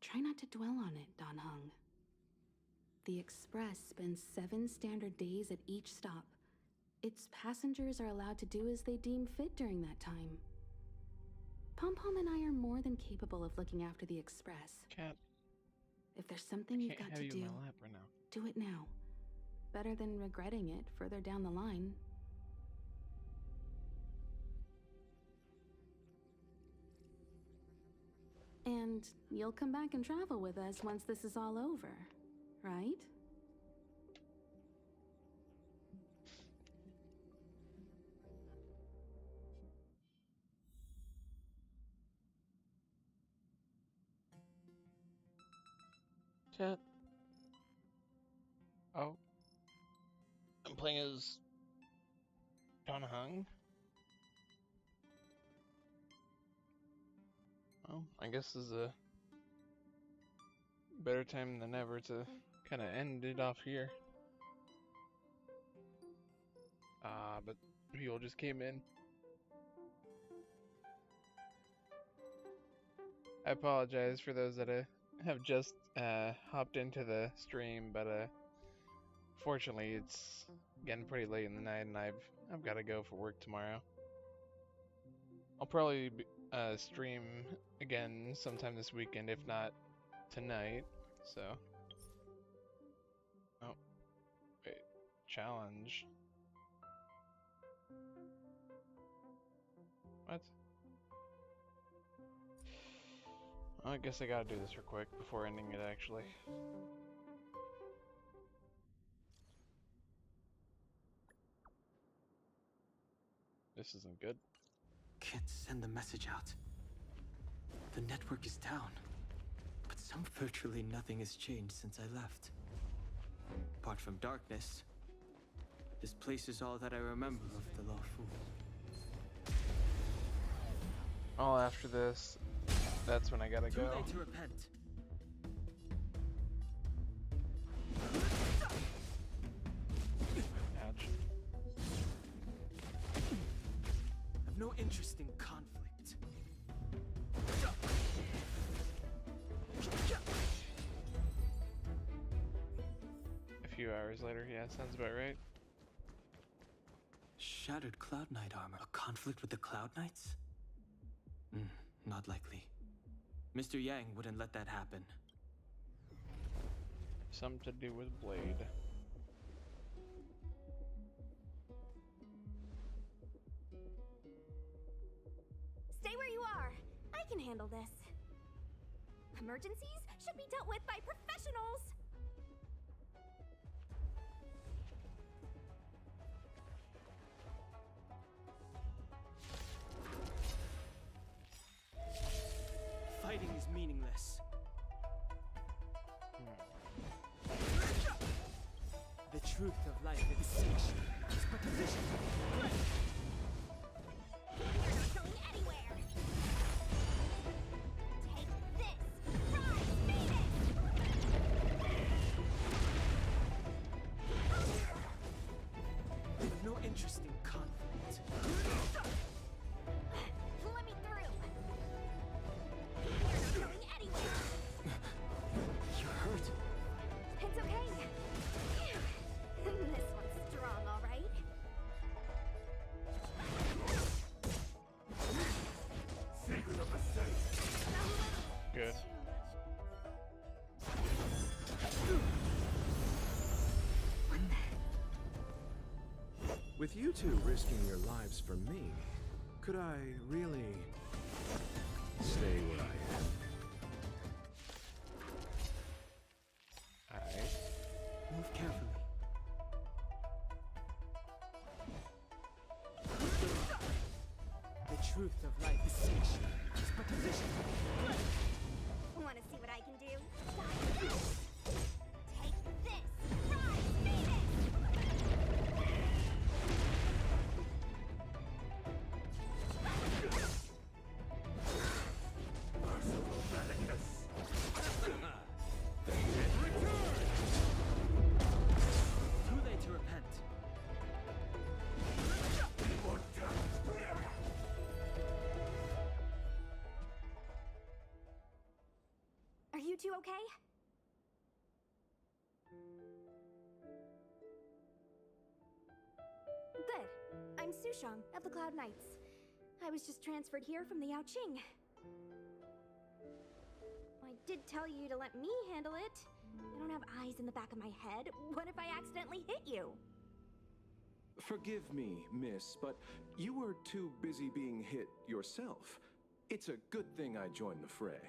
Try not to dwell on it, Don Hung. The Express spends 7 standard days at each stop. Its passengers are allowed to do as they deem fit during that time. Pom-Pom and I are more than capable of looking after the Express. Cat. If there's something you've got to do, in my lap right now. do it now. Better than regretting it further down the line. And you'll come back and travel with us once this is all over, right? Chat. Oh. I'm playing as Don Hung. Well, I guess this is a better time than ever to kind of end it off here. But people just came in. I apologize for those that have just hopped into the stream, but fortunately it's getting pretty late in the night, and I've got to go for work tomorrow. I'll probably stream again sometime this weekend, if not tonight. So, oh wait, challenge. What? Well, I guess I gotta do this real quick before ending it, actually. This isn't good. Can't send the message out. The network is down. But virtually nothing has changed since I left. Apart from darkness, this place is all that I remember of the Lawful. All after this, that's when I gotta go. Too late to repent. Ouch. I've no interest in conflict. A few hours later, yeah, sounds about right. Shattered Cloud Knight armor. A conflict with the Cloud Knights? Not likely. Mr. Yang wouldn't let that happen. Something to do with Blade. Stay where you are. I can handle this. Emergencies should be dealt with by professionals. Fighting is meaningless. The truth of life is distinction. It's but a vision. You're not going anywhere. Take this. Rise, Phoenix! I have no interest in conflict. Let me through. You're not going anywhere. You're hurt. It's okay. Phew. This one's strong, all right. Secret of the safe. Good. With you two risking your lives for me, could I really stay where I am? Alright. Move carefully. The truth of life is distinction. It's but a vision. Want to see what I can do? Stop this. Take this. Rise, Phoenix! Merciful Medicus. Too late to repent. Are you two okay? Good. I'm Sushang of the Cloud Knights. I was just transferred here from the Yaoqing. I did tell you to let me handle it. I don't have eyes in the back of my head. What if I accidentally hit you? Forgive me, miss, but you were too busy being hit yourself. It's a good thing I joined the fray.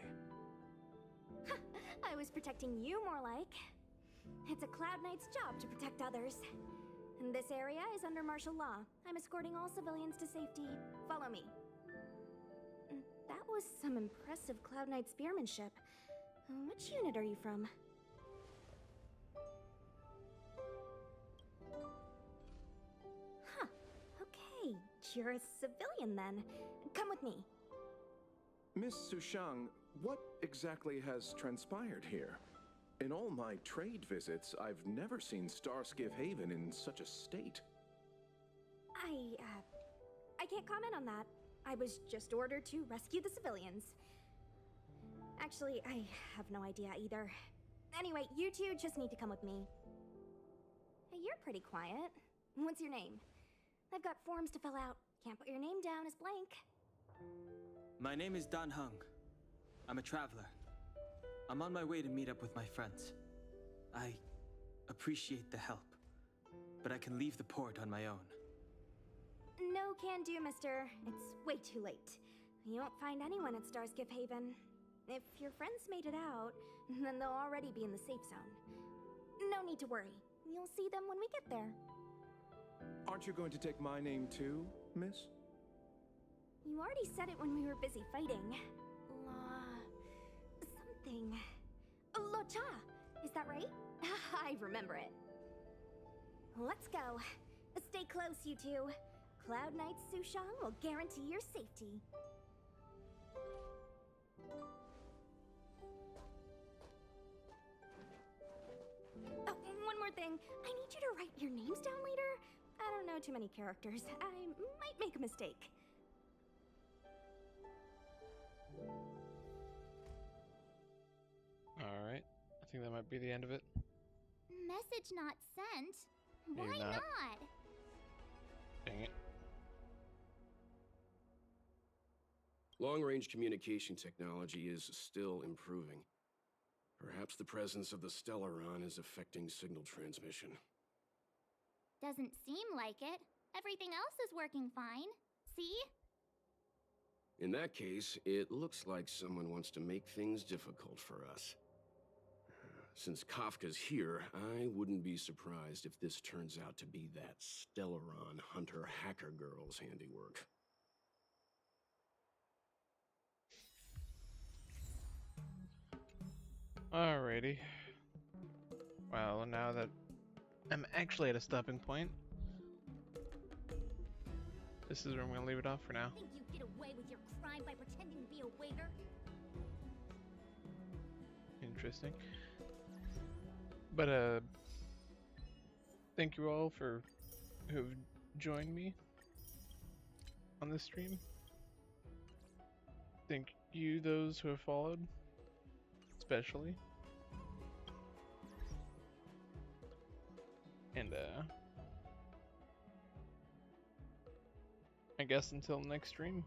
I was protecting you more like. It's a Cloud Knight's job to protect others. And this area is under martial law. I'm escorting all civilians to safety. Follow me. That was some impressive Cloud Knight spearmanship. Which unit are you from? Huh. Okay, you're a civilian then. Come with me. Miss Sushang, what exactly has transpired here? In all my trade visits, I've never seen Starskiff Haven in such a state. I can't comment on that. I was just ordered to rescue the civilians. Actually, I have no idea either. Anyway, you two just need to come with me. Hey, you're pretty quiet. What's your name? I've got forms to fill out. Can't put your name down as blank. My name is Dan Hung. I'm a traveler. I'm on my way to meet up with my friends. I appreciate the help, but I can leave the port on my own. No can do, mister. It's way too late. You won't find anyone at Starskiff Haven. If your friends made it out, then they'll already be in the safe zone. No need to worry. You'll see them when we get there. Aren't you going to take my name too, miss? You already said it when we were busy fighting. Something. Locha! Is that right? I remember it. Let's go. Stay close, you two. Cloud Knight's Sushang will guarantee your safety. Oh, one more thing. I need you to write your names down later. I don't know too many characters. I might make a mistake. Alright. I think that might be the end of it. Message not sent? Maybe Why not. not? Dang it. Long-range communication technology is still improving. Perhaps the presence of the Stellaron is affecting signal transmission. Doesn't seem like it. Everything else is working fine. See? In that case, it looks like someone wants to make things difficult for us. Since Kafka's here, I wouldn't be surprised if this turns out to be that Stellaron hunter hacker girl's handiwork. Alrighty. Well, now that I'm actually at a stopping point, this is where I'm gonna leave it off for now. Think you get away with your crime by pretending to be a waiter? Interesting. But thank you all for who've joined me on this stream. Thank you those who have followed, especially. And I guess until next stream.